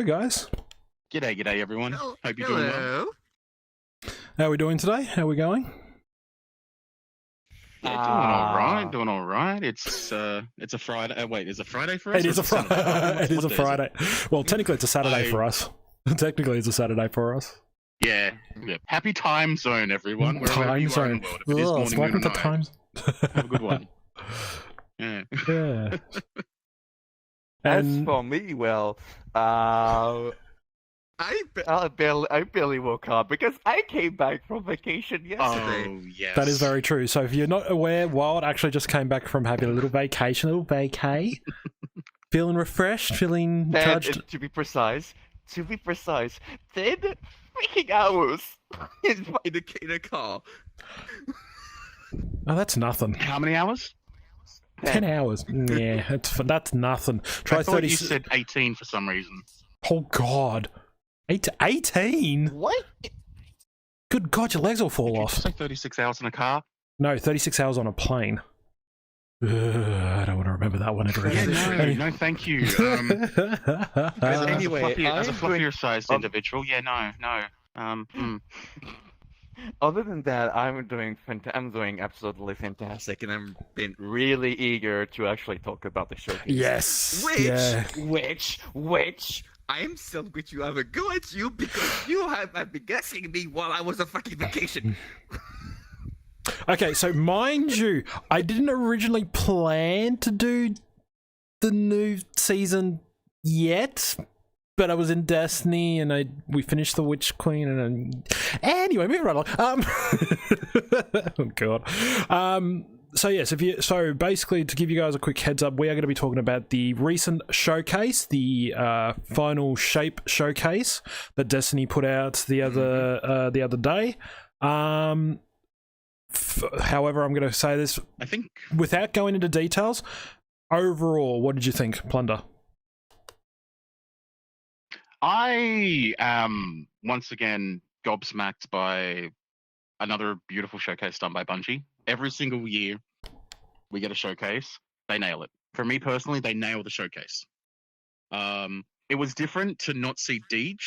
hello, guys. G'day, everyone. Hello. Hope you're doing well. How are we doing today? How are we going? Yeah, doing all right. It's a Friday. Wait, is it Friday for us? It is a Friday. It is a Friday. Well, technically, it's a Saturday for us. Technically, it's a Saturday for us. Yeah. Happy time zone, everyone. Time zone. Welcome to time. Have a good one. Yeah. Yeah. As And for me, well, I barely woke up because I came back from vacation yesterday. Oh, yes. that is very true. So, if you're not aware, Wild actually just came back from having a little vacation, a little vacay. Feeling refreshed, feeling Then, charged. to be precise, 10 freaking hours in a car. Oh, that's nothing. How many hours? 10 hours. Yeah, that's nothing. Try I thought 30. you said 18 for some reason. Oh, God. 18? What? Good God, your legs will fall Did you off. just say 36 hours in a car? No, 36 hours on a plane. I don't want to remember that one ever Yeah, again. no, thank you. Anyway, as a I'm fluffier sized individual, yeah, no. Other than that, I'm doing absolutely fantastic, and I'm been really eager to actually talk about the showcase. Yes. Which, Yeah. which, I am still going to have a go at you because you have been guessing me while I was on fucking vacation. Okay, so mind you, I didn't originally plan to do the new season yet, but I was in Destiny and we finished the Witch Queen and anyway, moving right along. Oh God. So yes, so basically to give you guys a quick heads up, we are going to be talking about the recent showcase, the final shape showcase that Destiny put out the other day. However, I'm going to say this, I think without going into details, overall, what did you think, Plunda? I am once again gobsmacked by another beautiful showcase done by Bungie. Every single year we get a showcase, they nail it. For me personally, they nail the showcase. It was different to not see Deej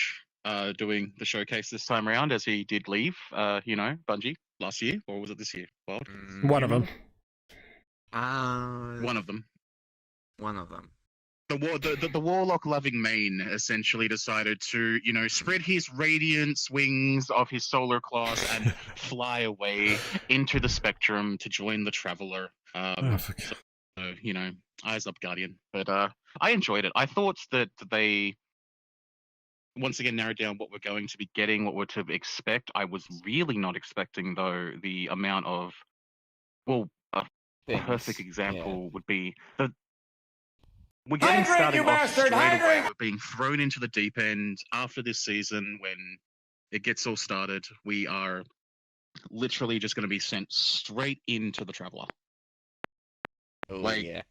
doing the showcase this time around, as he did leave, Bungie last year, or was it this year? Wild? One of them. One of them. One of them. The warlock-loving main essentially decided to, spread his radiance wings of his solar class and fly away into the spectrum to join the Traveler. Eyes up, Guardian. But I enjoyed it. I thought that they once again narrowed down what we're going to be getting, what we're to expect. I was really not expecting, though, the amount of, a perfect example would be we're getting started off straight away. We're being thrown into the deep end after this season. When it gets all started, we are literally just going to be sent straight into the Traveler. Oh, yeah.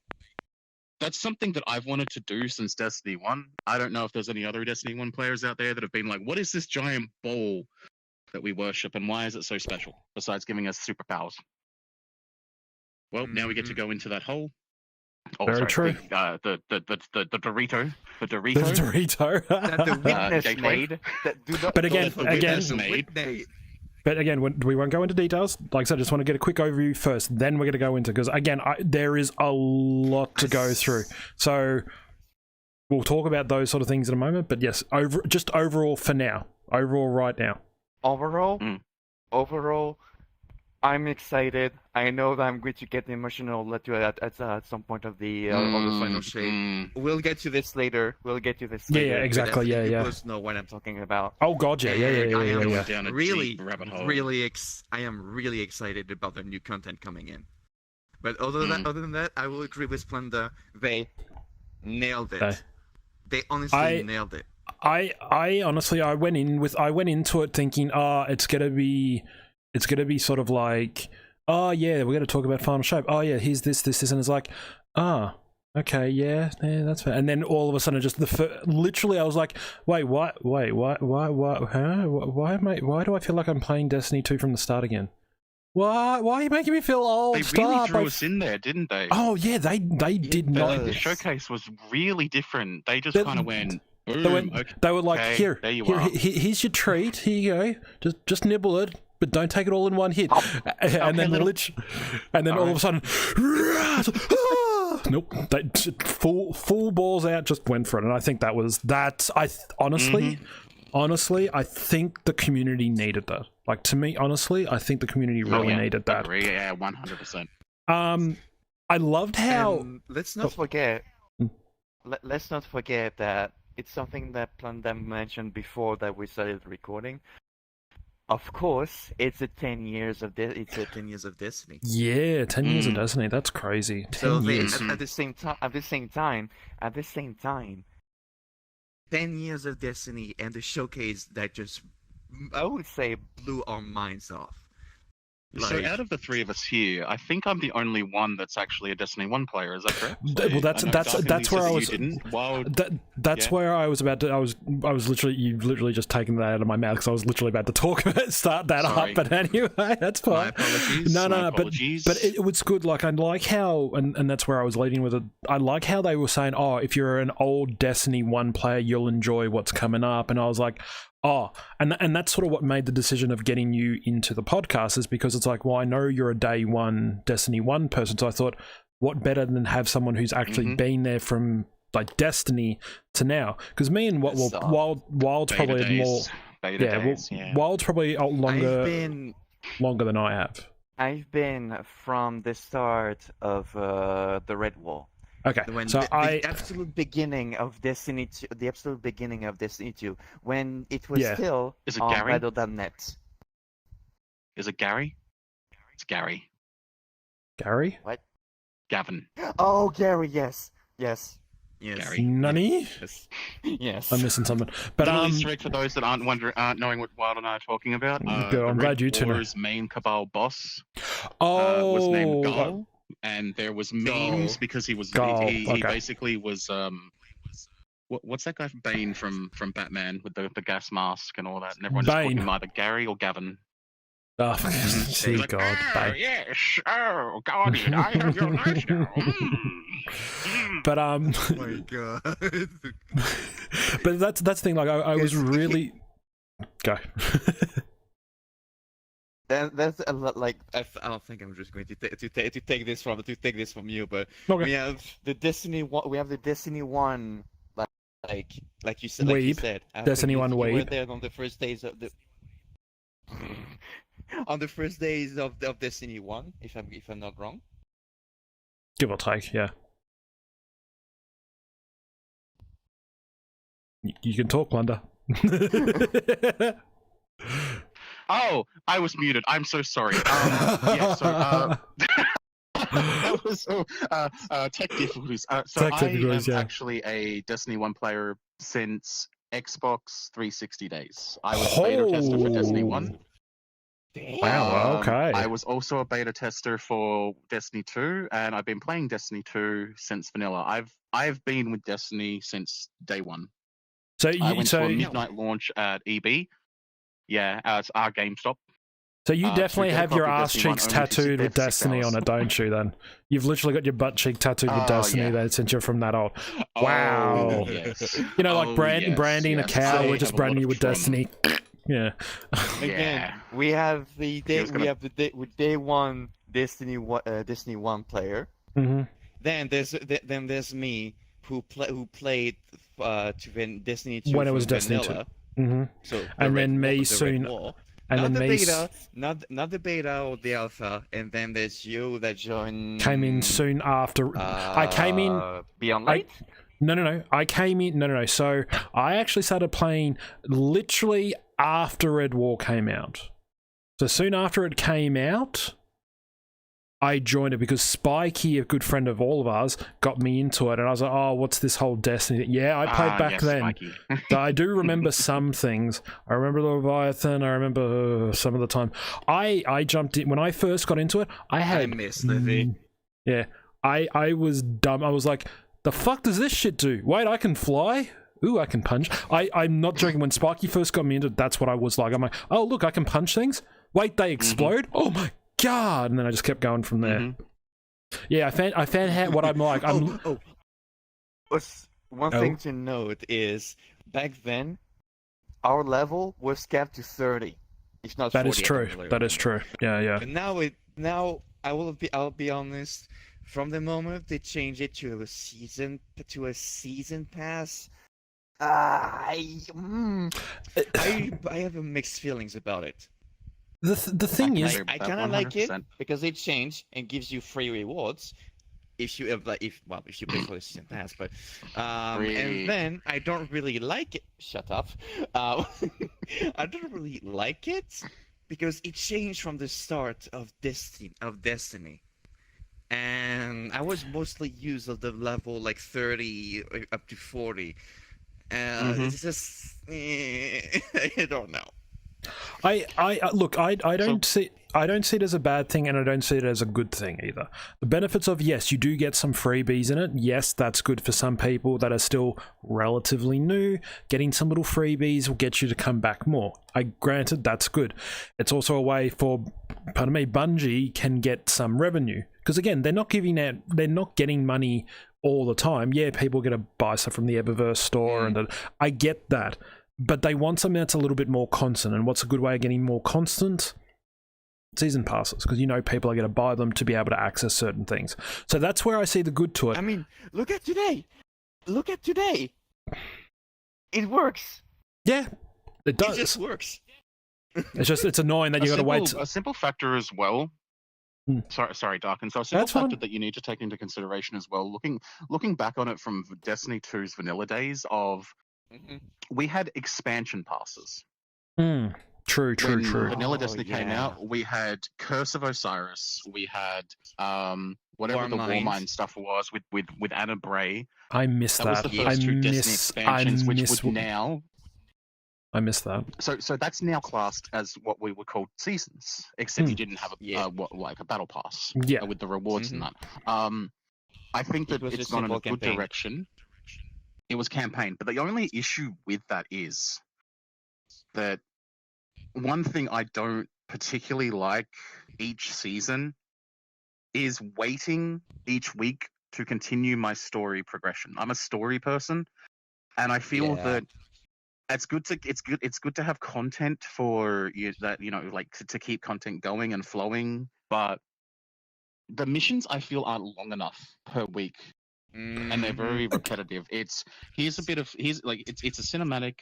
That's something that I've wanted to do since Destiny 1. I don't know if there's any other Destiny 1 players out there that have been like, what is this giant ball that we worship and why is it so special, besides giving us superpowers? Well, now we get to go into that hole. Oh, Very true. The Dorito. The Dorito. The Dorito. That the witness made. That do not. But again, But we won't go into details. Like I said, I just want to get a quick overview first. Then we're going to go into, because again, there is a lot to go through. So we'll talk about those sort of things in a moment. But yes, overall for now. Overall right now. Overall, I'm excited. I know that I'm going to get emotional at some point of the final shape. We'll get to this later. Yeah, exactly. Yeah. You both know what I'm talking about. Oh God, yeah. Down a Really, deep rabbit hole. I am really excited about the new content coming in. But other than that, I will agree with Plunda. They nailed it. They honestly nailed it. I honestly, I went into it thinking, it's gonna be sort of like, oh yeah, we're gonna talk about final shape. Oh yeah, here's this, and it's like, okay, yeah, that's fair. And then all of a sudden, just literally, I was like, wait, what? Why? Huh? Why do I feel like I'm playing Destiny 2 from the start again? Why are you making me feel old? They really drew us in there, didn't they? Oh yeah, they did not. The showcase was really different. They just kind of went, They were like, okay, here, there you here, are. here's your treat. Here you go. Just nibble it, but don't take it all in one hit. And then all of a sudden, nope, full balls out, just went for it. And I think honestly, I think the community needed that. Like, to me, honestly, I think the community really needed that. Agree, yeah, 100%. I loved how. Let's not forget. Let's not forget that it's something that Plunda mentioned before that we started recording. Of course, it's a 10 years of 10 years of Destiny. Yeah, 10 years of Destiny. That's crazy. 10 years. At the same time, 10 years of Destiny and the showcase that just, I would say, blew our minds off. So out of the three of us here, I think I'm the only one that's actually a Destiny 1 player. Is that correct? Well, that's where I was. That's where I was about to. I was literally. You've literally just taken that out of my mouth because I was literally about to talk about start that up. But anyway, that's fine. My apologies. No. But it was good. Like, I like how, and that's where I was leading with it. I like how they were saying, oh, if you're an old Destiny 1 player, you'll enjoy what's coming up. And I was like, oh, and that's sort of what made the decision of getting you into the podcast, is because it's like, well, I know you're a day one Destiny 1 person, so I thought, what better than have someone who's actually been there from like Destiny to now? Because me and Wild's probably more. Wild's probably longer than I have. I've been from the start of the Red Wall. Okay, so the absolute beginning of Destiny 2, when it was still on Battle.net. Is it Gary? It's Gary. Gary? What? Gavin. Oh, Gary, yes. Gary. Nani? Yes. I'm missing something. But for those that aren't knowing what Wild and I are talking about. I'm glad you two know. War's main Cabal boss. Was named Gull. And there was memes because he was he basically was what's that guy from Bane from Batman with the gas mask and all that, and everyone just called him either Gary or Gavin. Oh, see, like, God, Bane. Yes, oh Guardian, I have your knife now. But oh my God. But that's the thing. Like, I was really go. That's a lot. Like, I don't think I'm just going to take this from you, but okay. we have the Destiny 1. We have the Destiny 1, like you said, Destiny 1 Weeb. Weeb. We were there on the first days of Destiny 1, if I'm not wrong. Give or take, yeah. You can talk, Plunda. Oh, I was muted. I'm so sorry. That was tech difficulties. I am actually a Destiny 1 player since Xbox 360 days. I was a beta tester for Destiny 1. Wow, okay. I was also a beta tester for Destiny 2, and I've been playing Destiny 2 since vanilla. I've been with Destiny since day one. I went to a midnight launch at EB. Yeah, it's our GameStop. So you definitely have your ass cheeks tattooed with Destiny on it, don't you, then? You've literally got your butt cheek tattooed with Destiny there since you're from that old. Wow. Yes. You know, like branding a cow, we're just branding you with Destiny. Yeah. Again, we have the day one Destiny 1 player. Mm-hmm. Then there's me who played Destiny 2 when it was Destiny 2. Mm-hmm. So and then me soon. And not then the beta, not the beta or the alpha, and then there's you that joined. Came in soon after. I came in. Beyond Light? No. I came in. No. So I actually started playing literally after Red War came out. So soon after it came out, I joined it because Spikey, a good friend of all of ours, got me into it, and I was like, "Oh, what's this whole Destiny?" Yeah, I played back then. So I do remember some things. I remember the Leviathan. I remember some of the time. I jumped in when I first got into it. I missed the V. Yeah, I was dumb. I was like, "The fuck does this shit do? Wait, I can fly." Ooh, I can punch. I'm not joking. When Sparky first got me into it, that's what I was like. I'm like, oh, look, I can punch things. Wait, they explode? Oh my God. And then I just kept going from there. Yeah, I found out what I'm like. One thing to note is back then, our level was capped to 30. If not 40. That is true. That is true. Yeah. But now I'll be honest. From the moment they changed it to a season pass, I have mixed feelings about it. The thing is, I kind of like it because it changed and gives you free rewards if you pay for the season pass. But and then I don't really like it. Shut up. I don't really like it because it changed from the start of Destiny. And I was mostly used at the level like 30 up to 40. It's just I don't know. Look, I don't see it as a bad thing, and I don't see it as a good thing either. The benefits of, yes, you do get some freebies in it. Yes, that's good for some people that are still relatively new. Getting some little freebies will get you to come back more. Granted, that's good. It's also a way for, Bungie can get some revenue. Because again, they're not getting money all the time. Yeah, people are going to buy stuff from the Eververse store, and I get that. But they want something that's a little bit more constant. And what's a good way of getting more constant? Season passes, because people are going to buy them to be able to access certain things. So that's where I see the good to it. I mean, look at today. It works. Yeah, it does. It just works. It's annoying that you got to wait. A simple factor as well. Sorry, Darkin. So a simple factor that you need to take into consideration as well. Looking back on it from Destiny 2's vanilla days of, we had expansion passes. True. When vanilla Destiny came out, we had Curse of Osiris. We had whatever the Warmind stuff was with Anna Bray. I missed that. Was the first two Destiny expansions, which would now. I missed that. So that's now classed as what we would call seasons, except you didn't have a battle pass. With the rewards and that. I think that it's gone in a good direction. It was campaign, but the only issue with that is that one thing I don't particularly like each season is waiting each week to continue my story progression. I'm a story person, and I feel that it's good to have content for you that to keep content going and flowing, but the missions I feel aren't long enough per week. And they're very repetitive. It's a cinematic.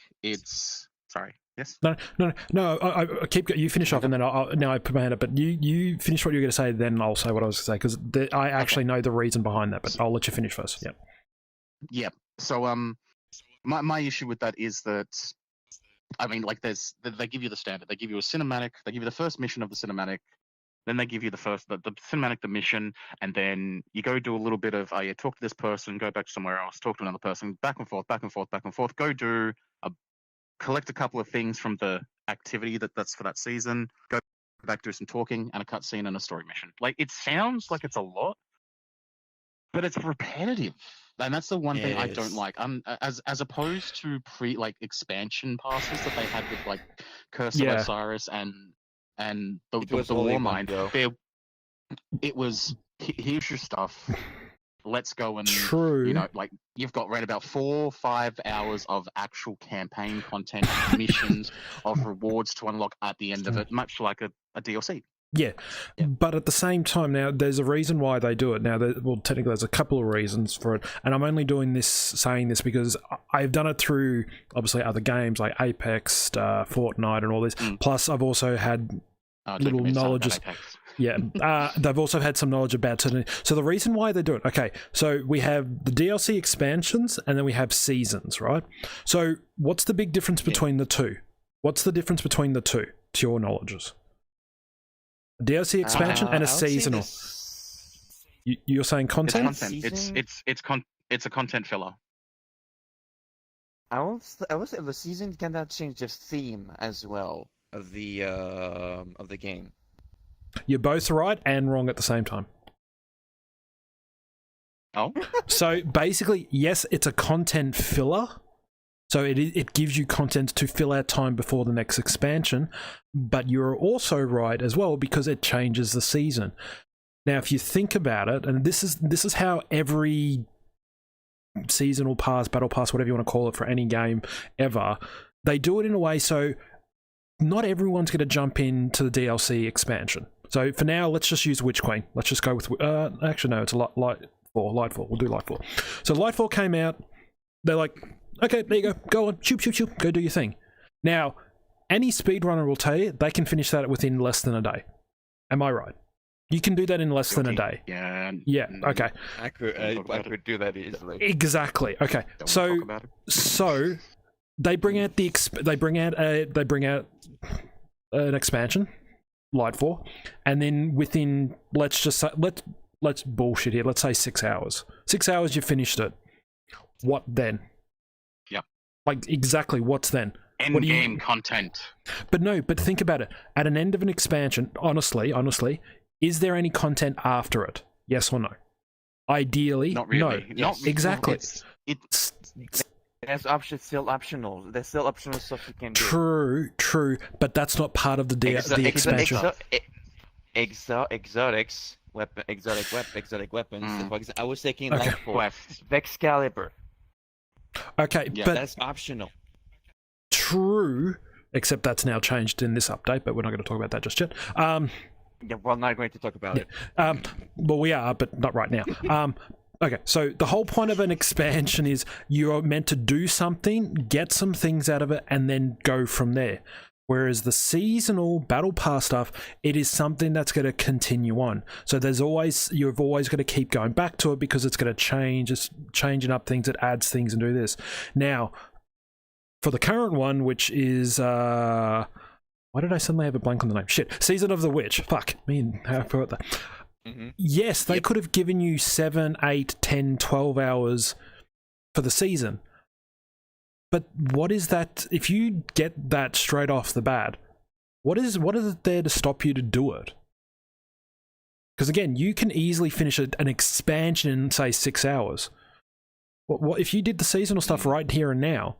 Sorry. Yes. No. I keep. You finish off, and then I put my hand up. But you finish what you're going to say, then I'll say what I was going to say, because I actually know the reason behind that. But I'll let you finish first. Yep. Yeah. So my issue with that is that, I mean, like they give you the standard. They give you a cinematic. They give you the first mission of the cinematic. Then they give you the cinematic, the mission, and then you go do a little bit of, talk to this person, go back somewhere else, talk to another person, back and forth, go collect a couple of things from the activity that's for that season, go back, do some talking, and a cutscene and a story mission. Like, it sounds like it's a lot, but it's repetitive. And that's the one thing I don't like. As opposed to expansion passes that they had with Curse of Osiris and the Warmind. It was, here's your stuff. Let's go and you've got right about 4 or 5 hours of actual campaign content, missions, of rewards to unlock at the end of it, much like a DLC. Yeah, but at the same time, now there's a reason why they do it. Now, technically, there's a couple of reasons for it, and I'm only saying this because I've done it through obviously other games like Apex, Fortnite, and all this. Plus, I've also had little knowledge. They've also had some knowledge about certain. So the reason why they do it, okay, so we have the DLC expansions, and then we have seasons, right? So what's the big difference between the two? What's the difference between the two, to your knowledges? A DLC expansion and a seasonal. You're saying content? It's content. It's a content filler. I will say the season cannot change the theme as well of the game. You're both right and wrong at the same time. Oh. So basically, yes, it's a content filler. So it gives you content to fill out time before the next expansion, but you're also right as well because it changes the season. Now, if you think about it, and this is how every seasonal pass, battle pass, whatever you want to call it for any game ever, they do it in a way so not everyone's going to jump into the DLC expansion. So for now, let's just use Witch Queen. Let's just go with... actually, no, it's Lightfall. We'll do Lightfall. So Lightfall came out. They're like, okay, there you go. Go on. Shoot. Go do your thing. Now, any speedrunner will tell you they can finish that within less than a day. Am I right? You can do that in less than a day. Yeah. Yeah, okay. I could do that easily. Exactly. Okay. So they bring out an expansion, Lightfall, and then within let's bullshit here. Let's say 6 hours. 6 hours, you finished it. What then? Yep. Like exactly. What's then? End game content. But think about it. At an end of an expansion, honestly, is there any content after it? Yes or no? Ideally, not really. No. Not exactly. There's still optional. There's still optional stuff you can do. True, but that's not part of the expansion. Exotics, exotic weapons. For example, I was taking Okay. like for Excalibur. Okay, Yeah, but That's optional. true, except that's now changed in this update, but we're not going to talk about that just yet. Yeah, we're not going to talk about it. Well, we are, but not right now. Okay, so the whole point of an expansion is you're meant to do something, get some things out of it, and then go from there. Whereas the seasonal battle pass stuff, it is something that's going to continue on. So you've always got to keep going back to it because it's going to change. It's changing up things. It adds things and do this. Now, for the current one, which is why did I suddenly have a blank on the name? Shit, Season of the Witch. Fuck me, I forgot that. Mm-hmm. Yes, they could have given you 7, 8, 10, 12 hours for the season. But what is that? If you get that straight off the bat, what is it there to stop you to do it? Because again, you can easily finish an expansion in, say, 6 hours. What if you did the seasonal stuff right here and now?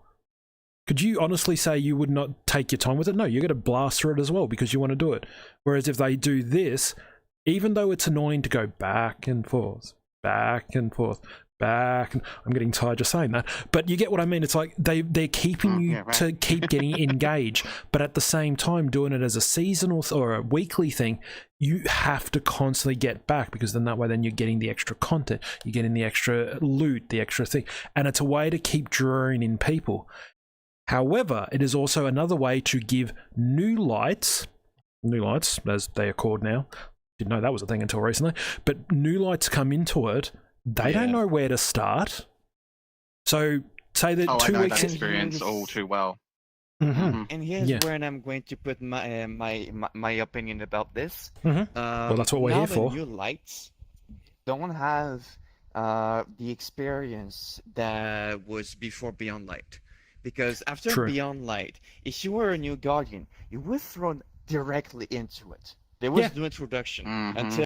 Could you honestly say you would not take your time with it? No, you're going to blast through it as well because you want to do it. Whereas if they do this, even though it's annoying to go back and forth, and I'm getting tired just saying that, but you get what I mean. It's like they're keeping you to keep getting engaged, but at the same time doing it as a seasonal or a weekly thing, you have to constantly get back because then you're getting the extra content, you're getting the extra loot, the extra thing, and it's a way to keep drawing in people. However, it is also another way to give new lights as they are called now. Didn't know that was a thing until recently, but new lights come into it. They don't know where to start. So say that 2 I know weeks that experience all too well. Mm-hmm. And here's where I'm going to put my opinion about this. Mm-hmm. Well, that's what we're here for. The new lights don't have the experience that was before Beyond Light, because after Beyond Light, if you were a new Guardian, you were thrown directly into it. There was no introduction until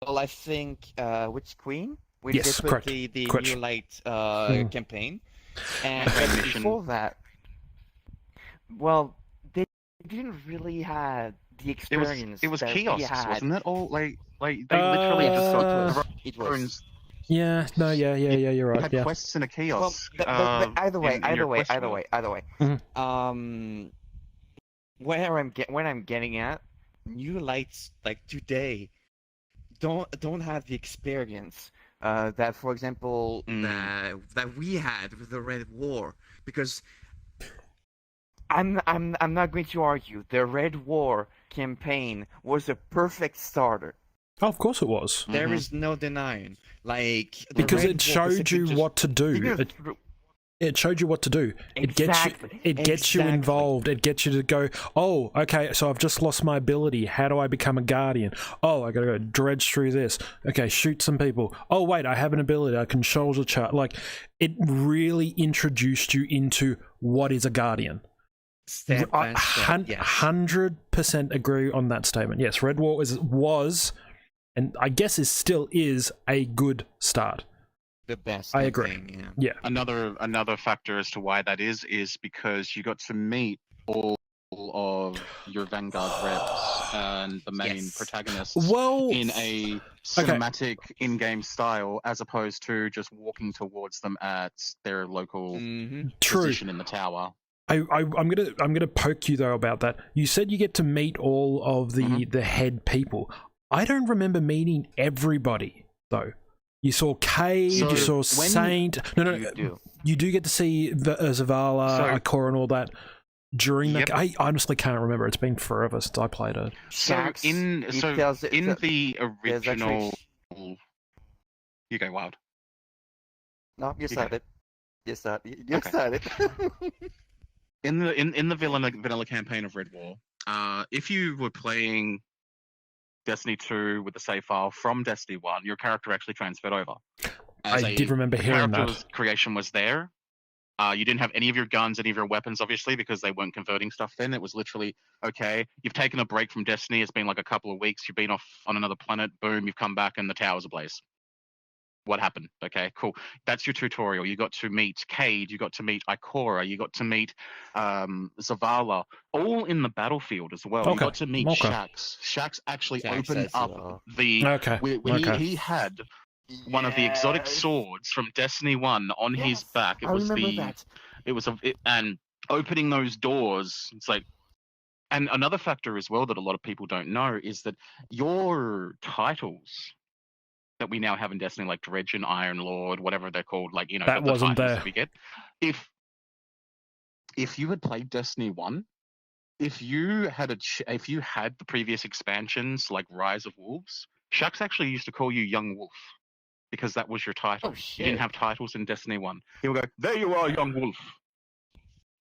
I think Witch Queen. We did put the new light campaign, and before that, well, they didn't really have the experience. It was that kiosks, we had. wasn't it? All like they literally just it was. Yeah, no, yeah, you're right. had quests in a kiosk. Well, but either way. Mm-hmm. Where I'm getting at, new lights like today don't have the experience that, for example, that we had with the Red War, because I'm not going to argue the Red War campaign was a perfect starter. Oh, of course it was. There is no denying, because it showed you what to do. It showed you what to do. Exactly. It gets you involved. It gets you to go, oh, okay, so I've just lost my ability. How do I become a guardian? Oh, I gotta go dredge through this. Okay, shoot some people. Oh, wait, I have an ability. I can shoulder charge. Like, it really introduced you into what is a guardian. Step by step, yes. 100% agree on that statement. Yes, Red War was, and I guess still is, a good start. The best. I agree. Thing, yeah. Another factor as to why that is because you got to meet all of your Vanguard reps and the main Yes. protagonists Well, in a cinematic in-game style, as opposed to just walking towards them at their local true. position in the tower. I'm gonna poke you though about that. You said you get to meet all of the head people. I don't remember meeting everybody though. You saw Cade, So you saw when Saint. No, you do get to see Zavala, Ikora, and all that during Yep. that. I honestly can't remember. It's been forever since I played it. Shax, in it so tells- in the- the there's actually original, you go wild. No, you Okay. said it. You said you Okay. said it. In the vanilla campaign of Red War, if you were playing Destiny 2 with the save file from Destiny 1, your character actually transferred over. I did remember the hearing that. character's creation was there. You didn't have any of your guns, any of your weapons, obviously, because they weren't converting stuff then. It was literally, okay, you've taken a break from Destiny. It's been like a couple of weeks. You've been off on another planet. Boom, you've come back and the tower's ablaze. What happened? Okay, cool. That's your tutorial. You got to meet Cade. You got to meet Ikora. You got to meet Zavala, all in the battlefield as well. You Okay, got to meet okay. Shax. Shax actually Shax opened as up well. the... Okay, okay. He had one of the exotic Yes. swords from Destiny 1 on his Yes, back. It I was remember the... that. It was and opening those doors, it's like... And another factor as well that a lot of people don't know is that your titles that we now have in Destiny, like Dredge and Iron Lord, whatever they're called, like, you know, That the wasn't titles there. that we get. If you had played Destiny 1, if you had the previous expansions like Rise of Wolves, Shax actually used to call you Young Wolf because that was your title. Oh, You didn't shit. have titles in Destiny 1. He would go, "There you are, Young Wolf.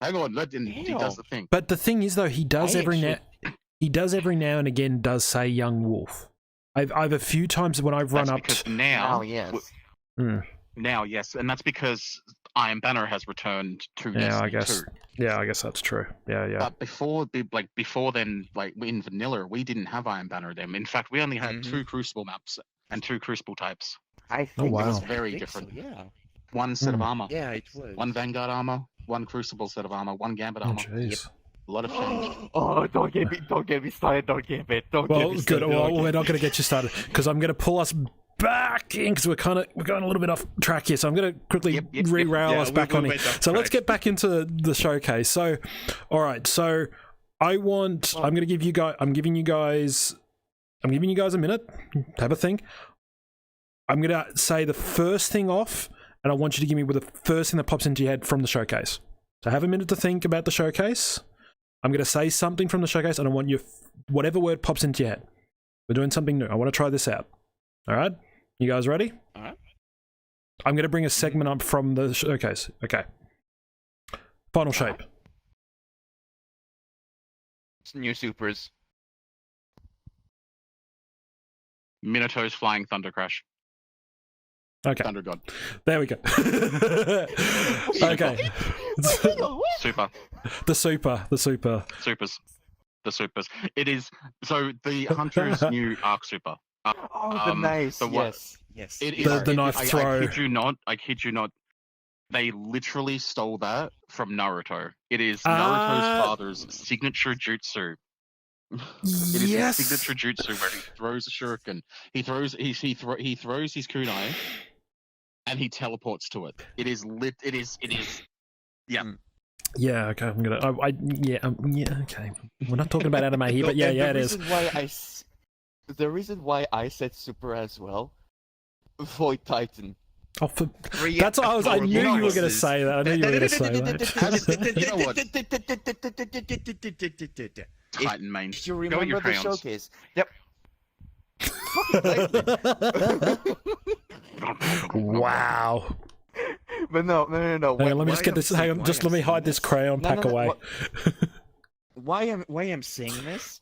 Hang on, he does the thing." But the thing is, though, he does I every now and again does say Young Wolf. I've a few times when I've run That's up. because now, Oh yes. now, yes, and that's because Iron Banner has returned to Yeah, Destiny I guess. 2. Yeah, I guess that's true. Yeah. But before then, like in vanilla, we didn't have Iron Banner then. In fact, we only had 2 Crucible maps and 2 Crucible types. I think wow. It was Wow. very think different. So, yeah. One set of armor, Yeah, it was. one Vanguard armor, one Crucible set of armor, one Gambit Oh, armor. jeez. A lot of change. Oh, don't get me started. Don't get me Well, good. started. Well, we're not going to get you started because I'm going to pull us back in because we're going a little bit off track here. So I'm going to quickly Yep. re-rail Yeah, us back we on it. went off So let's track. get back into the showcase. So, all right. So I'm giving you guys a minute. Have a think. I'm going to say the first thing off, and I want you to give me the first thing that pops into your head from the showcase. So have a minute to think about the showcase. I'm going to say something from the showcase, and I want you, whatever word pops into your head. We're doing something new. I want to try this out. All right? You guys ready? All right. I'm going to bring a segment up from the showcase. Okay. Final shape. New supers. Minato's Flying Thunder Crash. Okay. Thunder God. There we go. Okay. Super. The super. Supers. The supers. It is... So, the Hunter's new Arc Super. Oh, the nice. the one- Yes. Yes. It is... The knife throw. I kid you not. They literally stole that from Naruto. It is Naruto's father's signature jutsu. It is Yes. his signature jutsu where he throws a shuriken. He throws his kunai, and he teleports to it. It is lit. It is. Yeah. Yeah, okay. I'm going to... yeah, okay. We're not talking about anime here, but yeah, it is. The reason why I said super as well, Void Titan. Oh, that's what I knew you were going to say that. I knew you were going to say that. You know what? Titan main. If you Go with remember your the crayons. showcase. Yep. Wow. But no. Hang on, let me just get this. Hang on, just let me hide this crayon pack away. Why I'm saying this?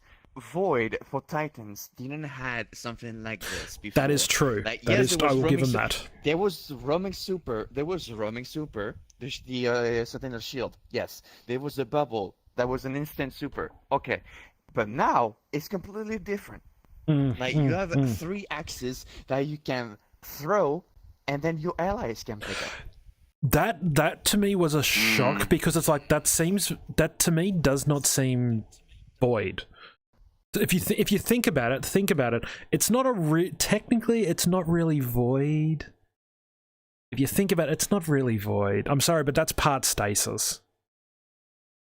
Void for Titans. Didn't had something like this before. That is true. Like, That yes, is. there I was will give roaming him that. There was roaming super. The Sentinel Shield. Yes. There was a bubble. That was an instant super. Okay. But now it's completely different. Like you have 3 axes that you can throw, and then your allies can pick up. That to me was a shock because it's like that to me does not seem void. If you think about it, it's not technically it's not really void. If you think about it, it's not really void. I'm sorry, but that's part stasis.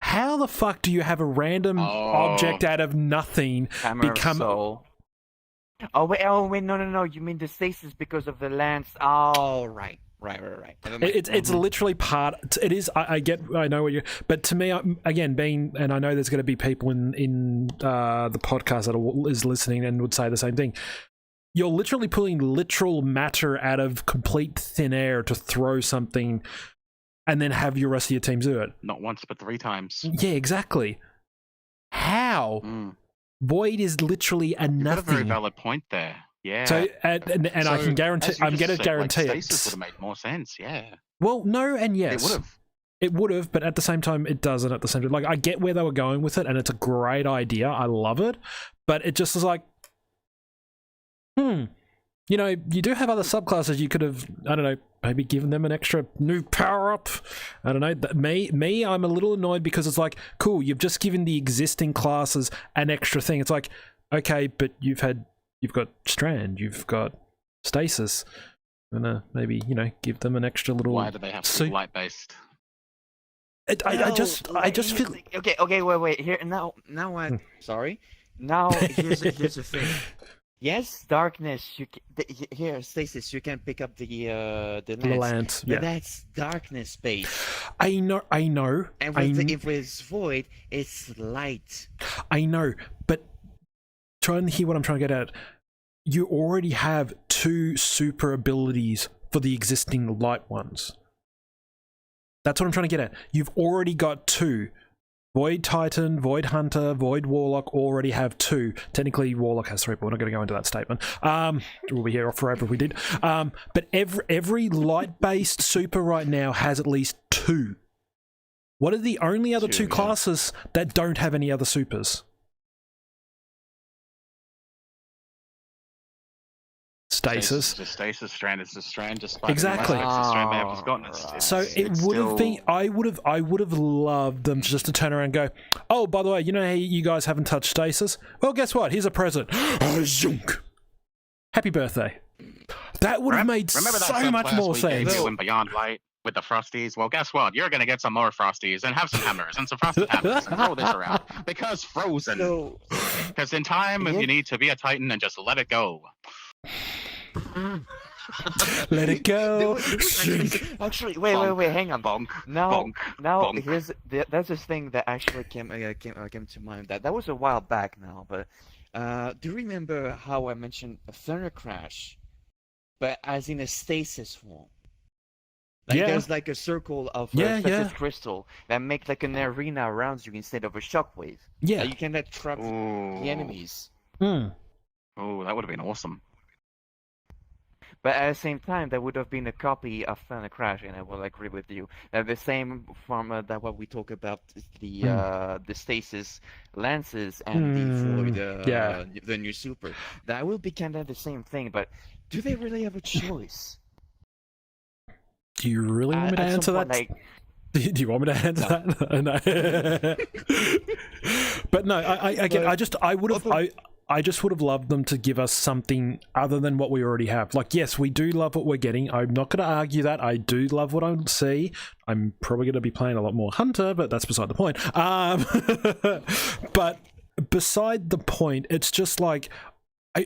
How the fuck do you have a random object out of nothing become? Oh wait, no. You mean the stasis because of the lens? Oh, right. It's literally part. It is. I know what you. But to me, again, and I know there's going to be people in the podcast that is listening and would say the same thing. You're literally pulling literal matter out of complete thin air to throw something, and then have your rest of your team do it. Not once, but 3 times. Yeah, exactly. How? Void is literally a nothing. You've got a very valid point there. Yeah. So and So, I can guarantee. I'm going to guarantee it. Stasis would have made more sense. Yeah. Well, no, and yes. It would have, but at the same time, it doesn't. At the same time, like I get where they were going with it, and it's a great idea. I love it, but it just is like, you know, you do have other subclasses. You could have, I don't know, maybe given them an extra new power up. I don't know. Me, I'm a little annoyed because it's like, cool, you've just given the existing classes an extra thing. It's like, okay, but you've got Strand, you've got Stasis. I'm gonna maybe, you know, give them an extra little. Why do they have to be light based? I just feel. Okay, wait. Here now. I'm sorry. Now here's the thing. Yes, darkness. Here, Stasis. You can pick up the lens. Yeah. But that's darkness based. I know. And if it's void, it's light. I know, but try and hear what I'm trying to get at. You already have 2 super abilities for the existing light ones. That's what I'm trying to get at. You've already got 2. Void Titan, Void Hunter, Void Warlock already have 2. Technically, Warlock has 3, but we're not going to go into that statement. We'll be here forever if we did. But every light-based super right now has at least 2. What are the only other 2 classes that don't have any other supers? Stasis. Just Stasis, Strand is just Strand, just exactly. Strand may have forgotten. So it would have been. I would have loved them just to turn around and go, oh, by the way, you know how you guys haven't touched Stasis? Well, guess what? Here's a present. Zunk. Happy birthday. That would have made so much more sense. In Beyond Light with the Frosties. Well, guess what? You're gonna get some more Frosties and have some hammers and some frosted hammers and throw this around because Frozen. Because in time, if you need to be a Titan and just let it go. Let it go. Actually, wait, hang on. Bonk. Now, bonk. there's this thing that actually came to mind. That was a while back now, but do you remember how I mentioned a Thunder Crash, but as in a stasis form? Like there's like a circle of stasis crystal that make like an arena around you instead of a shockwave. Yeah, that you can trap the enemies. Oh, that would have been awesome. But at the same time, that would have been a copy of Thunder Crash, and I will agree with you. That the same format that what we talk about the stasis lenses and the new super. That will be kind of the same thing. But do they really have a choice? Do you really want me to answer that? Do you want me to answer that? No. But no, I just would have loved them to give us something other than what we already have. Like, yes, we do love what we're getting. I'm not going to argue that. I do love what I see. I'm probably going to be playing a lot more Hunter, but that's beside the point. But beside the point, it's just like,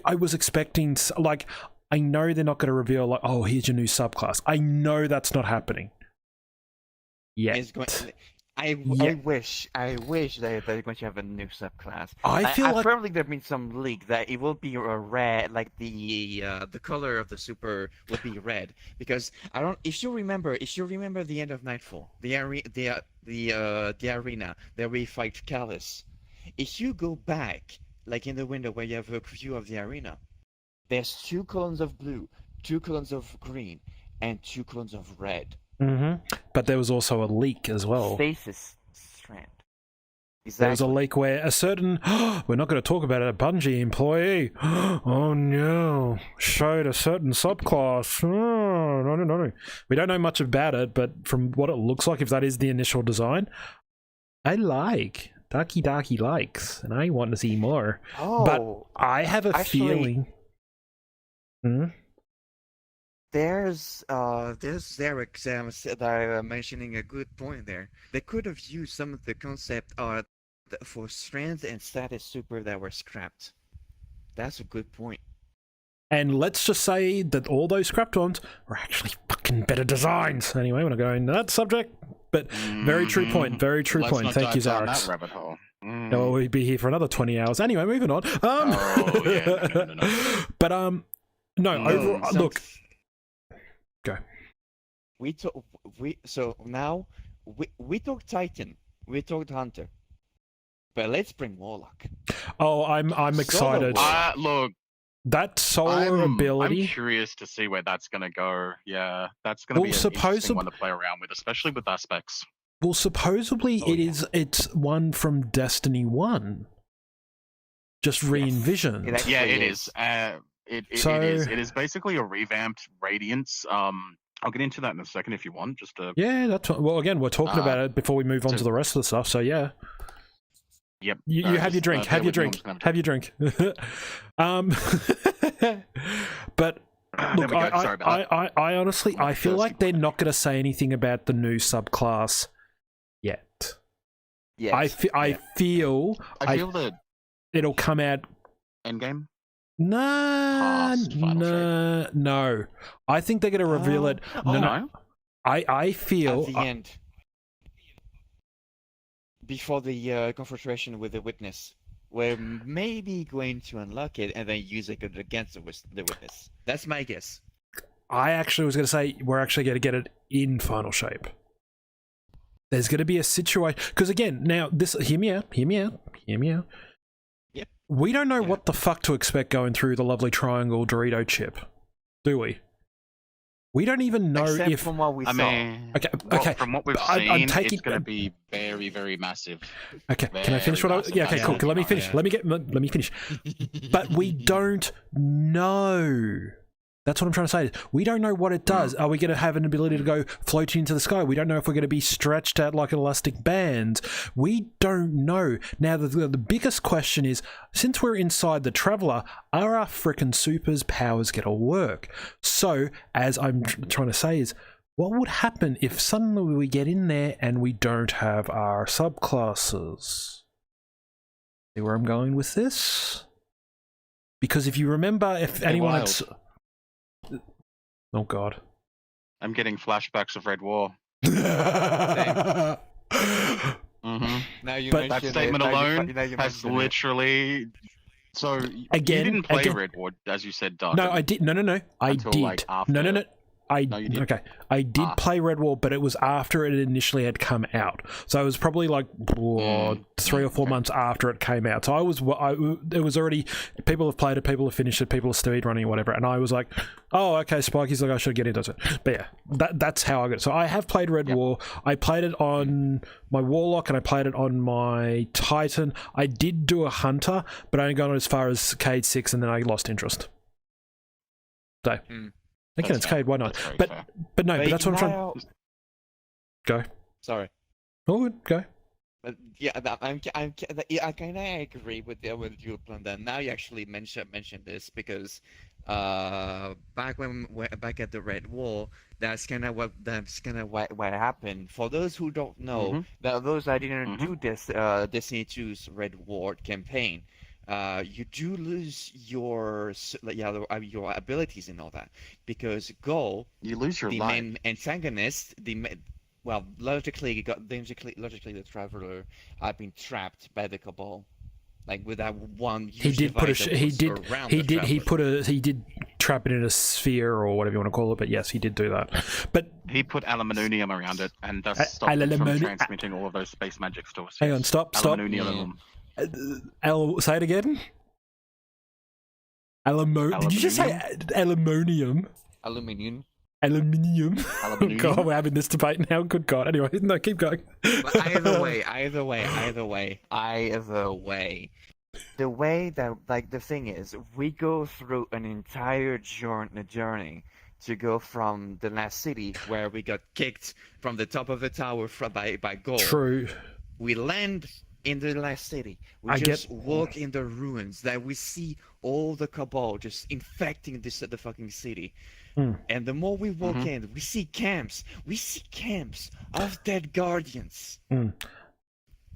I was expecting, like, I know they're not going to reveal, like, oh, here's your new subclass. I know that's not happening yet. I wish that they're going to have a new subclass. I feel like probably there's been some leak that it will be a red, like the color of the super will be red, because I don't. If you remember the end of Nightfall, the arena where we fight Callus. If you go back, like in the window where you have a view of the arena, there's 2 columns of blue, 2 columns of green, and 2 columns of red. But there was also a leak as well. Stasis Strand. Exactly. There was a leak where a certain, we're not going to talk about it, a Bungie employee, oh no, showed a certain subclass. Oh, no. We don't know much about it, but from what it looks like, if that is the initial design, I like. Darky likes, and I want to see more. Oh, But I have a actually- feeling. Hmm? there's Zarek that mentioning a good point there. They could have used some of the concept art for strength and status super that were scrapped. That's a good point. And let's just say that all those scrapped ones were actually fucking better designs. Anyway, we're not going into that subject, but very true point. Very true Let's point. not Thank you, dive down Zarex. that rabbit hole. No, we'd be here for another 20 hours. Anyway, moving on. Oh, yeah, no. But no. Overall, Some- look. Go. So now we talked Titan, we talked Hunter, but let's bring Warlock. Oh, I'm excited. Warlock. Look, That solar ability. I'm curious to see where that's going to go. Yeah, that's going to be an interesting one to play around with, especially with aspects. Well, supposedly Oh, it's one from Destiny 1. Just re-envisioned. It Yeah, actually it is. is. So- It is basically a revamped Radiance. I'll get into that in a second if you want. Just to. Yeah, that's what, well. Again, we're talking about it before we move on so- to the rest of the stuff. So yeah, Yep. you have your drink. Have your drink. Have your drink. But There look, we go. Sorry about that. I honestly, I feel Thirsty like they're not going to say anything about the new subclass yet. Yes. I feel I feel that it'll come out. Endgame. No, no. I think they're going to reveal it. No. I feel. At the end, before the confrontation with the witness, we're maybe going to unlock it and then use it against the witness. That's my guess. I actually was going to say we're actually going to get it in final shape. There's going to be a situation because again, now this. Hear me out. Yep. We don't know Yeah. what the fuck to expect going through the lovely triangle Dorito chip, do we? We don't even know Except if. from what we I saw. mean, Okay, well, okay. from what we've I'm seen, taking- it's going to be very, very massive. Okay, can I finish what I? Very Yeah, okay, massive. cool. Let me finish. Yeah. Let me finish. But we don't know. That's what I'm trying to say. We don't know what it does. Are we going to have an ability to go floating into the sky? We don't know if we're going to be stretched out like an elastic band. We don't know. Now, the biggest question is, since we're inside the Traveler, are our frickin' supers powers going to work? So, as I'm trying to say is, what would happen if suddenly we get in there and we don't have our subclasses? See where I'm going with this? Because if you remember, if anyone had... Oh god. I'm getting flashbacks of Red War. Mm-hmm. Now you But- That mentioned statement it, now you alone fu- now you has mentioned it. literally. So Again- you didn't play again- Red War, as you said, Doug. No, I did. No. I Until, did. like, after- No. No, you didn't? Okay. I did Ah. play Red War, but it was after it initially had come out. So it was probably like 3 or 4 okay. months after it came out. So it was already, people have played it, people have finished it, people are speed running or whatever. And I was like, oh, okay, Spikey's like, I should get into it. But yeah, that's how I got it. So I have played Red War. I played it on my Warlock and I played it on my Titan. I did do a Hunter, but I only got as far as Cade 6 and then I lost interest. So, again, That's it's fair. Cade, why not? That's very But fair. but no, but that's what I'm trying. now- Go. Sorry. Oh, good. Go. But yeah, I kind of agree with you, Plunda. Now you actually mentioned this because back at the Red War, that's kind of what happened. For those who don't know, those that didn't do this Destiny 2's Red War campaign, you do lose your abilities and all that because Go, You lose your the life. main antagonist, logically the Traveler had been trapped by the Cabal, like with that one. He did put he did trap it in a sphere or whatever you want to call it. But yes, he did do that. But He put aluminium around it and thus stopped it from aluminium- transmitting all of those space magics to us. hang on, stop. Aluminium. Say it again. Did you just say aluminium? Aluminium. Aluminium. Aluminium. God, we're having this debate now. Good God. Anyway, no, keep going. But either way, the way that, like, the thing is, we go through an entire journey to go from the last city where we got kicked from the top of the tower by Gold. True. We land in the last city. We I just get- walk in the ruins. That we see all the cabal just infecting the fucking city. Hmm. And the more we walk in, we see camps. We see camps of dead guardians. Hmm.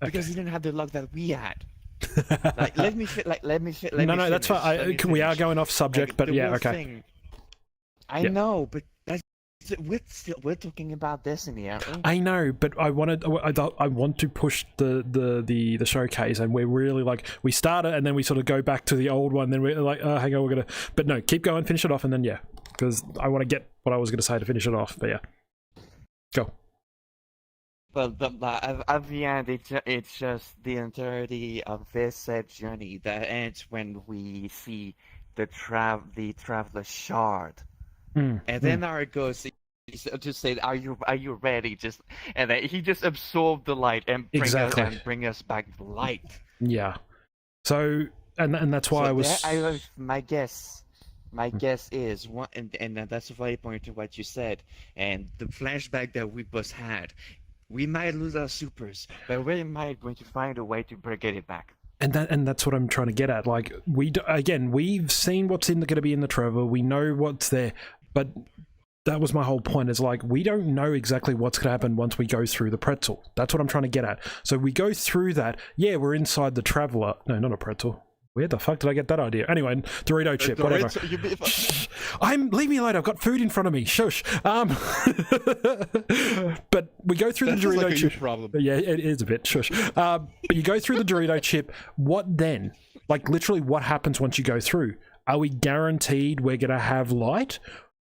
Because he didn't have the luck that we had. Like, let me No, that's fine. We are going off subject, Like, but the yeah, whole okay. thing- I Yeah. know, but we're talking about Destiny, aren't we? I know, but I want to push the showcase, and we're really like, we start it and then we sort of go back to the old one, then we're like, oh, hang on, we're gonna, but no, keep going, finish it off, and then yeah, because I want to get what I was gonna say to finish it off, but yeah, go. Well, at the end, it's just the entirety of this said journey that ends when we see the traveler shard. Mm, And then Arik goes, he just said, "Are you ready?" And then he just absorbed the light and Exactly. bring us back the light. yeah, so and that's why So my guess is And that's a valid point to what you said. And the flashback that we both had, we might lose our supers, but we might going to find a way to get it back. And that's what I'm trying to get at. Like, we've seen what's going to be in the Trevor. We know what's there, but that was my whole point. Is like, we don't know exactly what's going to happen once we go through the pretzel. That's what I'm trying to get at. So we go through that. Yeah, we're inside the Traveler. No, not a pretzel. Where the fuck did I get that idea? Anyway, Dorito chip, whatever. Leave me alone. I've got food in front of me. Shush. But we go through the Dorito like chip. problem. Yeah, it is a bit. Shush. But you go through the Dorito chip. What then? Like, literally, what happens once you go through? Are we guaranteed we're going to have light?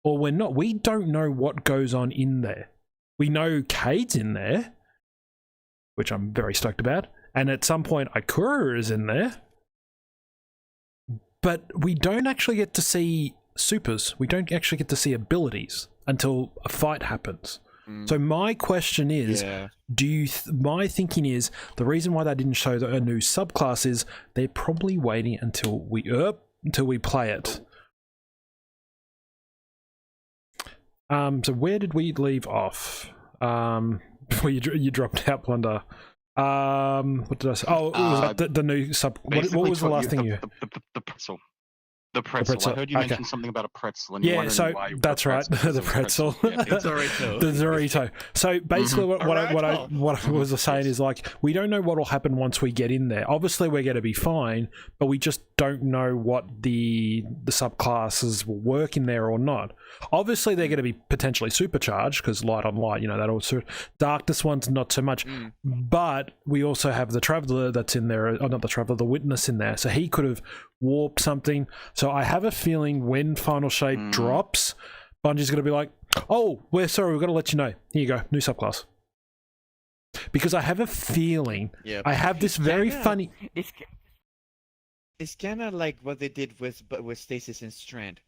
Or we're not? We don't know what goes on in there. We know Cade's in there, which I'm very stoked about. And at some point, Ikura is in there. But we don't actually get to see supers. We don't actually get to see abilities until a fight happens. So my question is, my thinking is, the reason why they didn't show a new subclass is they're probably waiting until we play it. So where did we leave off? Before you dropped out, Plunda. What did I say? Oh, it was about the new sub. What was the last thing you? The pretzel. The pretzel. I heard you mention something about a pretzel. And Yeah, so that's right. The pretzel. The Dorito. The Dorito. So basically, what I was saying is, like, we don't know what will happen once we get in there. Obviously, we're going to be fine, but we just don't know what the subclasses will work in there or not. Obviously, they're going to be potentially supercharged because light on light, that also. Darkness ones not so much, but we also have the Traveler that's in there. Oh, not the Traveler, the Witness in there. So he could have warped something. So I have a feeling when Final Shape drops, Bungie's going to be like, "Oh, we're sorry, we've got to let you know. Here you go, new subclass." Because I have a feeling, I have this very funny. It's kind of like what they did with Stasis and Strand.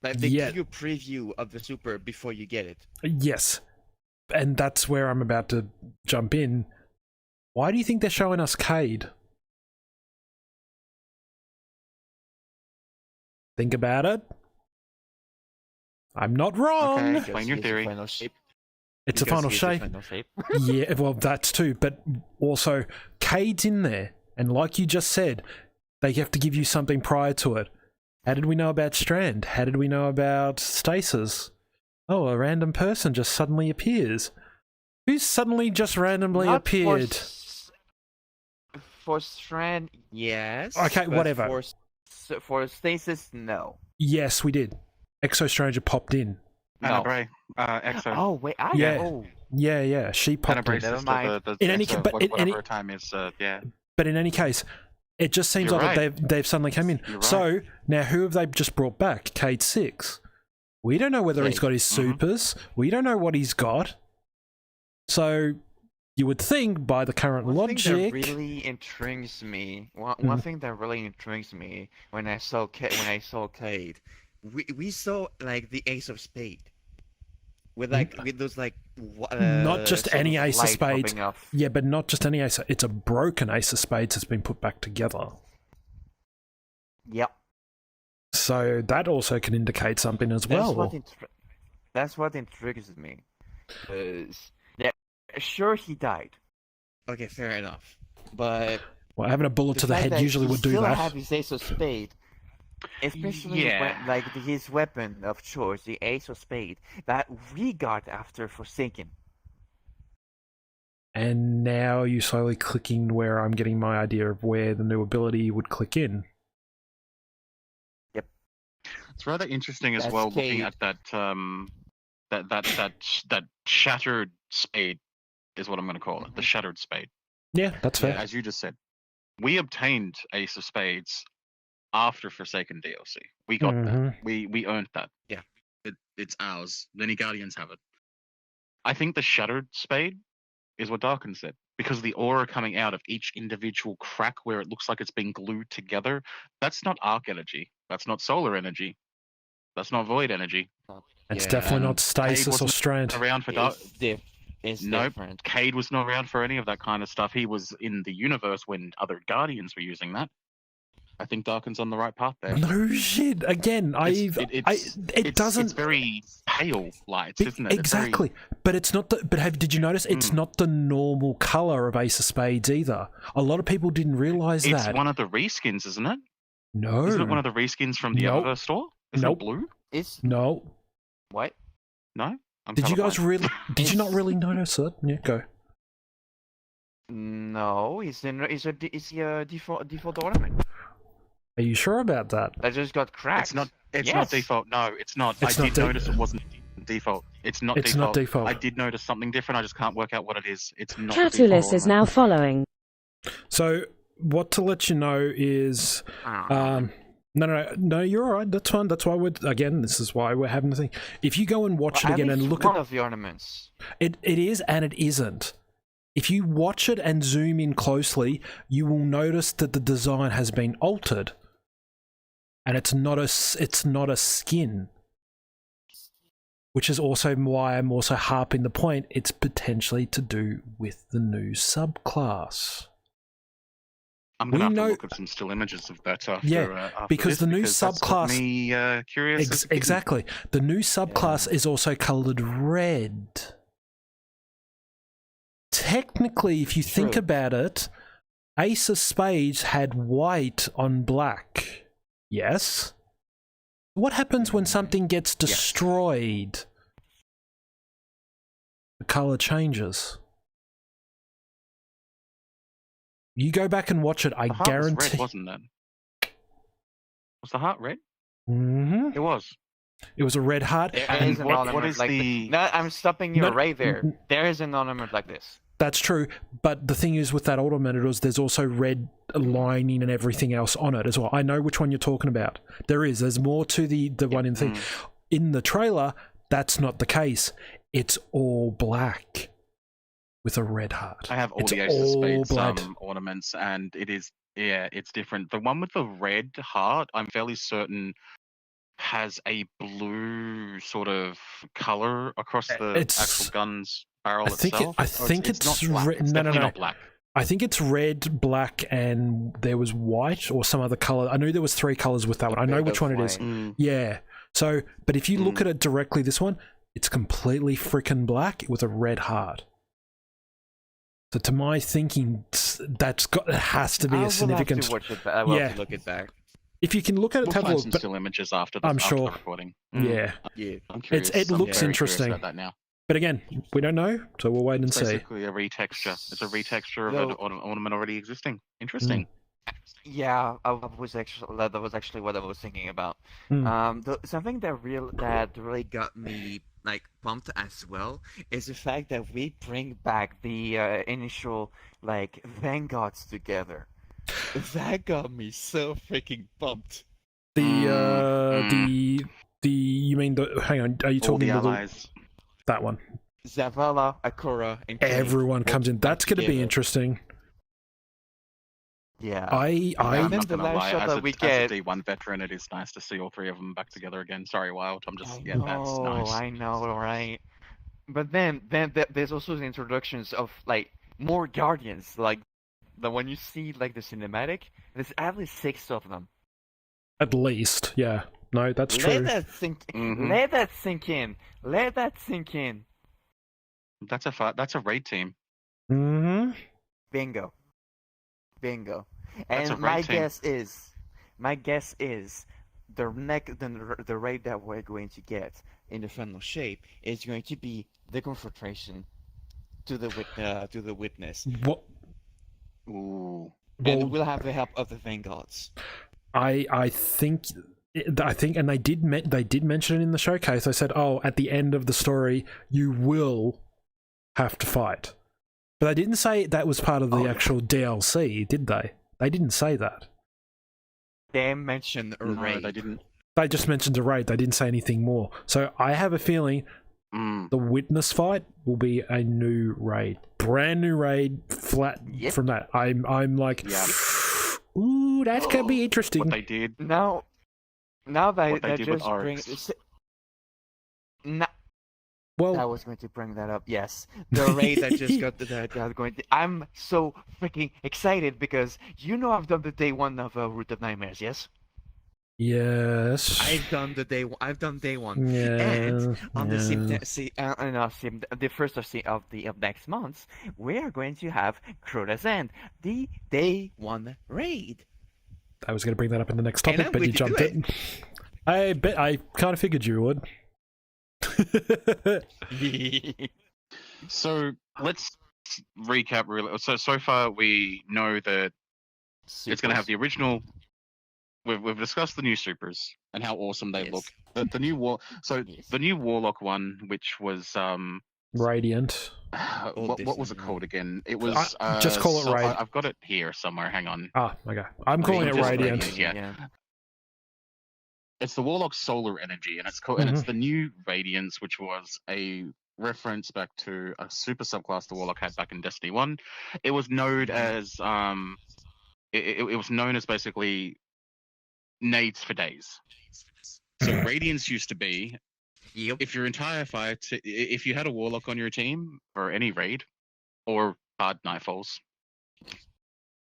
Like they give you a preview of the super before you get it. Yes, and that's where I'm about to jump in. Why do you think they're showing us Cade? Think about it. I'm not wrong. Okay, explain your theory. It's a final shape. Yeah, well, that's too. But also, Cade's in there. And like you just said, they have to give you something prior to it. How did we know about Strand? How did we know about Stasis? Oh, a random person just suddenly appears. Who suddenly just randomly appeared? For Strand, yes. Okay, whatever. For Stasis, no. Yes, we did. Exo Stranger popped in. Anna Bray, Exo. Oh wait, Yeah. She popped Anna Bray in. sister, the In any Exo, but in whatever any her time is, yeah. But in any case, it just seems You're like right. they've suddenly come in. You're So right. now, who have they just brought back? Cade 6. We don't know whether he's got his supers. We don't know what he's got. So you would think, by the current logic, Thing that really intrigues me. One thing that really intrigues me when I saw Cade, We saw like the Ace of Spade. With those not just sort any of Ace of light Spades. popping off. Yeah, but not just any Ace. It's a broken Ace of Spades that's been put back together. Yep. So that also can indicate something as well. That's what intrigues me. Sure, he died. Okay, fair enough. But Well, having a bullet the to the fact head that usually he would do still that. have his Ace of Spade, especially Yeah. when, like his weapon of choice, the Ace of Spade, that we got after Forsaken. And now you slowly clicking where I'm getting my idea of where the new ability would click in. It's rather interesting as That's well, looking Cade. at that shattered spade is what I'm going to call it. The shattered spade. Yeah, that's fair. As you just said, we obtained Ace of Spades after Forsaken DLC. We got that. We earned that. Yeah. It's ours. Many Guardians have it. I think the shattered spade is what Darkin said, because the aura coming out of each individual crack where it looks like it's being glued together, that's not arc energy. That's not solar energy. That's not void energy. It's Yeah. definitely not Cade stasis or wasn't strand. around for Dark. It's Nope. different. Cade was not around for any of that kind of stuff. He was in the universe when other Guardians were using that. I think Darkin's on the right path there. No shit. Again, it doesn't. It's very pale lights, isn't it? Exactly, but it's not the. But did you notice? It's not the normal color of Ace of Spades either. A lot of people didn't realize It's that. one of the reskins, isn't it? No. Isn't it one of the reskins from the Nope. Eververse store? Is Nope. it blue? It's No. what? No. I'm Did you guys colorblind. really? Did you not really notice it? Yeah, go. No, it's a default ornament. Are you sure about that? That just got cracked. It's not. It's Yes. not default. No, it's not. It's I not did notice it wasn't default. It's not It's default. not default. I did notice something different. I just can't work out what it is. It's not. Catulus default is now following. So, what to let you know is, no, you're all right. That's fine. That's why this is why we're having the thing. If you go and watch it again and look one at of the ornaments. it, it is and it isn't. If you watch it and zoom in closely, you will notice that the design has been altered, and it's not a skin. Which is also why I'm also harping the point. It's potentially to do with the new subclass. I'm gonna have know- to look at some still images of that after. After because this, the new because that's got subclass- me curious. as a kitten. Exactly. The new subclass is also coloured red. Technically, if you think True. about it, Ace of Spades had white on black. Yes? What happens when something gets destroyed? The colour changes. You go back and watch it, I The heart was guarantee. red, wasn't it? Was the heart red? Mhm. It was. It was a red heart. There and is an what ornament is like the- No, I'm stopping you No, right there. There is an ornament like this. That's true, but the thing is with that ornament is there's also red lining and everything else on it as well. I know which one you're talking about. There's more to the one in the thing. In the trailer, that's not the case. It's all black with a red heart. I have all It's the Ace of all Spades black. ornaments, and it is it's different. The one with the red heart, I'm fairly certain, has a blue sort of color across the It's- actual gun's barrel I think itself. I Or think it's not black. red. It's No, definitely no. not black. I think it's red, black, and there was white or some other color. I knew there was 3 colors with that one. I know which one it is. White. Yeah. So, but if you look at it directly, this one, it's completely freaking black with a red heart. So, to my thinking, it has to be a significant. I will have to watch it. I will Yeah. have to look it back. If you can look at it, We'll have a find look. some But, still images after the, I'm after the sure. recording. yeah, Yeah. I'm curious. it I'm looks very interesting. curious about that now. but again, we don't know, so we'll wait and It's see. basically a retexture. It's a retexture of an ornament already existing. Interesting. Yeah, that was actually what I was thinking about. Something that really got me like pumped as well is the fact that we bring back the initial like vanguards together. That got me so freaking pumped. The you mean the? Hang on, are you All talking the about allies. that one? Zavala, Akora, and Cade Everyone all comes in. That's going to be together. interesting. Yeah. I I'm then not the gonna last lie. shot As that we a get. D1 veteran, it is nice to see all 3 of them back together again. Sorry, Wild. I'm just I that's nice. I know, right? But then there's also the introductions of like more guardians. Like the when you see like the cinematic, there's at least 6 of them. at least, yeah. No, that's Let true. that sink. Mhm. Let that sink in. Let that sink in. That's a raid team. Mm-hmm. Bingo. That's a And my raid team. guess is, the raid that we're going to get in the final shape is going to be the confrontation to the witness, What? Ooh. and Well, we'll have the help of the vanguards. I think, and they did mention it in the showcase. They said, "Oh, at the end of the story, you will have to fight," but they didn't say that was part of the actual DLC, did they? They didn't say that. They mentioned a No, raid. they didn't. They just mentioned a raid. They didn't say anything more. So I have a feeling Mm. the witness fight will be a new raid, brand new raid, flat Yep. from that. I'm like, Yeah. ooh, that's gonna be interesting. What they did. Now What that they did with just bring. Arcs. Well, I was going to bring that up. Yes, the raid that just got that going. I'm so freaking excited because I've done the day one of Root of Nightmares. Yes, yes. I've done day one. Yeah. And on the yeah. the first of next month, we are going to have Crota's End, the day one raid. I was going to bring that up in the next And topic, I'm but you going to do jumped it. I kind of figured you would. So let's recap really. So far we know that it's going to have the original. We've discussed the new supers and how awesome they Yes. look. The new Yes. the new Warlock one, which was Radiant. what was it called again? It was just call it Radiant. I've got it here somewhere. Hang on. Ah, okay. I'm calling it Just Radiant. Radiant, yeah. It's the Warlock Solar Energy, and it's called, and it's the new Radiance, which was a reference back to a super subclass the Warlock had back in Destiny 1. It was known as it was known as basically nades for days. So Radiance used to be if your entire if you had a Warlock on your team for any raid or hard Nightfalls,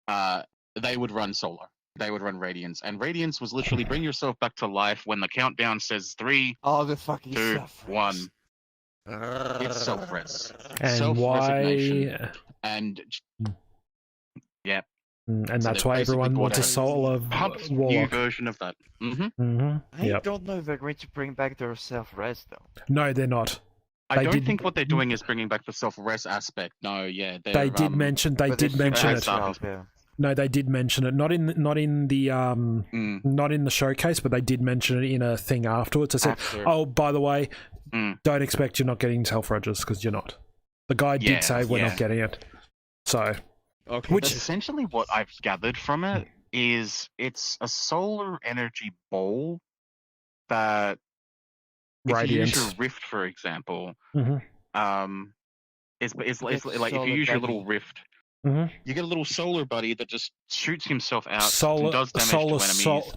they would run solar. They would run Radiance, and Radiance was literally bring yourself back to life when the countdown says 3, All the fucking 2, stuff. 1. It's self-res. And Self-resignation. why? And yeah, And So that's they why basically everyone brought wants a a solar pumped new Warlock. version of that. Mm-hmm. Mm-hmm. I Yep. don't know if they're going to bring back their self-res though. No, they're not. I They don't did- think what they're doing is bringing back the self-res aspect. No, yeah, They did mention. They But did they mention should it. have yeah. No, they did mention it. Not in the Mm. not in the showcase, but they did mention it in a thing afterwards. I said, After. "Oh, by the way, Mm. don't expect you're not getting self-regis because you're not." The guy Yeah, did say we're yeah. not getting it. So Okay. Which- But essentially what I've gathered from it is it's a solar energy ball that if you use your Radiant. rift, for example, Mhm. it's like if solar you use your little buddy. rift, Mhm. you get a little solar buddy that just shoots himself out Solar- and does damage solar to enemies.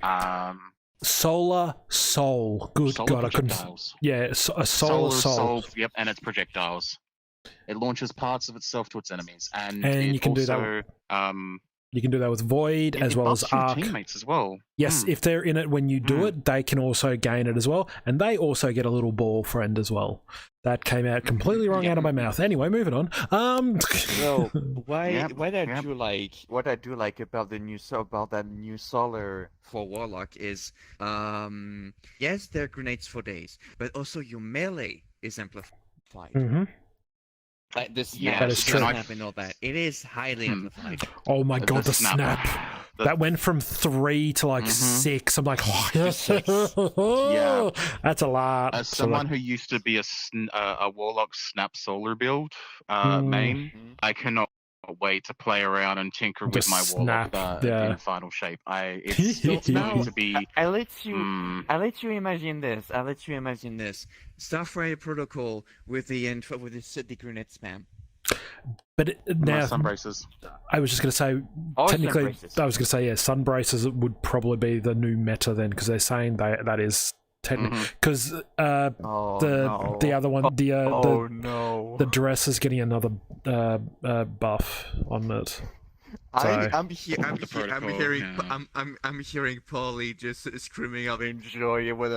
Solar Soul. Good Solar God, I couldn't. projectiles. Yeah, a solar soul. Yep, and it's projectiles. It launches parts of itself to its enemies, and And it you can do that also, You can do that with Void as it well as buffs your Arc. teammates as well. Yes, Mm. if they're in it when you do Mm. it, they can also gain it as well, and they also get a little ball friend as well. That came out completely wrong out of my mouth. Anyway, moving on. So why Yep, what I yep. do like what I do like about that new solar for Warlock is yes, there are grenades for days, but also your melee is amplified. Mhm. Like the snap, Yeah, that is the true. snap and all that. It is highly Hmm. amplified. Oh my God, the snap! The- That went from 3 to like Mhm. 6. I'm like, To 6. Yeah. That's a lot. As So, someone who used to be a Warlock Snap Solar build Mm. main, Mhm. I cannot wait to play around and tinker with Just my Warlock snap, yeah. in final shape. It's now- going to be. I let you Mm, I let you imagine this. Starfire Protocol with the city grenade spam. but now, now, sun braces. I was just going to say, Or technically, Sunbraces. I was going to say, yeah, sun braces would probably be the new meta then, because they're saying that is technically Mhm. because Oh, no. the other one, Oh no. the dress is getting another buff on it. I'm The protocol, hearing yeah. I'm hearing Polly just screaming of joy when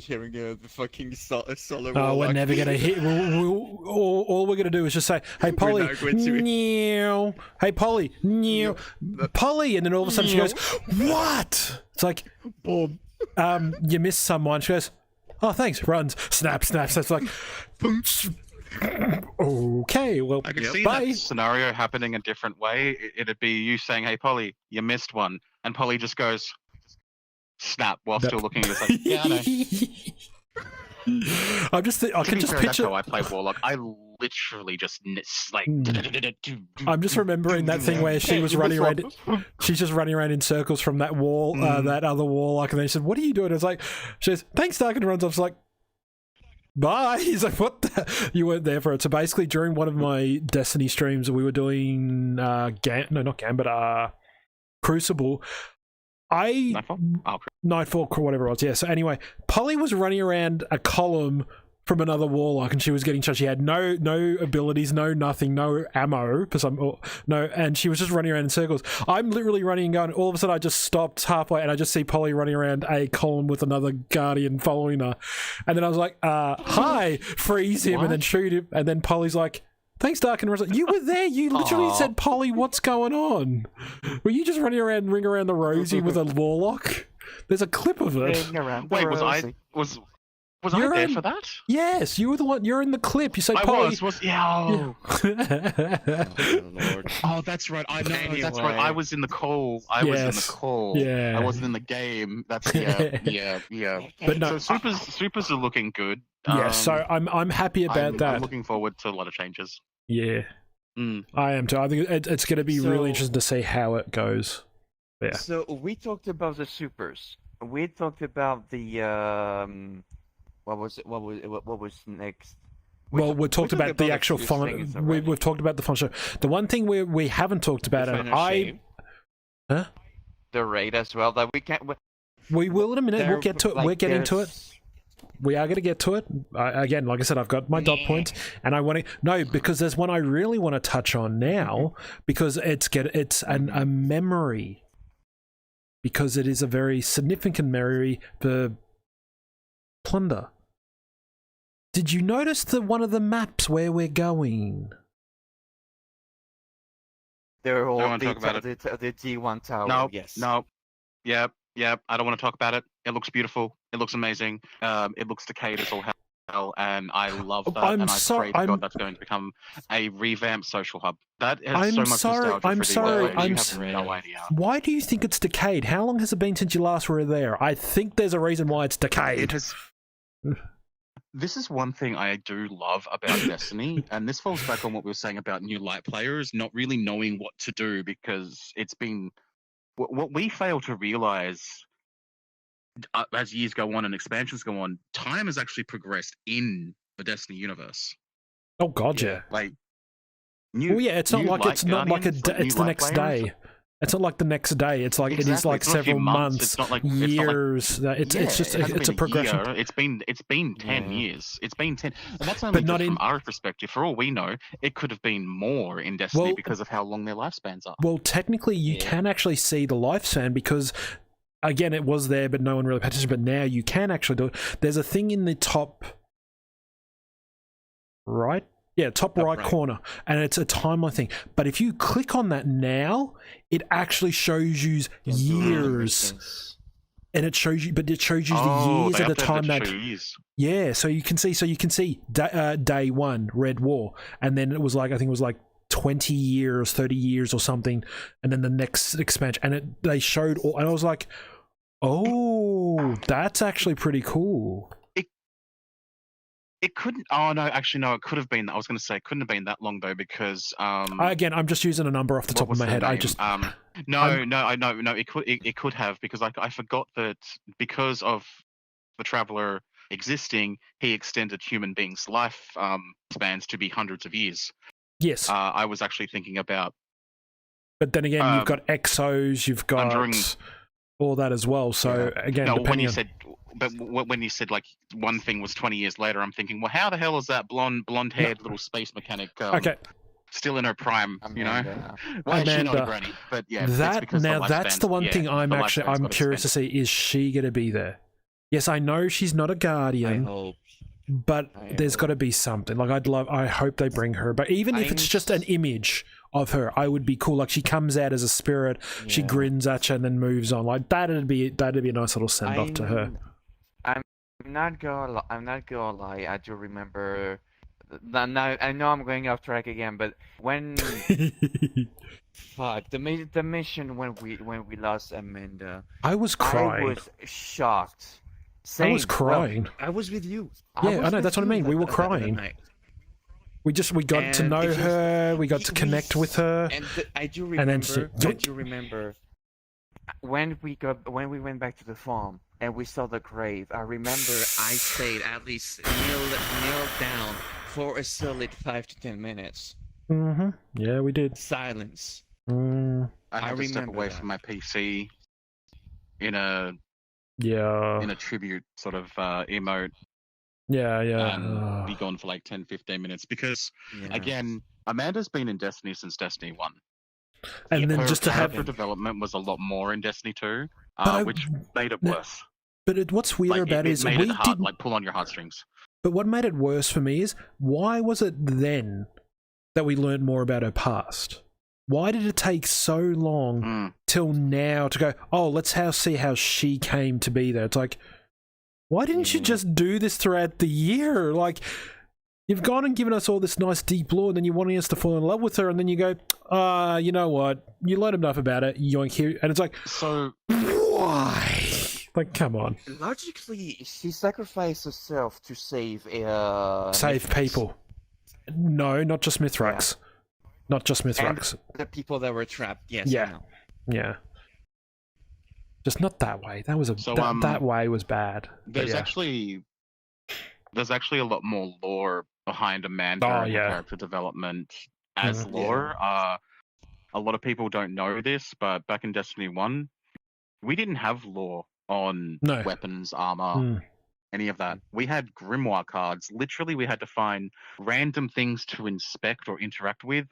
hearing the fucking solo. Oh, we're never gonna hit. All we're gonna do is just say, "Hey, Polly, not going to- meow. Hey, Polly, meow, Polly," and then all of a sudden she goes, "What?" It's like, you missed someone. She goes, "Oh, thanks." Runs, snap, snap. So it's like, okay, well, I could Yep. see bye. that scenario happening a different way. It'd be you saying, "Hey, Polly, you missed one," and Polly just goes, "Snap," while still looking at us like, "Yeah, I know." I can just That's picture. how I play Warlock. I literally just like. I'm just remembering that thing where she was running around. She's just running around in circles from that wall, that other wall. Like, and then she said, "What are you doing?" It's like, she says, "Thanks, Dark," and runs off. It's like, bye. He's like, "What? You weren't there for it." So basically, during one of my Destiny streams, we were doing Crucible. Nightfall, whatever it was. Yeah. So anyway, Polly was running around a column from another warlock, and she was getting shot. She had no abilities, nothing, no ammo for and she was just running around in circles. I'm literally running and going. All of a sudden, I just stopped halfway, and I just see Polly running around a column with another guardian following her. And then I was like, "Hi!" Freeze him, and then shoot him. And then Polly's like, "Thanks, Dark," and I was like, "You were there. You literally said, Polly, what's going on? Were you just running around, ring around the rosy with a warlock?" There's a clip of it. Wait, was I there for that? Yes, you were the one. You're in the clip. You say, I Polly. was. Yeah. Oh, Lord. Oh, that's right. I know. That's Anyway. right. I was in the call. I was in the call. Yeah. I wasn't in the game. That's yeah. But no, So supers are looking good. yeah. So I'm happy about that. I'm looking forward to a lot of changes. Yeah, Mm. I am too. I think it's going to be really interesting to see how it goes. Yeah. So we talked about the supers. We talked about the what was next? We talked about the actual few fun. things already. We've talked about the fun show. The one thing we haven't talked about, and the raid as well that we can't. we will in a minute. We'll get to it. Like, We're getting to it. We are going to get to it. Again, like I said, I've got my dot points, and I want to because there's one I really want to touch on now because it's a memory, because it is a very significant memory for Plunda. Did you notice one of the maps where we're going? They're all wanna talk about the G1 tower. No. Yes. No. Yep. I don't want to talk about it. It looks beautiful. It looks amazing. It looks decayed as all hell, and I love that. And I pray to God that's going to become a revamped social hub. That has so much nostalgia for DIY. You have no idea. Why do you think it's decayed? How long has it been since you last were there? I think there's a reason why it's decayed. This is one thing I do love about Destiny, and this falls back on what we were saying about new light players not really knowing what to do, because it's been what we fail to realize as years go on and expansions go on. Time has actually progressed in the Destiny universe. Oh God, yeah. Like, it's not like it's the next day. It's not like the next day. It's like it is like several months, it's not like years. It's a progression. It's been 10 years. It's been 10, and that's only But not just from in- our perspective. For all we know, it could have been more in Destiny because of how long their lifespans are. Well, technically, you can actually see the lifespan because, again, it was there, but no one really paid attention. But now you can actually do it. There's a thing in the top right. Yeah, top right corner, and it's a timeline thing. But if you click on that now, it actually shows you years, and it shows you the years at a time that. Yeah, so you can see day one, Red War, and then it was like, I think it was like 20 years, 30 years or something, and then the next expansion, and they showed all, and I was like, oh, that's actually pretty cool. It couldn't. Oh no, actually no. It could have been. I was going to say it couldn't have been that long though, because again, I'm just using a number off the top of my head. Name? I just no. It could have, because I forgot that because of the Traveler existing, he extended human beings' life spans to be hundreds of years. Yes. I was actually thinking about. But then again, you've got exos, you've got all that as well. So again, no, depending when you said like one thing was 20 years later, I'm thinking, well, how the hell is that blonde-haired little space mechanic? Okay. still in her prime, you know. Amanda. Why is she not a Amanda, granny? But yeah, it's That because now the that's the lifespan- one yeah, thing I'm the actually lifespan's I'm got curious to see. Is she going to be there? Yes, I know she's not a I guardian, hope. but I there's hope. got to be something. Like I hope they bring her. But even if it's just an image of her, I would be cool. Like she comes out as a spirit, she Yeah. grins at you, and then moves on. Like that'd be a nice little send off to her. I'm not gonna lie. I do remember. Now I know I'm going off track again, but when fuck the mission when we lost Amanda, I was I crying. was shocked. I was Same. crying. I was with you. Yeah, was I know. with That's what I you mean. We were that crying. night. We got to And know it was- her. We got to we- connect with her. And I do And then remember. when we went back to the farm and we saw the grave. I remember I stayed at least kneel down for a solid 5 to 10 minutes. Mm-hmm. Yeah, we did. Silence. Mm, I had I to step remember away that. from my PC in a yeah. tribute sort of emote Yeah. and be gone for like 10-15 minutes because Yeah. again, Amanda's been in Destiny since Destiny 1. And then Her just to have. character development was a lot more in Destiny 2, But which made it no, worse. But what's weird Like, about it is made we it hard, did. like pull on your heartstrings. But what made it worse for me is why was it then that we learned more about her past? Why did it take so long Mm. till now to go, oh, let's see how she came to be there? It's like, why didn't you just do this throughout the year? Like, you've gone and given us all this nice deep lore, and then you're wanting us to fall in love with her, and then you go, you know what? You learned enough about it, yoink here. And it's like, So why? Like, come on. logically she sacrificed herself to save Save people. No, not just Mithrax. Not just Mithrax. The people that were trapped. Yes. Yeah. I know. Yeah. Just not that way. That was So, that way was bad. But there's yeah. actually a lot more lore behind Amanda and her character development as lore. A lot of people don't know this, but back in Destiny 1, we didn't have lore on weapons, armor, any of that. We had grimoire cards. Literally, we had to find random things to inspect or interact with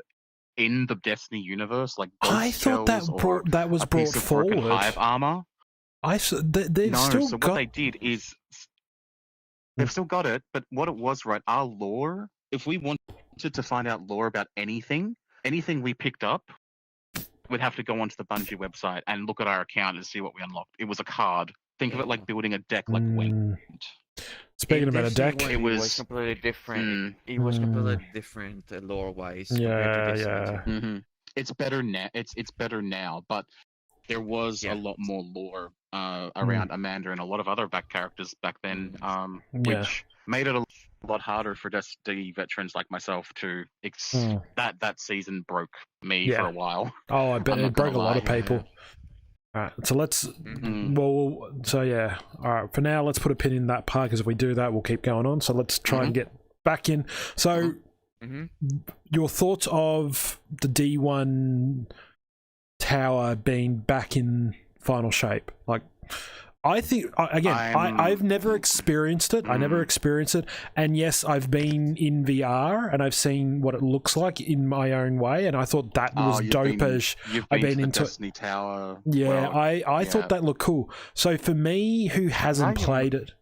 in the Destiny universe, like I thought that was brought forward. Hive armor. They've still so got. what they did is they've still got it, but what it was, right? Our lore. If we wanted to find out lore about anything we picked up, we'd have to go onto the Bungie website and look at our account and see what we unlocked. It was a card. Think of it like building a deck, like Wing. Speaking In about a Destiny deck, 1, It was completely different. It was completely different lore-wise. compared to Destiny 2. It's better now. It's better now, but there was a lot more lore around Amanda and a lot of other back characters back then, which made it a lot harder for Destiny veterans like myself to. That season broke me for a while. Oh, I bet I'm it not broke a gonna lot lie. of people. All right, so let's. Well, so yeah. All right, for now, let's put a pin in that part because if we do that, we'll keep going on. So let's try and get back in. So, your thoughts of the D1 tower being back in final shape? Like, I think again, I've never experienced it. I never experienced it, and yes, I've been in VR and I've seen what it looks like in my own way, and I thought that was dope as I've been to into Destiny Tower. Yeah, world. I thought that looked cool. So for me, who hasn't played it.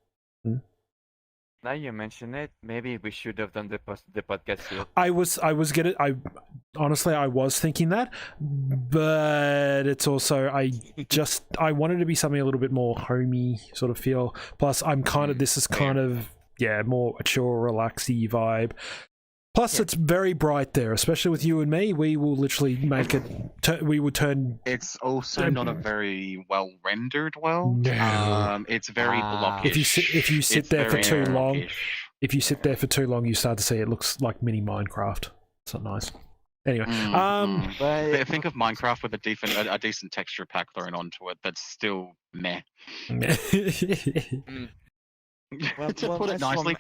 Now you mention it, maybe we should have done the podcast here. I was honestly I was thinking that, but it's also I wanted to be something a little bit more homey sort of feel. Plus I'm kind of this is kind of more mature, relaxy vibe. Plus it's very bright there, especially with you and me. We will literally make it. We would turn. It's also not a very well rendered world. No. It's very blockish. If you sit there for too long, blockish. if you sit there for too long, you start to see it looks like mini Minecraft. It's not nice. Anyway, But think of Minecraft with a decent texture pack thrown onto it. That's still meh. To put it nicely,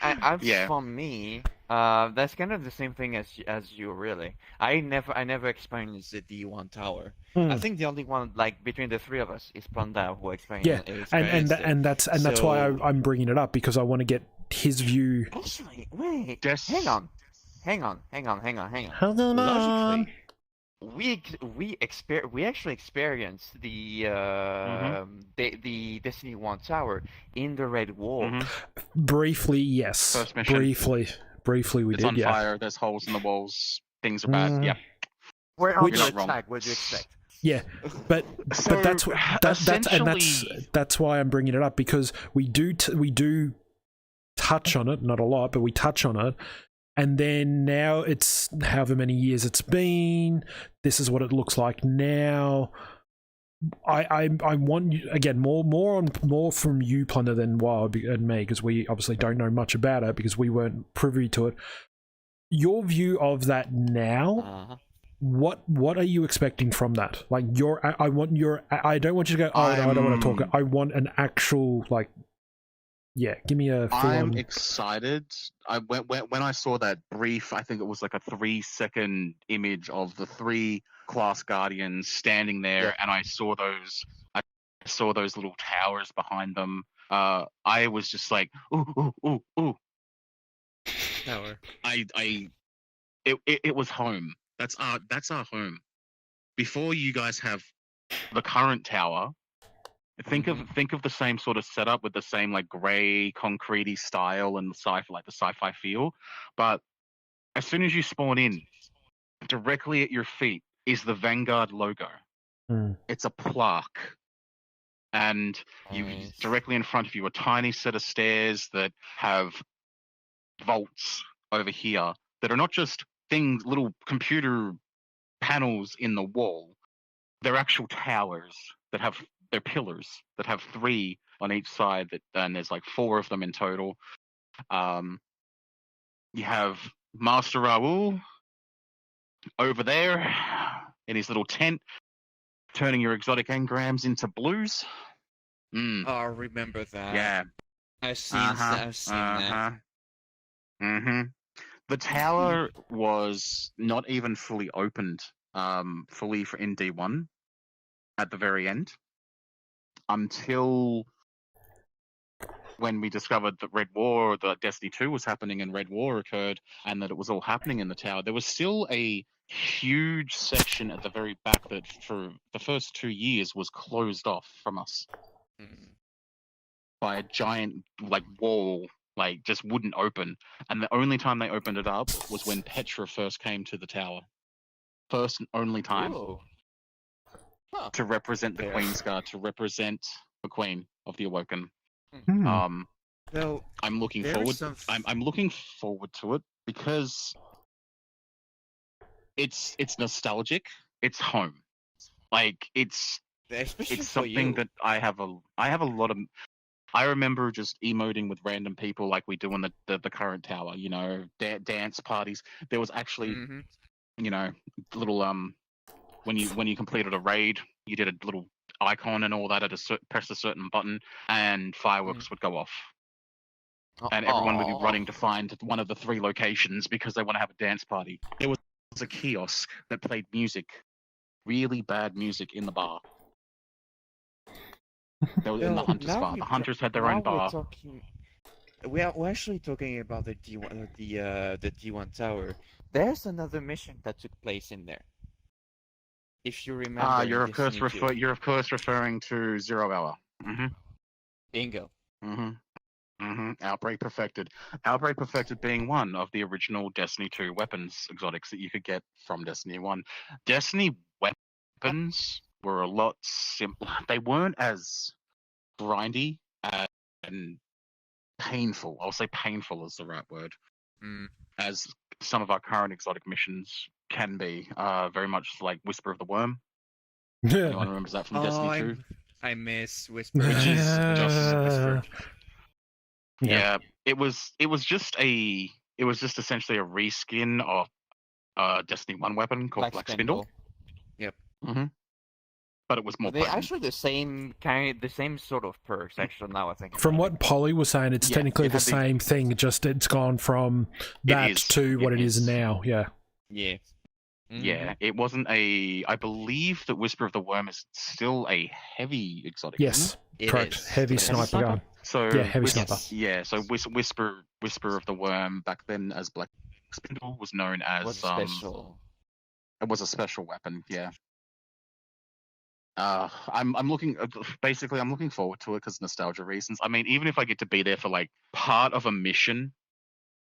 for me, that's kind of the same thing as you. Really, I never experienced The D1 tower. I think the only one like between the three of us is Plunda who experienced. Yeah, and that's why I'm bringing it up because I want to get his view. Actually, wait, Des- hang on. hang on. Hold on. Logically, we actually experienced the Destiny 1 tower in the Red Wall. Briefly, yes. First mission. Briefly, we It's did. on fire. There's holes in the walls. Things are bad. Yeah. We're Which- under You're not wrong. attack. What do you expect? Yeah, but So, that's why I'm bringing it up, because we do touch on it, not a lot, but we touch on it, and then now it's however many years it's been. This is what it looks like now. I want you, again, more from you, Plunda, than Wild and me, because we obviously don't know much about it because we weren't privy to it. Your view of that now. What are you expecting from that? Like I don't want you to go, oh no, I don't want to talk. I want an actual, like, yeah, give me a I'm excited. When I saw that brief, I think it was like a 3-second image of the 3 class guardians standing there, and I saw those little towers behind them. I was just like, ooh. Tower. It was home. That's our home. Before you guys have the current tower, think of the same sort of setup with the same like grey, concretey style and the sci-fi feel. But as soon as you spawn in, directly at your feet is the Vanguard logo. It's a plaque, and you directly in front of you a tiny set of stairs that have vaults over here that are not just little computer panels in the wall. They're actual towers that have their pillars that have 3 on each side, and there's like 4 of them in total. You have Master Raoul over there in his little tent, turning your exotic engrams into blues. Oh, remember that. Yeah. I've seen that. The tower was not even fully opened, fully in D1 at the very end, until when we discovered that Red War, that Destiny 2 was happening and Red War occurred, and that it was all happening in the tower. There was still a huge section at the very back that for the first 2 years was closed off from us by a giant like wall. Like, just wouldn't open. And the only time they opened it up was when Petra first came to the tower. First and only time. To represent the Queen's Guard, to represent the Queen of the Awoken. Though I'm looking forward. I'm looking forward to it because it's nostalgic. It's home. Like, it's something that I have a lot of. I remember just emoting with random people like we do in the current tower, you know, dance parties. There was actually, you know, little when you completed a raid, you did a little icon and all that press a certain button, and fireworks would go off, and everyone would be running to find one of the 3 locations because they want to have a dance party. There was a kiosk that played music, really bad music, in the bar. They were in the Hunters bar. The Hunters had their own bar. We're actually talking about the D1 tower. There's another mission that took place in there. If you remember. You're of course referring to 0 Hour. Bingo. Outbreak Perfected. Outbreak Perfected being one of the original Destiny 2 weapons exotics that you could get from Destiny 1. Destiny weapons were a lot simpler. They weren't as grindy and painful. I'll say painful is the right word. As some of our current exotic missions can be. Very much like Whisper of the Worm. Anyone remembers that from Destiny 2? I miss Whisper. Which is just Whisper. Yeah, it was just essentially a reskin of Destiny 1 weapon called Black Spindle. Yep. But it was more. They're actually the same sort of perks. Actually, now I think. From what Polly was saying, it's technically the same thing. Just it's gone from that to what it is now. Yeah. Yeah. Yeah, it wasn't a. I believe that Whisper of the Worm is still a heavy exotic. Yes, correct. Heavy sniper gun. So yeah, heavy sniper. Yeah, so Whisper of the Worm back then as Black Spindle was known as What's special? It was a special weapon. Yeah. I'm looking basically I'm looking forward to it because nostalgia reasons. I mean, even if I get to be there for like part of a mission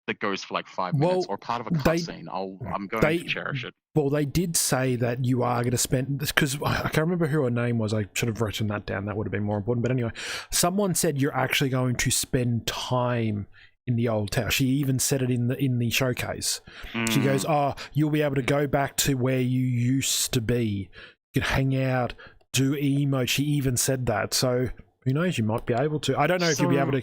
that goes for like 5 minutes or part of a cutscene, I'm going to cherish it. Well, they did say that you are going to spend, because I can't remember who her name was. I should have written that down. That would have been more important. But anyway, someone said you're actually going to spend time in the old tower. She even said it in the showcase. She goes, "Oh, you'll be able to go back to where you used to be. You can hang out, do emote." She even said that. So who knows? You might be able to. I don't know if you'll be able to.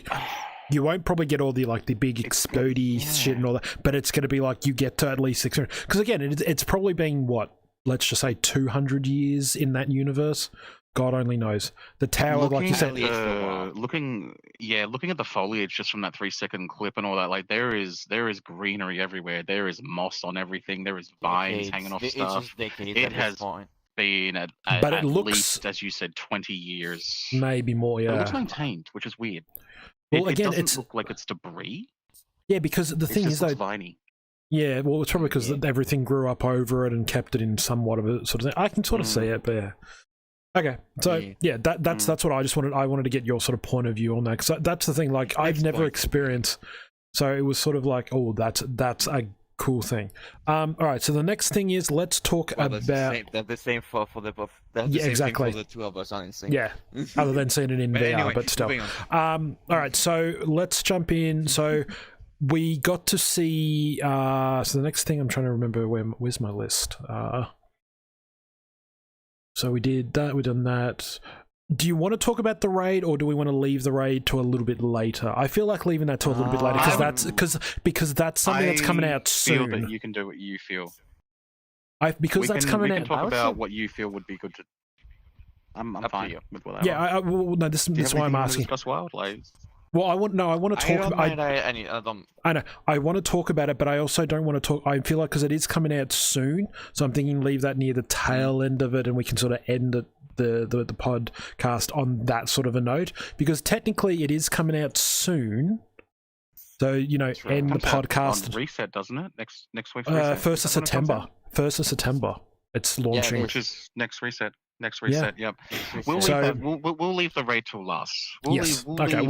You won't probably get all the like the big explodey shit and all that, but it's going to be like you get to at least 600. Because again, it's probably been what, let's just say 200 years in that universe. God only knows. The tower, like you said, looking at the foliage just from that 3-second clip and all that, like there is greenery everywhere. There is moss on everything. There is vines hanging off stuff. It has been at it looks, least, as you said, 20 years, maybe more. Yeah, but it looks maintained, which is weird. Well, it doesn't look like it's debris. Yeah, because the thing is, though, viney. Yeah, well, it's probably because everything grew up over it and kept it in somewhat of a sort of thing. I can sort of see it, but yeah. Okay, so that's what I just wanted. I wanted to get your sort of point of view on that, because that's the thing. Like, I've never experienced, so it was sort of like, oh, that's a cool thing. All right, so the next thing is, let's talk about. That's the same for the both. That's the same exactly. thing for the two of us, honestly. Yeah, other than seeing it in VR, anyway, but still. All right, so let's jump in. So we got to see. So the next thing, I'm trying to remember where's my list. So we did that. We've done that. Do you want to talk about the raid, or do we want to leave the raid to a little bit later? I feel like leaving that to a little bit later because that's something that's coming out soon. I feel that you can do what you feel. Because that's coming out. We can talk about what you feel would be good to. I'm fine with whatever. Yeah, no. This is why I'm asking. Discuss Wild, like. Well, I want to talk. I know. I want to talk about it, but I also don't want to talk. I feel like because it is coming out soon, so I'm thinking leave that near the tail end of it, and we can sort of end it. The podcast on that sort of a note, because technically it is coming out soon, so end the podcast on reset, doesn't it? Next week. 1st of September. 1st of September. It's launching, which is next reset. Yep. We'll leave the raid till last. We'll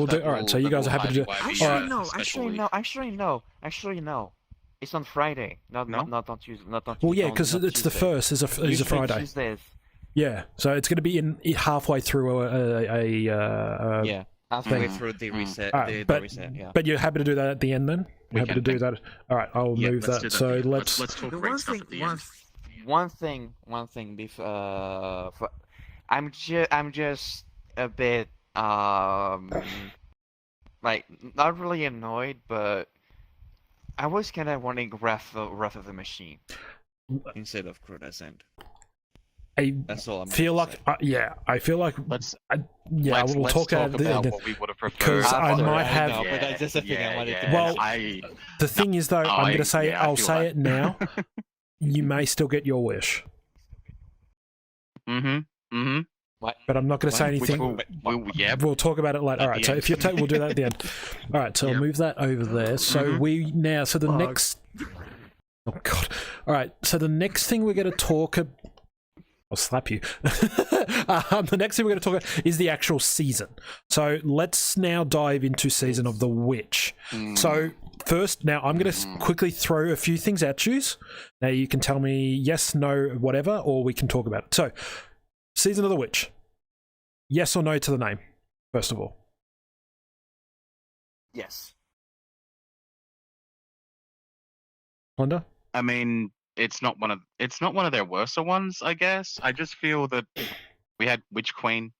do. All right. So you guys are happy to do it. Actually, no. It's on Friday, not on Tuesday. Well, yeah, because it's the first is a Friday. Tuesdays. Yeah, so it's going to be in halfway through halfway through the reset. But you're happy to do that at the end, then? You're happy to do that. All right, I'll move that. So let's talk great stuff at the end. One thing. Before, I'm just a bit like not really annoyed, but I was kind of wanting Wrath of the Machine instead of Crude Ascent. That's all I feel like. I feel like. We'll talk about what we would have preferred. Because I might have. But that's just a thing I wanted to mention. The thing is, though, I'm going to say. I'll say it now. You may still get your wish. What? But I'm not going to say anything. We'll talk about it later. All right. So if you're we'll do that at the end. All right. So I'll move that over there. So the next. Oh God. All right. So the next thing we're going to talk about. I'll slap you. The next thing we're going to talk about is the actual season. So let's now dive into Season of the Witch. So first, now I'm going to quickly throw a few things at you. Now you can tell me yes, no, whatever, or we can talk about it. So, Season of the Witch. Yes or no to the name, first of all? Yes. Plunda? I mean, it's not one of their worser ones, I guess. I just feel that we had Witch Queen,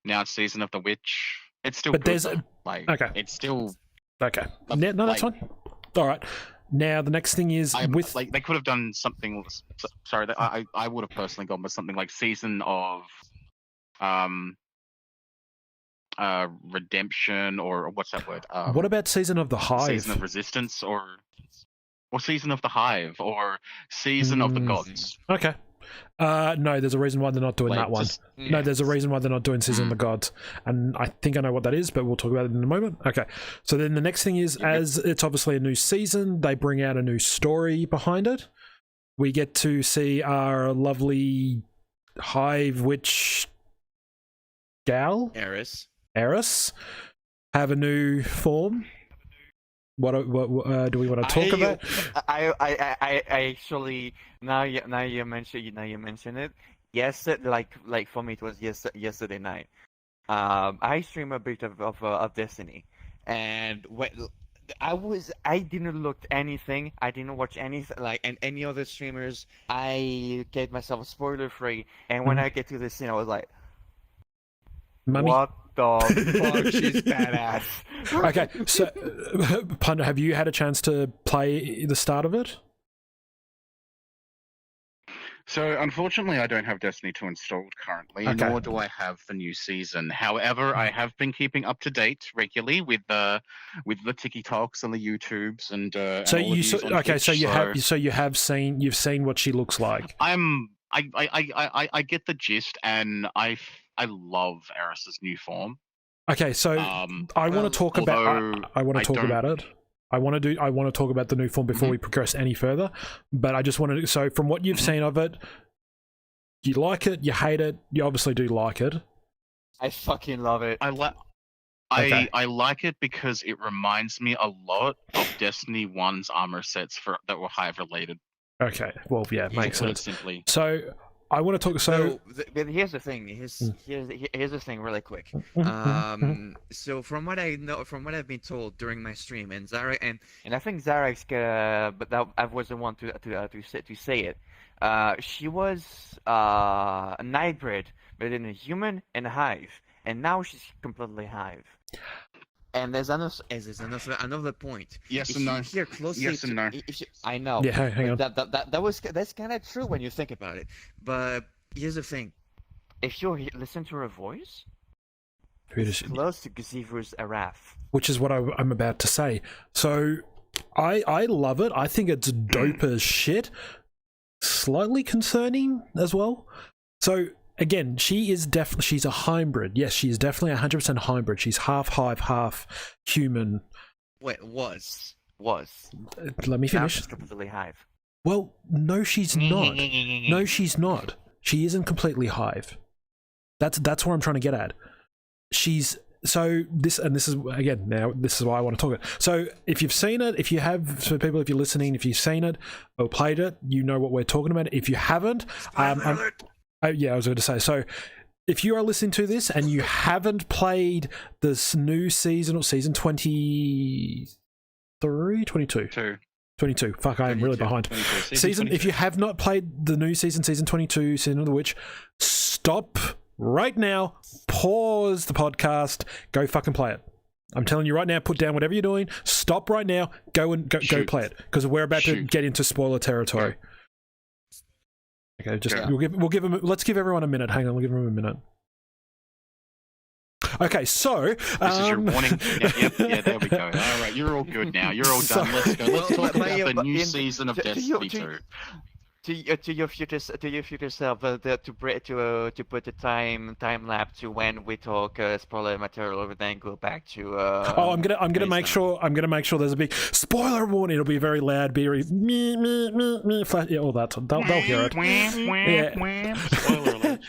now it's Season of the Witch. It's still good, okay. It's still okay. No, that's fine. All right. Now the next thing is they could have done something. Sorry, I would have personally gone with something like Season of Redemption, or what's that word? What about Season of the Hive? Season of Resistance, or Season of the Hive, or Season of the Gods. Okay. No, there's a reason why they're not doing Like, that one. just- No, there's a reason why they're not doing Season of the Gods. And I think I know what that is, but we'll talk about it in a moment. Okay. So then the next thing is, as it's obviously a new season, they bring out a new story behind it. We get to see our lovely Hive Witch gal, Eris. Eris, have a new form. What do we want to talk about? I actually now you mention it. Yes, like for me it was yesterday night. I stream a bit of Destiny, and I didn't look anything. I didn't watch anything and any other streamers. I gave myself spoiler free, and when I get to this scene, I was like, Mummy. "What the fuck? She's badass." Okay, so Plunda, have you had a chance to play the start of it? So unfortunately, I don't have Destiny 2 installed currently, Okay. nor do I have the new season. However, I have been keeping up to date regularly with the TikToks and the YouTubes and So and all of you these on okay? Twitch, So you've seen what she looks like. I get the gist, and I love Eris's new form. Okay, so I want to talk about. I want to talk about it. I want to talk about the new form before we progress any further. But I just wanted to. So from what you've seen of it, you like it, you hate it. You obviously do like it. I fucking love it. Okay. I like it because it reminds me a lot of Destiny 1's armor sets that were Hive related. Okay. Well, yeah, makes Put it sense. simply. So I want to talk. But here's the thing. Here's the thing, really quick. So from what I know, from what I've been told during my stream, and Zara and I think Zara's, but I was the one to say it. She was an hybrid between a human and a Hive, and now she's completely Hive. And there's another point. Yes If and you no. hear closely Yes and no. I know. Yeah, hang on. That's kind of true when you think about it. But here's the thing: if you listen to her voice, it's close to Gazivu's Araf. Which is what I'm about to say. So I love it. I think it's dope as shit. Slightly concerning as well. So again, she's a hybrid. Yes, she is definitely 100% hybrid. She's half Hive, half human. Wait, was. Let me Now finish. she's completely Hive. Well, no, she's not. No, she's not. She isn't completely Hive. That's what I'm trying to get at. She's this is again, now this is why I want to talk about. So if you've seen it, if you're listening, if you've seen it or played it, you know what we're talking about. If you haven't, I was going to say, so if you are listening to this and you haven't played this new season or season 22, fuck, I am really behind. Season, if you have not played the new season 22, Season of the Witch, stop right now, pause the podcast, go fucking play it. I'm telling you right now, put down whatever you're doing, stop right now, go play it, because we're about to get into spoiler territory. Okay, let's give everyone a minute. Hang on, we'll give them a minute. Okay, so This is your warning. Yeah, there we go. All right, you're all good now. You're all done. Let's go. Let's talk about the new season of Destiny 2. To your future self, to put the time lapse to when we talk spoiler material, and then go back to. I'm gonna make sure there's a big spoiler warning. It'll be very loud, very me flat. Yeah, all that. They'll hear it. Yeah.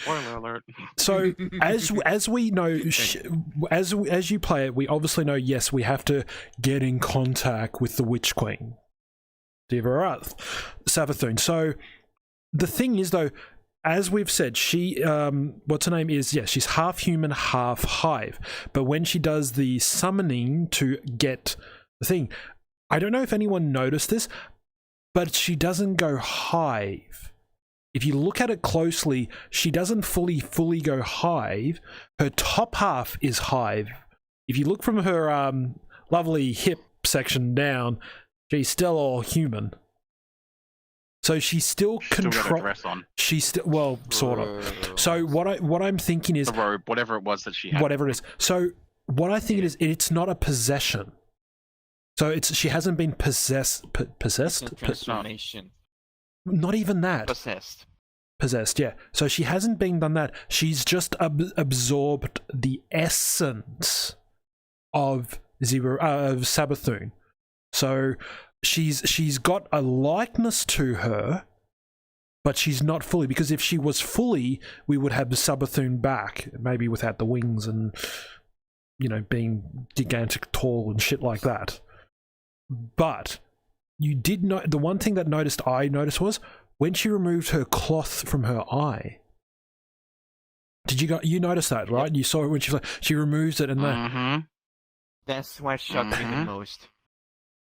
Spoiler alert. So as we know, as you play it, we obviously know. Yes, we have to get in contact with the Witch Queen, Devarath, Savathun. So the thing is, though, as we've said, she what's her name is, yes, she's half human, half Hive. But when she does the summoning to get the thing, I don't know if anyone noticed this, but she doesn't go Hive. If you look at it closely, she doesn't fully go Hive. Her top half is Hive. If you look from her lovely hip section down, she's still all human. So she's still got a dress on. She's still, well, sort of. So what I'm thinking is the robe, whatever it was that she had. Whatever it is. So what I think it is, it's not a possession. So she hasn't been possessed. Transformation. Not even that. Possessed. possessed, yeah. So she hasn't been done that. She's just absorbed the essence of Sabathun. So she's got a likeness to her, but she's not fully, because if she was fully, we would have Sabathun back, maybe without the wings and, you know, being gigantic tall and shit like that. But you did know, the one thing that I noticed was when she removed her cloth from her eye. Did you notice that, right? You saw it when she removes it, and That's what shocked me the most.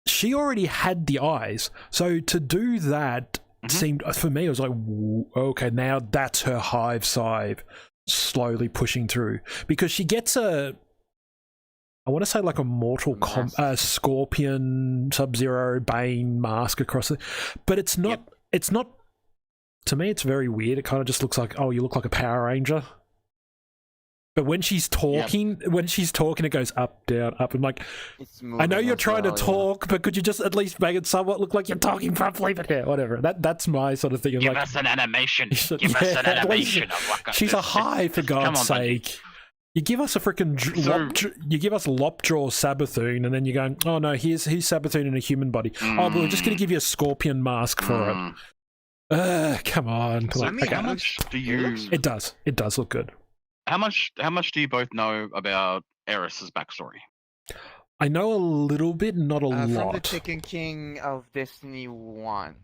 she already had the eyes, so to do that seemed, for me, it was like, okay, now that's her hive scythe slowly pushing through, because she gets I want to say like a Mortal Scorpion, Sub-Zero, Bane mask across it, but it's not. Yep. It's not. To me, it's very weird. It kind of just looks like, oh, you look like a Power Ranger. But when she's talking, it goes up, down, up. And like, I know you're trying to talk, but could you just at least make it somewhat look like you're talking properly? But yeah, whatever. That's my sort of thing. Give us an animation. Give us an animation of what she's a hive, for God's sake. Buddy. You give us a freaking you give us Lopjaw Sabathun, and then you're going, oh no, here's Sabathun in a human body. Oh, but we're just going to give you a scorpion mask for it. Come on. So, like, how much do you? It does look good. How much do you both know about Eris's backstory? I know a little bit, not a lot. From the Taken King of Destiny 1,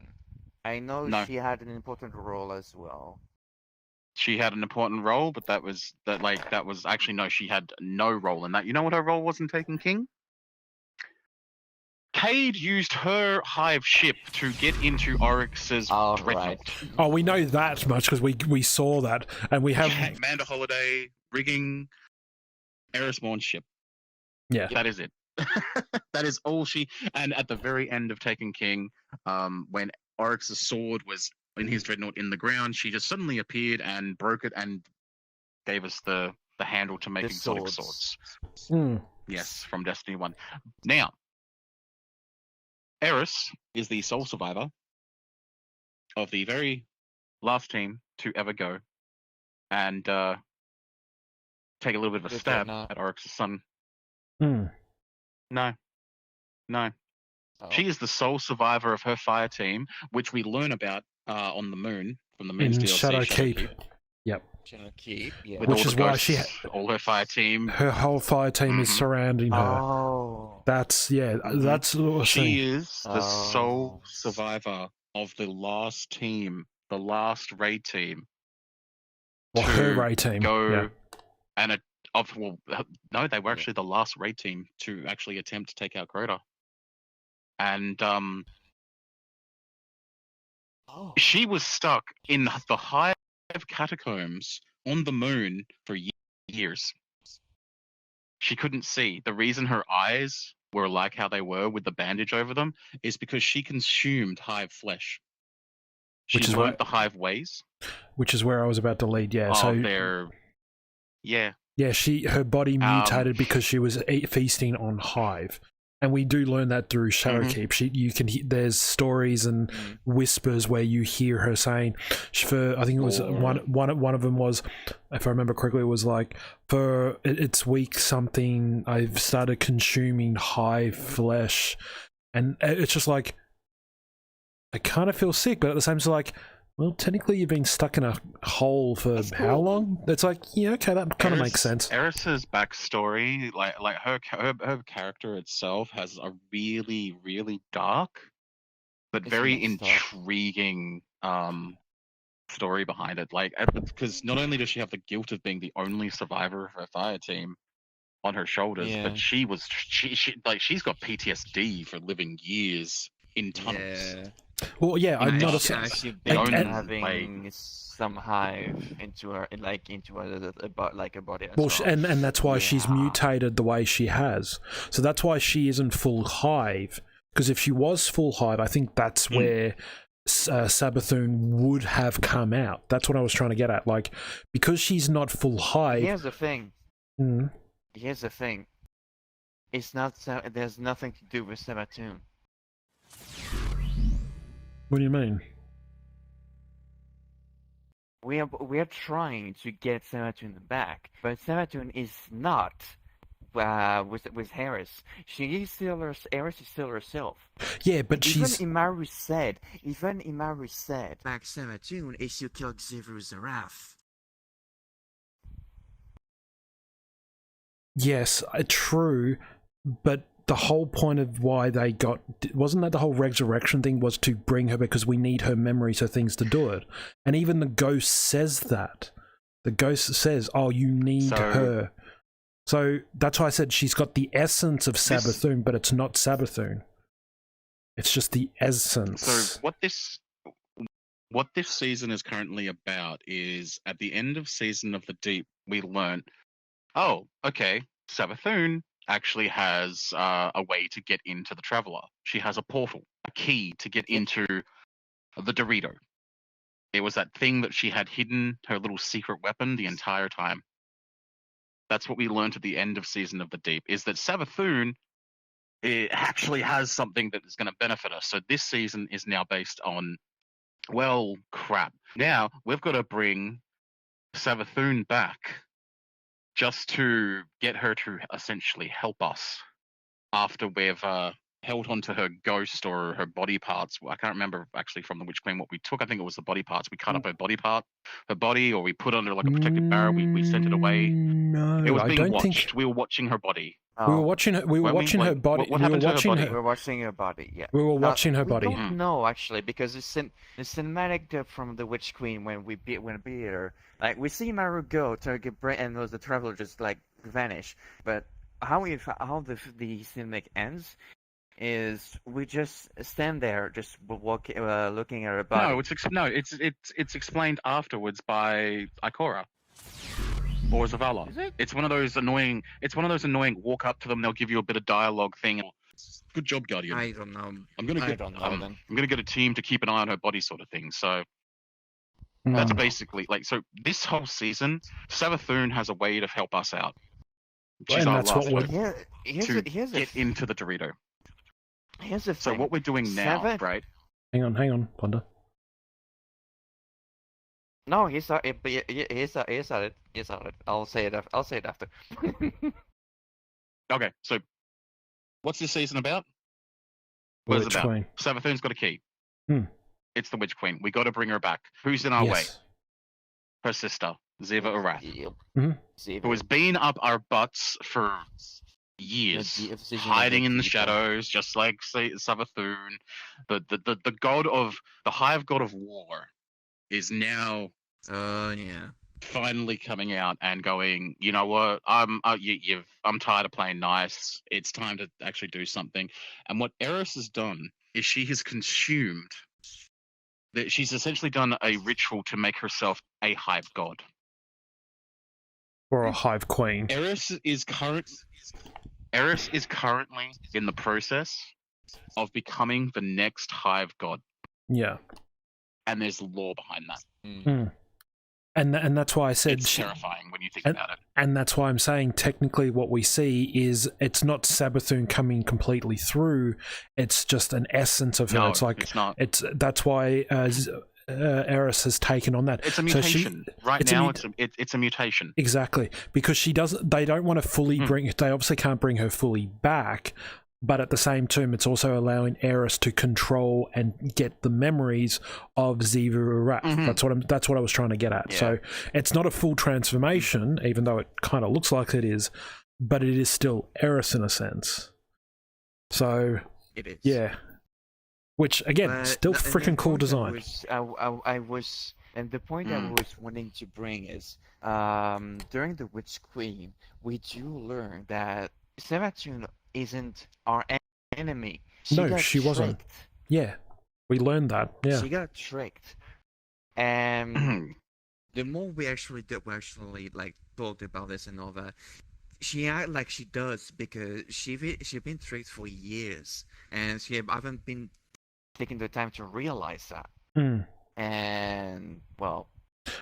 I know she had an important role as well. She had an important role, but that was actually no. She had no role in that. You know what her role was in Taken King? Cade used her hive ship to get into Oryx's dreadnought. Right. Oh, we know that much because we saw that, and we have Commander Holiday rigging Erisborn's ship. Yeah, that is it. That is all she. And at the very end of Taken King, when Oryx's sword was in his dreadnought in the ground, she just suddenly appeared and broke it and gave us the handle to make exotic swords. Yes, from Destiny 1. Now, Eris is the sole survivor of the very last team to ever go and take a little bit of a stab at Oryx's son. No. Oh. She is the sole survivor of her fire team, which we learn about on the moon from the moon's DLC. Shadowkeep. Yep. Shadowkeep, yeah. Which is why she all her fire team. Her whole fire team is surrounding her. Oh. That's she is the sole survivor of the last team, the last raid team. Well, her raid team. And no, they were actually the last raid team to actually attempt to take out Crota. And she was stuck in the hive catacombs on the moon for years. She couldn't see. The reason her eyes were like how they were with the bandage over them is because she consumed hive flesh. She learned the hive ways. Which is where I was about to lead, yeah. Yeah, her body mutated because she was feasting on hive. And we do learn that through Shadowkeep. There's stories and whispers where you hear her saying, I think it was one of them was, if I remember correctly, it was like, for it's week something, I've started consuming hive flesh, and it's just like, I kind of feel sick, but at the same time, like, well, technically you've been stuck in a hole for how long? It's like, yeah, okay, that kind of makes sense. Eris's backstory, like her character itself, has a really, really dark, but very intriguing story behind it. Like, because not only does she have the guilt of being the only survivor of her fire team on her shoulders, but she's got PTSD for living years in tunnels. Yeah. Well, yeah, I'm not actually having some hive into her, like a body. Well, and that's why she's mutated the way she has. So that's why she isn't full hive. Because if she was full hive, I think that's where Sabathun would have come out. That's what I was trying to get at. Like, because she's not full hive. Here's the thing. It's not. There's nothing to do with Sabathun. What do you mean? we are trying to get Sabatun back, but Sabatun is not with Harris. She is still Harris is still herself. Yeah, but Even she's Imaru said, back Sabatun is you kill Xavier Zaraf. yes, true, but the whole point of why they got wasn't that the whole resurrection thing was to bring her because we need her memory so things to do it, and even the ghost says that. The ghost says, "Oh, you need her." So that's why I said she's got the essence of Sabathun, but it's not Sabathun. It's just the essence. So what this season is currently about is at the end of Season of the Deep, we learned, oh, okay, Sabathun actually has a way to get into the Traveler. She has a portal, a key to get into the Dorito. It was that thing that she had hidden, her little secret weapon, the entire time. That's what we learned at the end of Season of the Deep, is that Sabathun it actually has something that is going to benefit us. So this season is now based on, well, crap. Now we've got to bring Sabathun back just to get her to essentially help us after we've held onto her ghost or her body parts. I can't remember actually from the Witch Queen what we took. I think it was the body parts. We cut up her body, or we put under like a protective barrier. We sent it away. No, It was I being don't watched. think We were watching her body. we were watching her. We were watching her body. What happened to her body? We're watching her body. Yeah. We were watching her We body. don't know actually because the cinematic from the Witch Queen when we beat her, like we see Maru go target brain and the Traveler just like vanish. But how the cinematic ends is we just stand there just looking at her body. No, it's explained afterwards by Ikora. Or Zavala. Is it? It's one of those annoying walk up to them, they'll give you a bit of dialogue thing. Good job, Guardian. I don't know. I'm gonna get then. I'm gonna get a team to keep an eye on her body sort of thing. So that's basically so this whole season, Sabathun has a way to help us out. She's And our that's last what hope we're- to get into the Dorito. Here's the So thing. what we're doing now, right? Hang on, Plunda. No, he's at it. I'll say it after. Okay, so what's this season about? What is it Witch about? Queen. Sabathun's got a key. It's the Witch Queen. We got to bring her back. Who's in our way? Yes. Her sister, Ziva Arath, Yep. who has been up our butts for years, hiding in the shadows, just like Sabathun. The god of the Hive God of War is now finally coming out and going, you know what? I'm tired of playing nice. It's time to actually do something. And what Eris has done is she has consumed that she's essentially done a ritual to make herself a hive god. Or a Hive Queen. Eris is currently in the process of becoming the next hive god, Yeah. and there's lore behind that. And that's why I said It's terrifying when you think about it. And that's why I'm saying technically what we see is it's not Sabathun coming completely through. It's just an essence of her. No, it's like it's not. That's why Eris has taken on that. It's a mutation. It's a mutation. Exactly, because she doesn't. They don't want to fully bring. They obviously can't bring her fully back. But at the same time, it's also allowing Eris to control and get the memories of Ziva Arath. That's what I was trying to get at. Yeah. So it's not a full transformation, even though it kind of looks like it is, but it is still Eris in a sense. So It is. yeah, which again, still freaking cool design. And the point I was wanting to bring is, during the Witch Queen, we do learn that Sabathun isn't our enemy. She wasn't. Yeah, we learned that. Yeah, she got tricked, and The more we actually like talked about this and all that, she act like she does because she been tricked for years, and she haven't been taking the time to realize that. And well,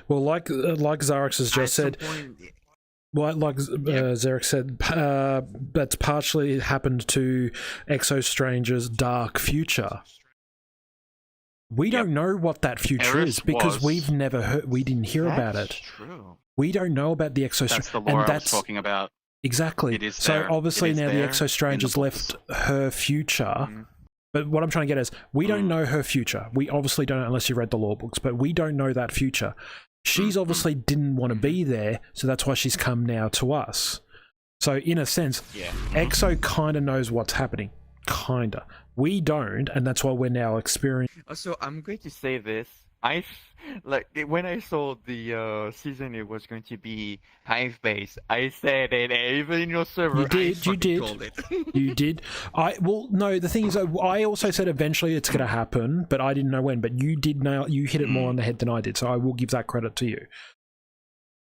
like Xarax has just said. Well, like Zarek said, that's partially happened to Exo Stranger's dark future. We don't know what that future Eris is because was. we've never heard. We didn't hear about it. That's true. We don't know about the Exo That's the and lore I was that's talking about. exactly. It is So there. obviously It is now the there Exo in Stranger's the left her future. Mhm. But what I'm trying to get is, we don't know her future. We obviously don't, unless you read the lore books, but we don't know that future. She's obviously didn't want to be there, so that's why she's come now to us. So in a sense, Yeah. Exo kind of knows what's happening. Kinda. We don't, and that's why we're now experiencing. Also, I'm going to say this. When I saw the season it was going to be Hive based, I said it even in your server. You did, I fucking you did. called it. You did. No, the thing is, I also said eventually it's going to happen, but I didn't know when. But you did nail. You hit it more on the head than I did, so I will give that credit to you.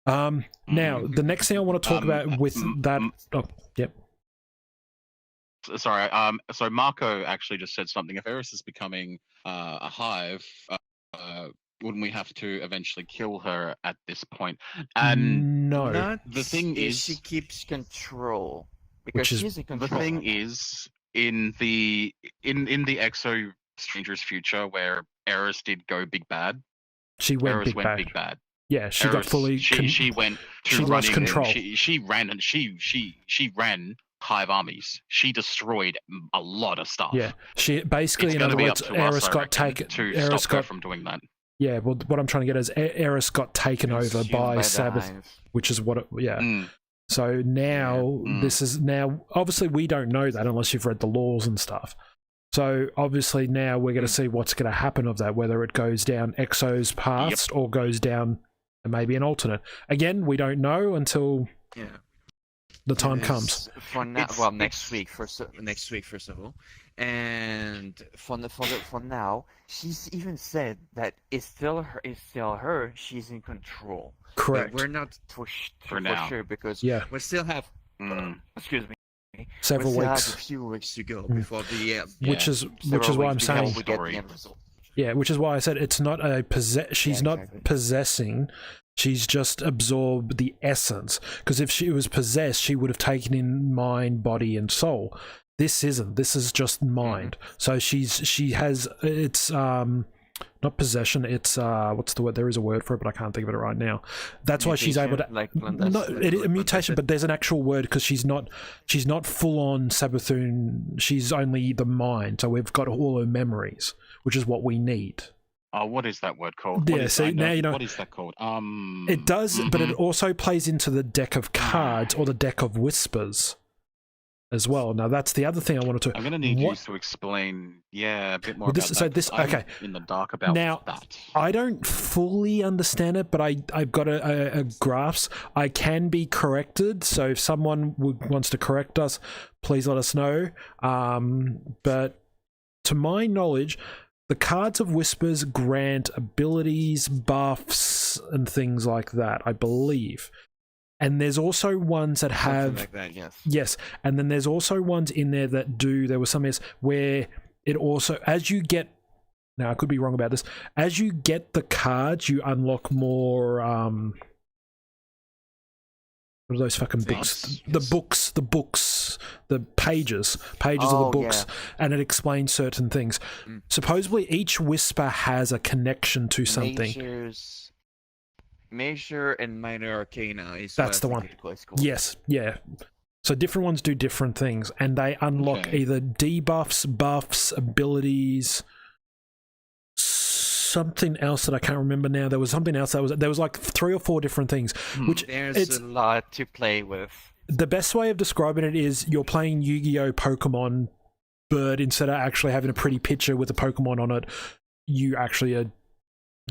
Now the next thing I want to talk about with that. Oh, yep. Sorry. So Marco actually just said something. If Eris is becoming a hive, wouldn't we have to eventually kill her at this point? And No. Not the thing if is- she keeps control because Which is- she's in the control. thing is, in the Exo Stranger's future, where Eris did go big bad, She went Eris big went bad. big bad. Yeah, she got Eris, fully. she went to she lost running. control. She ran and she ran hive armies. She destroyed a lot of stuff. Yeah, she basically, It's in going to other be words, up to Eris us, I got reckon, taken. to Eris stop her got. from doing that. Yeah, well, what I'm trying to get is Eris got taken over Consumed by the Sabbath, Hive. which is what it. Yeah. Mm. So now Mm. this is now obviously we don't know that unless you've read the laws and stuff. So obviously now we're going to see what's going to happen of that, whether it goes down Exo's past or goes down maybe an alternate. Again, we don't know until Yeah. the time It comes. is For now, It's- next week first of all, and for now, she's even said that it's still her. She's in control. But Correct. we're not For for now. sure because Yeah, we still have Mm. excuse me. several we still weeks. have a few weeks to go Mm. before the Which Yeah. is several why I'm weeks before saying we get Story. the end result. yeah, which is why I said it's not a she's not exactly. possessing. She's just absorbed the essence. Because if she was possessed, she would have taken in mind, body, and soul. This isn't. This is just mind. So she has it's not possession. It's what's the word? There is a word for it, but I can't think of it right now. That's why she's able to. Like Plunda No, said, it is a like Plunda mutation, said. but there's an actual word because she's not full on Sabathun. She's only the mind, so we've got all her memories, which is what we need. Oh, what is that word called? Yeah, What is, see, I now you know- What is that called? It does, but it mhm. also plays into the deck of cards or the deck of whispers as well. Now that's the other thing I wanted to. I'm gonna need what- you to explain, a bit more Well, this- about so that. this- 'cause I'm okay. in the dark about Now, that. I don't fully understand it, but I've got a grasp. I can be corrected, so if someone wants to correct us, please let us know. But to my knowledge, the cards of whispers grant abilities, buffs, and things like that, I believe. And there's also ones that Something have like that, yes. yes, and then there's also ones in there that do. There was some where it also, as you get. Now I could be wrong about this. As you get the cards, you unlock more. What are those fucking books? Things. The books, the pages of the Oh, books, and it explains certain things. Mm. Supposedly, each whisper has a connection to something. Major and minor arcana is That's the what I one. think it's called. Yes, yeah. So different ones do different things, and they unlock Okay. either debuffs, buffs, abilities, something else that I can't remember now. There was something else there was like 3 or 4 different things. Which There's it's a lot to play with. the best way of describing it is you're playing Yu-Gi-Oh! Pokemon, but instead of actually having a pretty picture with a Pokemon on it, you actually are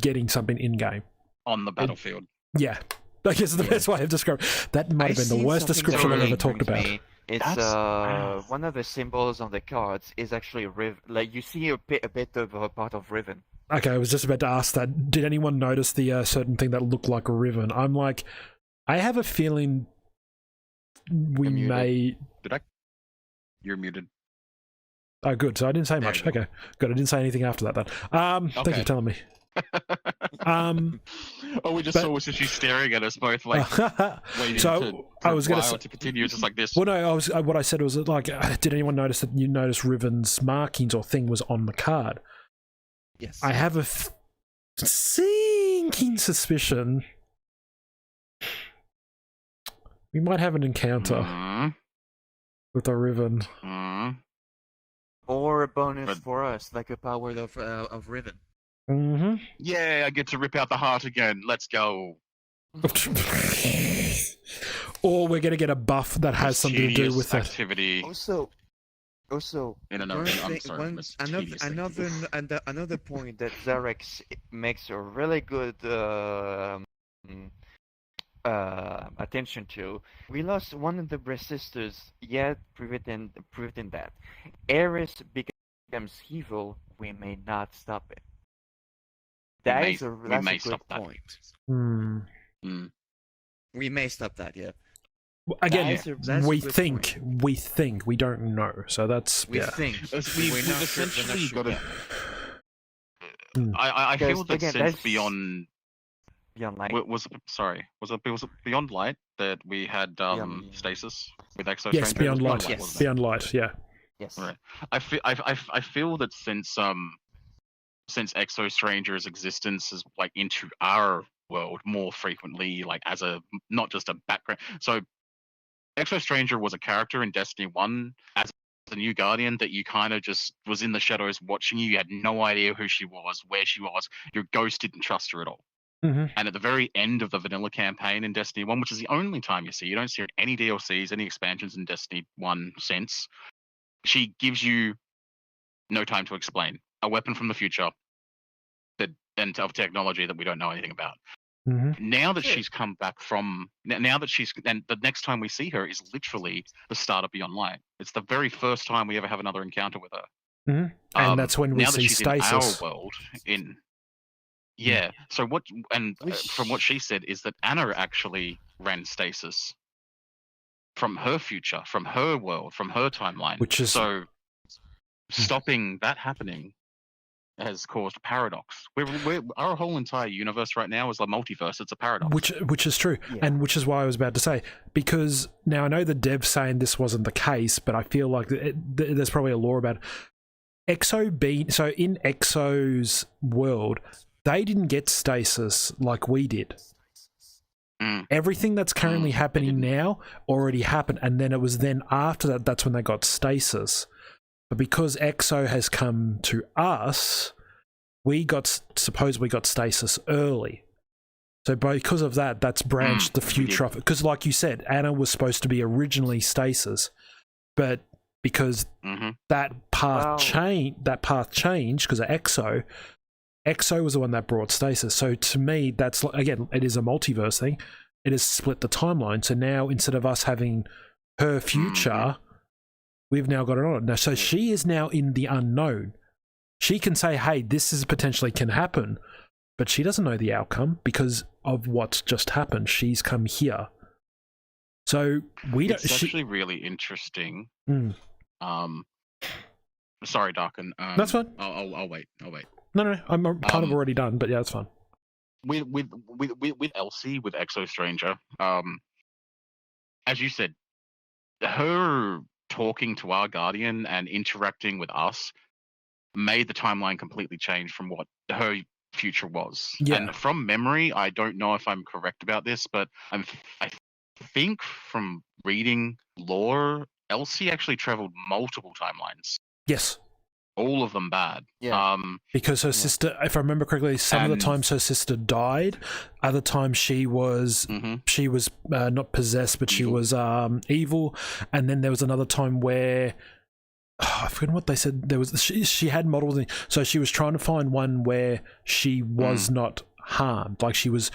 getting something in game. On the battlefield. Yeah. I guess the best way of describing that might have been the seen worst something description I've really ever talked intrigued about. me. It's That's- wow. one of the symbols on the cards is actually like you see a bit of a part of Riven. Okay, I was just about to ask that. Did anyone notice the certain thing that looked like a Riven? I'm like, I have a feeling we You're muted. may. You're muted. Oh, good. So I didn't say There much. you go. Okay, good. I didn't say anything after that. Then. Thank you Okay. for telling me. All we just but- saw was just you staring at us both, like waiting so to I was gonna reply say- or to continue just like this. well, no. I was. What I said was like, did anyone notice that you noticed Riven's markings or thing was on the card? Yes. I have a sinking suspicion we might have an encounter Mm, with a Riven. mm. Or a bonus But- for us, like a power of Riven. Mm-hmm. Yeah, I get to rip out the heart again. Let's go. Or we're going to get a buff that has something to do Mischievous with it. activity. Also, In another, one I'm thing- sorry, one- mischievous another point that Zarex makes a really good attention to. We lost one of the resistors, yet preventing that. Eris becomes evil. We may not stop it. That's a may good stop that. point. Hmm. Mm. We may stop that. Yeah. Again, That's a we good think, we don't know. So that's, We yeah. think. We've We're not sure, we're essentially not sure got to. yet. Hmm. I feel Because, that again, since that's- beyond Beyond light. was it Beyond Light that we had Beyond- stasis with Exo Yes, Stranger? It Beyond was Light. Yes. wasn't it? Beyond Light, yeah. Yes. Right. I feel that since Exo Stranger's existence is like into our world more frequently, like as a not just a background. So Exo Stranger was a character in Destiny 1 as a new guardian that you kind of just was in the shadows watching you. You had no idea who she was, where she was. Your ghost didn't trust her at all. Mm-hmm. And at the very end of the vanilla campaign in Destiny 1, which is the only time you don't see any DLCs, any expansions in Destiny 1 since, she gives you no time to explain. A weapon from the future and of technology that we don't know anything about. Mm-hmm. Now that Sure. she's come back from, now that and the next time we see her is literally the start of Beyond Light. It's the very first time we ever have another encounter with her. Mm-hmm. And that's when we now that see she's stasis. in our world, yeah. So what? And from what she said is that Anna actually ran stasis from her future, from her world, from her timeline. Which is- so stopping that happening has caused paradox. Our whole entire universe right now is a multiverse. It's a paradox. Which is true, Yeah. and which is why I was about to say, because now I know the dev's saying this wasn't the case, but I feel like there's probably a law about it. So in Exo's world, they didn't get stasis like we did. Mm. Everything that's currently happening didn't. now already happened, and then it was then after that's when they got stasis. But because Exo has come to us, we got stasis early. So because of that, that's branched the future of it. Because like you said, Anna was supposed to be originally stasis, but because Mm-hmm. that path changed because of Exo. Exo was the one that brought stasis. So to me, that's again, it is a multiverse thing. It has split the timeline. So now instead of us having her future, we've now got it on. Now, so she is now in the unknown. She can say, "Hey, this is potentially can happen," but she doesn't know the outcome because of what's just happened. She's come here. So we don't. It's actually really interesting. Mm. Sorry, Darkin. That's fine. I'll wait. No, I'm kind of already done, but yeah, it's fine. With Elsie, with Exo Stranger, as you said, her talking to our guardian and interacting with us made the timeline completely change from what her future was. Yeah. And from memory, I don't know if I'm correct about this, but I think from reading lore, Elsie actually traveled multiple timelines. Yes. All of them bad. Yeah. Because her sister, if I remember correctly, some of the And- times her sister died. Other times she was not possessed, but she Evil. was evil. And then there was another time where I forget what they said. There was she had multiple things. So she was trying to find one where she was not harmed, like she was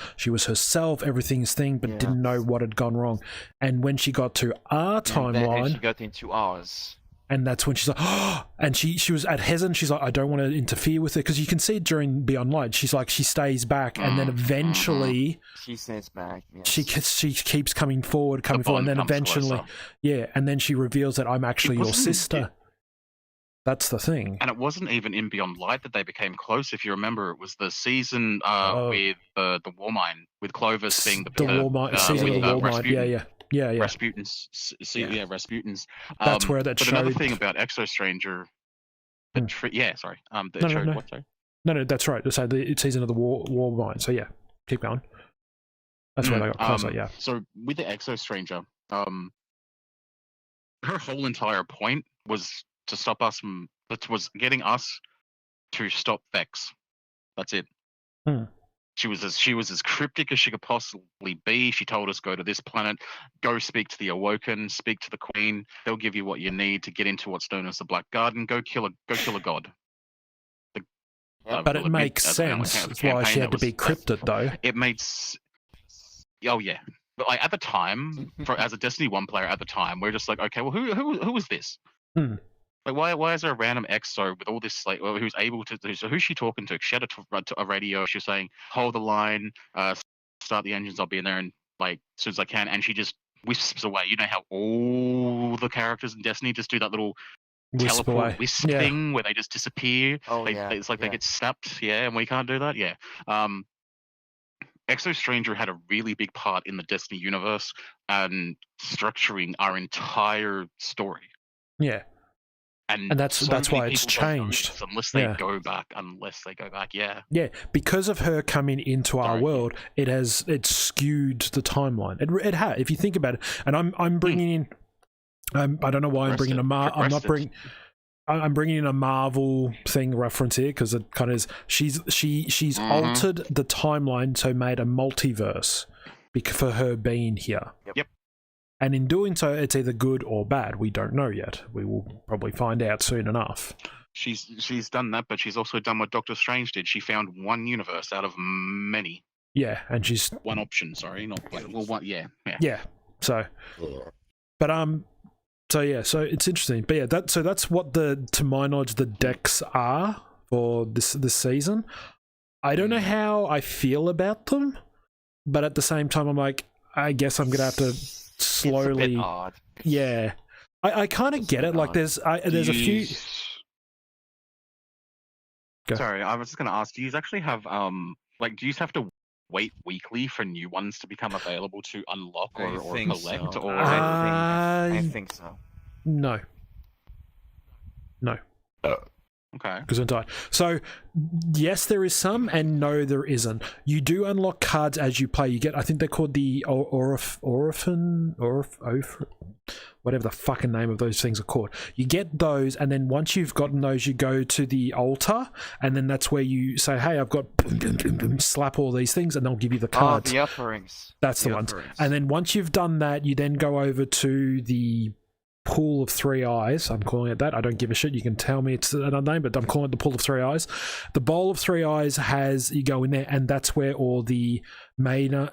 herself, everything's thing, but didn't know what had gone wrong. And when she got to our And then timeline, she got into ours. and that's when she's like, oh, and she was at hesitant. She's like, I don't want to interfere with it, because you can see it during Beyond Light. She's like, she stays back, and then eventually She stays back. Yes. she keeps coming forward, and then bond comes eventually, closer. and then she reveals that I'm actually your wasn't- sister. That's the thing. And it wasn't even in Beyond Light that they became close. If you remember, it was the season with the War Mine, with Clovis being the War Mine, season of with, the War Mine. Rasputin. Yeah. Rasputin's, Rasputin's. That's where that But another showed- thing about Exo Stranger, sorry. No, Showed no. what? Sorry. No, that's right. So the season of the war mine. So yeah, keep going. That's where they got closer. Yeah. So with the Exo Stranger, her whole entire point was to stop us from. That was getting us to stop Vex. That's it. She was as cryptic as she could possibly be. She told us, go to this planet, go speak to the Awoken, speak to the Queen. They'll give you what you need to get into what's known as the Black Garden. Go kill a god. But it makes sense. That's why she had to be cryptid, though. It made. Oh yeah, but like at the time, as a Destiny 1 player at the time, we're just like, okay, well, who is this? Like, why is there a random EXO with all this, like, who's able to do, so who's she talking to? She had a radio, she was saying, hold the line, start the engines, I'll be in there, and, like, as soon as I can, and she just wisps away. You know how all the characters in Destiny just do that little teleport wisp thing where they just disappear? It's like they get snapped, and we can't do that, Exo Stranger had a really big part in the Destiny universe and structuring our entire story. Yeah. And that's why it's changed. Unless they go back, Yeah, because of her coming into our world, it skewed the timeline. It had, if you think about it. And I'm bringing in. I don't know why I'm bringing I'm bringing in a Marvel thing reference here because it kind of is. She's altered the timeline, so made a multiverse for her being here. Yep. And in doing so, it's either good or bad. We don't know yet. We will probably find out soon enough. She's done that, but she's also done what Doctor Strange did. She found one universe out of many. Yeah, and she's one option. Sorry, not like, well, one. Yeah. So, but so it's interesting. But yeah, that's what to my knowledge the decks are for this season. I don't know how I feel about them, but at the same time, I'm like, I guess I'm gonna have to slowly. It's a bit odd. Yeah, I kind of get it. Like there's a few. Go. Sorry, I was just going to ask. Do you actually have do you have to wait weekly for new ones to become available to unlock or collect? So. Or I think so. No. Okay. Because I'm tired. So, yes, there is some, and no, there isn't. You do unlock cards as you play. You get, I think they're called the Orphan, whatever the fucking name of those things are called. You get those, and then once you've gotten those, you go to the altar, and then that's where you say, hey, I've got slap all these things, and they'll give you the cards. The offerings. That's the ones. And then once you've done that, you then go over to the Pool of Three Eyes. I'm calling it that. I don't give a shit. You can tell me it's another name, but I'm calling it the Pool of Three Eyes. The Bowl of Three Eyes you go in there, and that's where all the major,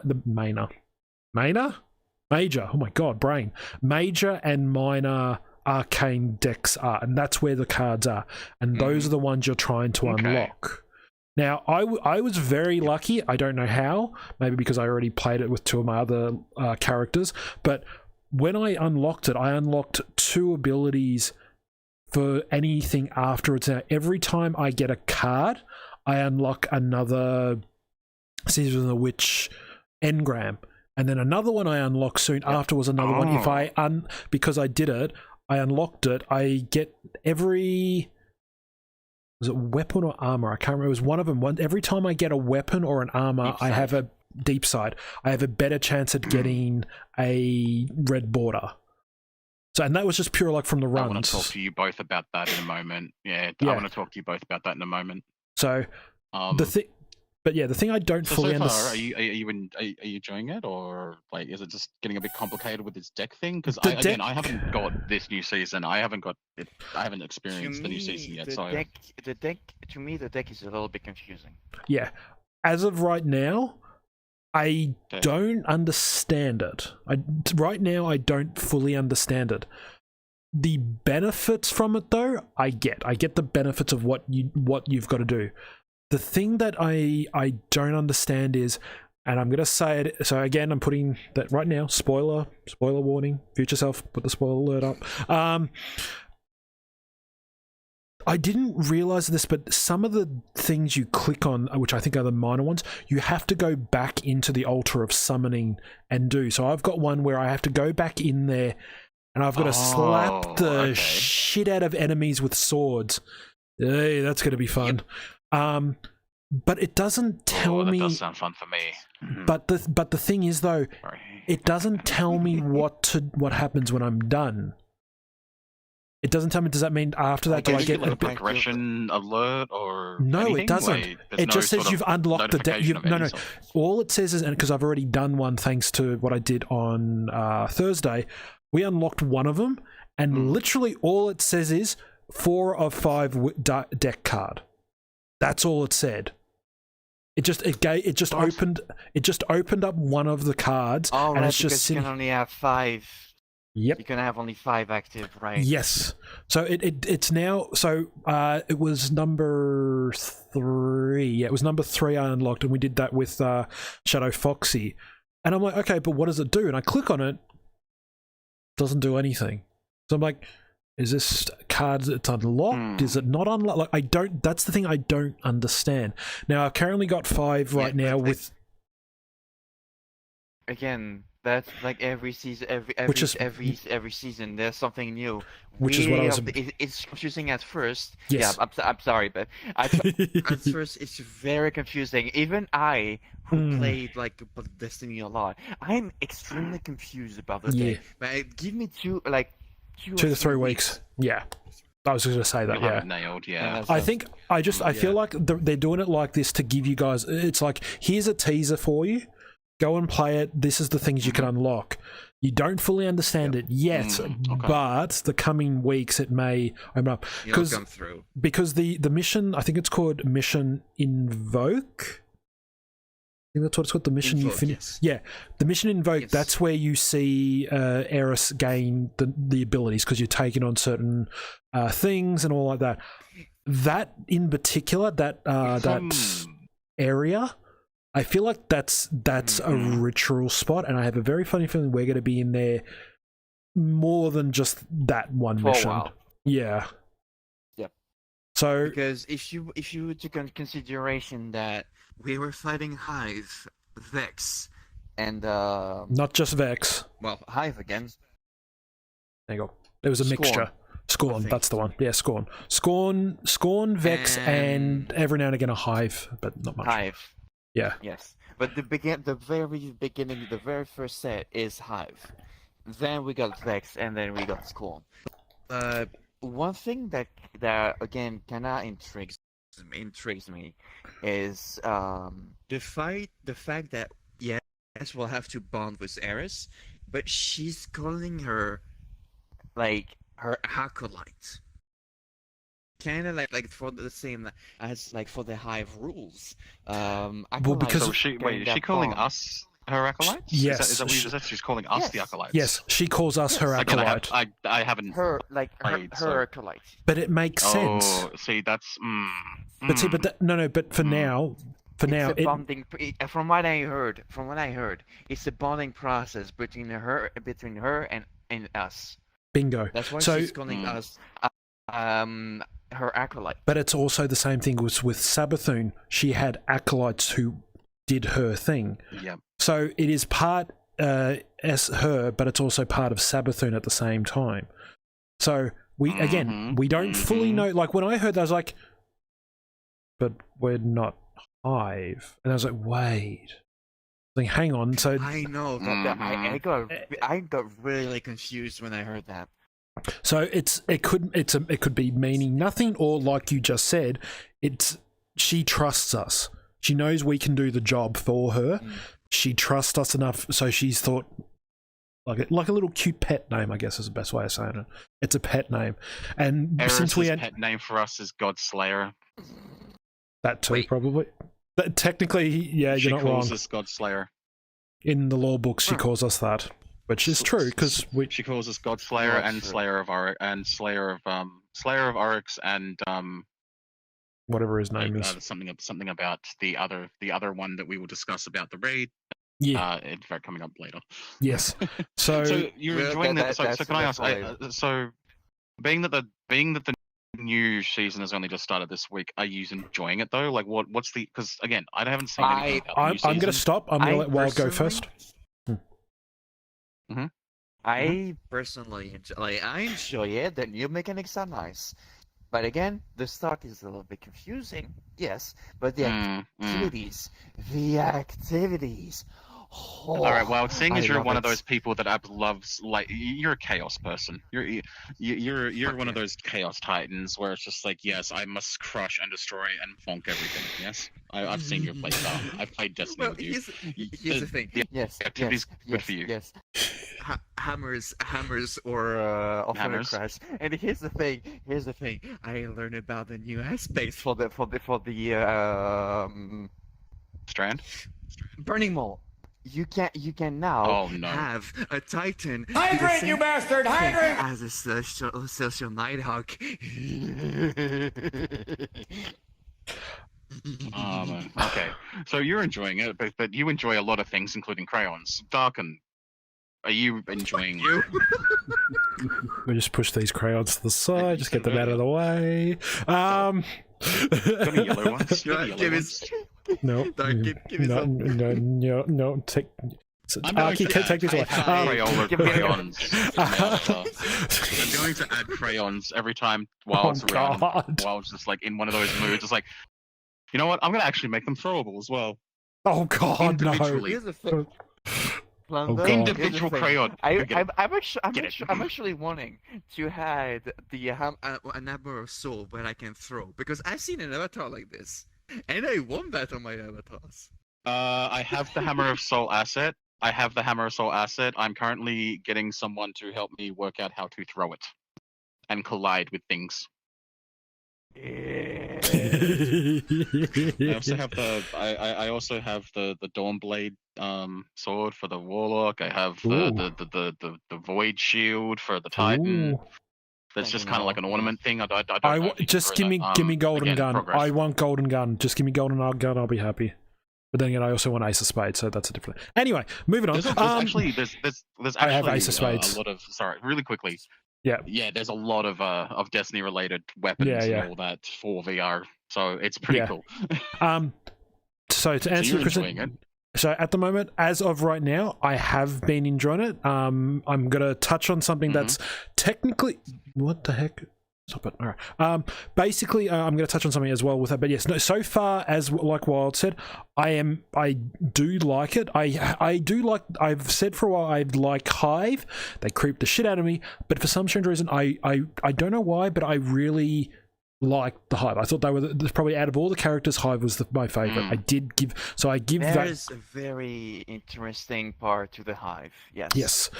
oh my god, brain, major and minor arcane decks are, and that's where the cards are, and those are the ones you're trying to unlock. Now, I was very lucky. I don't know how, maybe because I already played it with two of my other characters, but when I unlocked it, I unlocked 2 abilities for anything afterwards. Now, every time I get a card, I unlock another Season of the Witch engram. And then another one I unlock soon after was another one. If because I did it, I unlocked it, I get every... Was it weapon or armor? I can't remember. It was one of them. Every time I get a weapon or an armor, I have a deep side. I have a better chance at getting a red border. So, and that was just pure luck from the runs. I want to talk to you both about that in a moment. I want to talk to you both about that in a moment. So, the thing I don't fully understand. Are you enjoying it, or like is it just getting a bit complicated with this deck thing? Because I haven't got this new season. I haven't got it. I haven't experienced the new season yet. The deck is a little bit confusing. Yeah, as of right now, I don't understand it. Right now, I don't fully understand it. The benefits from it, though, I get. I get the benefits of what you've got to do. The thing that I don't understand is, and I'm going to say it, so again, I'm putting that right now, spoiler warning, future self, put the spoiler alert up. I didn't realize this, but some of the things you click on, which I think are the minor ones, you have to go back into the altar of summoning and do. So I've got one where I have to go back in there and I've got to slap the shit out of enemies with swords. Hey, that's going to be fun. But it doesn't tell that me. does sound fun for me. But the thing is though, Sorry. it doesn't tell me what happens when I'm done. It doesn't tell me. Does that mean after that do I get like a a progression alert or No, anything? it doesn't. Like, there's It no just says sort of you've unlocked the deck. notification of No, any no. sort? All it says is, and because I've already done one thanks to what I did on Thursday, we unlocked one of them, and literally all it says is 4 of 5 deck card. That's all it said. It just opened up one of the cards, Oh, and right, it's just because you sitting. can only have 5. Yep. You can have only 5 active, right? Yes. So it's now. So it was number 3. Yeah, it was number 3 I unlocked, and we did that with Shadow Foxy. And I'm like, okay, but what does it do? And I click on it. Doesn't do anything. So I'm like, is this card that's unlocked? Is it not unlocked? Like, I don't. That's the thing I don't understand. Now I've currently got 5 right now with. Again, that's like every season, Which is- every season there's something new. Which is what I was- It's confusing at first. Yes. Yeah, I'm sorry, but at first it's very confusing. Even I, who played like Destiny a lot, I'm extremely confused about the Yeah. thing. But give me 2 2 to 3 weeks. Yeah. I was going to say that. You'll have Yeah. it nailed, yeah. I think I feel like they're doing it like this to give you guys. It's like, here's a teaser for you. Go and play it. This is the things you can unlock. You don't fully understand it yet, okay. but the coming weeks it may open up. It'll come through. Because the mission, I think it's called Mission Invoke. I think that's what it's called. The mission you Invoke, finish. yes. Yeah, the mission Invoke. Yes. That's where you see Eris gain the abilities because you're taking on certain things and all like that. That in particular, that area, I feel like that's a ritual spot, and I have a very funny feeling we're going to be in there more than just that one For a mission. while. Yeah. Yep. So Because if you took into consideration that we were fighting Hive, Vex, and not just Vex. well, Hive again. There you go. It was a Scorn, mixture. Scorn, think. that's the one. Yeah, Scorn, Vex, and every now and again a Hive, but not much. Hive. Yeah. Yes, but the very beginning, the very first set is Hive. Then we got Vex, and then we got Scorn. One thing that again kind of intrigues me is the fact that yes, we'll have to bond with Eris, but she's calling her like her acolyte. Kind of like for the same as like for the Hive rules. because- So is she calling us her acolytes? Yes. Is that she's calling us Yes. the acolytes? Yes, she calls us her Again, acolyte, I haven't. her Played, so- acolyte. but it makes sense. Oh, see, that's. But see, but but for now, It's a bonding. From what I heard, it's a bonding process between her and us. bingo. That's why So- she's calling us her acolyte. But it's also the same thing with Sabathun. She had acolytes who did her thing. Yeah. So it is part as her, but it's also part of Sabathun at the same time. So we don't fully know. Like when I heard that, I was like, but we're not Hive. And I was like, wait. Like, hang on. So I know. I got really confused when I heard that. it could be meaning nothing, or like you just said, she trusts us. She knows we can do the job for her. She trusts us enough, so she's thought like a little cute pet name, I guess is the best way of saying it. It's a pet name, and since we had pet name for us is God Slayer. that too, probably. But technically, yeah, She you're not calls wrong. us God Slayer. In the lore books, she calls us that, which is true because She calls us God Slayer That's and true. Slayer of Oryx and Slayer of Oryx and whatever his name is. something about the other one that we will discuss about the raid. Yeah. In fact, coming up later. Yes. So, So you're Well, enjoying that? So that's- can I that's ask? why- So being that the new season has only just started this week, are you enjoying it though? Like, what's the? Because again, I haven't seen anything about the new I'm going to season. stop. I'm going to I let Wild go personally- first. I personally enjoy it. The new mechanics are nice. But again, the start is a little bit confusing, yes, but the activities. Oh, All right. Well, seeing as I you're love one of it. those people that loves, like, you're a chaos person. You're one of those chaos titans where it's just like, yes, I must crush and destroy and bonk everything. Yes, I've seen your play style. I've played Destiny Well, with you. here's the thing. Yes, activity's yes, good for you. Yes. Hammers or Hammers. Crash. And here's the thing. I learned about the new aspects for the Strand. Burning Maul. You can now Oh no. have a Titan. Hydrate, you bastard! Hydrate! As a social Nighthawk. Okay. So you're enjoying it, but you enjoy a lot of things, including crayons. Darken. Are you enjoying you? We just push these crayons to the side, just get them out of the way. Got any yellow ones? Go Got on, any give yellow us- ones? No, Give me no, some. no, take. I'm going Arky, to take these away. add Crayola Give me a- crayons. I'm going to add crayons every time while Oh, it's around. God. While it's just like in one of those moods. It's like, you know what? I'm going to actually make them throwable as well. Oh God, no! Individually. Here's the thing. Oh, God. Individual crayon. I'm Get it. actually wanting to have the an hammer of soul where I can throw, because I've seen an avatar like this, and I want that on my avatars. I have the Hammer of Soul asset. I'm currently getting someone to help me work out how to throw it and collide with things. I also have I also have the Dawnblade sword for the Warlock. I have the Void Shield for the Titan. Ooh. That's just kind of like an ornament thing. I don't know if you Just can give throw me that. golden Again, gun. progress. I want golden gun. Just give me golden gun. I'll be happy. But then again, I also want Ace of Spades, so that's a different. Anyway, moving on. There's actually I have Ace of Spades. a lot of really quickly. Yeah. There's a lot of Destiny related weapons and all that for VR, so it's pretty cool. So to answer you're your question, enjoying it? so at the moment, as of right now, I have been enjoying it. I'm gonna touch on something that's technically what the heck. Stop it. All right. Basically, I'm going to touch on something as well with that. But yes, no. So far, as like Wyld said, I do like it. I do like. I've said for a while I like Hive. They creep the shit out of me. But for some strange reason, I don't know why, but I really liked the Hive. I thought they were probably out of all the characters, Hive was my favorite. I give There's a very interesting part to the Hive. Yes.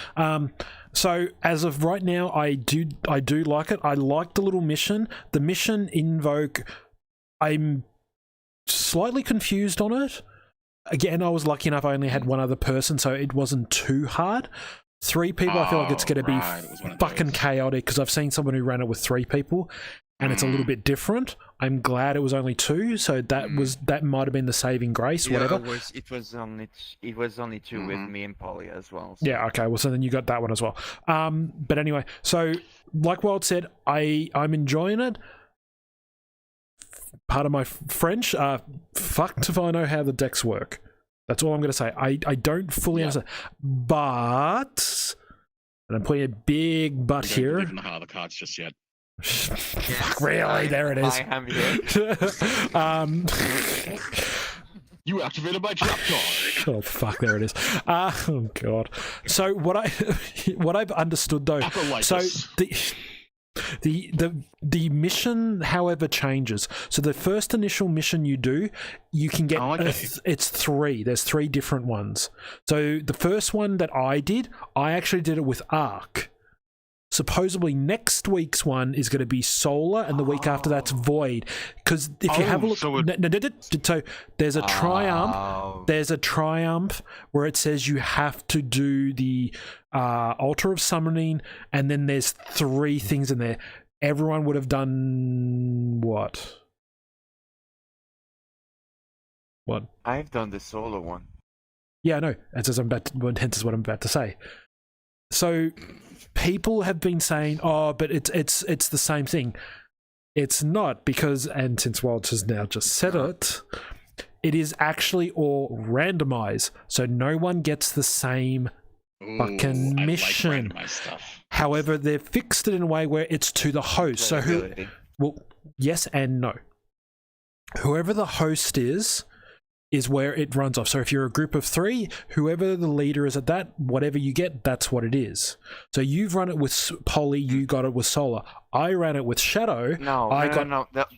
So as of right now, I do like it. I like the little mission. The mission Invoke, I'm slightly confused on it. Again, I was lucky enough I only had one other person, so it wasn't too hard. 3 people, I feel like it's going to be fucking chaotic, because I've seen someone who ran it with 3 people, and it's a little bit different. I'm glad it was only 2, so that might have been the saving grace, whatever. It was only 2 with me and Polly as well. So. Yeah, okay, well, so then you got that one as well. But anyway, so like Wyld said, I'm enjoying it. Part of my French, fucked if I know how the decks work. That's all I'm going to say. I don't fully understand. But, and I'm putting a big but You don't here. believe in the heart of the cards just yet. Fuck, really? There it is. I am here. You activated my trap card. Oh fuck! There it is. Oh god. So what I've understood though. So the mission, however, changes. So the first initial mission you do, you can get it's 3. There's 3 different ones. So the first one that I actually did it with Arc. Supposedly next week's one is going to be Solar, and the week after that's Void. Because if you have a look, so there's a triumph. There's a triumph where it says you have to do the Altar of Summoning, and then there's 3 things in there. Everyone would have done what? What? I've done the solo one. Yeah, I know. Hence is what I'm about to say. So people have been saying, "Oh, but it's the same thing." It's not, because, and since Wyld has now just said it, it is actually all randomized, so no one gets the same fucking mission. I like randomized stuff. However, they've fixed it in a way where it's to the host. So Well, yes and no. Whoever the host is where it runs off. So if you're a group of 3, whoever the leader is at that, whatever you get, that's what it is. So you've run it with Polly, you got it with Solar. I ran it with Shadow. No.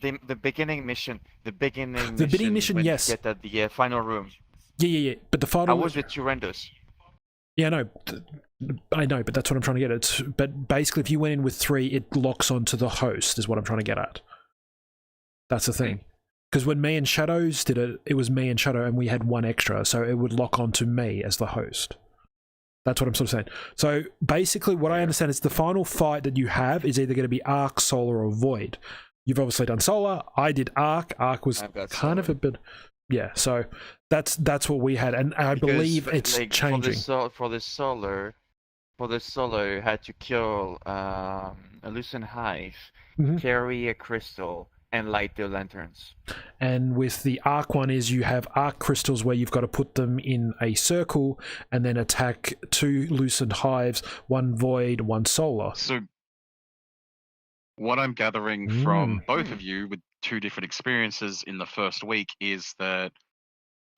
The beginning mission. The beginning mission, when yes. You get at the final room. Yeah. But the final. I was with Turendos. Yeah, no. I know, but that's what I'm trying to get at. But basically, if you went in with 3, it locks onto the host, is what I'm trying to get at. That's the thing. Because when me and Shadows did it, it was me and Shadow, and we had 1 extra, so it would lock onto me as the host. That's what I'm sort of saying. So basically, what I understand is the final fight that you have is either going to be Arc, Solar, or Void. You've obviously done Solar. I did Arc. Arc was kind of a bit... Yeah, so that's what we had, and I believe it's changing. For the Solar, you had to kill a Lucent Hive, carry a crystal, and light the lanterns. And with the Arc one is you have Arc crystals where you've got to put them in a circle and then attack 2 Lucent Hives, 1 Void, 1 Solar. So what I'm gathering from both of you with 2 different experiences in the first week is that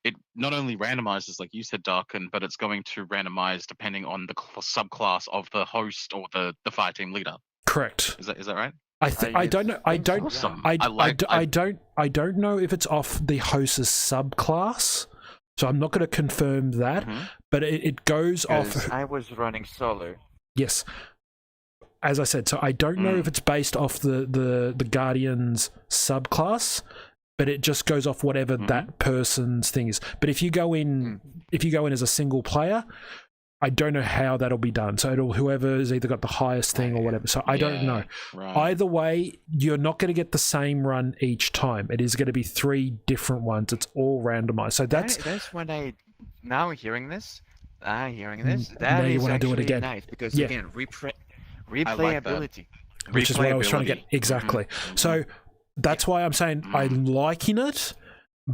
it not only randomizes, like you said, Darken, but it's going to randomize depending on the subclass of the host or the fire team leader. Correct. Is that right? I don't know. I don't. Awesome. I don't know if it's off the host's subclass, so I'm not going to confirm that. But it goes off. I was running Solar. Yes, as I said, so I don't know if it's based off the Guardian's subclass, but it just goes off whatever that person's thing is. But if you go in, as a single player, I don't know how that'll be done. So whoever's either got the highest thing or whatever. So I don't know. Right. Either way, you're not going to get the same run each time. It is going to be 3 different ones. It's all randomized. So that's when now hearing this. That now you is want to do it again. Nice because again, replayability. Which is what I was trying to get exactly. So that's why I'm saying I'm liking it.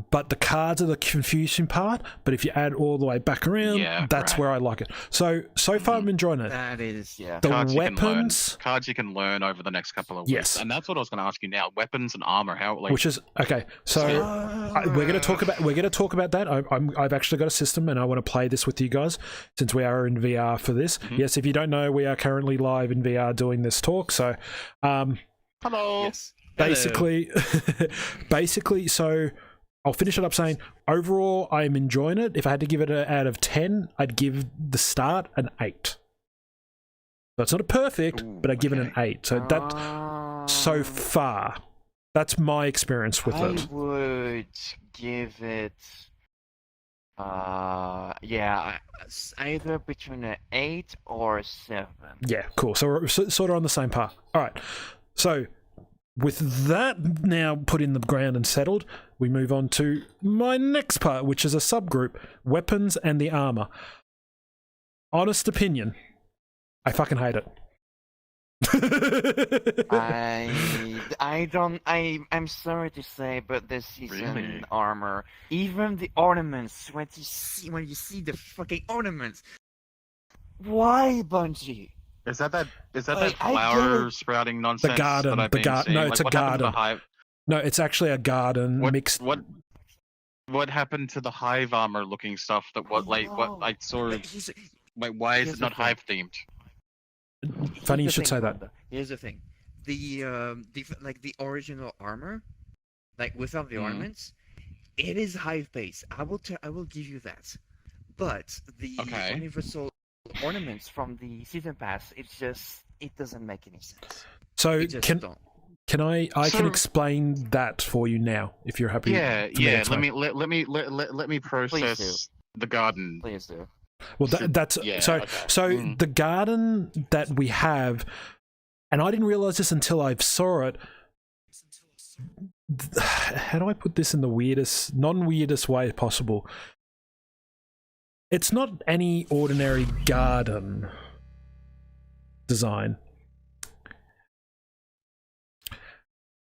But the cards are the confusing part. But if you add all the way back around, that's where I like it. So far I'm enjoying it. That is, The cards weapons, cards you can learn over the next couple of weeks. Yes. And that's what I was going to ask you now. Weapons and armor, how like which is okay. So we're going to talk about that. I've actually got a system, and I want to play this with you guys since we are in VR for this. Yes, if you don't know, we are currently live in VR doing this talk. So, hello. Yes. basically, so. I'll finish it up saying, overall, I'm enjoying it. If I had to give it out of 10, I'd give the start an 8. So it's not a perfect, but I'd give it an 8. So that, so far, that's my experience with it. I would give it, either between an 8 or a 7. Yeah, cool. So we're sort of on the same path. All right. So with that now put in the ground and settled, we move on to my next part, which is a subgroup, weapons and the armor. Honest opinion, I fucking hate it. I'm sorry to say, but this season Really? armor, even the ornaments, when you see the fucking ornaments, why, Bungie? Is that I flower get it. sprouting nonsense? The garden, that I've been seeing? no, it's a what happened to garden. the hive? No, it's actually a garden mixed. What happened to the hive armor looking stuff? That what I saw? Why is Here's it not the thing. hive themed? Funny you Here's the should say thing, that. Plunda. Here's the thing: the original armor, like without the ornaments, it is hive based. I will give you that. But the universal ornaments from the season pass, it doesn't make any sense. So don't. can I can explain that for you now if you're happy. Yeah. For me to explain. Let me process the garden. Please do. Well, that's so the garden that we have, and I didn't realize this until I saw it. How do I put this in the non-weirdest way possible? It's not any ordinary garden design.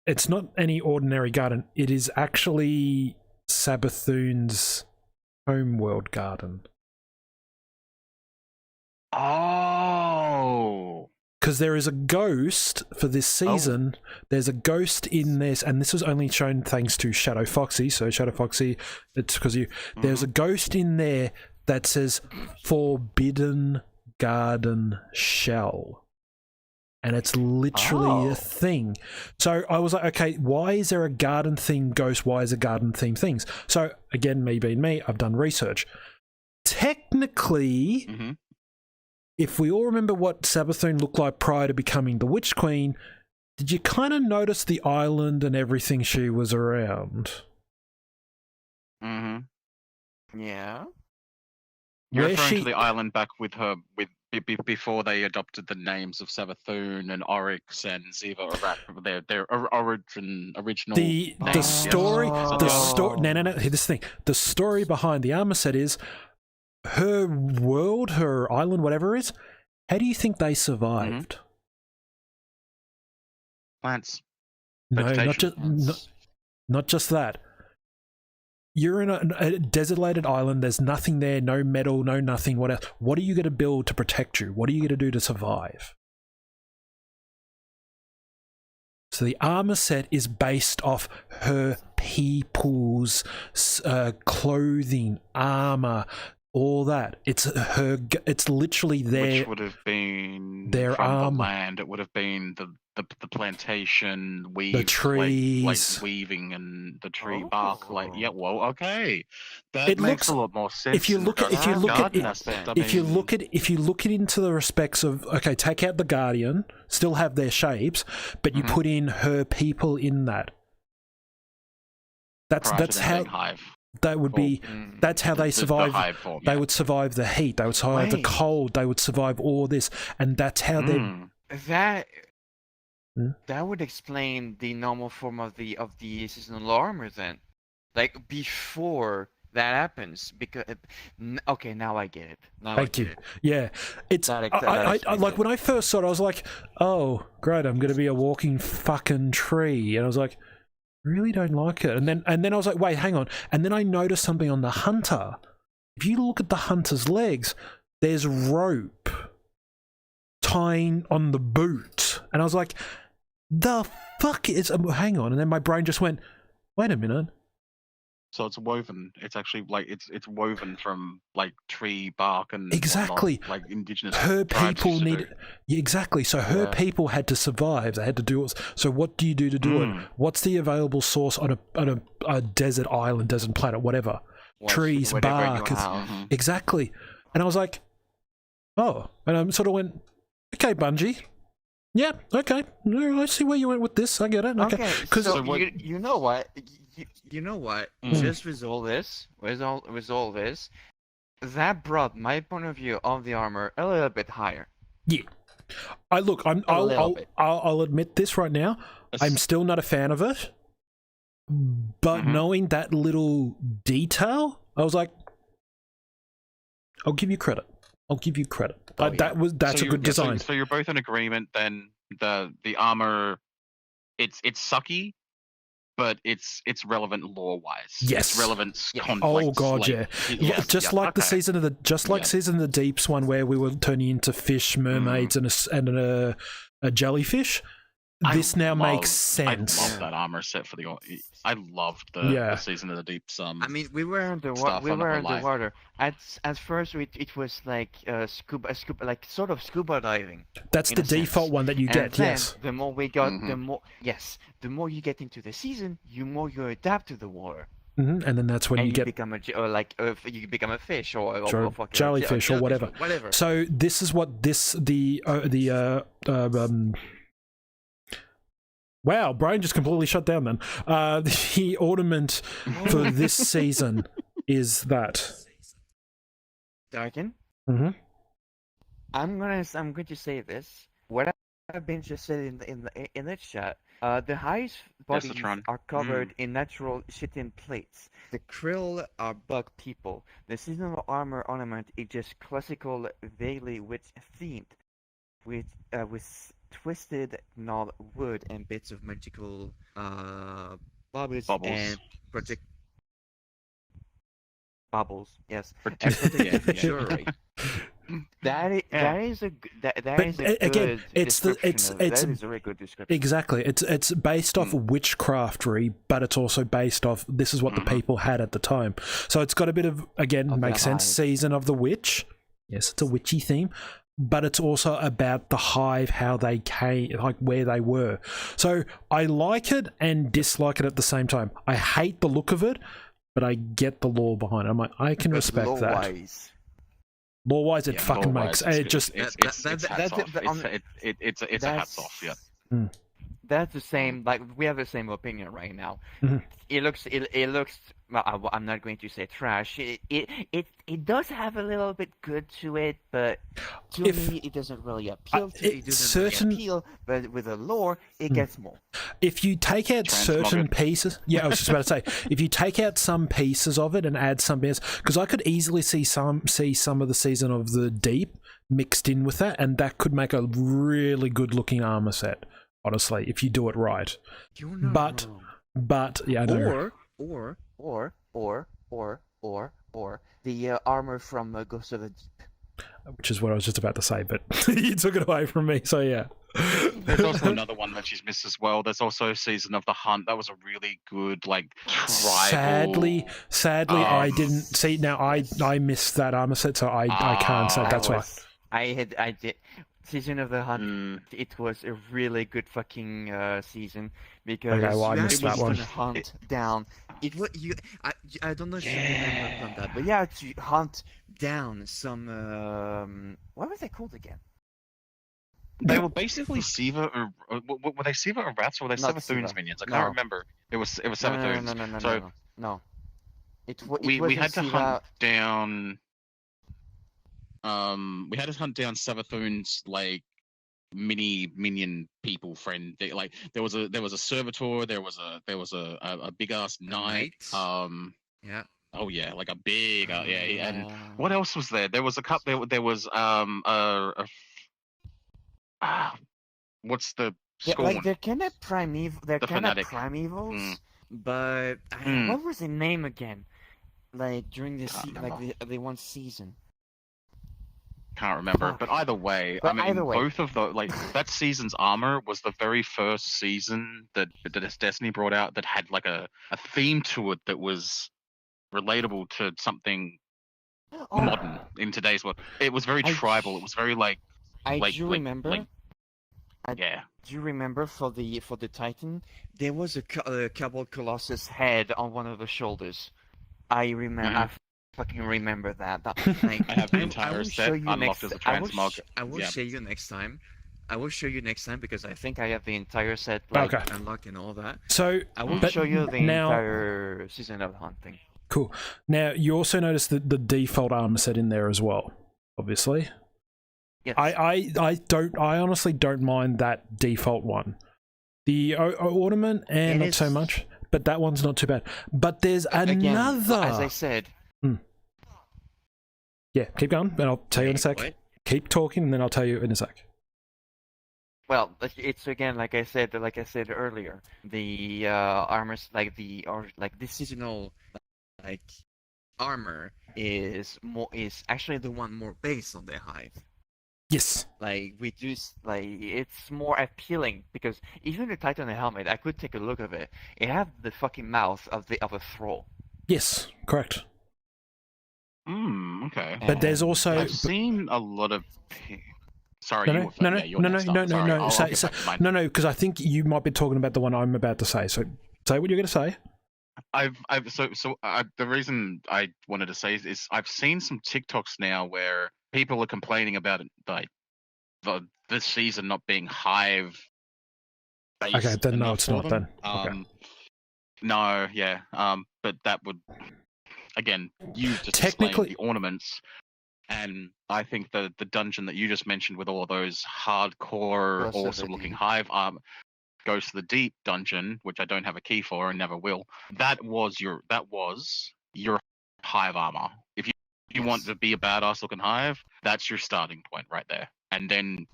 It's not any ordinary garden. It is actually Sabathoon's homeworld garden. Oh. because there is a ghost for this season. There's a ghost in this, and this was only shown thanks to Shadow Foxy. So Shadow Foxy, it's because you. There's a ghost in there that says Forbidden Garden Shell. And it's literally a thing. So I was like, okay, why is there a garden themed ghost? Why is a garden themed things? So again, me being me, I've done research. Technically, if we all remember what Sabathun looked like prior to becoming the Witch Queen, did you kind of notice the island and everything she was around? Yeah. You're Where referring she- to the island back with her before they adopted the names of Sabathun and Oryx and Ziva Arak, their original The names. story, Yes. the So story. No. Here's this thing. The story behind the armor set is her world, her island, whatever it is. How do you think they survived? plants. No, Vegetation. not just that. You're in a desolated island. There's nothing there, no metal, no nothing. What else? What are you going to build to protect you? What are you going to do to survive? So the armor set is based off her people's clothing, armor, all that. It's her. It's literally their. Which would have been their from the land. It would have been the plantation weave, the trees, like weaving and the tree bark. Like, yeah, well, okay, that It makes looks- a lot more sense. if you in look at regards to the garden it, aspect. I if you mean, look at into the respects of, okay, take out the Guardian, still have their shapes, but you put in her people in that. prior to That's them how being hive. that would be. That's how they The survive. hive form, They yeah. would survive the heat. They would survive the Wait. cold. They would survive all this, and that's how they. Mm. That Hmm? that would explain the normal form of the seasonal armor then, like before that happens. Because okay, now I get it. Now Thank I you. get it. Yeah, it's. That I explains like it. when I first saw it, I was like, "Oh, great! I'm going to be a walking fucking tree," and I was like, "Really don't like it." And then I was like, "Wait, hang on!" And then I noticed something on the hunter. If you look at the hunter's legs, there's rope tying on the boot, and I was like, "The fuck is?" Hang on, and then my brain just went, "Wait a minute." So it's woven. It's actually like it's woven from like tree bark and Exactly. whatnot, like indigenous. Her tribes people used to need do. yeah, exactly. So her Yeah. people had to survive. They had to do it. So what do you do to do it? What's the available source on a desert island, desert planet, whatever? Trees, Whatever you bark. it's- have. Mhm. Exactly. And I was like, oh, and I sort of went, okay, Bungie. Yeah, okay. No, I see where you went with this. I get it. Okay. Okay, 'Cause- so So what- you know what? You know what? Just with all this, with all this, that brought my point of view of the armor a little bit higher. Yeah. A little bit. I'll admit this right now. I'm still not a fan of it. But knowing that little detail, I was like, I'll give you credit. I'll give you credit. That's So a good you're- design. So you're both in agreement. Then the armor, it's sucky, but it's relevant lore wise. Yes. It's relevant. Yeah. Oh god, yeah. Just like the okay. season of Yeah. season of the Deeps one where we were turning into fish, mermaids, and a jellyfish. This now makes sense. I love that armor set for the. I loved the, Yeah. the season of the deep. I mean, we were underwater. stuff We on the were whole life. underwater. At first, it was like scuba, like sort of scuba diving. That's in the a sense. default one that you And get. then, Yes. the more we got, the more you get into the season, the more you adapt to the water, And then that's when and you you get become you become a fish or fucking jellyfish or whatever. Whatever. So this is what wow, brain just completely shut down then. The ornament for this season is that. Darken. Mhm. I'm going to say this. What I've been just said in the chat. The highest bodies Destatron. are covered in natural chitin plates. The krill are bug people. The seasonal armor ornament is just classical, vaguely witch themed, with twisted gnarled wood and bits of magical bubbles and protect bubbles. Yes, and protective jewelry. that is a But good again, it's description that is a very good description. exactly. It's based off witchcraftery, but it's also based off this is what the people had at the time. So it's got a bit of makes sense. hive. Season of the witch. Yes, it's a witchy theme, but it's also about the hive, how they came, like where they were. So I like it and dislike it at the same time. I hate the look of it, but I get the lore behind it. I'm like, I can respect that. Lore-wise, Lore-wise, it fucking makes it just. It's hats off. It's a hats off. Yeah. That's the same. Like we have the same opinion right now. Mhm. It looks. Well, I'm not going to say trash. It does have a little bit good to it, but to me, it doesn't really appeal to. It doesn't really appeal, but with the lore, it gets more. If you take out certain pieces, I was just about to say, if you take out some pieces of it and add some bits, because I could easily see some of the Season of the Deep mixed in with that, and that could make a really good looking armor set. Honestly, if you do it right. You're not wrong. But yeah, I know. Or the armor from Ghost of the Deep. Which is what I was just about to say, but you took it away from me. So yeah. There's also another one that she's missed as well. There's also Season of the Hunt. That was a really good, like, tribal. Sadly, I didn't see. Now I missed that armor set, so I can't say. That's why I did. Season of the Hunt. It was a really good fucking season because I missed that one. Hunt down. It was you. I don't know if you remember from that, but yeah, to hunt down some. What were they called again? They were basically Siva, or were they Siva or Rats, or were they Not Savathun's Siva. minions? I No. can't remember. It was Savathun's. No. We had to hunt down. We had to hunt down Savathun's like minion people friend. Like there was a servitor. There was a big ass knight. Yeah. Oh yeah, like a big yeah. And what else was there? There was a cup. There was what's the school like one? they're kind of primeval. They're The kind of fanatic. primevals, Mm. but what was the name again? Like during the remember. the one season. Can't remember, Fuck. but either way, But I mean, either way. both of the like that season's armor was the very first season that Destiny brought out that had like a theme to it that was relatable to something modern in today's world. It was very tribal. It was very like I like- do like- remember. like- I yeah. do you remember for the Titan, there was a Cobalt Colossus head on one of the shoulders. I remember. I fucking remember that. Like, I have the I entire will set show you unlocked next- as a I will transmog. I will Yeah. show you next time. I will show you next time because I I think I have the entire set. Like, Okay. unlocked and all that. So I will but show you the now- entire season of hunting. cool. Now you also notice the default armor set in there as well. Obviously. Yes. I honestly don't mind that default one. The ornament It not is- so much, but that one's not too bad. But there's Again, another. as I said, Yeah, keep going, and I'll tell you in a sec. What? Keep talking, and then I'll tell you in a sec. well, it's again like I said earlier, the armors like this Seasonal, like armor is actually the one more based on the hive. Yes. like it's more appealing because even the Titan helmet, I could take a look of it. It have the fucking mouth of a troll. Yes, correct. Okay. But there's also I've seen a lot of. Sorry, No, you no, were- no, yeah, no, you're no, next no, up. no, Sorry, no, I'll say- get say- back to mine. no, because I think you might be talking about the one I'm about to say. So say what you're going to say. The reason I wanted to say is I've seen some TikToks now where people are complaining about it, like this season not being hive based. Okay, then no, enough it's for not them. then. Okay. No, yeah. But that would again, you just Technically- explained the ornaments, and I think the dungeon that you just mentioned with all those hardcore, Ghost of the awesome looking Deep. hive Ghost of the Deep dungeon, which I don't have a key for and never will. That was your hive armor. If you want to be a badass looking hive, that's your starting point right there. And then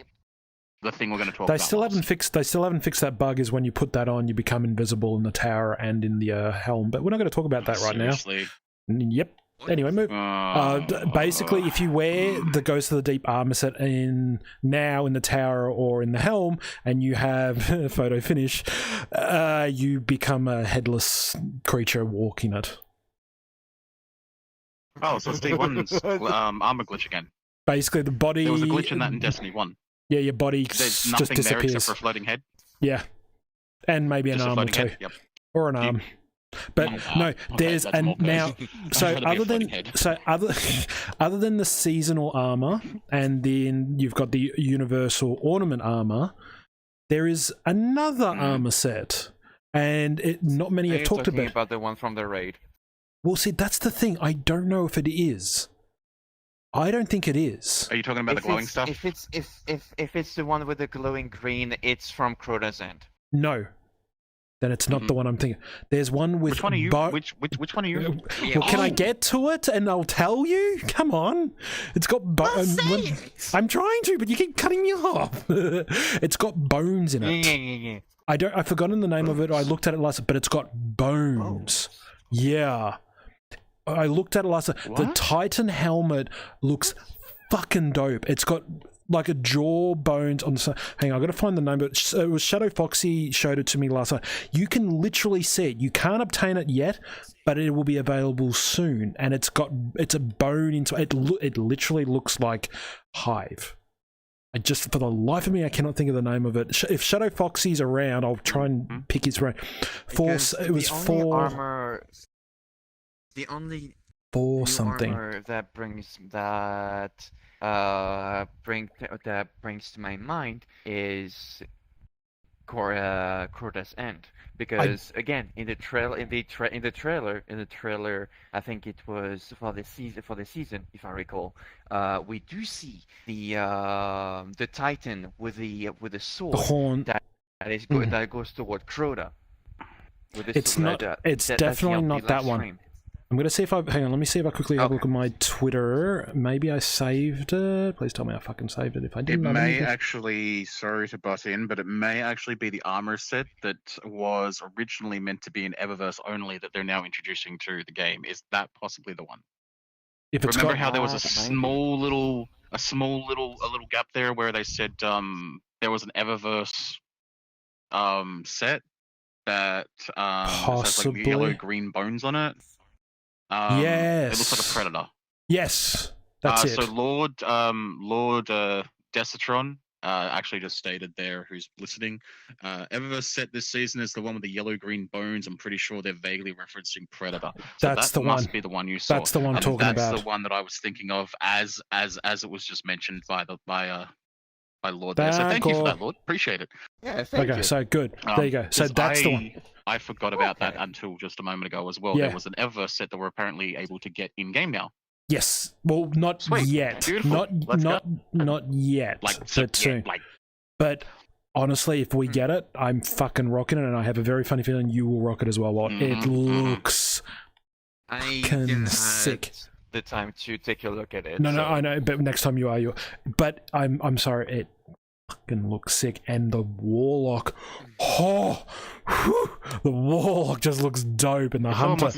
the thing we're going to talk They about. still last. haven't fixed. They still haven't fixed that bug. Is when you put that on, you become invisible in the tower and in the helm. But we're not going to talk about that right now. Seriously. Yep. Anyway, move. Basically, if you wear the Ghost of the Deep armor set in the tower or in the helm, and you have photo finish, you become a headless creature walking it. Oh, so it's D1's armor glitch again. Basically, the body. There was a glitch in that in Destiny 1. Yeah, your body There's just nothing there disappears. except for a floating head. Yeah, and maybe Just an a arm or floating two, head. Yep. or an arm. But no, there's that's more now. crazy. So Had to be a other floating than head. other than the seasonal armor, and then you've got the universal ornament armor, there is another armor set, and not many have talked about the one from the raid. Well, see, that's the thing. I don't know if it is. I don't think it is. Are you talking about the glowing stuff? If it's the one with the glowing green, it's from Crota's End. No. Then it's not the one I'm thinking. There's one with Which one are you? Which one are you? Well, can I get to it and I'll tell you? Come on. It's got bones. I'm trying to, but you keep cutting me off. It's got bones in it. Yeah. I've forgotten the name of it. I looked at it last, but it's got bones. Yeah. I looked at it last. The Titan helmet looks fucking dope. It's got like a jaw bones on the side. Hang on, I've got to find the name, but it was Shadow Foxy showed it to me last night. You can literally see it. You can't obtain it yet, but it will be available soon. And it's a bone into it. It literally looks like Hive. I just, for the life of me, I cannot think of the name of it. If Shadow Foxy's around, I'll try and pick his brain. It was four. The only four something armor that brings to my mind is Crota's End, because again in the trailer, I think it was for the season, if I recall, we do see the Titan with the sword, the horn that goes toward Crota. It's definitely not that one. frame. I'm going to see if hang on, let me see if I quickly have a look at my Twitter. Maybe I saved it. Please tell me I fucking saved it. If I didn't, it may actually, sorry to butt in, but it may actually be the armor set that was originally meant to be in Eververse only that they're now introducing to the game. Is that possibly the one? If it's Remember how there was a small little gap there where they said there was an Eververse set that has like yellow green bones on it. Yes. It looks like a predator. Yes, that's it. So Lord Desitron actually just stated there, who's listening, Eververse set this season is the one with the yellow-green bones. I'm pretty sure they're vaguely referencing Predator. So that's that the must one. be the one you saw. That's the one I'm talking about. That's the one that I was thinking of as it was just mentioned by Lord there. So thank you for that, Lord. Appreciate it. Yeah, thank you. Okay, so good. There you go. So that's the one. I forgot about that until just a moment ago as well. Yeah. There was an Eververse set that we're apparently able to get in game now. Yes. Well, not yet. Beautiful. Not yet. But soon. But honestly, if we get it, I'm fucking rocking it, and I have a very funny feeling you will rock it as well, Lot. It looks fucking sick. The time to take a look at it. No, I know, but next time you are, but I'm sorry, it fucking looks sick, and the Warlock, the Warlock just looks dope, and the Hunter.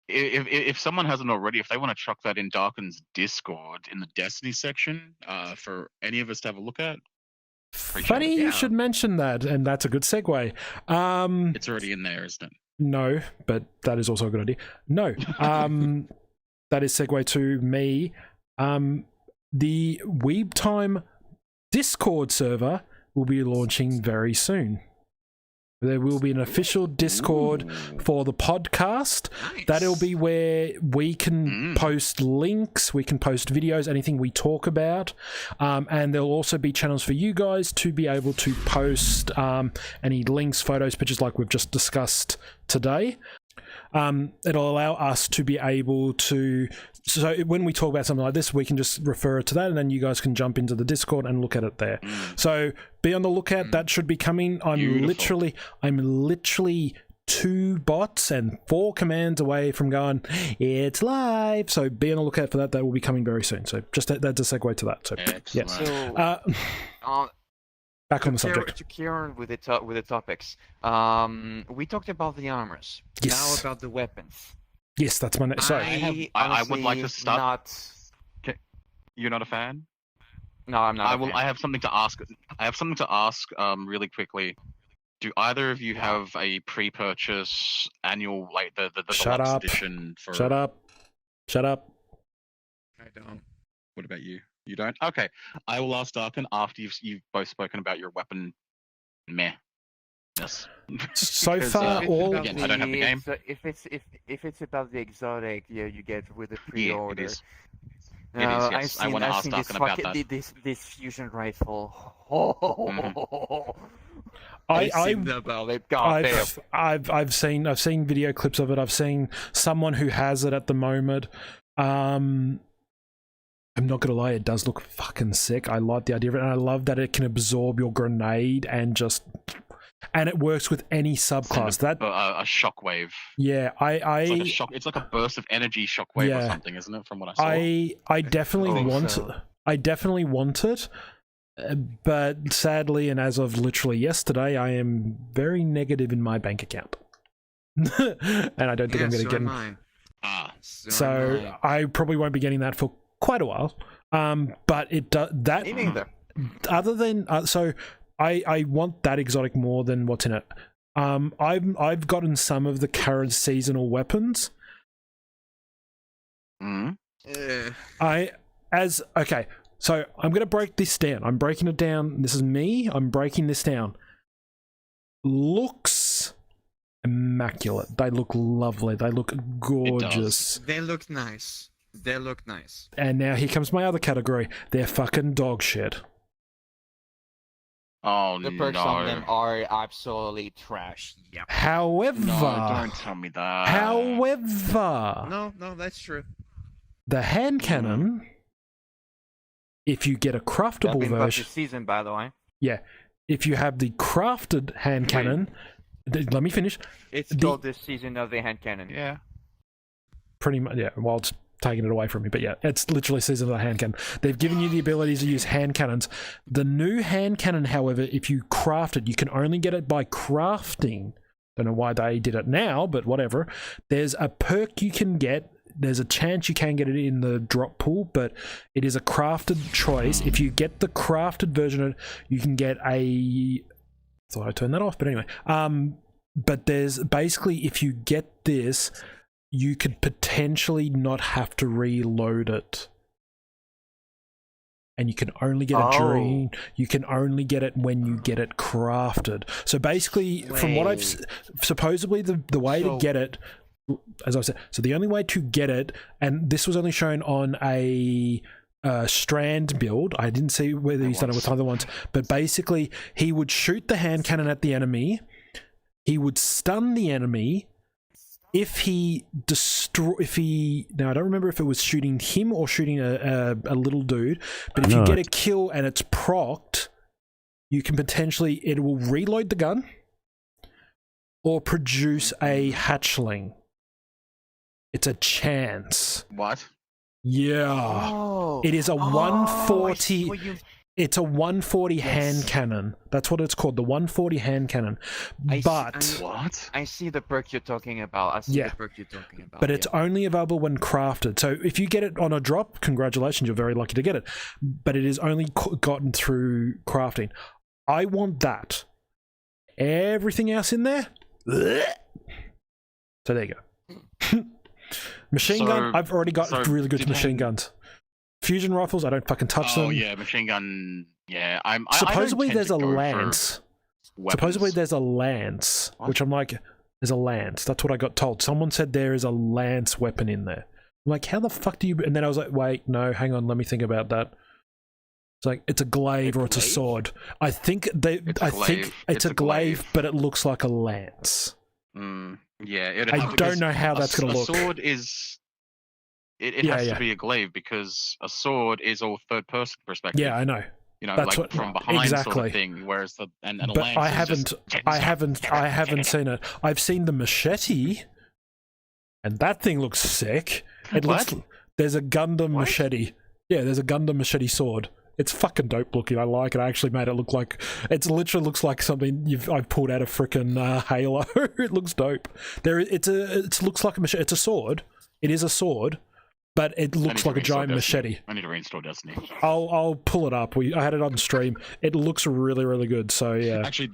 If someone hasn't already, if they want to chuck that in Darken's Discord in the Destiny section, for any of us to have a look at. Funny you should mention that, and that's a good segue. It's already in there, isn't it? No, but that is also a good idea. No, that is segue to me. The Weeb Time Discord server will be launching very soon. There will be an official Discord for the podcast. Nice. That'll be where we can post links, we can post videos, anything we talk about. And there'll also be channels for you guys to be able to post any links, photos, pictures like we've just discussed today. It'll allow us to be able to, so when we talk about something like this, we can just refer to that, and then you guys can jump into the Discord and look at it there. So be on the lookout. That should be coming. I'm literally 2 bots and 4 commands away from going, it's live. So be on the lookout for that. That will be coming very soon. So just that's a segue to that. So Excellent. yes. Back on the subject. To carry on with the topics, we talked about the armors. Yes. Now about the weapons. Yes, that's my name. Sorry. I would like to start. Not... You're not a fan? No, I'm not. I have something to ask. Really quickly. Do either of you have a pre-purchase annual, like the Shut deluxe up. edition for? Shut up. Shut up. I don't. What about you? You don't? Okay. I will ask Darkin after you've both spoken about your weapon. Meh. Yes. So Because, far, all again, I don't have the game. If it's about the exotic, yeah, you get with the Yeah, pre-order. it is. No, It is, yes. I've seen, I want to I've ask seen Darkin about that. this fusion rifle. I've seen about it. God damn. I've seen video clips of it. I've seen someone who has it at the moment. I'm not gonna lie, it does look fucking sick. I like the idea of it, and I love that it can absorb your grenade and it works with any subclass. That a shockwave. yeah, It's like a burst of energy shockwave or something, isn't it? From what I saw. I definitely want so. I definitely want it, but sadly, and as of literally yesterday, I am very negative in my bank account, and I don't think I'm going to get. So I probably won't be getting that for quite a while. But it does that. Me neither. Other than so, I want that exotic more than what's in it. I've gotten some of the current seasonal weapons. Okay, so I'm gonna break this down. I'm breaking it down. This is me. I'm breaking this down. Looks immaculate. They look lovely. They look gorgeous. They look nice. They look nice. And now here comes my other category. They're fucking dog shit. Oh The perks on them are absolutely trash. Yep. However, no, don't tell me that. However, No, that's true. the hand cannon, if you get a craftable version, This season, by the way. yeah, if you have the crafted hand cannon, let me finish. It's called this season of the hand cannon. Yeah. Pretty much, yeah. Well, it's taking it away from me, but yeah, it's literally season of the hand cannon. They've given you the ability to use hand cannons. The new hand cannon, however, if you craft it, you can only get it by crafting. Don't know why they did it now, but whatever. There's a perk you can get. There's a chance you can get it in the drop pool, but it is a crafted choice. If you get the crafted version of it, you can get a... Thought I turned that off, but anyway. But there's basically, if you get this, you could potentially not have to reload it. And you can only get it during... You can only get it when you get it crafted. So basically, from what I've... Supposedly, the way to get it... As I said, so the only way to get it, and this was only shown on a strand build. I didn't see whether he's done it with other ones, but basically he would shoot the hand cannon at the enemy. He would stun the enemy. If he now I don't remember if it was shooting him or shooting a little dude, but if you get a kill and it's procced, you can potentially, it will reload the gun or produce a hatchling. It's a chance. What? Yeah. It is a 140. It's a 140 hand cannon. That's what it's called, the 140 hand cannon. What? I see the perk you're talking about. But it's only available when crafted. So if you get it on a drop, congratulations, you're very lucky to get it. But it is only gotten through crafting. I want that. Everything else in there? So there you go. Machine gun, I've already got really good machine guns. Fusion rifles, I don't fucking touch them. Oh yeah, machine gun. Yeah, supposedly there's a lance. Supposedly there's a lance, which I'm like, there's a lance. That's what I got told. Someone said there is a lance weapon in there. I'm like, how the fuck do you? And then I was like, wait, no, hang on, let me think about that. It's like it's a glaive or it's a sword. I think it's a glaive, but it looks like a lance. Yeah, I don't know how that's going to look. A sword is... It has to be a glaive because a sword is all third-person perspective. Yeah, I know. You know, that's like from behind sort of thing. Whereas a lance I haven't seen it. I've seen the machete, and that thing looks sick. There's a Gundam machete. Yeah, there's a Gundam machete sword. It's fucking dope looking. I like it. I actually made it look like it literally looks like something I've pulled out of frickin' Halo. It looks dope. It looks like a machete. It's a sword. It is a sword, but it looks like a giant machete. I need to reinstall Destiny. I'll pull it up. I had it on stream. It looks really, really good. So yeah. Actually,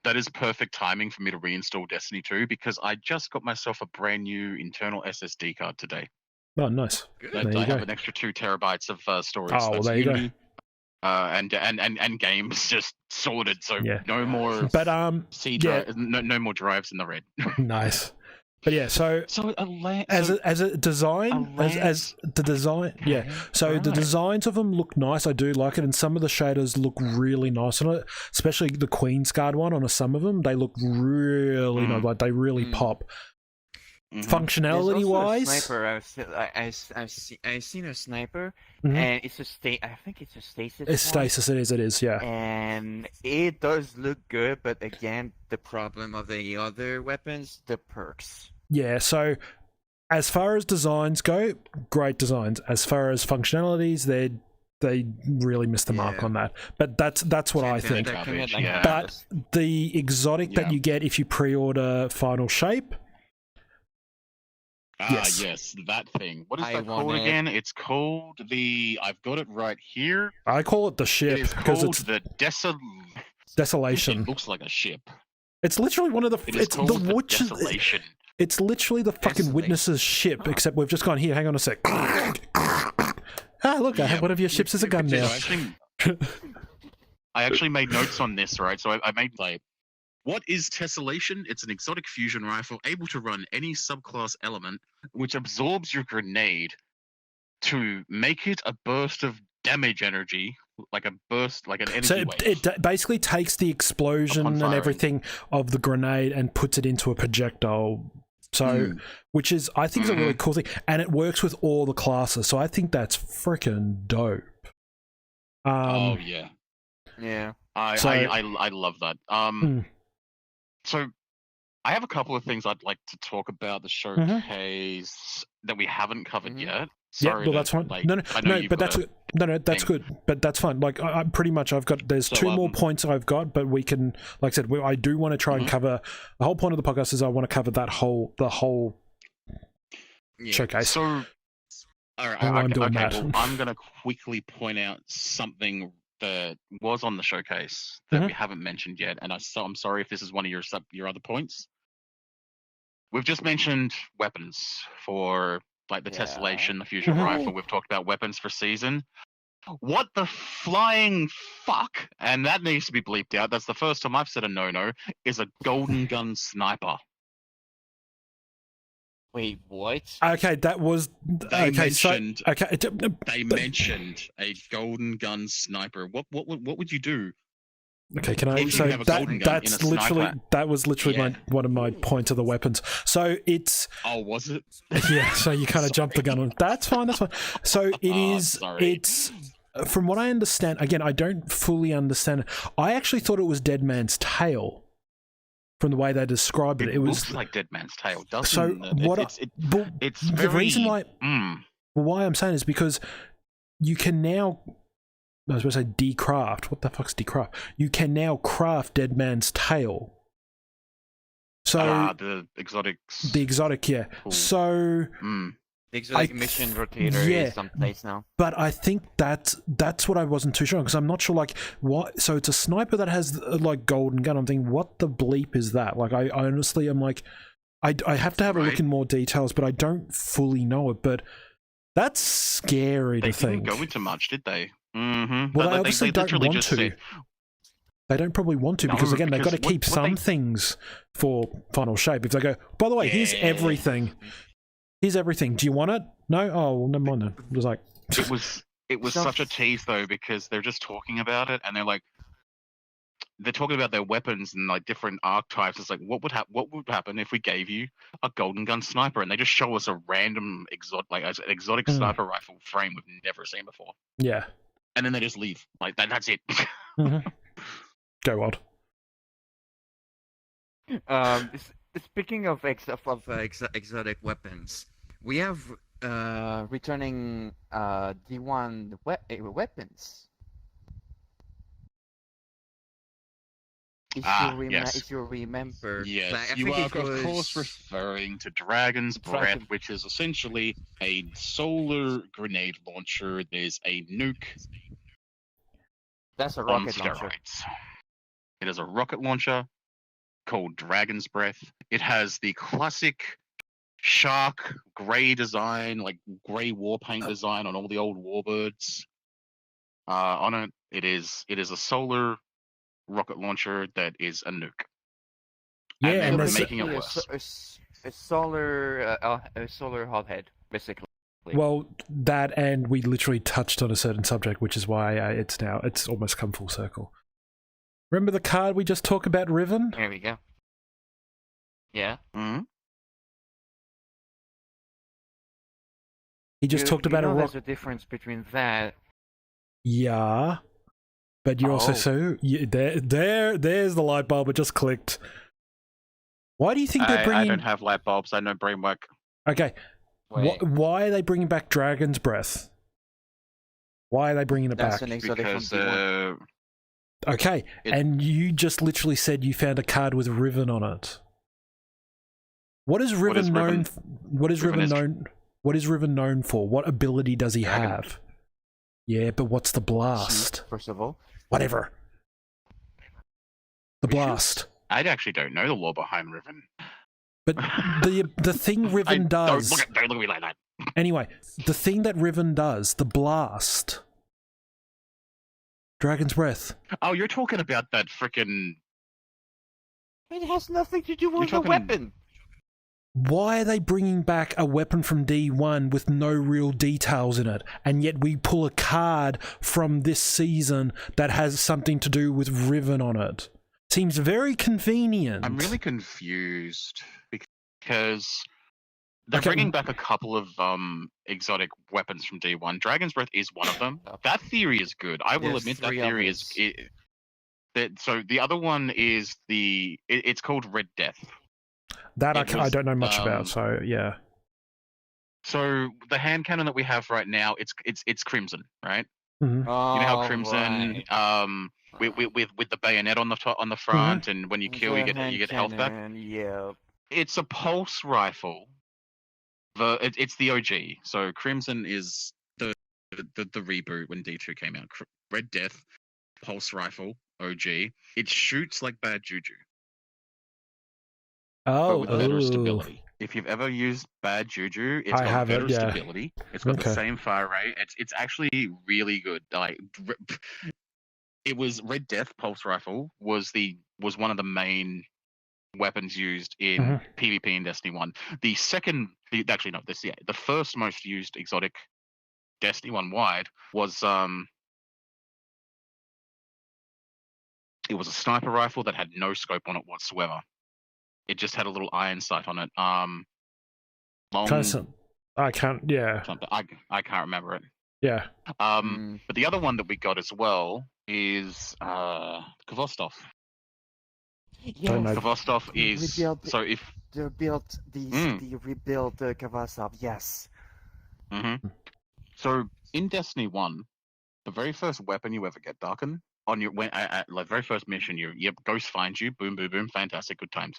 that is perfect timing for me to reinstall Destiny 2 because I just got myself a brand new internal SSD card today. Oh, nice. I have an extra 2 terabytes of storage. Oh, well, there you go. And games just sorted. So no more. But no more drives in the red. Nice. But yeah, so as a design, as the design, So the designs of them look nice. I do like it, and some of the shaders look really nice on it. Especially the Queen's Guard one on some of them, they look really nice. Like they really pop. Functionality wise, sniper. I've seen a sniper, and it's a I think it's a stasis. It's stasis. It is. Yeah. And it does look good, but again, the problem of the other weapons, the perks. Yeah. So, as far as designs go, great designs. As far as functionalities, they really missed the mark on that. But that's what I think. But the exotic that you get if you pre-order Final Shape. Yes, that thing. What is that called again? It's called I've got it right here. I call it the ship because it's the Desolation. It looks like a ship. It's literally one of the. It's the Witches. Desolation. It's literally the fucking Witness's ship, except we've just gone here. Hang on a sec. Look, I have one of your ships as a gun now. I actually made notes on this, right? So I made what is Tessellation? It's an exotic fusion rifle able to run any subclass element which absorbs your grenade to make it a burst of damage energy, like an energy so wave. It basically takes the explosion and everything of the grenade and puts it into a projectile. So, which is, I think, is a really cool thing, and it works with all the classes. So I think that's freaking dope. Oh yeah. I love that. So, I have a couple of things I'd like to talk about the showcase that we haven't covered yet. Sorry, well, that's fine. That's good. But that's fine. Like, I pretty much, there's 2 more points I've got, but we can, like I said, I do want to try and cover, the whole point of the podcast is I want to cover the whole showcase. So, all right, I'm going to quickly point out something that was on the showcase that we haven't mentioned yet, and I'm sorry if this is one of your other points. We've just mentioned weapons for like the Tessellation, the fusion rifle. We've talked about weapons for season. What the flying fuck? And that needs to be bleeped out. That's the first time I've said a no-no. Is a golden gun sniper. Wait, what? Okay, that was they mentioned a golden gun sniper. What would you do? Okay, can I say that was literally one of my points of the weapons. So it's was it? Yeah, so you kind of jumped the gun on. That's fine. So it's from what I understand, again, I don't fully understand. I actually thought it was Dead Man's Tail. From the way they described it, it was looks like Dead Man's Tail, doesn't so it? It's the very, reason why I'm saying is because you can now, I was going to say decraft. What the fuck's decraft? You can now craft Dead Man's Tail. So the exotics. The exotic, yeah. Cool. So the exotic mission rotator is someplace now. But I think that's what I wasn't too sure because I'm not sure like what. So it's a sniper that has like golden gun. I'm thinking, what the bleep is that? Like I honestly am like, I have to have a look in more details, but I don't fully know it. But that's scary to think. They didn't go into much, did they? Well, they obviously don't want to. They don't probably want to because again they've got to keep some things for Final Shape. If they go, by the way, here's everything. Here's everything. Do you want it? No? Oh, well, never mind then. It was like... It was such a tease, though, because they're just talking about it, and they're talking about their weapons and, like, different archetypes. It's like, what would happen if we gave you a golden gun sniper? And they just show us a random exotic sniper rifle frame we've never seen before. Yeah. And then they just leave. Like, that's it. Go Wild. Speaking of exotic weapons, we have returning D1 weapons. Yes. If you remember, Yes, like, I you think are it of course was referring to Dragon's Breath, Dragon. which is essentially a solar grenade launcher. There's a nuke That's a on rocket launcher. steroids. It is a rocket launcher called Dragon's Breath. It has the classic shark grey design, like grey war paint design on all the old warbirds. On it, it is a solar rocket launcher that is a nuke. Yeah, and and then there's making it worse. A solar hothead, basically. well that, and we literally touched on a certain subject, which is why it's almost come full circle. Remember the card we just talked about, Riven? Here we go. Yeah. Mm-hmm. He just talked about a rock. There's a difference between that. Yeah, but you also there's the light bulb. It just clicked. Why do you think they're bringing? I don't have light bulbs. I know brain work. Okay, why are they bringing back Dragon's Breath? Why are they bringing it back? An exotic Because from D1. Okay, and you just literally said you found a card with Riven on it. What is Riven known? What is Riven known? What is Riven known for? What ability does he have? Yeah, but what's the blast? First of all, whatever. The blast. I actually don't know the lore behind Riven. But the thing Riven does. Don't look at me like that. Anyway, the thing that Riven does, the blast. Dragon's Breath. Oh, you're talking about that freaking. it has nothing to do with the weapon. Why are they bringing back a weapon from D1 with no real details in it, and yet we pull a card from this season that has something to do with Riven on it? Seems very convenient. I'm really confused because they're bringing back a couple of exotic weapons from D1. Dragon's Breath is one of them. That theory is good. I will admit that theory is. So the other one is it's called Red Death. That I don't know much about, so yeah. So the hand cannon that we have right now, it's Crimson, right? Mm-hmm. Oh, you know how Crimson, with the bayonet on the front, and when you kill, you get health back. Yeah. It's a pulse rifle. It's the OG. So Crimson is the reboot when D2 came out. Red Death, pulse rifle, OG. It shoots like bad juju. But with better stability. If you've ever used bad juju, it's got better stability. It's got the same fire rate. It's actually really good. Like, it was Red Death pulse rifle was one of the main weapons used in PvP in Destiny 1. The first most used exotic Destiny 1 wide was it was a sniper rifle that had no scope on it whatsoever. It just had a little iron sight on it. Long. I can't. Yeah. I can't remember it. Yeah. But the other one that we got as well is Kvostov. Yeah. Kvostov is the rebuild Kvostov. Yes. Mm-hmm. So in Destiny 1, the very first weapon you ever get, Darken, on your very first mission, your ghost finds you, boom, boom, boom, fantastic, good times.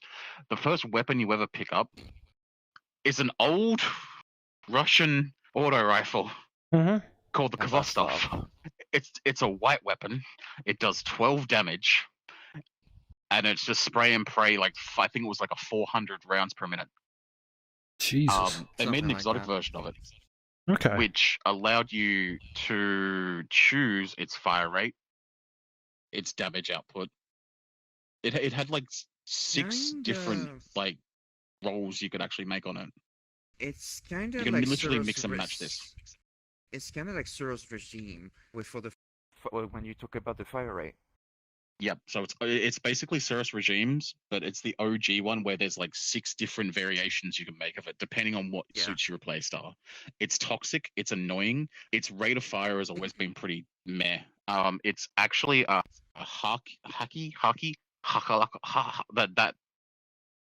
The first weapon you ever pick up is an old Russian auto rifle called the Kvostov. It's a white weapon. It does 12 damage, and it's just spray and pray. Like, I think it was like 400 rounds per minute. Jesus. They made an exotic version of it. Okay. Which allowed you to choose its fire rate, its damage output. It had like 6 different like rolls you could actually make on it. It's kind of you can like literally mix and match this. It's kind of like Suro's regime when you talk about the fire rate. Yep. So it's basically Cirrus regimes, but it's the OG one where there's like 6 different variations you can make of it, depending on what suits your playstyle. It's toxic. It's annoying. Its rate of fire has always been pretty meh. It's actually a that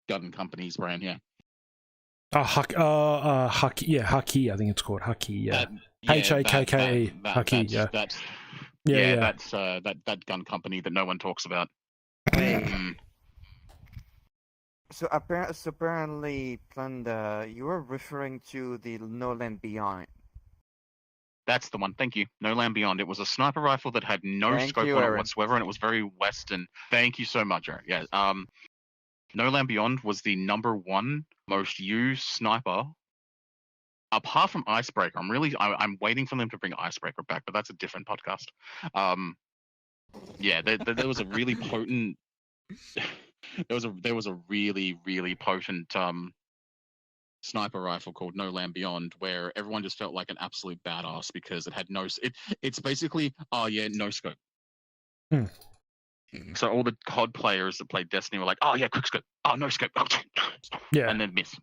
gun company's brand here. Haki. Yeah, Haki. I think it's called Haki. Yeah. H-A-K-K-E. Haki. Yeah. That's that gun company that no one talks about. So apparently, Plunda, you were referring to the No Land Beyond. That's the one. Thank you. No Land Beyond. It was a sniper rifle that had no Thank scope you, on it Aaron. whatsoever, and it was very Western. Thank you so much, Aaron. Yeah. No Land Beyond was the #1 most used sniper. Apart from Icebreaker, I'm waiting for them to bring Icebreaker back, but that's a different podcast. Yeah, there was a really potent. there was a really potent sniper rifle called No Land Beyond, where everyone just felt like an absolute badass because it had it's basically no scope. So all the COD players that played Destiny were like, oh yeah, quick scope, oh no scope, Yeah. and then miss.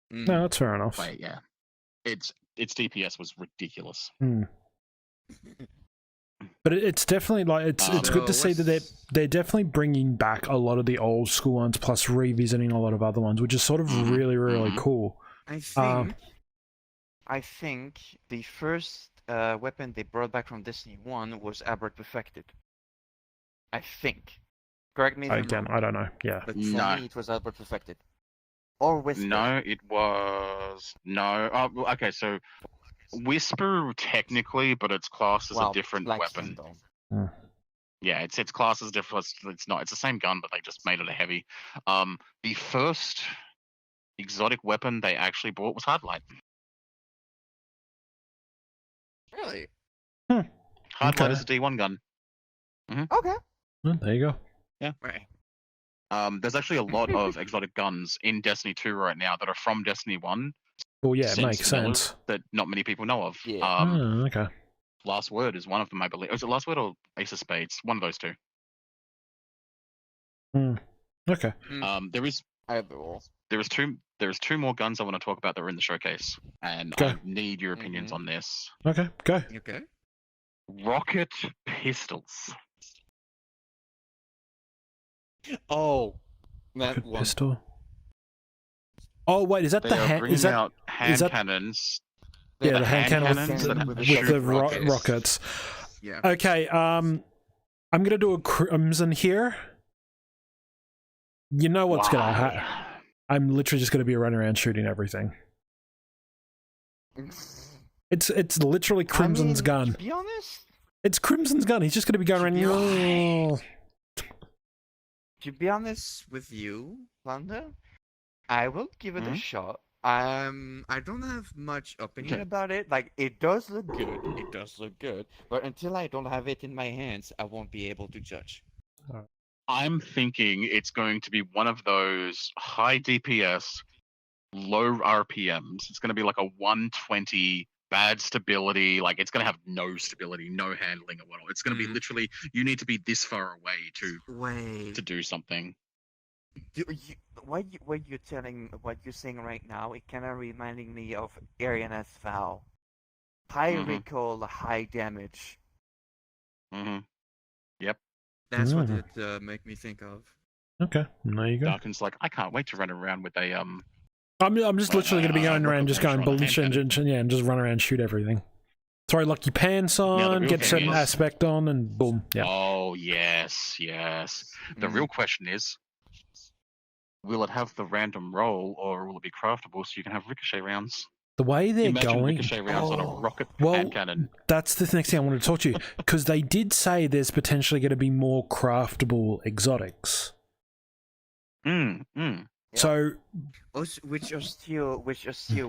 No, that's fair enough. But yeah, its DPS was ridiculous. But it's definitely like it's good to see that they're definitely bringing back a lot of the old school ones, plus revisiting a lot of other ones, which is sort of really cool. I think the first weapon they brought back from Destiny 1 was Abra Perfected. I think. Correct me if I'm wrong. I don't know. Yeah. But for me, it was Abra Perfected. Or Whisper. No, it was no. Oh, okay, so Whisper technically, but it's classed as a different weapon. Yeah, it's classed as different. It's not. It's the same gun, but they just made it a heavy. The first exotic weapon they actually bought was Hardlight. Really? Hardlight is a D1 gun. Okay. Well, there you go. Yeah. Right. There's actually a lot of exotic guns in Destiny 2 right now that are from Destiny 1. Well, yeah, it makes sense. That not many people know of. Yeah. Okay. Last Word is one of them, I believe. Is it Last Word or Ace of Spades? One of those two. Okay. There's two more guns I want to talk about that are in the showcase, and Go. I need your opinions on this. Okay, go. Okay. Rocket pistols. Oh, that one. Pistol. Oh wait, is that They the are hand? bringing Is that out hand that- cannons. yeah, the hand cannon cannons with that the shoot rockets. Yeah. Okay, I'm gonna do a crimson here. You know what's gonna happen? I'm literally just gonna be running around shooting everything. It's literally Crimson's gun. To be honest, It's Crimson's gun. He's just gonna be going around. to be honest with you, Plunda, I will give it a shot. I don't have much opinion about it. Like, it does look good. It does look good. But until I don't have it in my hands, I won't be able to judge. I'm thinking it's going to be one of those high DPS, low RPMs. It's going to be like a 120, bad stability. Like, it's going to have no stability, no handling or whatnot. It's going to be literally, you need to be this far away to do something. What you're saying right now, it kind of reminding me of Ariana's Vow. High recoil, high damage. Yep. That's what it make me think of. Okay, there you go. Darken's like, I can't wait to run around with a I'm just literally going to be going around, just going bullish and just run around and shoot everything. Throw lucky pants on, get certain aspect on, and boom. Yeah. Oh yes. The real question is, will it have the random roll, or will it be craftable so you can have ricochet rounds? The way they're Imagine going, ricochet rounds on a rocket hand cannon. That's the next thing I wanted to talk to you, because they did say there's potentially going to be more craftable exotics. So, which Osteo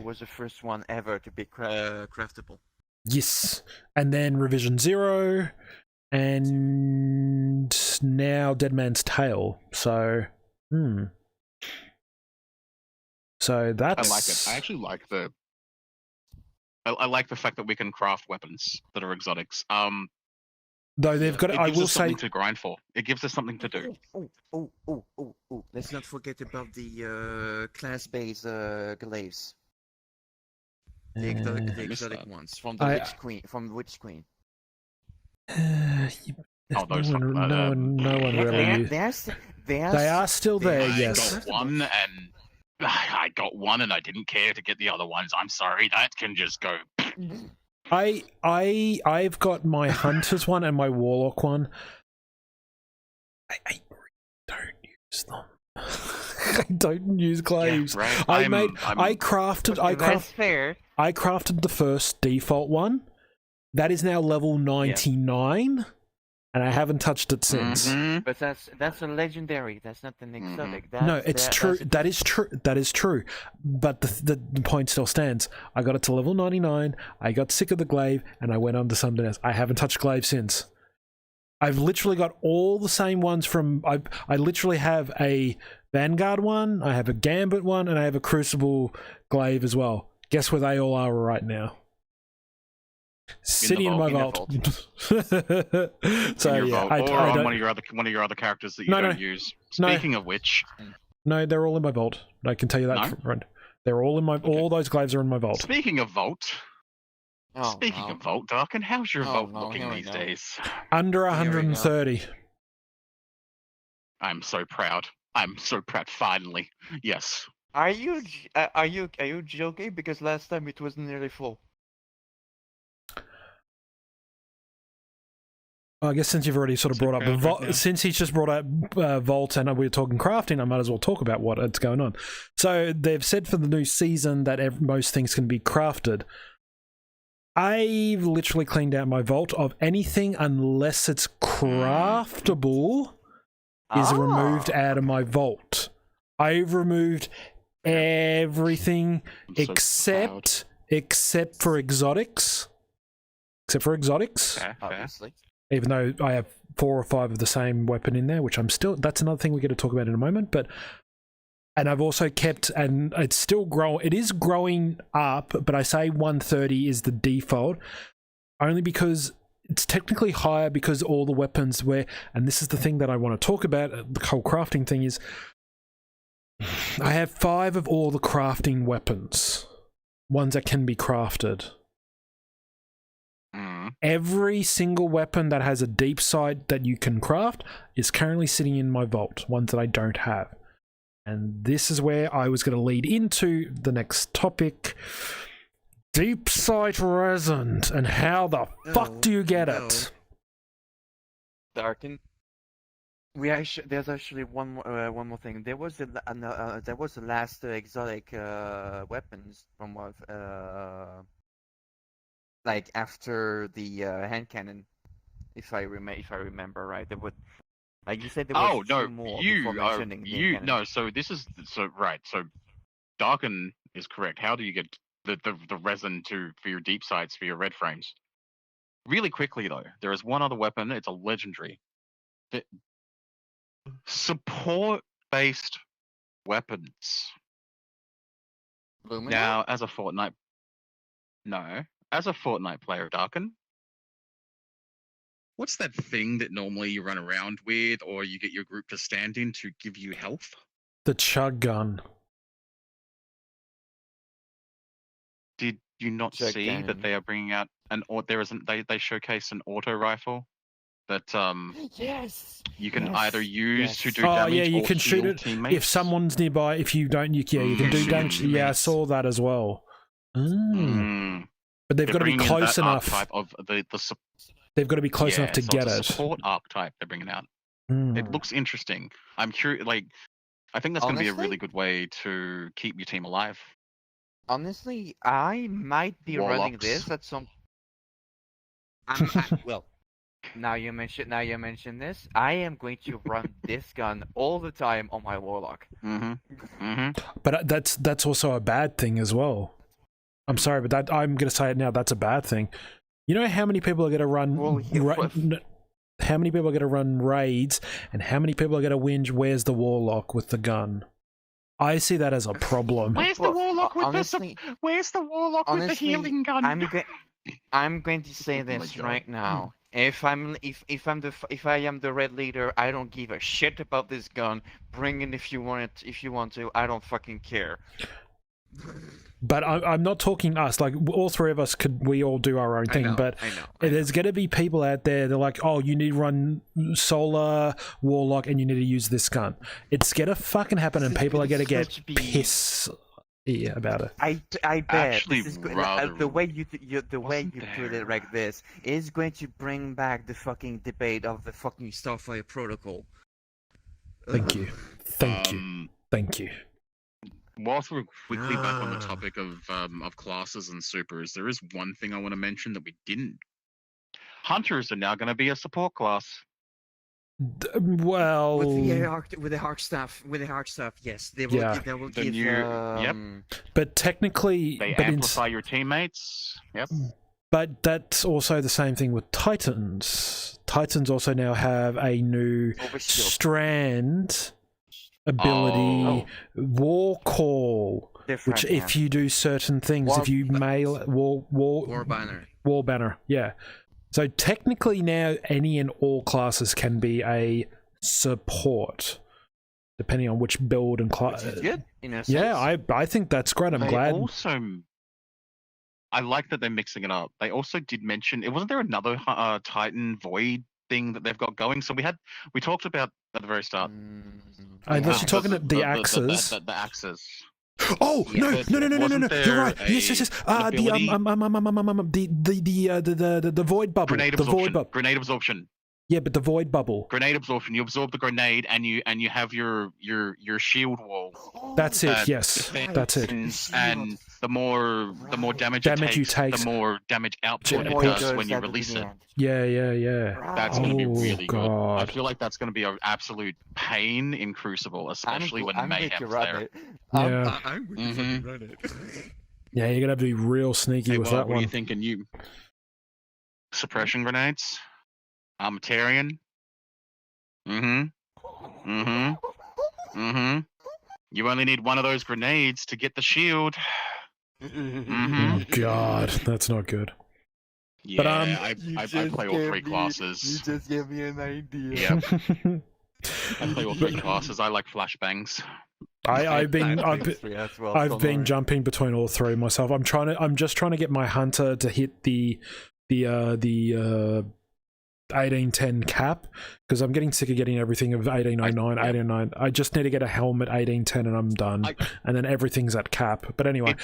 was the first one ever to be craftable. Yes, and then Revision 0, and now Dead Man's Tale. So, So that's. I like it. I actually like I like the fact that we can craft weapons that are exotics. Though they've got, I will say, something to grind for. It gives us something to do. Oh! Let's not forget about the class-based glaives. The exotic ones from the Witch Queen. No one really. They are still there. Yes. Got one, and I got one and I didn't care to get the other ones. I'm sorry, that can just go. I've got my Hunter's one and my Warlock one. I don't use them. I don't use glaives. Yeah, right. I crafted the first default one. That is now level 99, and I haven't touched it since. But that's a legendary. That's not an exotic. No, it's true. That is true. That is true. But the point still stands. I got it to level 99. I got sick of the glaive, and I went on to something else. I haven't touched glaive since. I've literally got all the same ones from. I literally have a Vanguard one, I have a Gambit one, and I have a Crucible glaive as well. Guess where they all are right now? Sitting in my vault. So yeah, I don't. One of your other characters that you don't use. Speaking of which, no, they're all in my vault. I can tell you that. Right. They're all in my. Okay. All those glaives are in my vault. Speaking of vault. Speaking of vault, Darkin, how's your vault looking these days? Under 130. I'm so proud. I'm so proud. Finally, yes. Are you joking? Because last time it was nearly full. I guess since you've already sort of brought up since he's just brought up Vault and we're talking crafting, I might as well talk about what's going on. So they've said for the new season that most things can be crafted. I've literally cleaned out my vault of anything unless it's craftable is removed out of my vault. I've removed everything except for exotics. Except for exotics. Obviously. Even though I have 4 or 5 of the same weapon in there, which that's another thing we're going to talk about in a moment, and I've also kept, and it's still growing, it is growing up, but I say 130 is the default, only because it's technically higher because all the weapons and this is the thing that I want to talk about, the whole crafting thing is, I have 5 of all the crafting weapons, ones that can be crafted. Every single weapon that has a deep sight that you can craft is currently sitting in my vault, ones that I don't have. And this is where I was going to lead into the next topic. Deep sight resin, and how the fuck do you get it? Darken. There's actually one more thing. There was the last exotic weapons from what like after the hand cannon, if I remember right. There would, like you said, there was two more. So this is right. So Darken is correct. How do you get the resin for your deep sights for your red frames? Really quickly though, there is one other weapon. It's a legendary. Support-based weapons. Lumina? Now, as a Fortnite player, Darken, what's that thing that normally you run around with, or you get your group to stand in to give you health? The chug gun. Did you not see that they are bringing out they showcase an auto rifle that you can either use to do damage you or can shoot it teammates. If someone's nearby. If you don't, you can do damage. Yeah, I saw that as well. But they've got to be close enough. They've got to be close enough to get it. Support archetype they're bringing out. It looks interesting. I'm curious. I think that's going to be a really good way to keep your team alive. Honestly, I might be running this at some. Well, now you mention this. I am going to run this gun all the time on my Warlock. But that's also a bad thing as well. I'm sorry, but I'm going to say it now. That's a bad thing. You know how many people are going to run? How many people are going to run raids, and how many people are going to whinge? Where's the Warlock with the gun? I see that as a problem. Where's the Warlock with the healing gun? I'm going to say this right now. If I am the red leader, I don't give a shit about this gun. Bring it if you want it. If you want to, I don't fucking care. But I'm not talking us. Like, all three of us we all do our own thing. I but know. there's going to be people out there. They're like, oh, you need to run Solar Warlock, and you need to use this gun. It's going to fucking happen, and people are going to get pissed about it. I bet Actually, this is rather the way you wasn't put it like this is going to bring back the fucking debate of the fucking Starfire Protocol. Thank you. Thank you. Whilst we're quickly back on the topic of classes and supers, there is one thing I want to mention that we didn't. Hunters are now going to be a support class. Well, with the arc staff, yes, they will. Yeah. They will The give. new- but technically, They but amplify your teammates. Yep. But that's also the same thing with Titans. Titans also now have a new Overshield. strand ability, War Call, Different, which if you do certain things, if you mail War banner. War banner, yeah. So technically now any and all classes can be a support, depending on which build and class. Which is good, in a sense. Yeah, I think that's great. I'm They glad. Also, I like that they're mixing it up. They also did mention, wasn't there another Titan Void thing that they've got going? So we talked about at the very start. Unless you're talking about the axes. The axes. Oh Yeah, no! but No! wasn't You're right. there Yes. an ability? The void bubble. Grenade The void absorption. bubble. Grenade absorption. Yeah, but the void bubble. Grenade absorption. You absorb the grenade, and you have your shield wall. That's it. that Yes, defends, that's it. And the more damage you it takes, take, the more damage output the it more does goes when you at the release it. end. Yeah. That's going to be Oh, really good. God. I feel like that's going to be an absolute pain in Crucible, especially when Mayhem's there. Yeah. I'm with you Mhm. fucking run it. Yeah, you're gonna have to be real sneaky Hey, with what that were you one. thinking? You suppression grenades, Armatarian. You only need one of those grenades to get the shield. Oh God, that's not good. Yeah, But, I play all three classes. You just gave me an idea. Yeah, I play all three classes. I like flashbangs. I've been I've jumping between all three myself. I'm just trying to get my hunter to hit the 1810 cap, because I'm getting sick of getting everything of 1809, 1809. I just need to get a helmet 1810 and I'm done. And then everything's at cap. But anyway.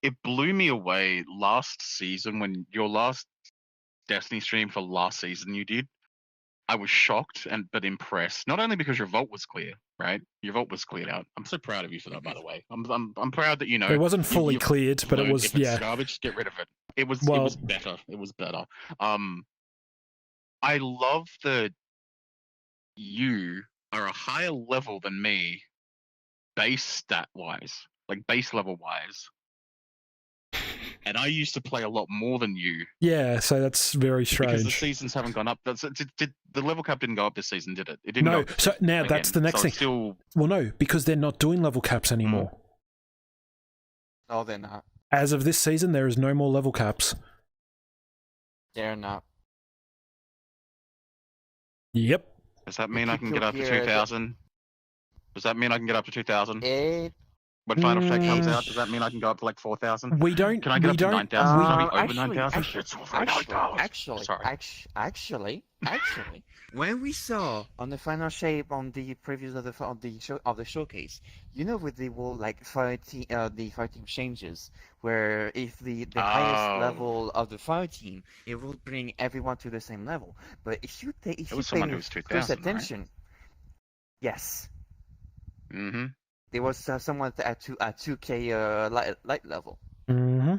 It blew me away last season when your last Destiny stream for last season you did. I was shocked but impressed. Not only because your vault was clear, right? Your vault was cleared out. I'm so proud of you for that, by the way. I'm proud that it wasn't fully cleared, but it was if it's garbage, get rid of it. It was better. It was better. I love that you are a higher level than me, base stat wise, like base level wise. And I used to play a lot more than you. Yeah, so that's very strange. Because the seasons haven't gone up. The level cap didn't go up this season, did it? It didn't. No, Go up so now again. that's the next So thing. it's still... Well, no, because they're not doing level caps anymore. No, they're not. As of this season, there is no more level caps. They're not. Yep. Does that mean I can get up to 2,000? Does that mean I can get up to 2,000? When Final Fate comes out, does that mean I can go up to like 4,000? We don't. Can I get we up to don't. 9,000? Can I be over 9,000? Actually, when we saw on the final shape on the previews of the showcase, you know, with the whole like fighting changes, where if the highest level of the fire team, it will bring everyone to the same level. But if you pay close 2,000, attention, yes. Mm-hmm. There was someone at 2K light level. Mm-hmm.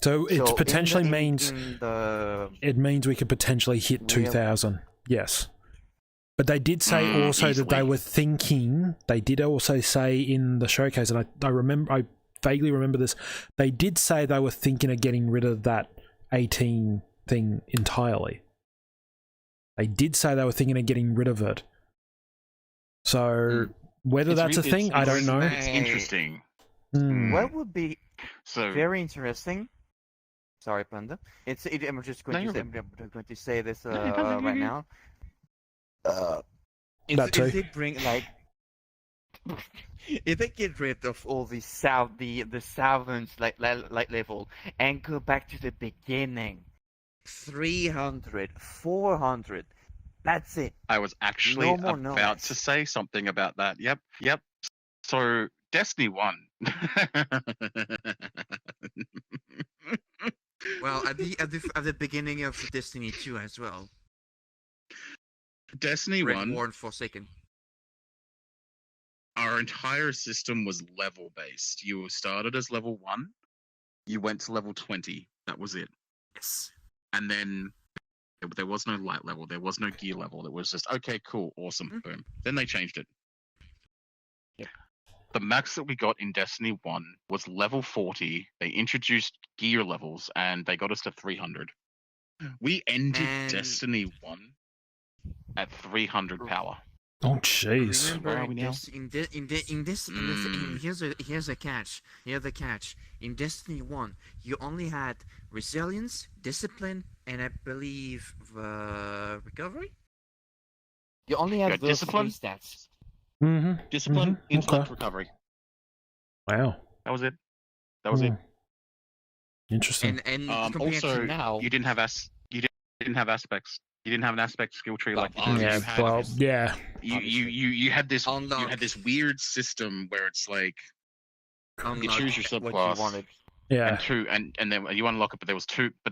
So it potentially means the... it means we could potentially hit 2,000. Yes, but they did say also easily. that they were thinking. They did also say in the showcase, and I vaguely remember this. They did say they were thinking of getting rid of that 18 thing entirely. They did say they were thinking of getting rid of it. So. Whether that's a thing, I don't know. It's interesting. What would be So very interesting? Sorry, Plunda. I'm just going to say this right now. If they bring like if they get rid of all the thousands like level and go back to the beginning, 300, 400, that's it. I was actually No more, no about less. to say something about that. Yep. So Destiny 1. Well, at the beginning of Destiny 2 as well. Destiny Red 1, Warren Forsaken. our entire system was level based. You started as level 1, you went to level 20. That was it. Yes. And then there was no light level, there was no gear level. It was just, okay, cool, awesome, boom. Then they changed it. Yeah. The max that we got in Destiny 1 was level 40. They introduced gear levels and they got us to 300. We ended Destiny 1 at 300 power. Oh, jeez. Where are we now? Here's a catch. Here's the catch. In Destiny 1, you only had resilience, discipline, and I believe recovery. You only You have got those discipline? 3 stats. Mm-hmm. Discipline, Mhm, intellect, okay. recovery. Wow. That was it. That was it. Interesting. And compared Also, to now, you didn't have aspects. You didn't have an aspect skill tree like you do. Yeah, You had, well, yeah. you had this Unlock. you had this weird system where it's like you choose your what subclass you wanted. Yeah. and then you unlock it, but there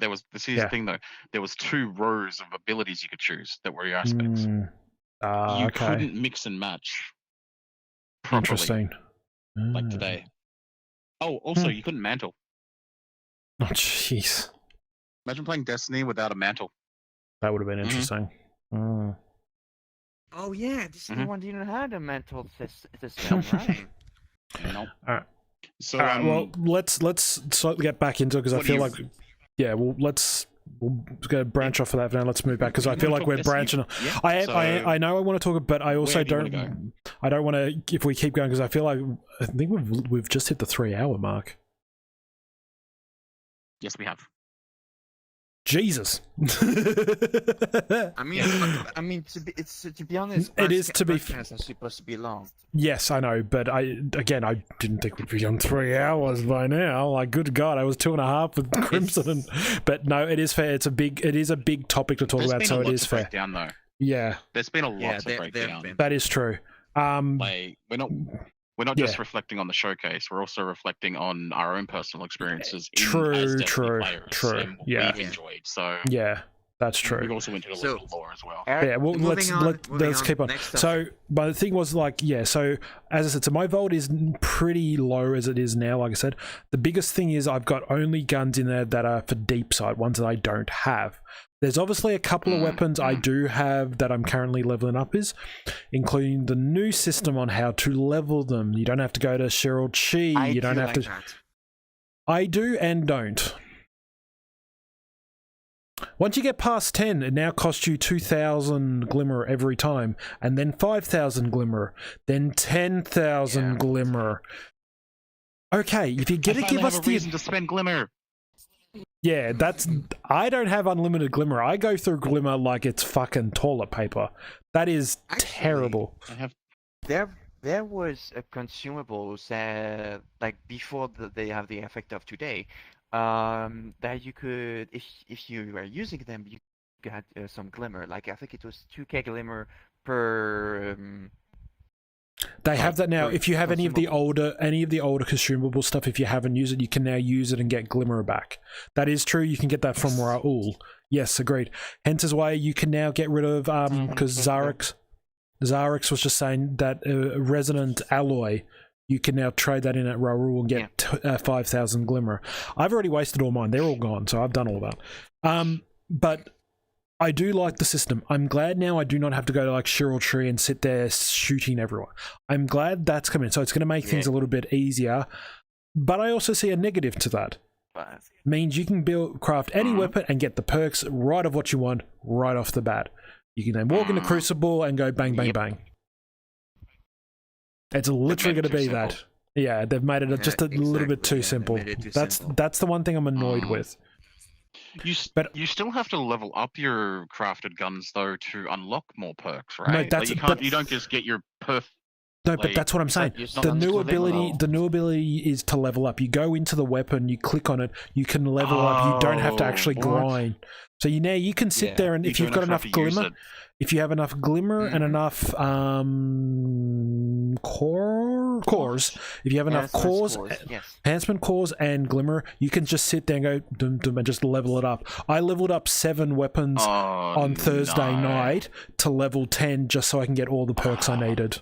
was this is Yeah. the thing though, there was 2 rows of abilities you could choose that were your aspects. Mm. You Okay. couldn't mix and match properly Interesting. like Ah. today. Oh, also you couldn't mantle. Oh, jeez. Imagine playing Destiny without a mantle. That would have been interesting. Mm. Oh yeah, Destiny Mhm. 1 didn't have a mental system, right? Nope. Alright. So All right, well, let's slightly get back into it because I what do feel you- like, yeah, well, we'll go branch off of that now. Let's move back because I You feel wanna like talk we're Destiny? branching. Yeah. I know I want to talk, but I also where do you wanna don't. I don't want to. If we keep going, because I feel like I think we've just hit the 3-hour mark. Yes, we have. Jesus. I mean, to be honest, It is to be podcasts are supposed to be long. Yes, I know, but I didn't think we'd be on 3 hours by now. Like, good God, I was 2.5 with Crimson, but no, it is fair. It is a big topic to talk There's about, been so a it lot is to fair. break down though. Yeah, There's been a lot Yeah, to break they've down. been. that is true. Like we're not just Yeah. reflecting on the showcase. We're also reflecting on our own personal experiences. True, as Destiny true, players true. and what Yeah. we've enjoyed. So Yeah, that's we've true. also into a So- little bit of lore as well. Yeah, well, let's keep on. Next up. So, but the thing was, like, yeah, so as I said, so my vault is pretty low as it is now. Like I said, the biggest thing is I've got only guns in there that are for deep sight, ones that I don't have. There's obviously a couple of weapons I do have that I'm currently leveling up, including the new system on how to level them. You don't have to go to Cheryl Chi. You don't have to. That. I do and don't. Once you get past 10, it now costs you 2,000 glimmer every time, and then 5,000 glimmer, then 10,000 glimmer. Okay, if you're gonna give us have a the reason to spend glimmer. yeah, I don't have unlimited glimmer. I go through glimmer like it's fucking toilet paper. That is Actually, terrible. I have There was a consumables like before they have the effect of today, that you could if you were using them you got some glimmer. Like I think it was 2k glimmer per. They have that now. for If you have any of the consumable. older consumable stuff, if you haven't used it, you can now use it and get glimmer back. That is true. You can get that from Raul. Yes, agreed. Hence is why you can now get rid of because Zarix was just saying that resonant alloy. You can now trade that in at Raul and get 5,000 glimmer. I've already wasted all mine. They're all gone, so I've done all that. But I do like the system. I'm glad now I do not have to go to like Cheryl Tree and sit there shooting everyone. I'm glad that's coming. So it's going to make things a little bit easier. But I also see a negative to that. Means you can craft any weapon and get the perks right of what you want right off the bat. You can then walk into Crucible and go bang, bang, bang. It's literally going to be that. Yeah, they've made it just a little bit too simple. That's the one thing I'm annoyed with. You still have to level up your crafted guns though to unlock more perks, right? No, that's- Like you don't just get your No, but that's what I'm saying. But you're The not new to level ability, up. the new ability is to level up. You go into the weapon, you click on it, you can level up. You don't have to actually what? grind. So you can sit Yeah. there and You if you've don't got have enough to use glimmer, it. if you have enough glimmer and enough cores, if you have enough Enhancement cores, scores, yes. enhancement cores and glimmer, you can just sit there and go dum, dum, and just level it up. I leveled up 7 weapons on Thursday night to level 10 just so I can get all the perks I needed.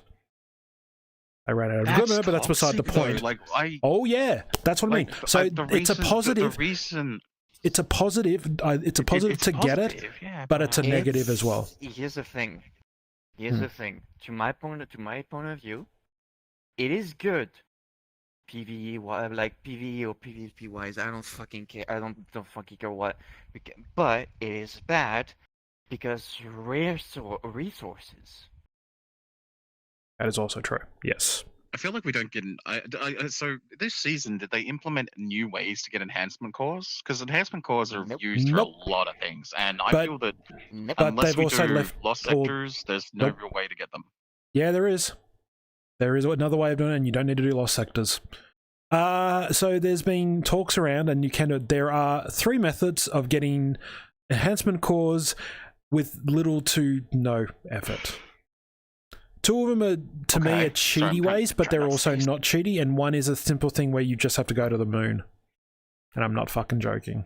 I ran out of glimmer, but that's beside the point. Like Oh yeah, that's what I mean. So it's a positive. The reason It's a positive. It's a positive to get it, yeah, but it's a negative as well. Here's the thing. Here's the thing. To my point of view, it is good. PVE, like PVE or PvP wise, I don't fucking care. I don't fucking care what. But it is bad because resources. That is also true. Yes. I feel like we don't get. So this season, did they implement new ways to get enhancement cores? Because enhancement cores are Nope. used for Nope. a lot of things, and I But- feel that Nope. But unless they've we also do left lost all- sectors, there's no Nope. real way to get them. Yeah, there is. There is another way of doing it, and you don't need to do lost sectors. So there's been talks around, and there are 3 methods of getting enhancement cores with little to no effort. 2 of them are, to me, Okay, are cheaty ways, but they're also not cheaty, and one is a simple thing where you just have to go to the moon. And I'm not fucking joking.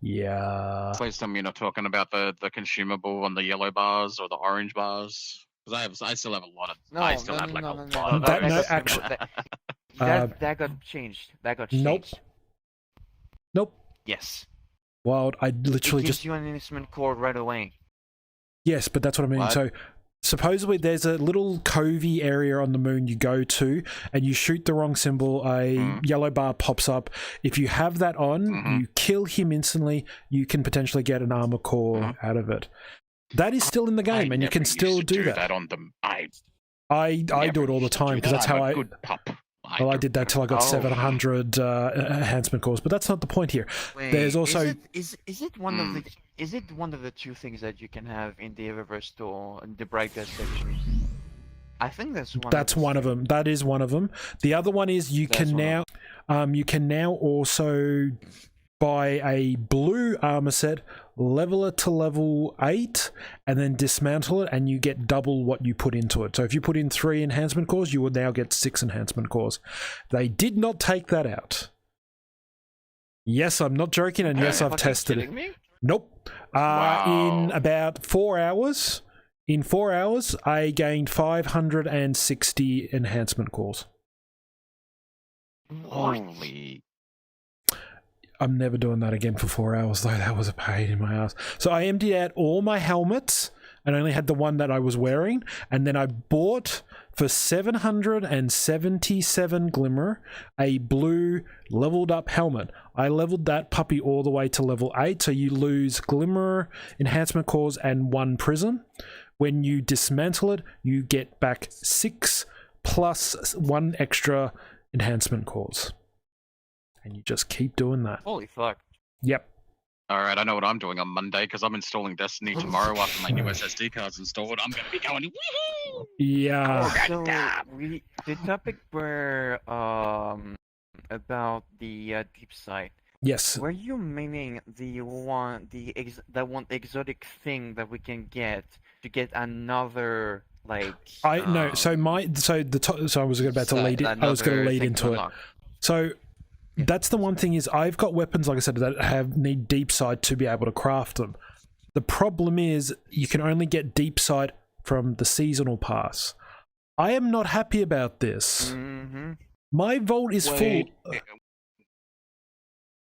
Yeah. Please tell me you're not talking about the consumable on the yellow bars or the orange bars. Because I still have a lot of. I still have like a lot. no. That- no, of actually- That got changed. That got changed. Nope. Nope. Yes. Wild. I It literally gives just. you an enhancement core right away. Yes, but that's what I mean. What? So supposedly there's a little covey area on the moon you go to and you shoot the wrong symbol, a yellow bar pops up. If you have that on, you kill him instantly, you can potentially get an armor core out of it. That is still in the game, and you can still do that. on them. I never do it all the used to time do because that. that's how I'm a I. good pup. Well, I did that till I got Oh. 700 enhancement cores, but that's not the point here. There's also is it one of the is it one of the 2 things that you can have in the reverse store in the bright gas section? I think that's one. That's one of them. That is one of them. The other one is you can now also buy a blue armor set, level it to level 8, and then dismantle it, and you get double what you put into it. So if you put in 3 enhancement cores, you would now get 6 enhancement cores. They did not take that out. Yes, I'm not joking, and yes, I've tested it. Me? Nope. Wow. In about 4 hours, I gained 560 enhancement cores. Holy. I'm never doing that again for 4 hours, though. That was a pain in my ass. So I emptied out all my helmets and only had the one that I was wearing. And then I bought for 777 glimmer a blue leveled up helmet. I leveled that puppy all the way to level 8. So you lose glimmer, enhancement cores, and 1 prism. When you dismantle it, you get back 6 plus 1 extra enhancement cores. And you just keep doing that. Holy fuck. Yep. All right, I know what I'm doing on Monday because I'm installing Destiny tomorrow after my new SSD card's installed. I'm going to be going, woohoo! Yeah. So the topic were about the deep side. Yes. Were you meaning the one exotic thing that we can get to get another like? I no. So I was about to lead it. I was going to lead into it. So that's the one thing is I've got weapons, like I said, that need deep sight to be able to craft them. The problem is you can only get deep sight from the seasonal pass. I am not happy about this. Mm-hmm. My vault is full.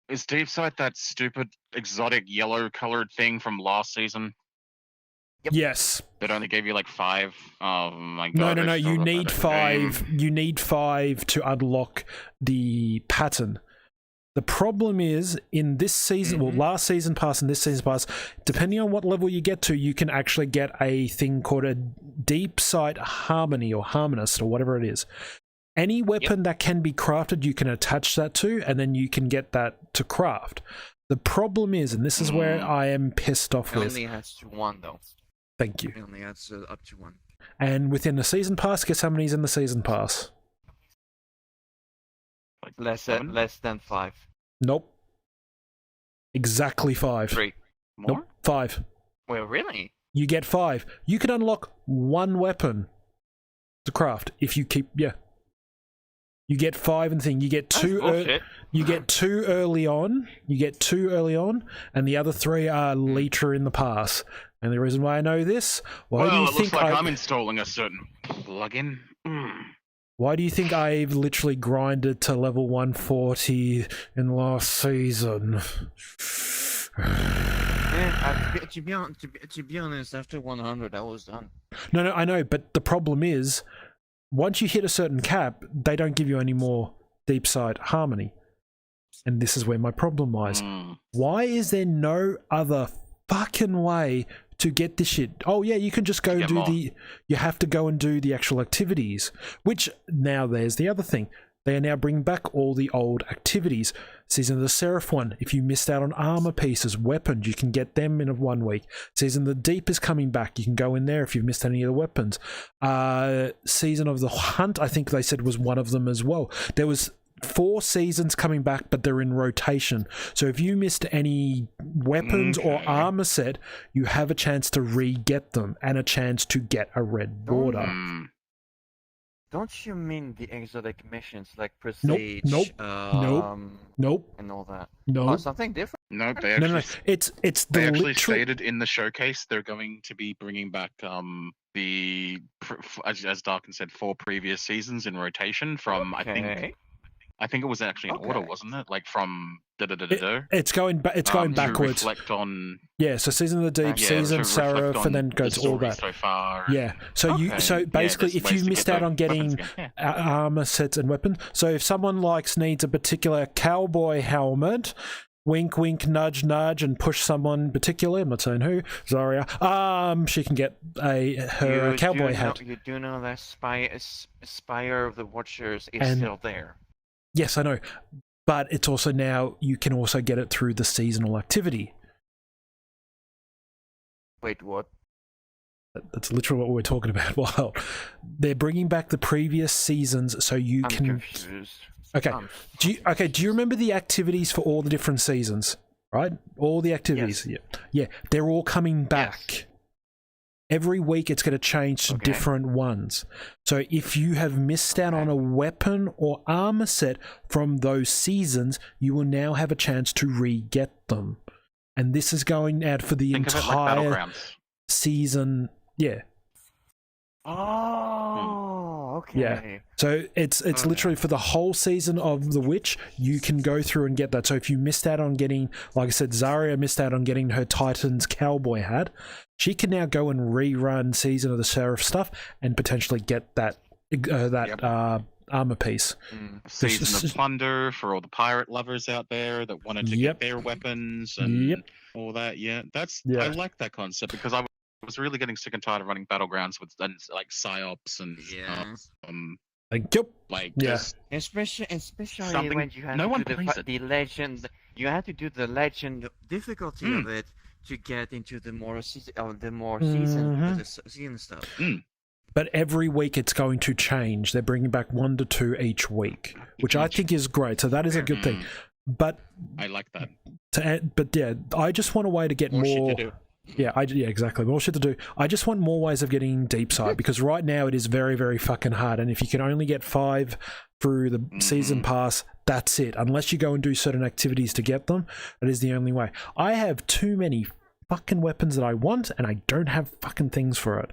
Is Deep Sight that stupid exotic yellow colored thing from last season Yep. Yes. that only gave you like 5? Oh my No, god. no, no. I still You got need that 5. game. You need 5 to unlock the pattern. The problem is in this season, well, last season pass and this season pass, depending on what level you get to, you can actually get a thing called a Deep Sight Harmony or Harmonist or whatever it is. Any weapon that can be crafted, you can attach that to, and then you can get that to craft. The problem is, and this is where I am pissed off It with. only has to 1 though. Thank you. It only has up to 1. And within the season pass, guess how many's in the season pass? Like Less 7? than 5. Nope. Exactly 5. 3. More? Nope. 5. Well, really? You get 5. You can unlock 1 weapon to craft if you keep. Yeah. You get 5 and thing. You get 2. You get 2 early on. You get 2 early on, and the other 3 are later in the pass. And the reason why I know this, why do you Well, it think looks like I'm installing a certain plugin. Why do you think I've literally grinded to level 140 in the last season? Man, to be honest, after 100, I was done. No, I know, but the problem is, once you hit a certain cap, they don't give you any more deep side harmony. And this is where my problem lies. Why is there no other fucking way to get this shit? Oh yeah, you can just go do the... You have to go and do the actual activities. Which, now there's the other thing. They are now bringing back all the old activities. Season of the Seraph one, if you missed out on armor pieces, weapons, you can get them in 1 week. Season of the Deep is coming back. You can go in there if you've missed any of the weapons. Season of the Hunt, I think they said was one of them as well. There was 4 seasons coming back, but they're in rotation. So if you missed any weapons or armor set, you have a chance to re-get them and a chance to get a red border. Don't you mean the exotic missions like Prestige? Nope. Nope. And all that. No. Oh, something different. Nope, they actually, No. It's they the actually literal... stated in the showcase they're going to be bringing back as Darkin said, 4 previous seasons in rotation from I think it was actually in order, wasn't it? Like from It's going backwards. To reflect on so season of the Deep, season Seraph, and then goes all that. So far. Yeah. So basically, if you missed out on getting armor sets and weapons, so if someone needs a particular cowboy helmet, wink, wink, nudge, nudge, and push someone particularly, I'm not saying who, Zarya, she can get her cowboy hat. You do know that Spire of the Watchers is still there. Yes, I know. But it's also now, you can also get it through the seasonal activity. Wait, what? That's literally what we're talking about. Well, they're bringing back the previous seasons so you can... confused. Okay. Do you remember the activities for all the different seasons? Right? All the activities. Yes. Yeah. They're all coming back. Yes. Every week it's going to change to different ones. So if you have missed out on a weapon or armor set from those seasons, you will now have a chance to re-get them. And this is going out for the entire season. Yeah. Oh, okay. Yeah. So it's literally for the whole season of The Witch, you can go through and get that. So if you missed out on getting, like I said, Zarya missed out on getting her Titan's cowboy hat, she can now go and rerun Season of the Seraph stuff and potentially get that armor piece. Season of Plunder for all the pirate lovers out there that wanted to get their weapons and all that. Yeah, I like that concept because I was really getting sick and tired of running battlegrounds with like psyops and especially when you had to do the legend. You had to do the legend difficulty of it to get into the more season stuff. But every week it's going to change. They're bringing back 1 to 2 each week, which I think is great. So that is a good thing. But I like that. I just want a way to get more shit to do. Yeah, exactly. More shit to do. I just want more ways of getting deep side because right now it is very, very fucking hard. And if you can only get 5 through the season pass, that's it. Unless you go and do certain activities to get them, that is the only way. I have too many fucking weapons that I want, and I don't have fucking things for it.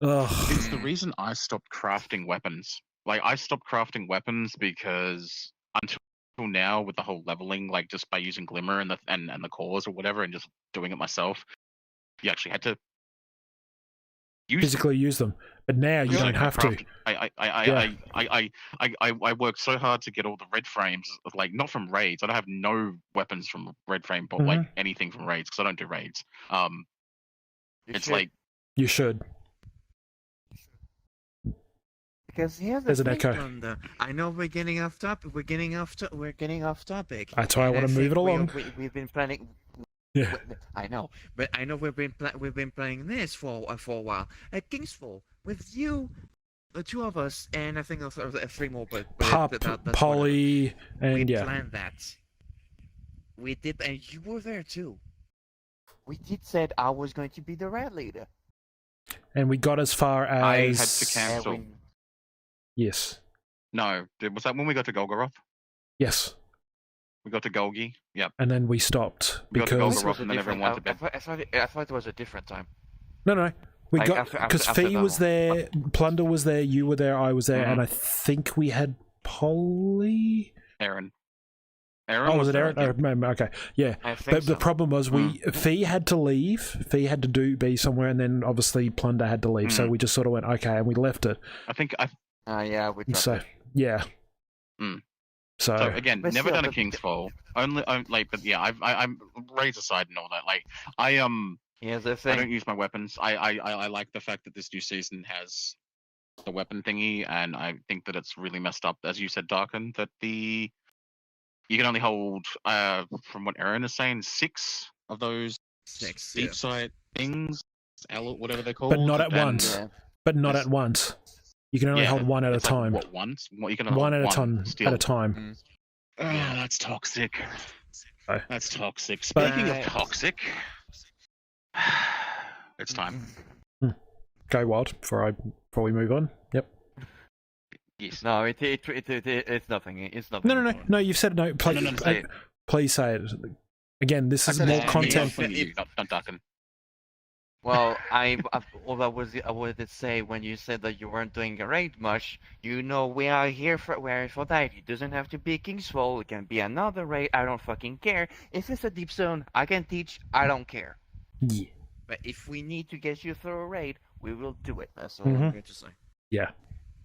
It's the reason I stopped crafting weapons. Like I stopped crafting weapons because until now with the whole leveling, like just by using Glimmer and the cores or whatever and just doing it myself, you actually had to physically use them. But now you don't have to. I worked so hard to get all the red frames, like not from raids. I don't have no weapons from red frame, but like anything from raids because I don't do raids. You should. Because there's an echo. I know we're getting off topic. We're getting off topic. That's why I want to move it along. We've been planning. Yeah. I know, but I know we've been playing this for a while at Kingsfall with you, the two of us, and I think also three more. But Pup, that's Polly, whatever. and We yeah. planned that. We did, and you were there too. We did said I was going to be the red leader. And we got as far as... I had to cancel. Yes. No, was that when we got to Golgoroth? Yes. We got to Golgi. Yep. And then we stopped We got to because... Golgoroth and then everyone went to bed. I thought it was a different time. No. We Like, got... after Because that Fee was one. there, Plunda was there, you were there, I was there, Mhm. and I think we had Polly... Aaron Oh, was it there, Aaron? I I think. remember. Okay, yeah. I think But the so. problem was Fee had to leave. Fee had to be somewhere, and then obviously Plunda had to leave. So we just sort of went okay, and we left it. I think Yeah, we dropped So it. yeah. Mm. So So again, But never still, done a but- King's Fall. Only like, but yeah, I'm raise aside and all that. Like, Here's the I thing. don't use my weapons. I like the fact that this new season has the weapon thingy, and I think that it's really messed up, as you said, Darken, that you can only hold, from what Aaron is saying, 6 of those deep sight things, Alot, whatever they're called. but not at and- once. Yeah. But not Yes. at once. You can only Yeah, hold one at a it's like, time. what, once? What, you can only One hold at a time. still. At a time. Oh, that's toxic. Oh. That's toxic. But- Speaking of toxic, it's time. Go wild before we move on. Yep. Yes. No, it's nothing. It's nothing. No. You've said no. Say it. Please say it. Again, this is said more it. content. Not Darken. Well, all I wanted to say when you said that you weren't doing a raid much, we are here for that. It doesn't have to be Kingsfall. It can be another raid. I don't fucking care. If it's a deep zone, I can teach. I don't care. Yeah. But if we need to get you through a raid, we will do it. That's all I'm going to say. Yeah.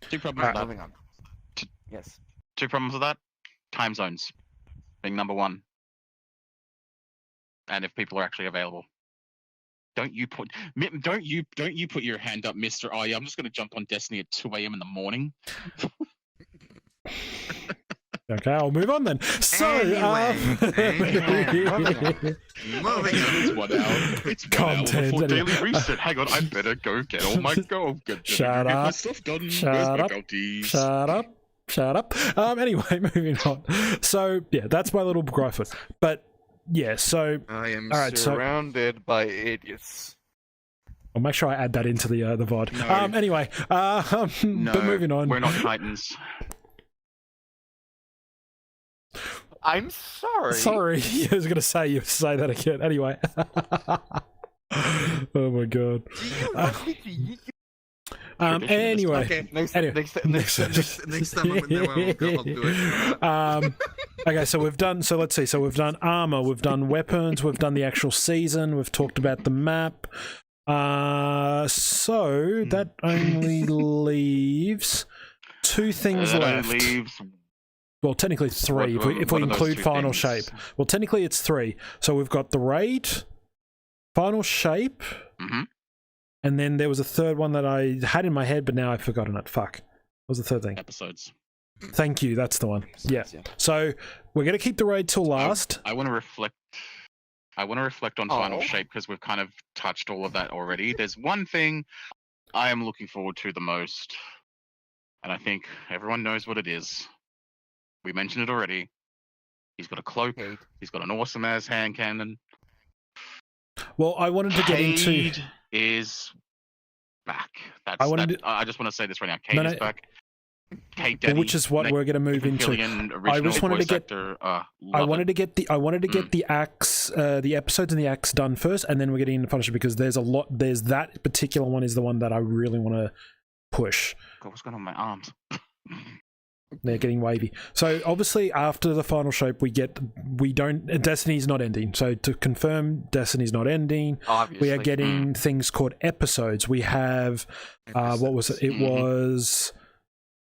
Two problems Alright, with that. moving on. Yes. Two problems with that. Time zones being number one, and if people are actually available. Don't you put your hand up, Mister? Oh yeah, I'm just going to jump on Destiny at 2 a.m. in the morning. Okay, I'll move on then. So, Moving It's 1 hour. It's 1 hour Content, before anyway. daily reset. Hang on, I better go get all my gold. Shut get my up. stuff done. Shut Where's my up. goatees? Shut up. Anyway, moving on. So, yeah, that's my little gripe. But, yeah, so I am All right, so- surrounded by idiots. I'll make sure I add that into the VOD. No. Anyway, No, but moving on. We're not Titans. I'm sorry. Sorry, I was going to say you say that again. Anyway. Oh my god. Do you want me to eat Anyway. Okay, Next Anyway. next time I'm in there, I'll do it. Okay, so let's see. So we've done armor, we've done weapons, we've done the actual season, we've talked about the map. So that only leaves 2 things That left. only leaves Well, technically 3 What- if what we are those include 2 final things? shape. Well, technically it's 3. So we've got the raid, final shape, Mhm. and then there was a third one that I had in my head, but now I've forgotten it. Fuck. What was the third thing? episodes. Thank you. That's the one. Yeah. So we're gonna keep the raid till last. I want to reflect. I want to reflect on final Oh. shape because we've kind of touched all of that already. There's one thing I am looking forward to the most, and I think everyone knows what it is. We mentioned it already. He's got a cloak. Cade. He's got an awesome ass hand cannon. Well, I wanted to get into. Cade is back. I wanted That's, I just want to say this right now. Cade No, is no. back. Cade Well, Daddy, which is what Nick we're gonna move into. Fillion, I original just wanted to voice get. actor, I love wanted it. to get the acts, the episodes and the acts done first, and then we're getting into Punisher because there's a lot. There's that particular one is the one that I really want to push. God, what's going on with my arms? They're getting wavy. So obviously, after the final shape, Destiny's not ending. So to confirm, Destiny's not ending. Obviously. We are getting things called episodes. We have what was it? It was.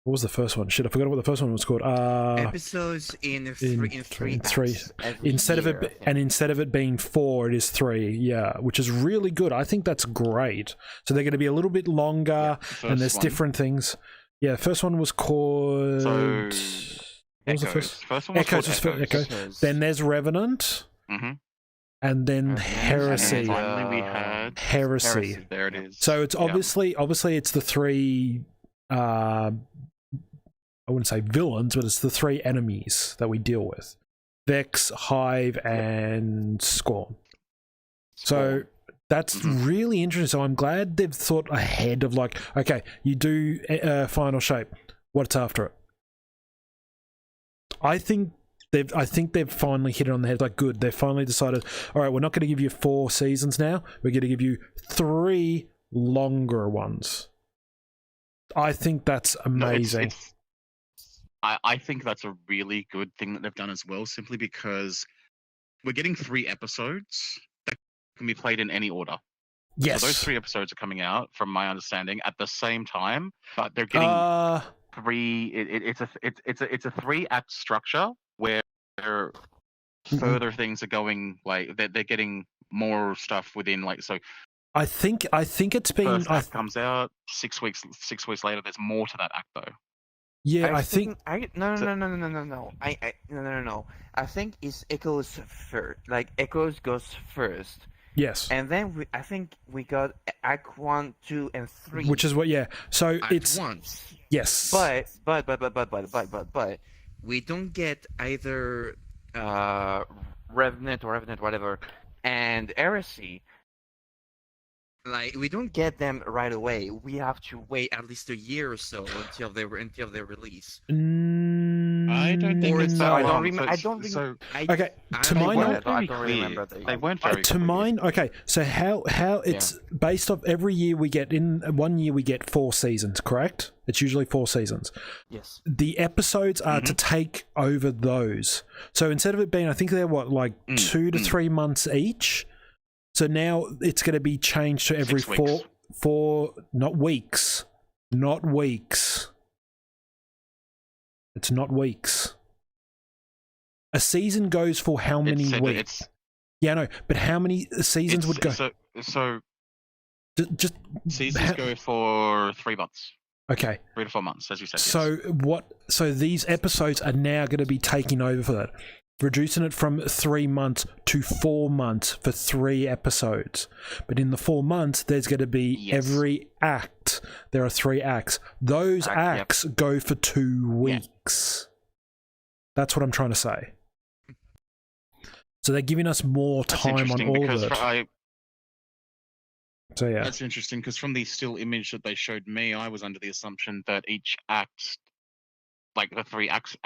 What was the first one? Shit, I forgot what the first one was called. Episodes in three acts. every Instead of year, it, and instead of it being 4, it is 3. Yeah, which is really good. I think that's great. So they're going to be a little bit longer, and there's First one. different things. Yeah, first one was called. So, what was the Echoes. first? First one was Echoes called was for Echoes. Echoes. Then there's Revenant. Mm-hmm. and then Heresy. And finally we had Heresy. There it is. So it's Yep. obviously it's the three. I wouldn't say villains, but it's the three enemies that we deal with: Vex, Hive, and Scorn. So that's really interesting. So I'm glad they've thought ahead of like, okay, you do final shape. What's after it? I think they've finally hit it on the head. Like, good. They've finally decided, all right, we're not going to give you 4 seasons now. We're going to give you 3 longer ones. I think that's amazing. I think that's a really good thing that they've done as well, simply because we're getting 3 episodes that can be played in any order. Yes. So those 3 episodes are coming out, from my understanding, at the same time, but they're getting 3. It's a 3-act structure where further things are going, like they're getting more stuff within, like, so. I think it's been. First act comes out 6 weeks. 6 weeks later, there's more to that act though. Yeah, I think. No. I think it's Echoes first. Like Echoes goes first. Yes. And then I think we got Act 1, 2, and 3. Which is what, yeah. So At it's once. yes. But We don't get either Revenant whatever, and Heresy. like we don't Get them right away. We have to wait. at least a year or so until their release. I don't think Or it's it's that I long. don't I don't think. So Okay, to my weren't knowledge, very I don't clear. remember the- They weren't very to clear. mine. Okay, so how it's based off every year we get in 1 year we get 4 seasons, correct? It's usually 4 seasons. Yes. The episodes are to take over those. So instead of it being, I think they're what, like 2 to 3 months each. So now it's going to be changed to every 6 weeks. four, not weeks. It's not weeks. A season goes for how many weeks? Yeah, no, but how many seasons would go? So Just seasons go for 3 months. Okay. 3 to 4 months, as you said. So So these episodes are now going to be taking over for that, reducing it from 3 months to 4 months for 3 episodes. But in the 4 months, there's going to be every act. There are 3 acts. Those acts go for 2 weeks. That's what I'm trying to say. So they're giving us more time on all of it. So yeah, that's interesting because from the still image that they showed me, I was under the assumption that each act, like the 3 acts,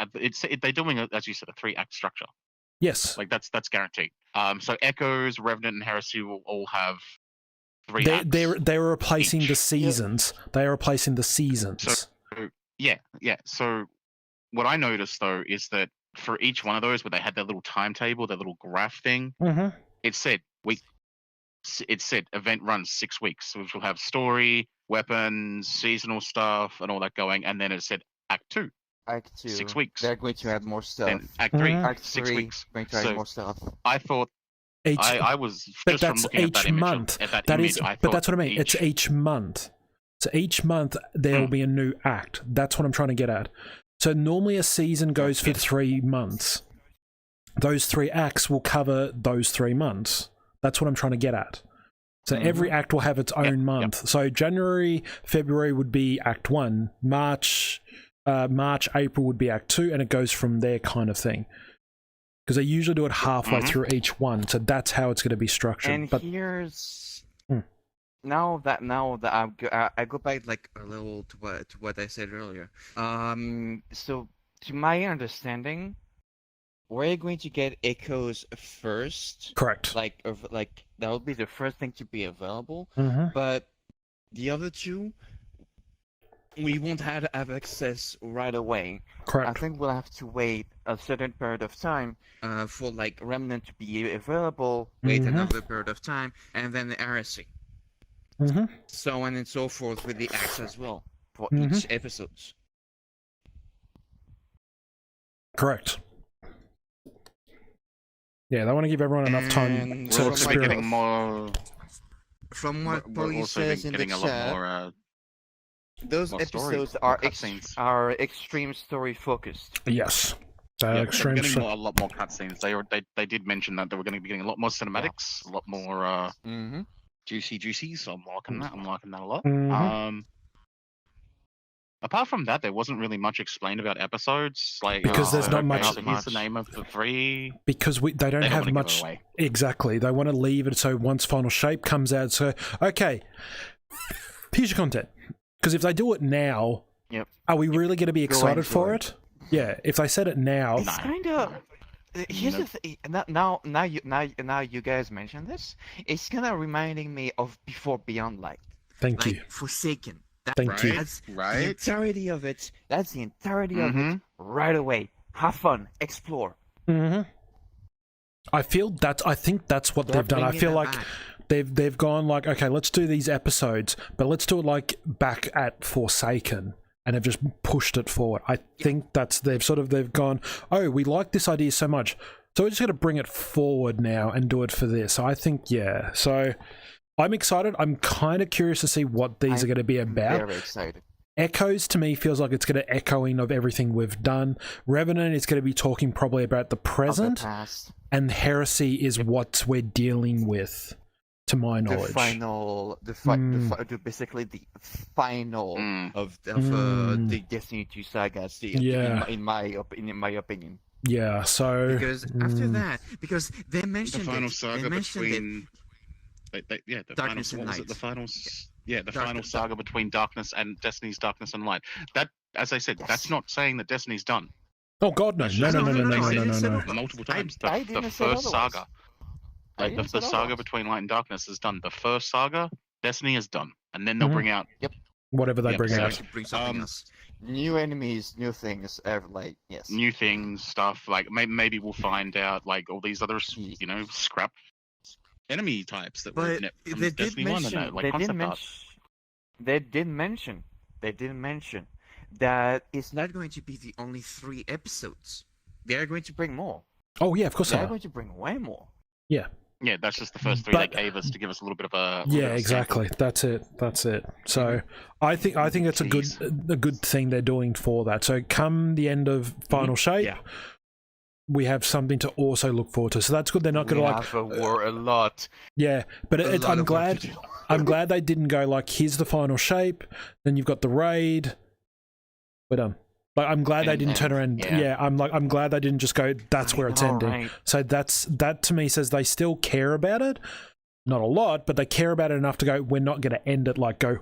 they're doing, as you said, a 3-act structure. Yes, like that's guaranteed. So Echoes, Revenant, and Heresy will all have 3 acts. They're replacing each. the seasons. They are replacing the seasons. So yeah. So what I noticed though is that for each one of those, where they had their little timetable, their little graph thing, it said event runs 6 weeks, which will have story, weapons, seasonal stuff, and all that going. And then it said Act 2. Act 2. 6 weeks. They're going to add more stuff. And Act 3. Act 6 3, weeks. going to add more stuff. I thought I was but just from that's looking at that each image. month. That That image, is, I but thought that's what I mean. It's each month. So each month there will be a new act. That's what I'm trying to get at. So normally a season goes for 3 months. Those 3 acts will cover those 3 months. That's what I'm trying to get at. So every act will have its own month. So January, February would be Act 1. March, April would be Act 2, and it goes from there, kind of thing. Because they usually do it halfway through each one, so that's how it's going to be structured. And but here's now that I go back like a little to what I said earlier. So to my understanding, we're going to get Echoes first. correct. Like that will be the first thing to be available. Mhm. But the other 2, we won't have access right away. Correct. I think we'll have to wait a certain period of time for like Remnant to be available. Wait another period of time, and then the Heresy. So on and so forth with the acts as well for each episodes. Correct. Yeah, they want to give everyone enough time And to we're also experience. getting more. From what We're Polly also says in the getting a lot chat, more. those more story, episodes more are cutscenes. are extreme story focused. Yes. Yeah, extreme. we're getting a lot more cutscenes. They did mention that they were going to be getting a lot more cinematics, a lot more juicy. So I'm liking that. I'm liking that a lot. Mhm. Apart from that, there wasn't really much explained about episodes. Like Because there's not much. Here's the name of the 3. Because they don't have wanna give it much. away. Exactly, they want to leave it so once Final Shape comes out, so okay, here's your content. Because if they do it now, Yep. are we really going to be excited for enjoy it? Yeah, if they said it now, It's kind of. Here's the thing. Now you guys mention this. It's kind of reminding me of Before Beyond Light. thank Like you. Forsaken. Thank you. That's the Right? entirety of it. That's the entirety of Mm-hmm. it. Right away. Have fun. Explore. Hmm. I think that's what they've done. I feel like they've gone like, okay, let's do these episodes, but let's do it like back at Forsaken, and have just pushed it forward. I think they've gone, oh, we like this idea so much, so we're just going to bring it forward now and do it for this. So I think, yeah. So I'm excited. I'm kind of curious to see what these are going to be about. Very excited. Echoes to me feels like it's going to echoing of everything we've done. Revenant is going to be talking probably about the Of the present, past. and Heresy is what we're dealing with, to my The knowledge. final, basically the final of Mm. the Destiny 2 sagas. Yeah. In my opinion. Yeah, so Because after that, because they The mentioned final it, saga they mentioned between. The Darkness final. and What was it? Light. The final. The final Darkness. saga between Darkness and Destiny's Darkness and Light. That, as I said, that's not saying that Destiny's done. oh god, no. That's No, just no, no, no, no, no, no, I no, didn't no, say no. that. Multiple I- times. I The didn't say first otherwise. saga. I Like didn't the say saga otherwise. between Light and Darkness is done. The first saga, Destiny is done, and then they'll Mhm. bring out Whatever they Yeah, bring so- out. To bring something else. New enemies, new things. Yes. new things, stuff. Like maybe we'll find out like all these other, scrap enemy types that were But from they did Destiny 1 and mention. that, like They did concept art. mention. They did mention. They did mention that it's not going to be the only 3 episodes. They are going to bring more. Oh yeah, of course They they are are. going to bring way more. Yeah. Yeah, that's just the first 3 But- they gave us to give us a little bit of a. Yeah, exactly. That's it. So I think it's a good thing they're doing for that. So come the end of Final Shape, Yeah. we have something to also look forward to. So that's good. They're not going to like, have a lot. yeah. But A lot I'm of work glad. to do. I'm glad they didn't go like, here's the Final Shape, then you've got the raid. We're done. Like, I'm glad they didn't turn around. yeah. I'm glad they didn't just go, that's where it's ending. Right. So that to me says they still care about it. Not a lot, but they care about it enough to go, we're not going to end it like go.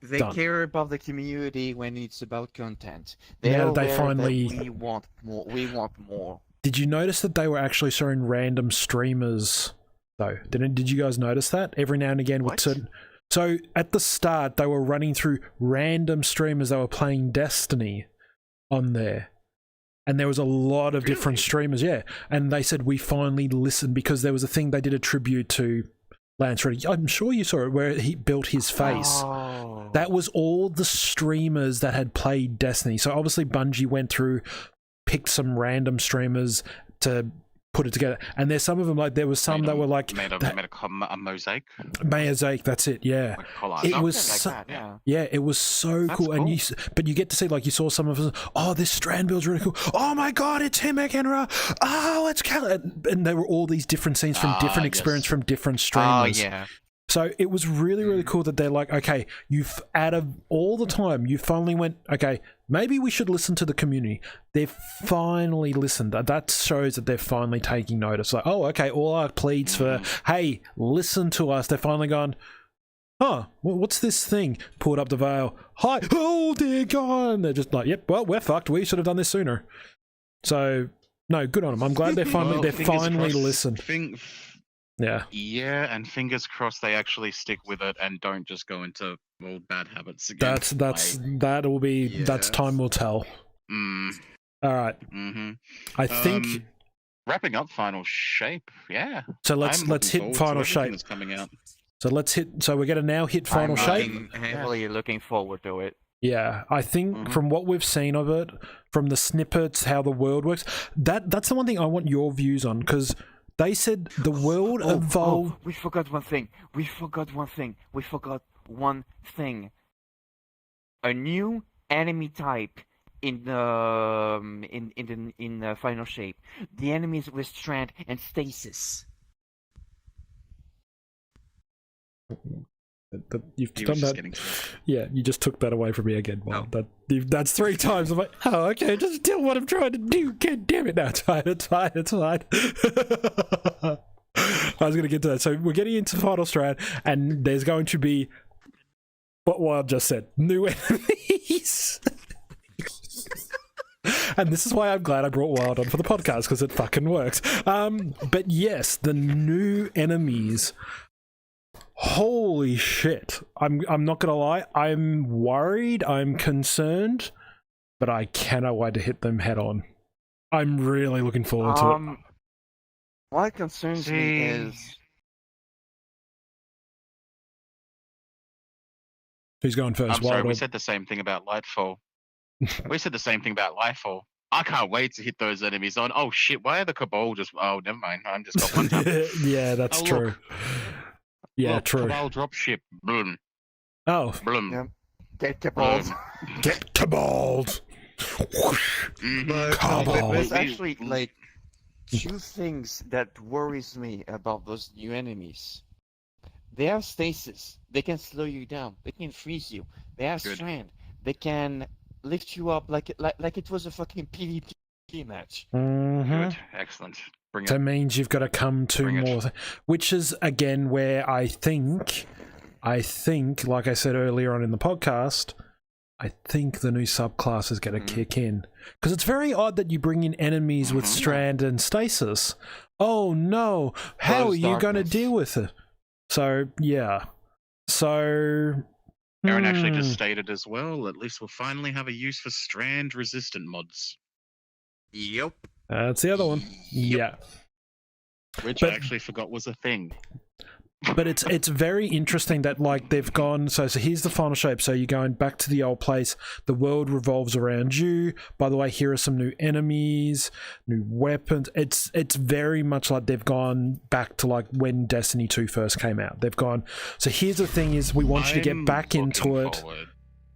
They Done. care about the community when it's about content. Yeah, They're they aware finally- that we want more. We want more. Did you notice that they were actually showing random streamers though? Did you guys notice that? Every now and again with What? certain. So at the start they were running through random streamers that were playing Destiny on there. And there was a lot of different streamers, yeah. And they said we finally listened because there was a thing they did a tribute to Lance Reddy. I'm sure you saw it where he built his face. Oh. That was all the streamers that had played Destiny. So obviously Bungie went through, picked some random streamers to put it together. And there's some of them, like there was some that were like made a mosaic, Mosaic, that's it, yeah. like a collage. It was Something so, like that, yeah. yeah, it was so That's cool. And cool. but you get to see, like you saw some of us, oh, this strand build's really cool. Oh my god, it's him again. Oh, it's Cal. And there were all these different scenes from different experience yes. from different Oh streamers. yeah. So it was really, really cool that they're like, okay, you've out of all the time, you finally went, okay, maybe we should listen to the community. They've finally listened. That shows that they're finally taking notice. Like, oh, okay, all our pleads for, hey, listen to us. They're finally gone, huh, what's this thing? Pulled up the veil. Hi, oh dear God. And they're just like, yep, well, we're fucked. We should have done this sooner. So, no, good on them. I'm glad they're finally, listened. Yeah. Yeah, and fingers crossed they actually stick with it and don't just go into bad habits again. That's time will tell. All right. I think wrapping up Final Shape. Yeah. so. Let's I'm looking hit forward to Final everything Shape. that's coming out. So we're gonna now hit Final Shape. I'm heavily looking forward to it. Yeah, I think from what we've seen of it, from the snippets, how the world works, that's the one thing I want your views on, because they said the world evolved. We forgot one thing. A new enemy type in final shape. The enemies with strand and stasis. You've He done was just that. getting to it. Yeah, you just took that away from me again. Wow, No. that's 3 times. I'm like, oh, okay, just tell what I'm trying to do. God damn it! No, it's fine. It's fine. It's fine. I was going to get to that. So we're getting into Final Strand, and there's going to be what Wyld just said: new enemies. And this is why I'm glad I brought Wyld on for the podcast, because it fucking works. But yes, the new enemies. Holy shit. I'm not gonna lie, I'm worried, I'm concerned, but I cannot wait to hit them head on. I'm really looking forward to it. What concerns me is Who's going first? I'm sorry, Wyld we or- said the same thing about Lightfall. We said the same thing about Lightfall. I can't wait to hit those enemies on. Oh shit, why are the Cabal just... Oh, never mind. I'm just got one tap. Yeah, that's Oh, true. look. Yeah, Look, true. Cabal dropship. Bloom. Oh, Bloom. yeah, get cabaled. get cabaled. Cabal. There's actually like 2 things that worries me about those new enemies. They have stasis. They can slow you down. They can freeze you. They have Good. strand. They can lift you up like it was a fucking PvP match. Mhm. Good. Excellent. Bring So it. it means you've got to come to Bring it. more, which is again where I think, like I said earlier on in the podcast, I think the new subclass is going to kick in, because it's very odd that you bring in enemies with strand and stasis. Oh no, how Close are you going to darkness. deal with it? So yeah, so Aaron actually just stated as well, at least we'll finally have a use for strand resistant mods. Yep. that's the other one. Yeah. Which But- I actually forgot was a thing. But it's very interesting that like they've gone so here's the final shape. So you're going back to the old place. The world revolves around you. By the way, here are some new enemies, new weapons. It's very much like they've gone back to like when Destiny 2 first came out. They've gone. So here's the thing: is we want you to get I'm back into looking it. forward.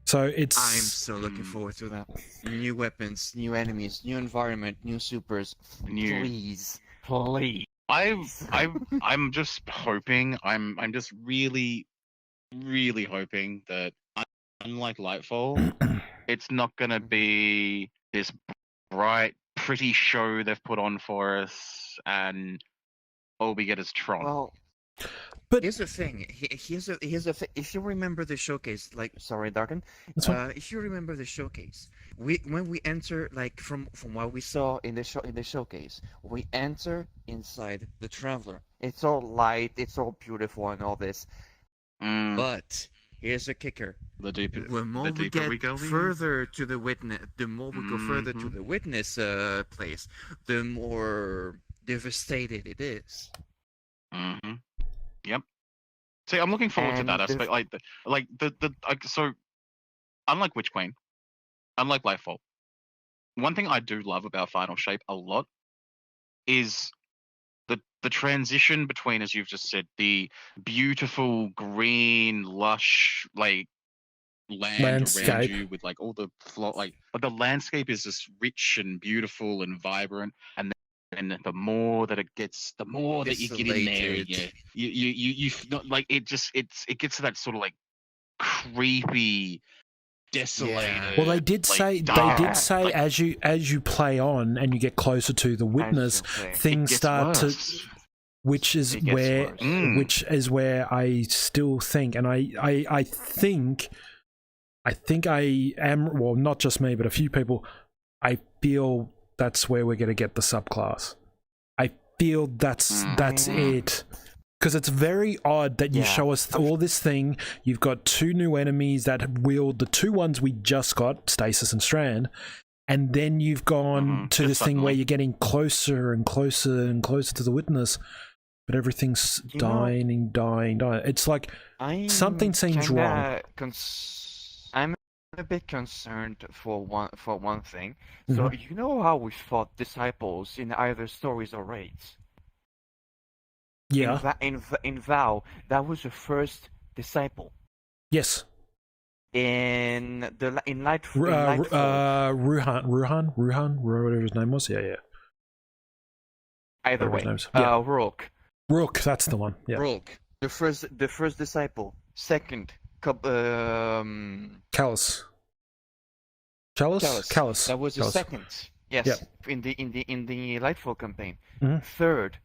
So it's I'm so looking forward to that. New weapons. New enemies, new environment, new supers. New. Please. I'm just hoping. I'm just really, really hoping that unlike Lightfall, it's not gonna be this bright, pretty show they've put on for us, and all we get is Tron. Well, Here's the thing. Here's a thing. If you remember the showcase, like sorry, Darken. That's fine. if you remember the showcase, when we enter, like from what we saw So in the showcase, we enter inside. inside the Traveler, It's all light. It's all beautiful and all this. Mm, but here's the kicker. the deeper, The more the we deeper get we go, further to the witness, the more we go further to Mhm. the witness place, the more devastated it is. Mm-hmm. Yep. See, I'm looking forward to And that this- aspect. So, unlike Witch Queen, unlike Lightfall, one thing I do love about Final Shape a lot is the transition between, as you've just said, the beautiful green, lush land Landscape. around you with like all the but the landscape is just rich and beautiful and vibrant, and then the more that it gets, the more that you get in there, Isolated. you not like it gets to that sort of like creepy, desolated. Well, they did like, say dark, as you play on and you get closer to the witness, As you play. it things gets start worse. to, which is It gets where worse. Mm. which is where I still think, and I think I am, well, not just me, but a few people, I feel that's where we're going to get the subclass. I feel that's it. Because it's very odd that you Yeah. show us all this thing. You've got 2 new enemies that wield the 2 ones we just got, Stasis and Strand, and then you've gone to Just this thing where suddenly. you're getting closer and closer and closer to the witness, but everything's You know- dying. It's like I'm something seems kinda wrong. I'm a bit concerned for one thing. So you know how we fought disciples in either stories or raids? Yeah. In Vow, that was the first disciple. Yes. in Lightfall. Ruhan, whatever his name was. Yeah. Either way, Yeah. Rook, that's the one. Yeah. Rook. the first disciple. Second, Callus. That was the Callus. second. Yes, Yep. in the Lightfall campaign. Mhm. Third,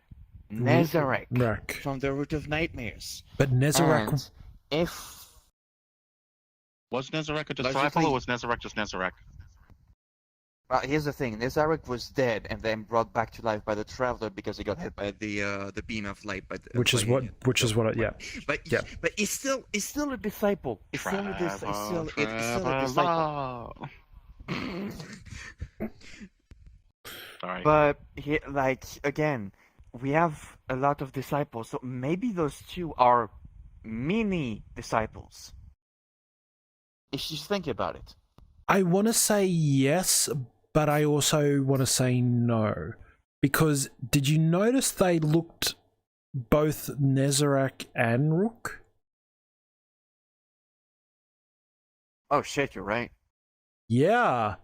Nezarec Rack. from the Root of Nightmares. But Nezarec. And if Was Nezarec a disciple Logically- or was Nezarec just Nezarec? here's the thing, Nezarec was dead and then brought back to life by the Traveler because he got hit by The beam of light, Which is what yeah. But Yeah. but it's still a disciple. It's still a disciple. Sorry. But again, we have a lot of disciples, so maybe those two are mini disciples. If you think about it. I want to say yes, but I also want to say no. Because did you notice they looked both Nezarec and Rook? Oh shit, you're right. Yeah.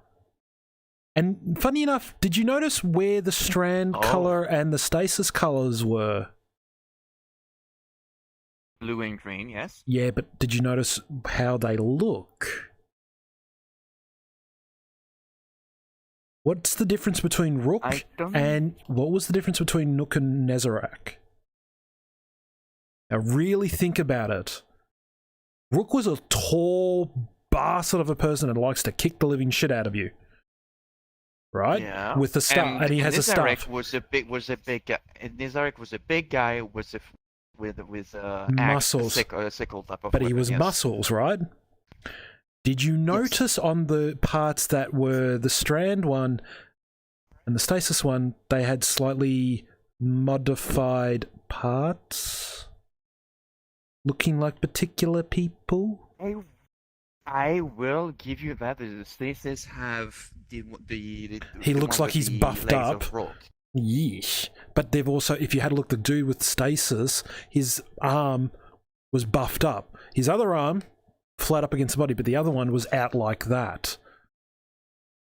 And funny enough, did you notice where the strand color and the stasis colors were? Blue and green, yes. Yeah, but did you notice how they look? What's the difference between Rook I don't- and what was the difference between Nook and Nezarec? Now really think about it. Rook was a tall bastard of a person and likes to kick the living shit out of you. Right? Yeah. With the staff, and he has a Nezarec staff. was a big guy. Nezarec was a big guy with Muscles. a sickle type of But he weapon, was yes. muscles, right? Did you notice on the parts that were the strand one and the stasis one, they had slightly modified parts? Looking like particular people? I will give you that. The stasis have the He the looks one like with he's the buffed legs up. of Rook. Yeesh. But they've also, if you had a look, the dude with stasis, his arm was buffed up. His other arm, flat up against the body, but the other one was out like that.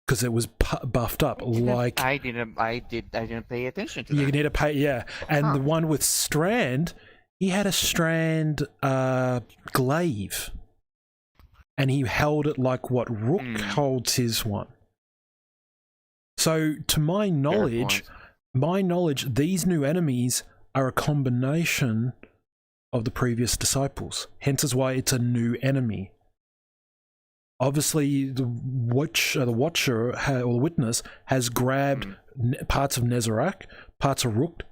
Because it was buffed up. Like I didn't pay attention to that. you need to pay, yeah. And the one with strand, he had a strand glaive. And he held it like what Rook holds his one. So, to my knowledge, these new enemies are a combination of the previous disciples. Hence is why it's a new enemy. Obviously, the Watcher or the Witness has grabbed parts of Nezarec, parts of Rook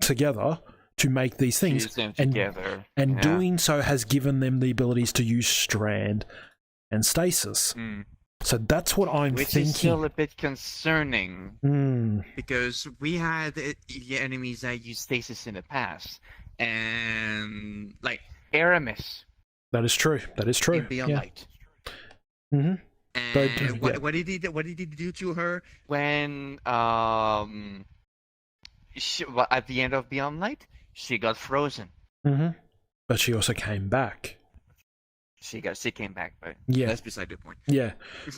together to make these things. Use them together. And Yeah. doing so has given them the abilities to use strand and stasis. So that's what I'm Which thinking. is still a bit concerning. Because we had enemies that used stasis in the past, and like Aramis. That is true. in Beyond Yeah. Light. Mm-hmm. And what did he do to her? When at the end of Beyond Light, she got frozen. Mm-hmm. But she also came back. She came back, but Yeah. That's beside the point. Yeah.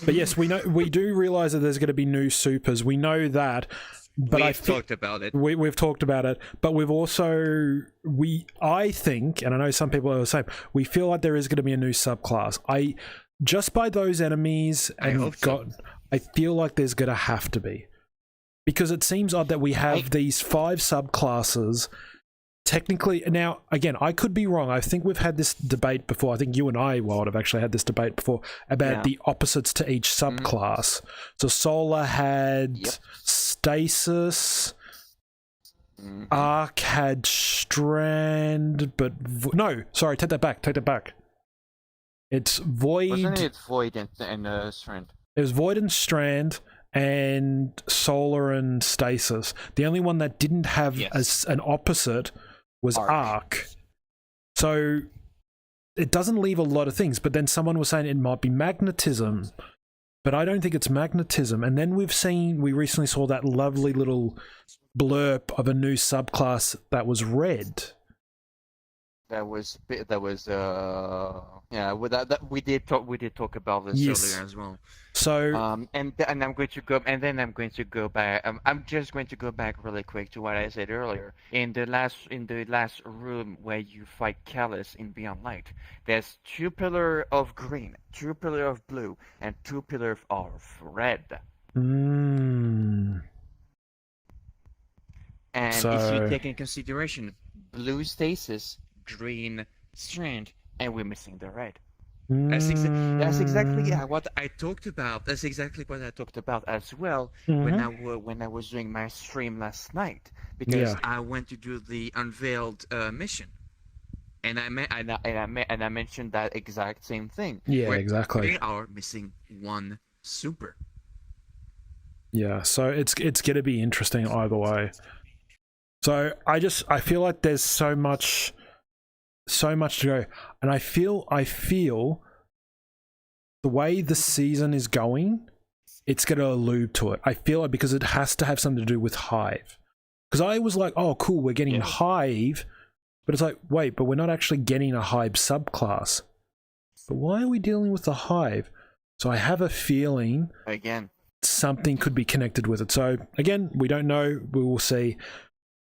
But yes, we do realize that there's going to be new supers. We know that. But We've talked about it. We've talked about it, but we've also I think, and I know some people are the same, we feel like there is going to be a new subclass. Just by those enemies and I feel like there's going to have to be. Because it seems odd that we have these 5 subclasses. Technically, now, again, I could be wrong. I think we've had this debate before. I think you and I, Wild, have actually had this debate before about the opposites to each subclass. So Solar had Stasis, Arc had Strand, but... no, sorry, take that back. It's Void... wasn't it Void and Strand? It was Void and Strand, and Solar and Stasis. The only one that didn't have an opposite was Arc. So it doesn't leave a lot of things, but then someone was saying it might be magnetism, but I don't think it's magnetism. And then we recently saw that lovely little blurb of a new subclass that was red. That was yeah. We did talk about this earlier as well. So and I'm going to go back. I'm just going to go back really quick to what I said earlier. In the last room where you fight Callus in Beyond Light, there's 2 pillars of green, 2 pillars of blue, and 2 pillars of red. Mm. And So- if you take in consideration blue stasis, green strand, and we're missing the red. That's exactly what I talked about. That's exactly what I talked about as well when I was doing my stream last night, because I went to do the unveiled mission, and I mentioned that exact same thing. Yeah, where exactly. They are missing 1 super. Yeah, so it's gonna be interesting either way. So I feel like there's so much to go, and I feel the way the season is going, it's gonna allude to it. I feel like because it has to have something to do with Hive. Because I was like, oh cool, we're getting Hive, but it's like, wait, but we're not actually getting a Hive subclass. But why are we dealing with the Hive? So I have a feeling Again, something could be connected with it. So again, we don't know, we will see.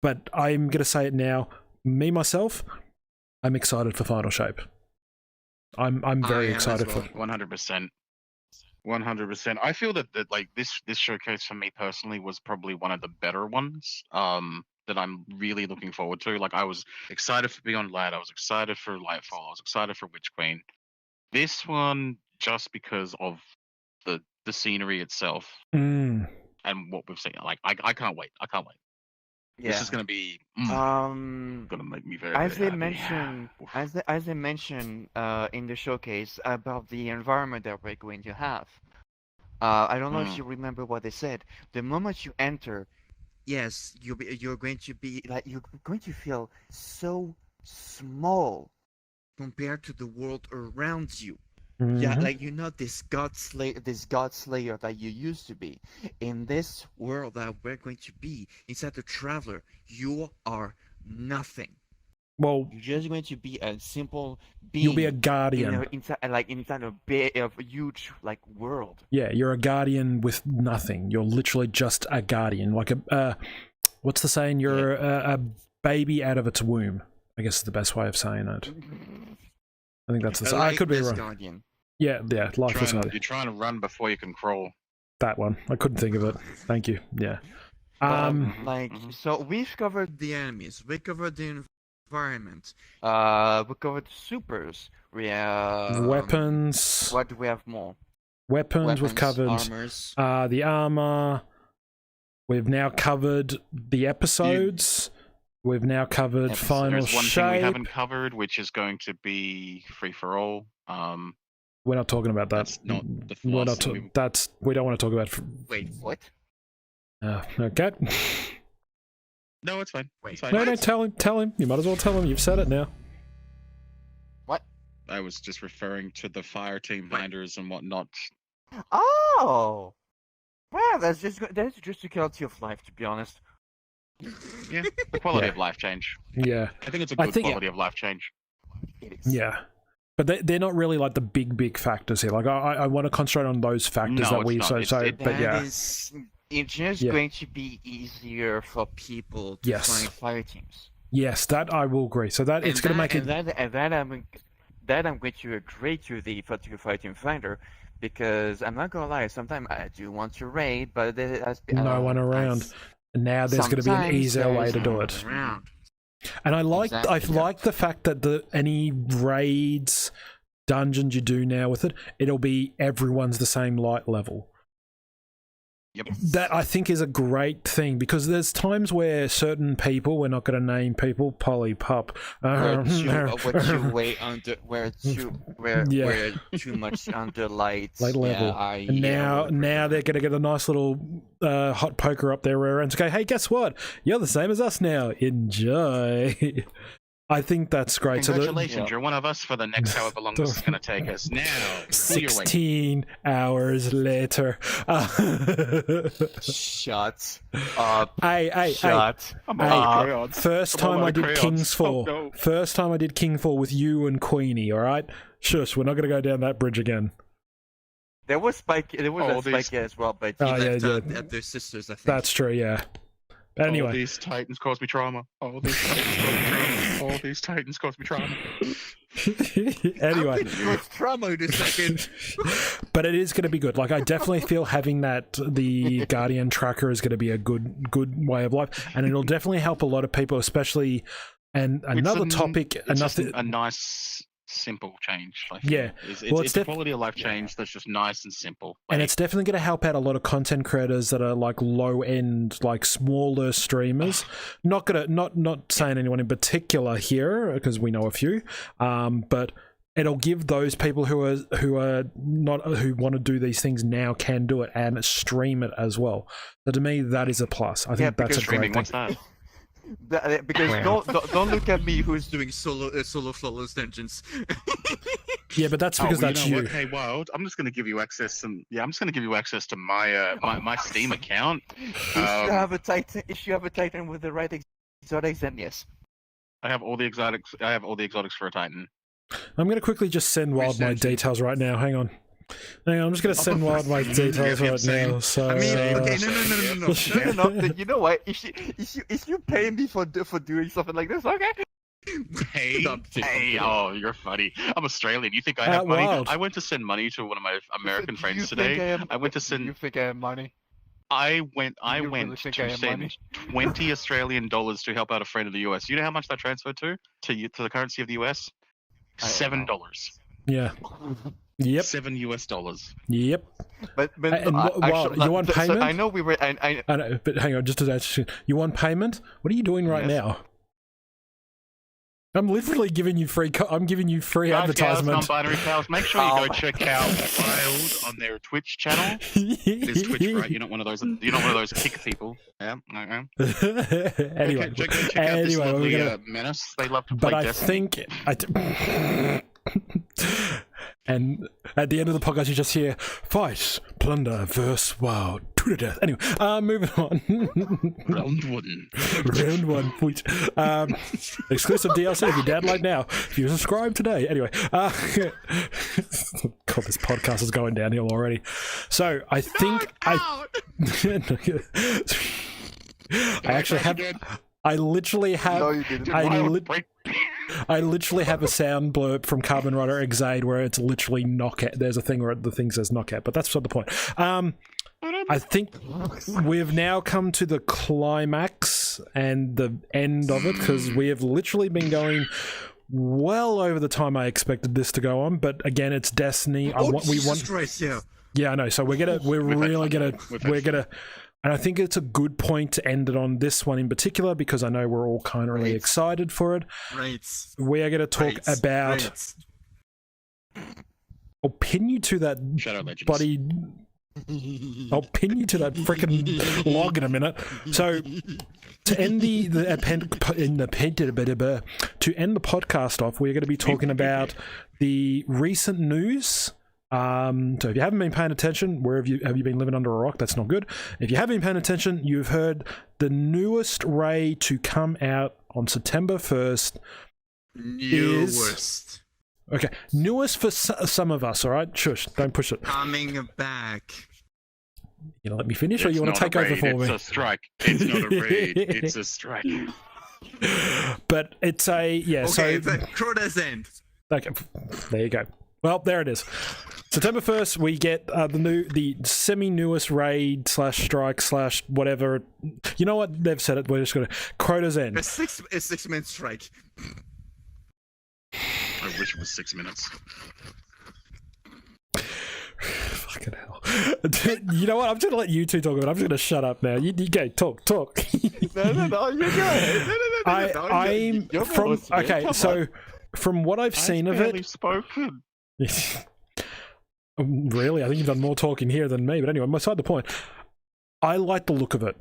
But I'm gonna say it now. Me myself, I'm excited for Final Shape. I'm very excited for it. 100%. 100%. I feel that like this showcase for me personally was probably one of the better ones. That I'm really looking forward to. Like I was excited for Beyond Light. I was excited for Lightfall. I was excited for Witch Queen. This one, just because of the scenery itself and what we've seen. Like I can't wait. I can't wait. yeah. This is gonna be gonna make me very, As very they happy. mentioned, as they mentioned in the showcase about the environment that we're going to have. I don't know if you remember what they said. The moment you enter, yes, you're going to be like you're going to feel so small compared to the world around you. Yeah, like you're not this god slayer that you used to be. In this world that we're going to be, inside the Traveler, you are nothing. Well, You're just going to be a simple being. you'll be a guardian. Inside a huge world. Yeah, you're a guardian with nothing. You're literally just a guardian. Like a what's the saying? You're a baby out of its womb. I guess is the best way of saying it. I think that's the. I could be wrong. Guardian. Yeah, lifeless guardian. You're trying to run before you can crawl. That one. I couldn't think of it. Thank you. Yeah. So we've covered the enemies. We covered the environment. We covered supers. We weapons. What do we have more? Weapons we've covered. Armors. The armor. We've now covered the episodes. We've now covered Final There's one Shape. thing we haven't covered, which is going to be Free for All. We're not talking about that. That's not the We're last not. thing We don't want to talk about. Wait, what? Okay. No, it's fine. Wait, It's fine. No, tell him. You might as well tell him. You've said it now. What? I was just referring to the fire team binders and whatnot. Oh! Well, that's just the quality of life, to be honest. Yeah, the quality Yeah. of life change. Yeah. I think it's a good quality of life change. It is. Yeah. But they're not really like the big factors here. Like I want to concentrate on those factors No, that we it's not. but yeah. It's just going to be easier for people to find fire teams. Yes, that I will agree. So that it's going to make it. That I'm going to agree to the fire team finder, because I'm not gonna lie. Sometimes I do want to raid, but there has been no one around. And now there's going to be an easier way to do it. Around. And I like the fact that any raids, dungeons you do now with it, it'll be everyone's the same light level. Yep. That I think is a great thing, because there's times where certain people, we're not going to name people, Polly Pup, We're too much under light level. And now they're going to get a nice little hot poker up their rear end to go, hey, guess what? You're the same as us now. Enjoy. I think that's great. Congratulations, you're one of us for the next however long this is going to take us. Now, pull your weight. 16 hours later. Shut up. Hey. Shut up. First time I did King's Fall. Oh, no. First time I did King Fall with you and Queenie, alright? Shush, we're not going to go down that bridge again. There was Spike. There was Oh, a Spike these- as well, but Oh, he left yeah. at their sisters. I think. That's true, yeah. But All anyway, these Titans cause me trauma. All these Titans cause me trauma. All these Titans cause me trauma. anyway. It's trauma in a second. But it is going to be good. Like, I definitely feel having the Guardian tracker is going to be a good way of life, and it'll definitely help a lot of people, especially. And another topic, It's just another a nice, simple change. I feel. Yeah. It's Well, a quality of life change that's just nice and simple. and Like, it's definitely going to help out a lot of content creators that are like low end, like smaller streamers. Not saying anyone in particular here because we know a few, but it'll give those people who want to do these things now can do it and stream it as well. So to me, that is a plus. I think that's a great thing. what's that? Because don't look at me who's doing solo flawless dungeons. Yeah, but that's because that's you. What? Hey, Wild, I'm just going to give you access to my my Steam account. If you have a Titan with the right exotics, then yes. I have all the exotics. I have all the exotics for a Titan. I'm going to quickly just send Wild my details right now. Hang on, I'm just going to send Wild my details right now. So I mean, okay, no. No. You know what? If you pay me for doing something like this, okay. Hey, oh, you're funny. I'm Australian. You think I have money? Wild. I went to send money to one of my American friends today. I went to send. You think I have money? I went really think I to have send money? 20 Australian dollars to help out a friend in the US. You know how much that transferred to the currency of the US? $7. yeah, yep, $7 US. yep. But And Wild, you want so payment? I know we were. I know, but hang on, just to that, you want payment? What are you doing right Yes. now? I'm literally giving you free. I'm giving you free advertisement. Non-binary cows. Make sure you go check out Wild on their Twitch channel. There's Twitch, right? You're not one of those. You're not one of those kick people. Yeah. Anyway, Check out this we're lovely gonna. menace. They love to play But I Destiny. think and at the end of the podcast, you just hear fight Plunda versus Wild to the death. Anyway, moving on. Round one. Round one, fight. Exclusive DLC if you download now. If you subscribe today. Anyway, God, this podcast is going downhill already. So I think I actually have. I literally have. No, you didn't. I literally have a sound blurb from Carbon Rider Exade where it's literally knockout. There's a thing where the thing says knockout, but that's not the point. I think we've now come to the climax and the end of it because we have literally been going well over the time I expected this to go on. But again, it's Destiny. Christ, yeah. Yeah, I know. So and I think it's a good point to end it on this one in particular because I know we're all kind of really excited for it. Right. We are going to talk about. I'll pin you to that Shadow Legends. buddy. I'll pin you to that freaking log in a minute. So to end the podcast off, we're going to be talking about the recent news. So if you haven't been paying attention, have you been living under a rock? That's not good. If you have been paying attention, you've heard the newest raid to come out on September 1st. Newest. Okay, newest for some of us, all right? Shush, don't push it. Coming back. You know, let me finish, or you want It's to not take a over raid, for me? It's a strike. It's not a raid. It's a strike. But it's a Okay, So the Crota's End. okay, there you go. Well, there it is. September 1st, we get the semi-newest raid / strike / whatever. You know what? They've said it. We're just going to Crota's End. A 6-minute strike. I wish it was 6 minutes. Fucking hell. You know what? I'm just going to let you two talk about it. I'm just going to shut up now. You go, talk. No, you go ahead. I'm You're from... most of it. Okay, Come so from what I've seen of barely it... spoken. Really? I think you've done more talking here than me. But anyway, beside the point. I like the look of it.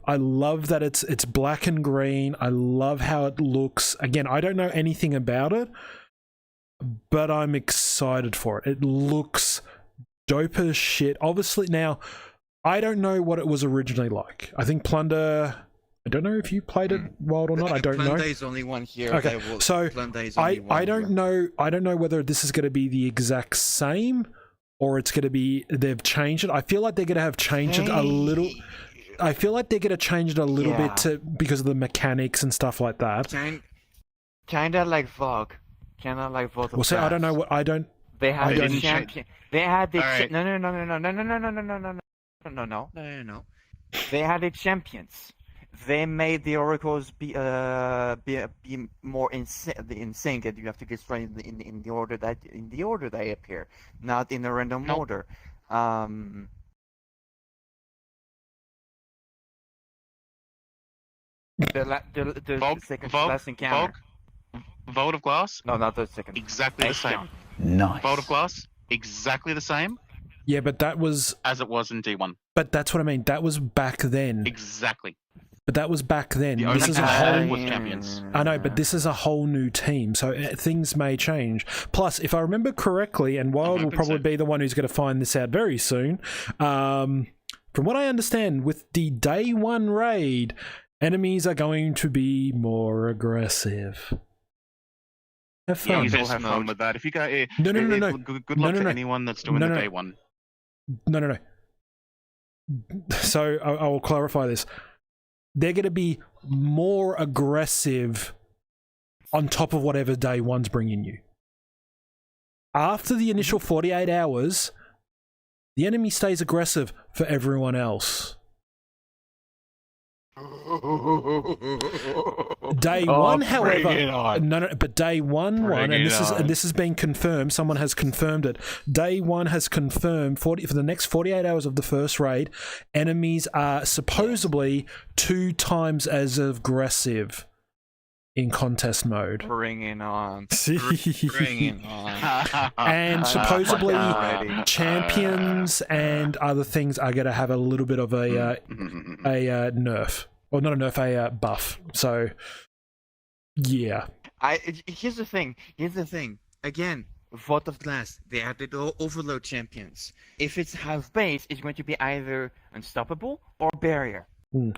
I love that it's black and green. I love how it looks. Again, I don't know anything about it, but I'm excited for it. It looks dope as shit. Obviously, now I don't know what it was originally like. I think Plunda. I don't know if you played it Wild or not. I don't know. Plunda is only one here. Okay, so I don't know. I don't know whether this is going to be the exact same or it's going to be they've changed it. I feel like they're going to have changed it a little. I feel like they're going to change it a little bit because of the mechanics and stuff like that. Kinda like Vogue. Kinda like Vogue. Well, see, I don't know what I don't. They had the the champion. They had the Alright. no. They had the champions. They made the oracles be more in sync, and you have to get straight in the order they appear, not in a random order. The second last encounter. Vault of Glass, No, not the second. exactly the same. Nice. Vault of Glass, exactly the same Yeah, but that was. as it was in D1. But that's what I mean. That was back then. Exactly. But that was back then. The This only is a time whole. was champions. I know, but this is a whole new team, so things may change. Plus, if I remember correctly, and Wild will hoping probably so. be the one who's going to find this out very soon. From what I understand, with the day one raid, enemies are going to be more aggressive. Have Yeah, fun. you just have fun with that. If you go, No. Good luck to anyone that's doing No, the no. day one. No. So I will clarify this. They're going to be more aggressive on top of whatever day one's bringing you. After the initial 48 hours, the enemy stays aggressive for everyone else. Day one, however, no, but day one, and this has been confirmed. Someone has confirmed it. Day one has confirmed for the next 48 hours of the first raid, enemies are supposedly 2 times as aggressive in contest mode. Bring it on. Bring it on. And supposedly Alrighty. champions and other things are going to have a little bit of a nerf. Or not a nerf, a buff. So, yeah. Here's the thing. Again, Vault of Glass. They added overload champions. If it's half base, it's going to be either unstoppable or barrier.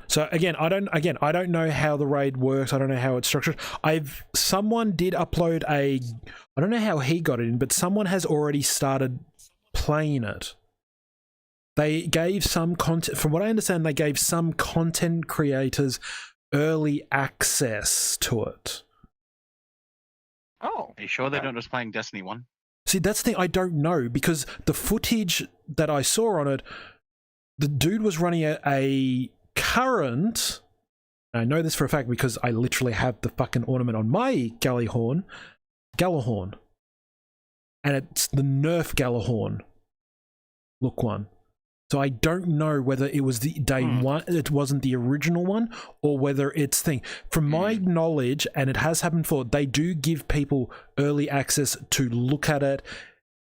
So again, I don't know how the raid works. I don't know how it's structured. Someone did upload I don't know how he got it in, but someone has already started playing it. They gave some content, from what I understand, they gave some content creators early access to it. Oh. Are you sure they're not just playing Destiny 1? See, that's the thing, I don't know, because the footage that I saw on it, the dude was running a current, I know this for a fact because I literally have the fucking ornament on my Gallahorn, and it's the Nerf Gallahorn look one. So I don't know whether it was the day one, it wasn't the original one, or whether it's thing. From my knowledge, and it has happened before, they do give people early access to look at it.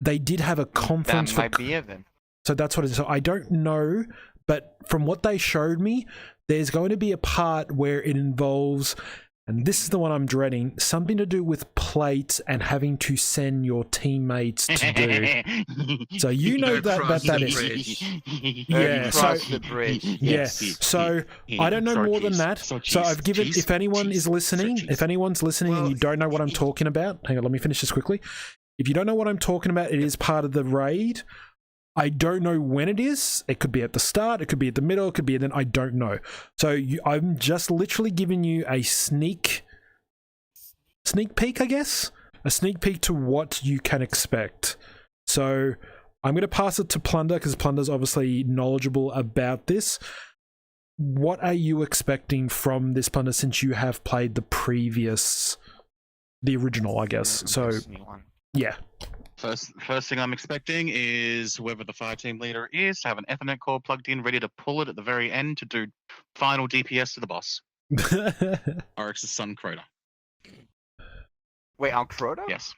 They did have a conference That might be it then. So that's what it is. So I don't know, but from what they showed me, there's going to be a part where it involves, and this is the one I'm dreading, something to do with plates and having to send your teammates to do. So you know that is. Yeah, Cross the bridge. Yeah, so I don't know more than that. So I've given, if anyone is listening, if anyone's listening and you don't know what I'm talking about, hang on, let me finish this quickly. If you don't know what I'm talking about, it is part of the raid. I don't know when it is. It could be at the start, it could be at the middle, it could be at the end. I don't know. So I'm just literally giving you a sneak peek, I guess? A sneak peek to what you can expect. So I'm going to pass it to Plunda, because Plunda's obviously knowledgeable about this. What are you expecting from this, Plunda, since you have played the original, I guess? So, yeah. First thing I'm expecting is whoever the fire team leader is to have an Ethernet cord plugged in, ready to pull it at the very end to do final DPS to the boss. Oryx's son, Crota. Wait, on Crota? Yes.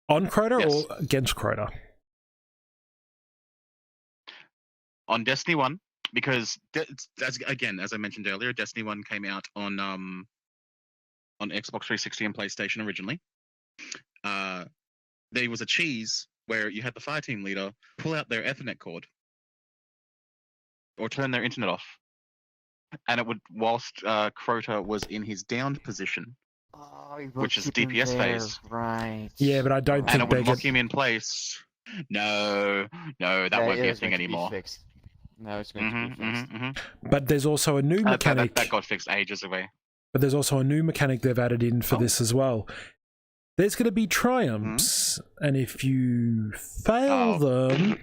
On Crota Yes. or against Crota? On Destiny 1, because as I mentioned earlier, Destiny 1 came out on Xbox 360 and PlayStation originally. There was a cheese where you had the fireteam leader pull out their Ethernet cord or turn their internet off, and it would, whilst Crota was in his downed position, which is DPS phase, right? Yeah, but I don't and think it they would lock get. him in place. No, that won't be a thing anymore. No, it's going to be fixed. But there's also a new mechanic. That got fixed ages away. But there's also a new mechanic they've added in for this as well. There's going to be triumphs, and if you fail them...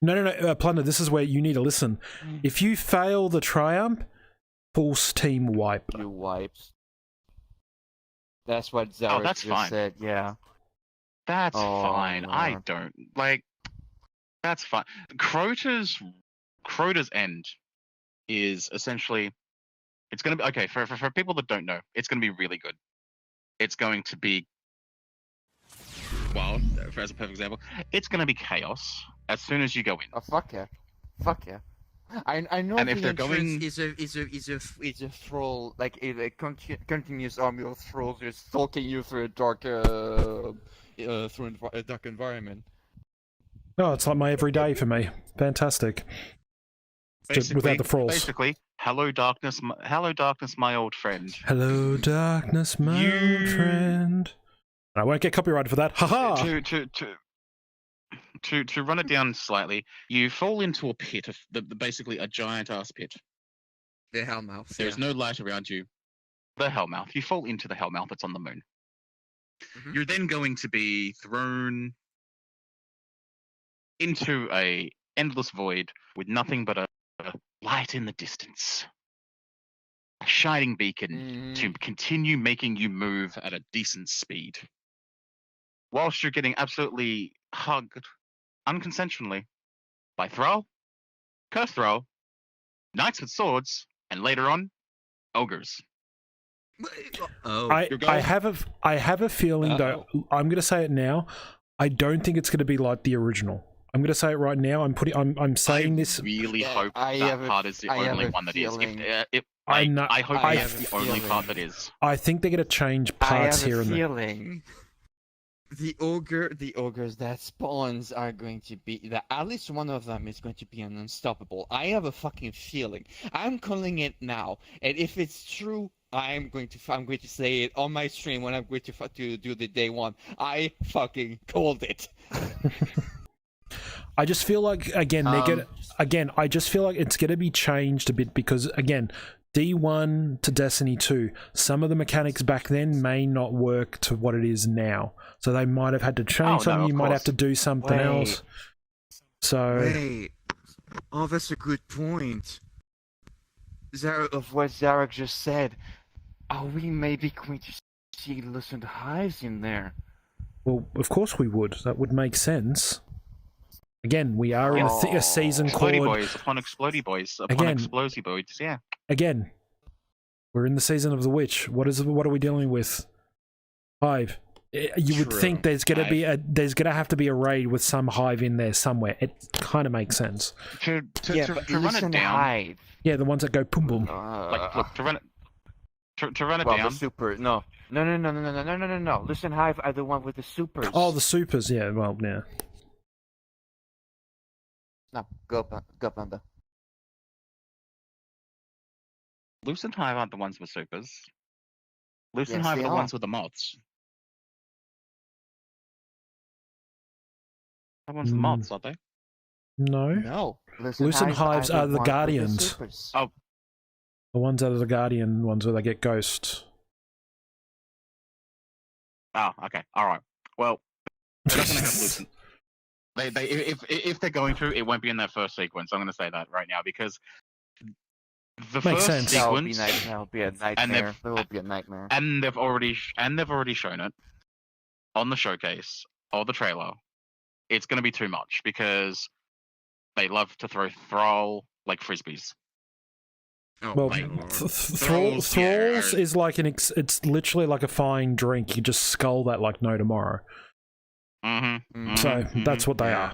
No, Plunder, this is where you need to listen. If you fail the triumph, full Steam wipe. You wipes. That's what Zarek that's just fine. said, yeah. That's fine. Lord. I don't like. That's fine. Crota's end is essentially. It's going to be okay for people that don't know. It's going to be really good. It's going to be. Well, as a perfect example, it's going to be chaos as soon as you go in. Oh, fuck yeah. I know. And if they're going, is a troll, like a continuous army of trolls just stalking you through a dark dark environment. Oh, it's like my everyday for me. Fantastic. Just without the thralls. Basically, hello darkness, my old friend. Hello darkness, my old friend. I won't get copyrighted for that. Haha. To run it down slightly, you fall into a pit, basically a giant ass pit. The Hellmouth. There's no light around you. The Hellmouth. You fall into the Hellmouth. It's on the moon. Mm-hmm. You're then going to be thrown into a endless void with nothing but a light in the distance. A shining beacon to continue making you move at a decent speed. Whilst you're getting absolutely hugged unconsensually by Thrall, Curse Thrall, Knights with Swords, and later on, Ogres. I have a feeling though. I'm going to say it now. I don't think it's going to be like the original. I'm going to say it right now. I'm saying this. I really hope that part is the only one that is. I hope that's the only part that is. I think they're going to change parts here and there. The ogres that spawns are going to be at least one of them is going to be an unstoppable. I have a fucking feeling. I'm calling it now, and if it's true, I'm going to say it on my stream when I'm going to do the day one. I fucking called it. I just feel like I just feel like it's gonna be changed a bit because again, D1 to Destiny 2, some of the mechanics back then may not work to what it is now. So they might have had to change something. You might have to do something else. So. Wait. Oh, that's a good point. Of what Zarek just said, are we maybe going to see loosened hives in there? Well, of course we would. That would make sense. Again, we are in a season called... Explodey Boys upon Explosy Boys, yeah. Again, we're in the season of the Witch. What are we dealing with? Hive. You would think there's gonna have to be a raid with some hive in there somewhere. It kind of makes sense. To run it down. Hive. Yeah, the ones that go boom boom. Look, to run it well, down. The super no. Listen, hive are the one with the supers. Oh, the supers. Yeah, well, yeah. No, go Plunda. Loose and Hive aren't the ones with supers. Loose and Hive are the ones with the mods. The ones with the mods, aren't they? No. Loose and Hives are the Guardians. Oh. The ones that are the Guardian ones where they get ghosts. Oh, okay. Alright. Well, they're not going to have Loose and... If they're going to, it won't be in that first sequence. I'm going to say that right now because the Makes first sense. sequence That'll be a nightmare. That will be a nightmare. And they've already shown it on the showcase or the trailer. It's going to be too much because they love to throw Thrall like frisbees. Well, Thralls is like it's literally like a fine drink. You just skull that like no tomorrow. So that's what they are.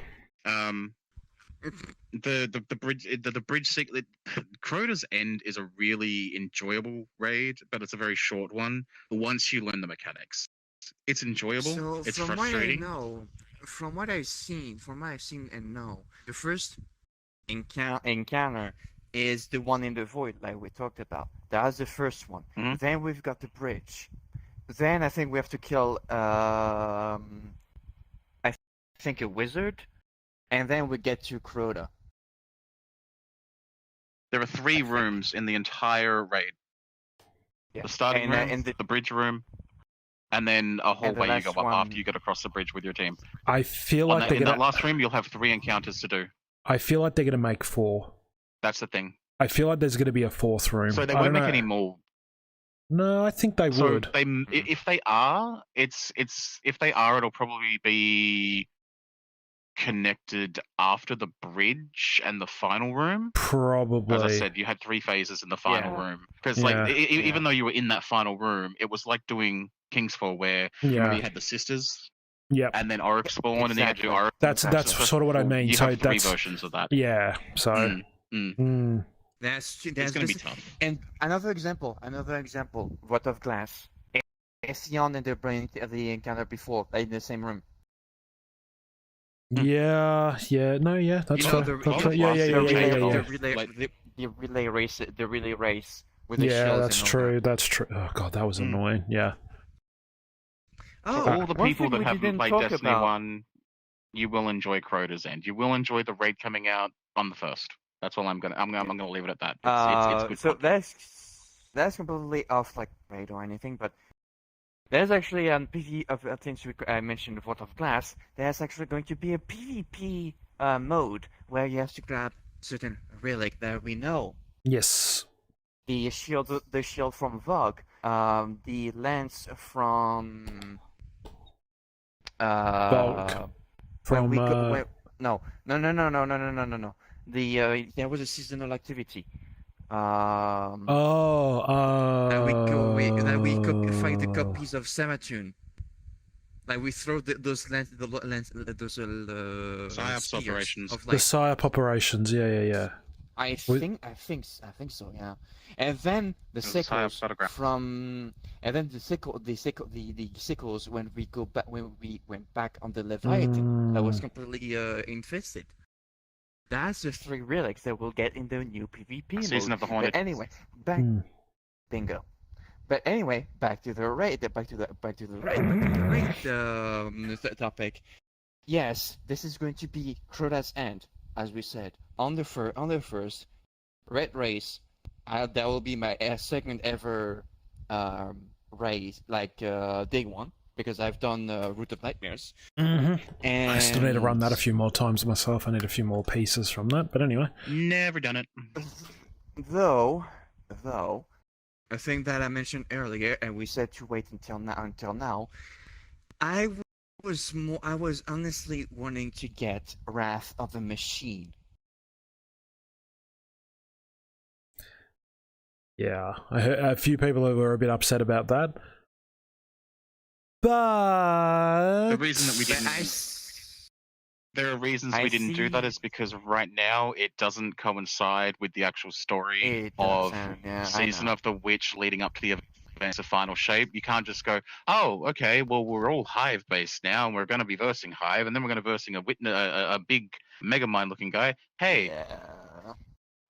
the bridge Crota's End is a really enjoyable raid, but it's a very short one. Once you learn the mechanics, it's enjoyable. So It's from what I frustrating. know, from what I've seen and know, the first encounter is the one in the void, like we talked about. That's the first one. Mhm. Then we've got the bridge. Then I think we have to kill I think a wizard, and then we get to Crota. There are three I think. rooms in the entire raid: Yeah. the starting room, and the bridge room, and then a hallway you go last up one- after you get across the bridge with your team. I feel like In that last room, you'll have 3 encounters to do. I feel like they're gonna make 4. That's the thing. I feel like there's gonna be a 4th room. So they I won't don't make know. any more. No, I think they So would. if they are, it'll probably be connected after the bridge and the final room. Probably. As I said, you had 3 phases in the final Yeah. room. Because Yeah. even though you were in that final room, it was like doing Kingsfall, where remember Yeah. you had the sisters Yep. and then Oryx spawn, and then you had to do Exactly. Oryx. That's So sort of what I mean. You So have 3 that's versions of that. yeah. So That's It's going to be tough. And another example, Rot of Glass. Ession and the encounter before, like in the same room. yeah. No. Yeah. That's You know, fair. the- That's all fair. the Yeah. blast Yeah. damage Yeah. of- The relay race with the Yeah. shields. That's and all true. that. That's true. Oh god, that was annoying. Yeah. Oh, For all the one people thing that we haven't didn't played talk Destiny about. 1, you will enjoy Crota's End. You will enjoy the raid coming out on the 1st. That's all I'm gonna leave it at that. It's good So content. that's completely off like raid or anything, but there's actually PvP of things I mentioned the Vault of Glass. There's actually going to be a PvP mode where you have to grab certain relic that we know. Yes. The shield from Vogue, the lance from Bulk. when From we go, no. There was a seasonal activity. That we find the copies of Samatune. Like we throw those Psyops spears operations. of the light. PSYOP operations. Yeah. I think so. Yeah. And then the There's a sickles PSYOP photograph. from, and then the sickles when we went back on the Leviathan that was completely infested. That's the 3 relics that we'll get in the new PvP Season mode. of the Haunted. But anyway, bingo. But anyway, back to the raid. Topic. Yes, this is going to be Crota's End, as we said, on the first Red Race. That will be my second ever race, like day 1, because I've done Root of Nightmares. And And I still need to run that a few more times myself. I need a few more pieces from that. But anyway. Never done it. Though, a thing that I mentioned earlier, and we said to wait until now, I was honestly wanting to get Wrath of the Machine. Yeah, I heard a few people who were a bit upset about that. But The reason that we didn't. There are reasons we didn't do that is because right now it doesn't coincide with the actual story of Season of the Witch leading up to the events of Final Shape. You can't just go, oh, okay, well, we're all Hive based now and we're going to be versing Hive and then we're going to versing a big Megamind looking guy. Hey,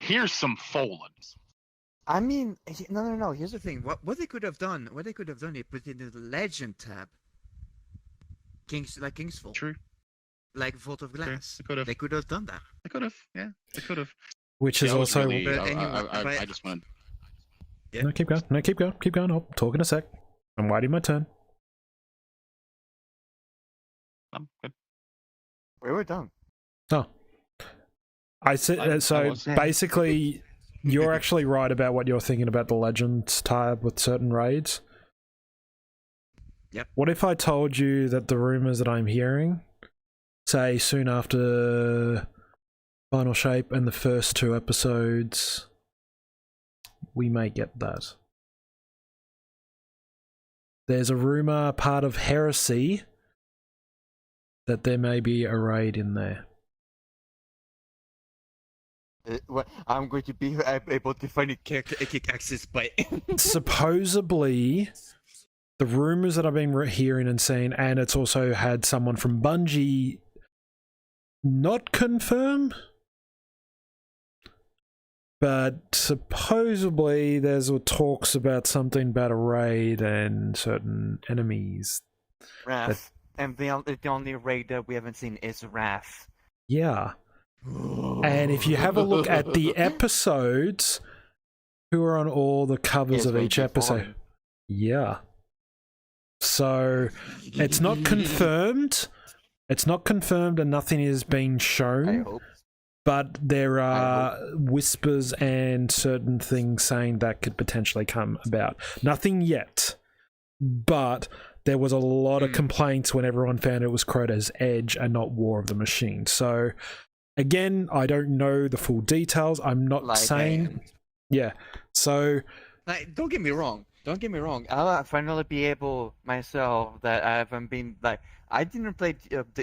here's some Fallen. I mean, no. Here's the thing. What they could have done, is put it in the Legend tab. Kingsfall. True. Like Vault of Glass. True. They could have done that. They could have. Yeah, they could have. which is also. Really, But I just wanted. Yeah. No, keep going. I'll talk in a sec. I'm waiting my turn. Good. We were done. Oh, I said so. Basically, you're actually right about what you're thinking about the Legends tab with certain raids. Yep. What if I told you that the rumors that I'm hearing, say soon after Final Shape and the first 2 episodes, we may get that. There's a rumor, part of Heresy, that there may be a raid in there. I'm going to be able to find a kick access by. Supposedly, the rumors that I've been hearing and seeing, and it's also had someone from Bungie not confirm, but supposedly there's talks about something about a raid and certain enemies. Wrath. And the only raid that we haven't seen is Wrath. Yeah. And if you have a look at the episodes, who are on all the covers of each episode? Yeah. So it's not confirmed. It's not confirmed and nothing is being shown. I hope. But there are whispers and certain things saying that could potentially come about. Nothing yet. But there was a lot of complaints when everyone found it was Crota's Edge and not War of the Machines. So, again, I don't know the full details. I'm not saying... Yeah, so... Don't get me wrong. Don't get me wrong. I'll finally be able myself that I haven't been... I didn't play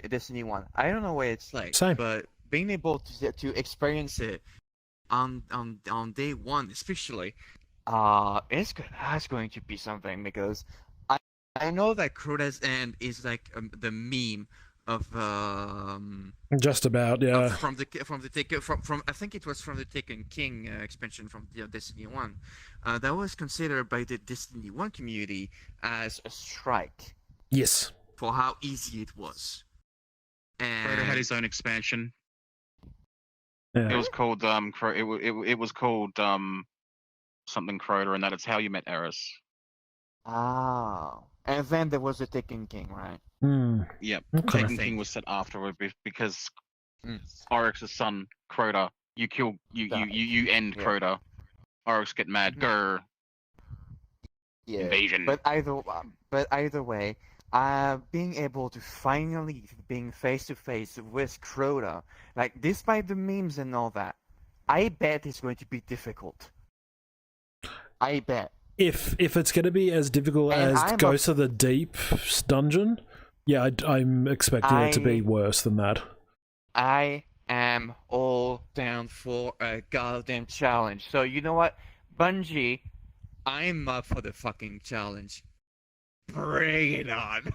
Destiny 1. I don't know what it's like. Same. But being able to experience it on day one, especially, it's going to be something because I know that Crota's End is like the meme of just about, yeah. From I think it was from the Taken King expansion from Destiny 1. That was considered by the Destiny 1 community as a strike. Yes. For how easy it was. And Crota had his own expansion. Yeah. It was called it was called something Crota, and that it's how you met Eris. Ah. And then there was the Taken King, right? Yep. Okay. Taken King was set afterward because Oryx's son, Crota, you end Crota. Oryx get mad. Grr. Yeah. Invasion. But either way, being able to finally being face to face with Crota, like despite the memes and all that, I bet it's going to be difficult. I bet. If it's going to be as difficult as Ghost of the Deep dungeon, yeah, I'm expecting it to be worse than that. I am all down for a goddamn challenge. So you know what, Bungie, I'm up for the fucking challenge. Bring it on.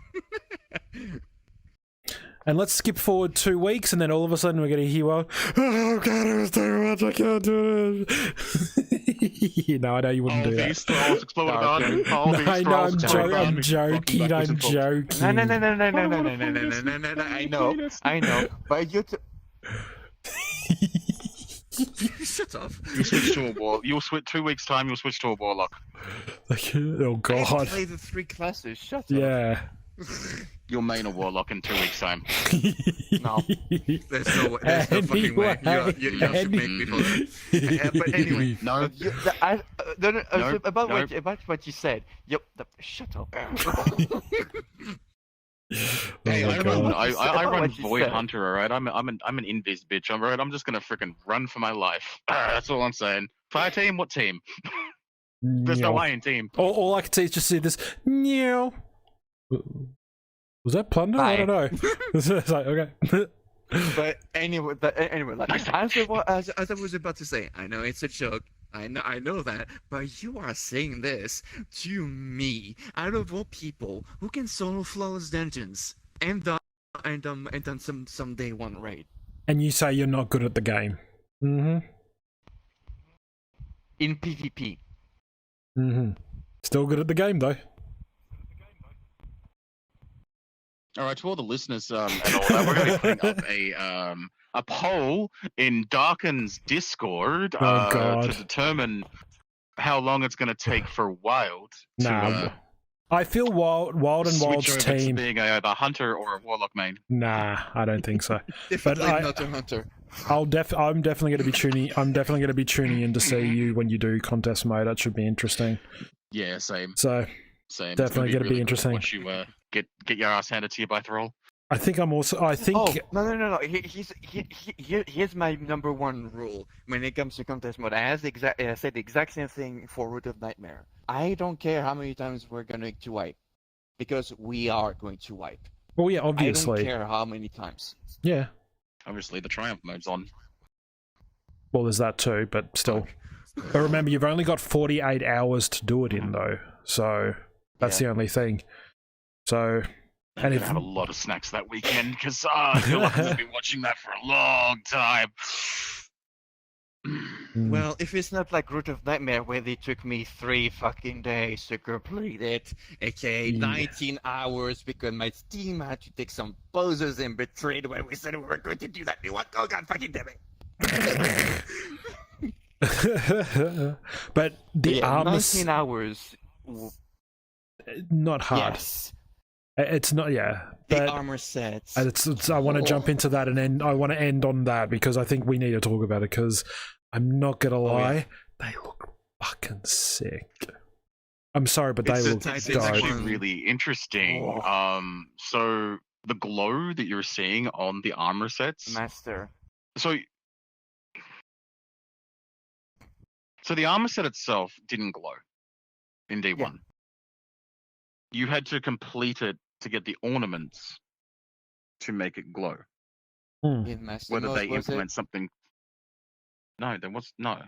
And let's skip forward 2 weeks, and then all of a sudden we're going to hear, oh god, it was too much, I can't do it. You know, I know you wouldn't do that. These trolls exploded on. I know, I'm joking. No. I know. But you shut up. You switch to a war. You'll switch 2 weeks time. You'll switch to a warlock. Oh god. I play the 3 classes. Shut up. Yeah. You'll main a warlock in 2 weeks time. No, there's no fucking way. You should make me for that. But anyway, No. About what you said. Yep. Shut up. Hey, Oh my I God. run Void Hunter, alright? I'm an invis bitch, alright? I'm just gonna frickin' run for my life. That's all I'm saying. Fire team? What team? There's no iron team. All I can see is just see this. Meow. Was that Plunda? I don't know. It's like, okay. But anyway, like, as I was about to say, I know it's a joke. I know that, but you are saying this to me, out of all people who can solo flawless dungeons and done some day one raid. And you say you're not good at the game. Mm-hmm. In PvP. Mm-hmm. Still good at the game though. All right, to all the listeners and all that, we're going to be putting up a poll in Darken's Discord to determine how long it's going to take for Wyld to I feel Wyld and Wyld's switch over team to being a hunter or a warlock main. Nah, I don't think so. Definitely not a hunter. I'm definitely going to be tuning. I'm definitely going to be tuning in to see you when you do contest mode. That should be interesting. Yeah, same. So Same. definitely going to be really interesting. Once you get your ass handed to you by Thrall. I think I'm also. I think. Oh no! Here's my number one rule when it comes to contest mode. I said the exact same thing for Root of Nightmare. I don't care how many times we're going to wipe, because we are going to wipe. Well, yeah, obviously. I don't care how many times. Yeah. Obviously, the Triumph mode's on. Well, there's that too, but still. But remember, you've only got 48 hours to do it in, though. So that's the only thing. So, I'm gonna have a lot of snacks that weekend because I feel like I'm gonna be watching that for a long time. Well, if it's not like Root of Nightmare, where they took me 3 fucking days to complete it, aka 19 hours, because my team had to take some pauses in between when we said we were going to do that. Oh god, fucking damn it! but the armor 19 hours. not hard. Yes. It's not, yeah. The But armor sets. I want to jump into that and end. I want to end on that because I think we need to talk about it. Because I'm not gonna lie, they look fucking sick. I'm sorry, but they look It's dope. actually really interesting. So the glow that you're seeing on the armor sets. Master. So the armor set itself didn't glow in D1. Yeah. You had to complete it to get the ornaments to make it glow. In Master Whether mode, they was implement something. No, there was no.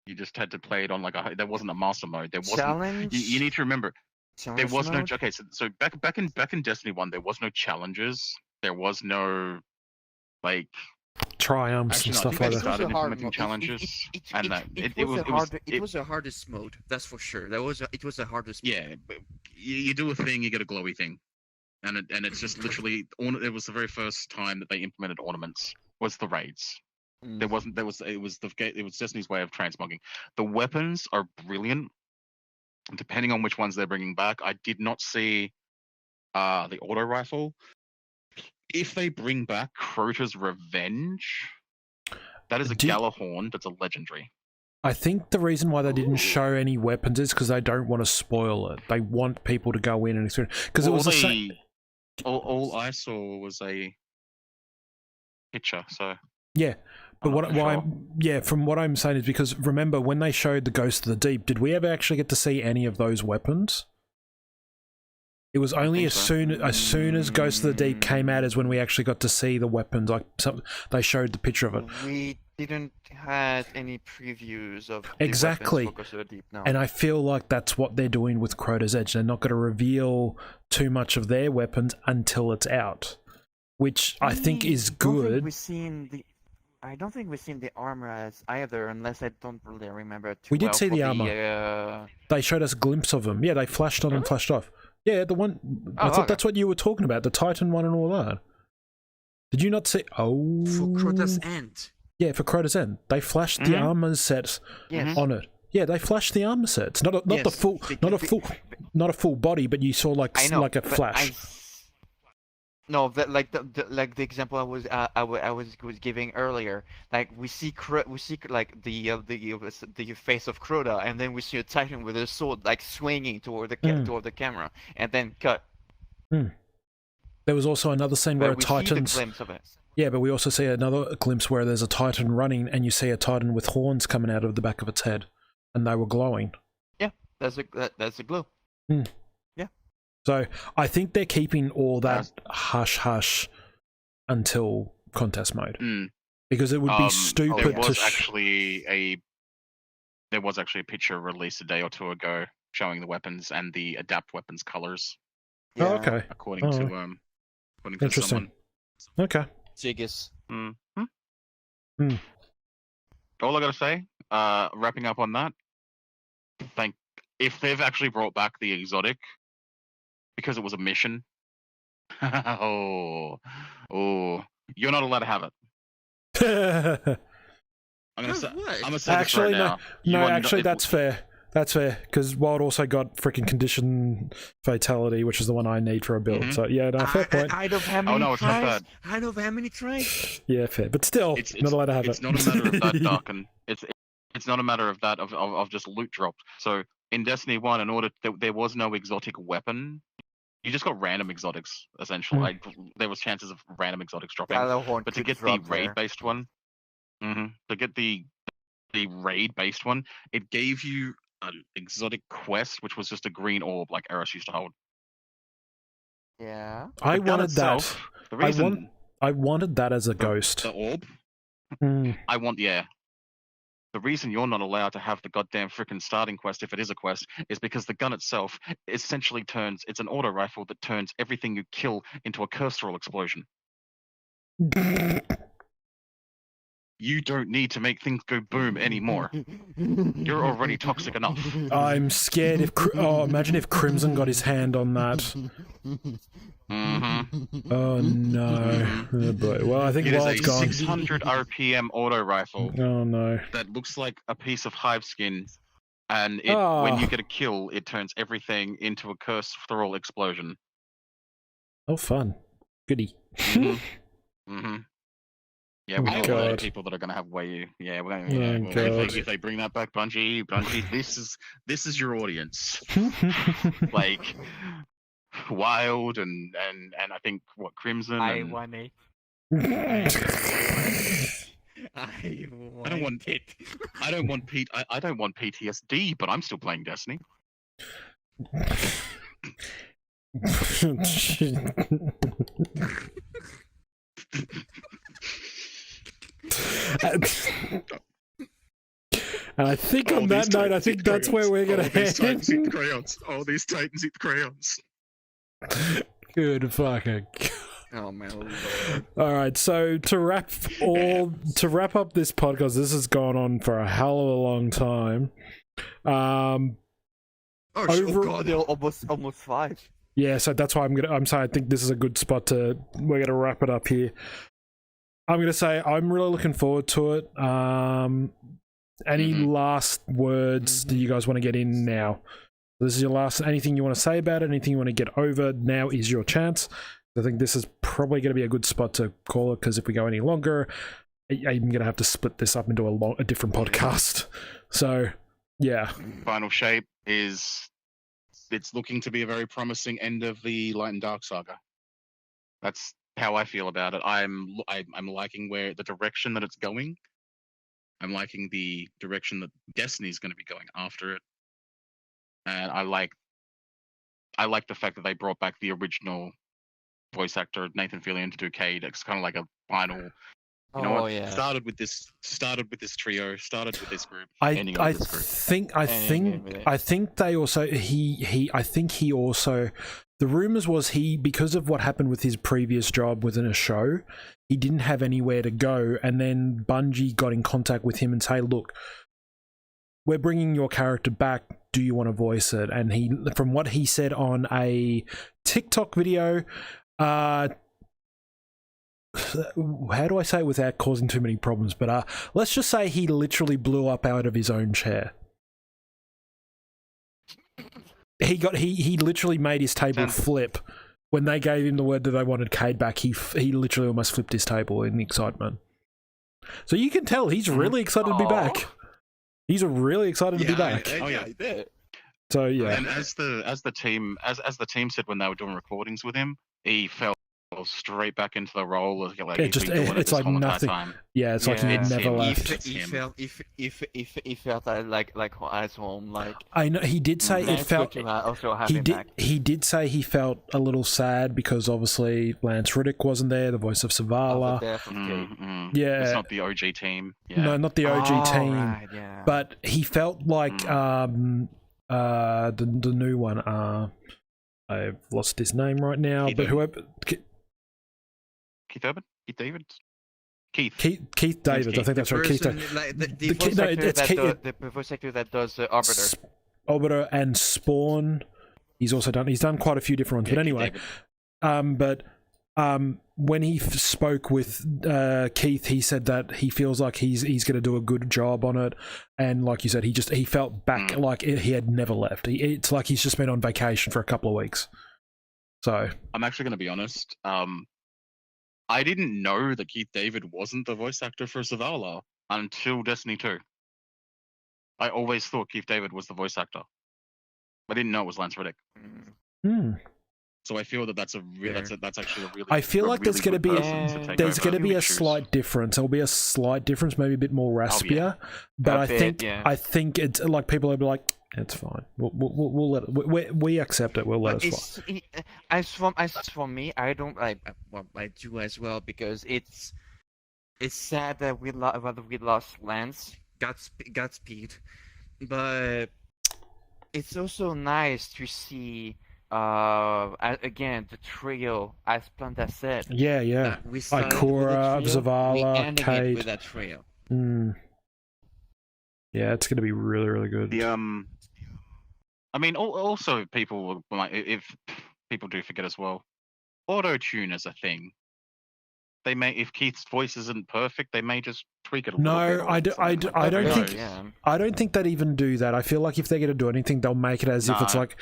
You just had to play it on like a. There wasn't a master mode. There wasn't. Challenge. You need to remember. There Challenge was no. mode? Okay, so back in Destiny 1, there was no challenges. There was no like. Triumphs Actually, and no, stuff I like think that. they started hard implementing mode. challenges, and that It was the hardest mode. That's for sure. It was the hardest. Mode. Yeah, but you do a thing, you get a glowy thing, and it's just literally. It was the very first time that they implemented ornaments. Was the raids. It was Destiny's way of transmogging. The weapons are brilliant, depending on which ones they're bringing back. I did not see the auto rifle. If they bring back Crota's Revenge, that is a Galahorn that's a legendary. I think the reason why they didn't show any weapons is because they don't want to spoil it. They want people to go in and experience. Because it was the same. All I saw was a picture. So Yeah, but sure. from what I'm saying is because remember when they showed the Ghost of the Deep, did we ever actually get to see any of those weapons? It was only as soon as Ghost of the Deep came out is when we actually got to see the weapons. Like they showed the picture of it. We didn't had any previews of Exactly. the weapons for Ghost of the Deep, no. And I feel like that's what they're doing with Crota's Edge. They're not going to reveal too much of their weapons until it's out, which I think is good. I don't think we've seen the armor as either, unless I don't really remember too We did well see for the armor. They showed us a glimpse of them. Yeah, they flashed on and flashed off. Yeah, the one. I thought that's what you were talking about, the Titan one and all that. Did you not see? Oh, for Crota's End. Yeah, for Crota's End, they flashed the armor sets on it. Yeah, they flashed the armor sets, not a full body, but you saw like a flash. No, like the example I was giving earlier. Like we see like the face of Crota, and then we see a Titan with a sword like swinging toward the camera, and then cut. There was also another scene where a Titan's. See the glimpse of it. Yeah, but we also see another glimpse where there's a Titan running, and you see a Titan with horns coming out of the back of its head, and they were glowing. Yeah, that's a glow. Yeah. So I think they're keeping all that hush until contest mode, because it would be stupid. There was actually a picture released a day or two ago showing the weapons and the adapt weapons colors. Yeah. Oh, okay. According to Interesting. someone. Okay. Jiggis. All I gotta say, wrapping up on that, if they've actually brought back the exotic, because it was a mission, you're not allowed to have it. I'm gonna say actually, this right no, now. actually, that's fair. That's fair, because Wild also got freaking condition fatality, which is the one I need for a build. So yeah, no, fair point. I don't have many it's not bad. I don't have many tries. Yeah, fair, but still, not allowed to have it's it. Not a matter of that, Darken. It's not a matter of that of just loot dropped. So in Destiny 1, there was no exotic weapon. You just got random exotics essentially. Like there was chances of random exotics dropping. But to get the raid-based one, to get the raid-based one, it gave you an exotic quest, which was just a green orb like Eris used to hold. Yeah. I wanted that. The reason I wanted that as a ghost. The orb. I want, yeah. The reason you're not allowed to have the goddamn frickin' starting quest, if it is a quest, is because the gun itself essentially it's an auto rifle that turns everything you kill into a cursoral explosion. You don't need to make things go boom anymore. You're already toxic enough. I'm scared if... imagine if Crimson got his hand on that. Mm-hmm. Oh, no. Oh, boy. Well, I think It is Wild's a gone. 600 RPM auto rifle Oh, no. that looks like a piece of hive skin, and Oh. when you get a kill, it turns everything into a cursoral explosion. Oh, fun. Goody. Mm-hmm. Yeah, we Oh, know a lot God. of people that are going to have way. Yeah, we're going. Oh, Yeah, well, God. if they bring that back, Bungie, this is your audience. Like Wild and I think what Crimson. I And want it. I don't want it. I don't want I don't want PTSD, but I'm still playing Destiny. And I think on that note, I think that's where we're going to These Titans eat the end. crayons. Oh, these Titans eat the crayons. Good fucking. Oh my lord. All right, so to wrap up this podcast, this has gone on for a hell of a long time. Oh, Over- god. Still almost 5. Yeah, so that's why I'm saying I think this is a good spot we're gonna wrap it up here. I'm gonna say I'm really looking forward to it. Any last words that you guys want to get in now? This is your last. Anything you want to say about it? Anything you want to get over? Now is your chance. I think this is probably going to be a good spot to call it, because if we go any longer, I'm going to have to split this up into a different podcast. So, yeah. Final shape is it's looking to be a very promising end of the Light and Dark saga. That's how I feel about it. I'm liking where the direction that it's going. I'm liking the direction that Destiny's going to be going after it, and I like the fact that they brought back the original voice actor Nathan Fillion to do Cade. It's kind of like a final. You know what? Yeah. Started with this trio. Started with this group. I ending with this group. I think they also I think he also, the rumors was because of what happened with his previous job within a show, he didn't have anywhere to go, and then Bungie got in contact with him and say, look, we're bringing your character back, do you want to voice it? And he, from what he said on a TikTok video, how do I say it without causing too many problems? But let's just say he literally blew up out of his own chair. He literally made his table flip when they gave him the word that they wanted Cade back. He literally almost flipped his table in excitement. So you can tell he's really excited to be back. He's really excited to be back. I bet. So yeah. And as the team said when they were doing recordings with him, he fell straight back into the role. Like it's like nothing. Yeah, it's like he It's never him. left. He felt like at home. Like I know he did say it felt. good to also have He him did. back. He did say he felt a little sad because obviously Lance Riddick wasn't there, the voice of Savala. Yeah, it's not the OG team. Yeah. No, not the OG team. Right, yeah. But he felt like the new one. I've lost his name right now, Keith but Urban. whoever Keith Urban? Keith David? Keith. Keith David, I think that's right. Keith David. The voice actor that does Arbiter. Arbiter and Spawn. He's done quite a few different ones. Yeah, but anyway, when he spoke with Keith, he said that he feels like he's going to do a good job on it, and like you said, he felt back like he had never left. It's like he's just been on vacation for a couple of weeks. So I'm actually going to be honest. I didn't know that Keith David wasn't the voice actor for Zavala until Destiny 2. I always thought Keith David was the voice actor. I didn't know it was Lance Riddick. So I feel that that's actually a really. I feel like there's going to be a shoes. slight difference. There'll be a slight difference, maybe a bit more raspier. But I think it's like people will be like, it's fine. We'll let it. We accept it. We'll let it slide. As for me, I don't like. Well, I do as well because it's It's sad that we lost Lance, Godspeed, but it's also nice to see again the trio, as Plunda said. Yeah, yeah. that we started with Ikora, the trio, we Zavala, ending it Cade. with that trio. Yeah, it's going to be really, really good. The I mean, also people might, if people do forget as well, auto tune is a thing. They may, if Keith's voice isn't perfect, they may just tweak it a little bit. No, or I something like don't that. think. Who knows? Yeah. I don't think they'd even do that. I feel like if they're going to do anything, they'll make it as if it's No. like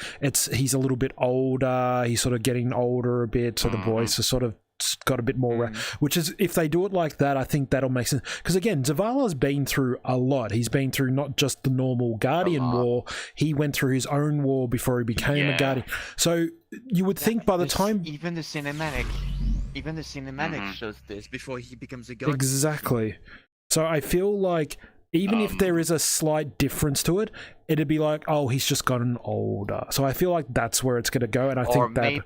he's a little bit older. He's sort of getting older a bit, so the voice is sort of got a bit more. Which is, if they do it like that, I think that'll make sense. Because again, Zavala's been through a lot. He's been through not just the normal Guardian war. He went through his own war before he became a Yeah. Guardian. So you would think by the time Even the cinematic shows this before he becomes a god. exactly. So I feel like even if there is a slight difference to it, it'd be like, oh, he's just gotten older. So I feel like that's where it's going to go, and I think that.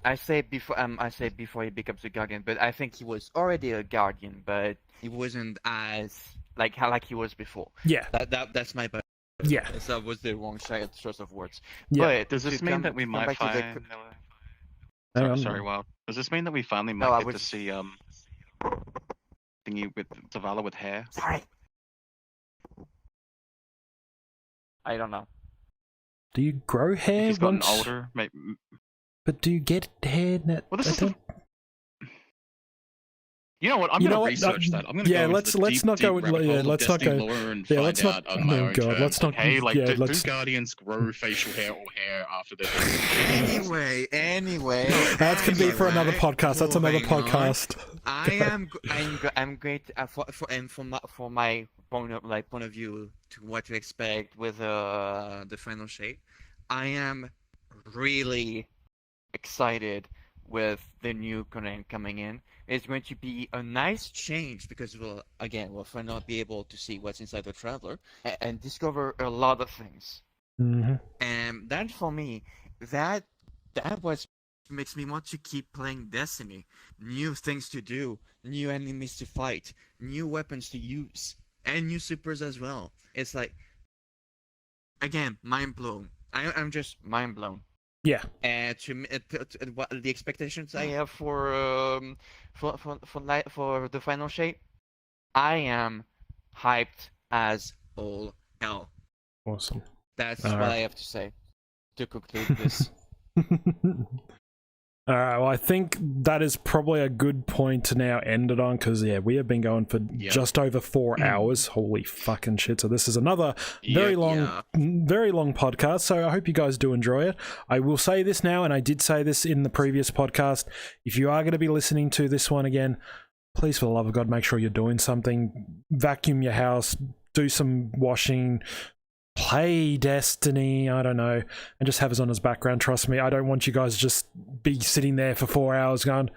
I say before he becomes a guardian, but I think he was already a guardian, but he wasn't as like he was before. Yeah, That's my bad. yeah. That was the wrong choice of words. Yeah. But Does this to mean come- that we to come might back to the- find? I don't Sorry, know. Wild. Does this mean that we finally No, might I get to was- see thingy with Zavala with hair? Sorry. I don't know. Do you grow If hair he's gotten once? older, maybe. But do you get hair? Well, this is I don't- You know what? I'm You gonna know what? research that. I'm gonna Yeah, go let's into the let's deep, not deep go. rabbit hole Yeah, of let's not Destiny go. lore and Yeah, find let's not. out on my Oh own god, terms. let's not. Okay, like Yeah, do let's. Guardians grow facial hair or hair after they're Anyway. That can be for another podcast. That's another Moving on. podcast. I'm great for my point of view to what to expect with the final shape. I am really excited with the new content coming in. It's going to be a nice change because we'll finally be able to see what's inside the Traveler and discover a lot of things. Mm-hmm. And that for me, that was makes me want to keep playing Destiny. New things to do, new enemies to fight, new weapons to use, and new supers as well. It's like, again, mind blown. I'm just mind blown. Yeah. And what the expectations I have for the final shape, I am hyped as all hell. Awesome. That's All what right. I have to say to conclude this. All right, well, I think that is probably a good point to now end it on, because, yeah, we have been going for just over 4 hours. Holy fucking shit. So this is another very long podcast, so I hope you guys do enjoy it. I will say this now, and I did say this in the previous podcast, if you are going to be listening to this one again, please, for the love of God, make sure you're doing something. Vacuum your house, do some washing, play Destiny, I don't know, and just have us on as background. Trust me, I don't want you guys just be sitting there for 4 hours going,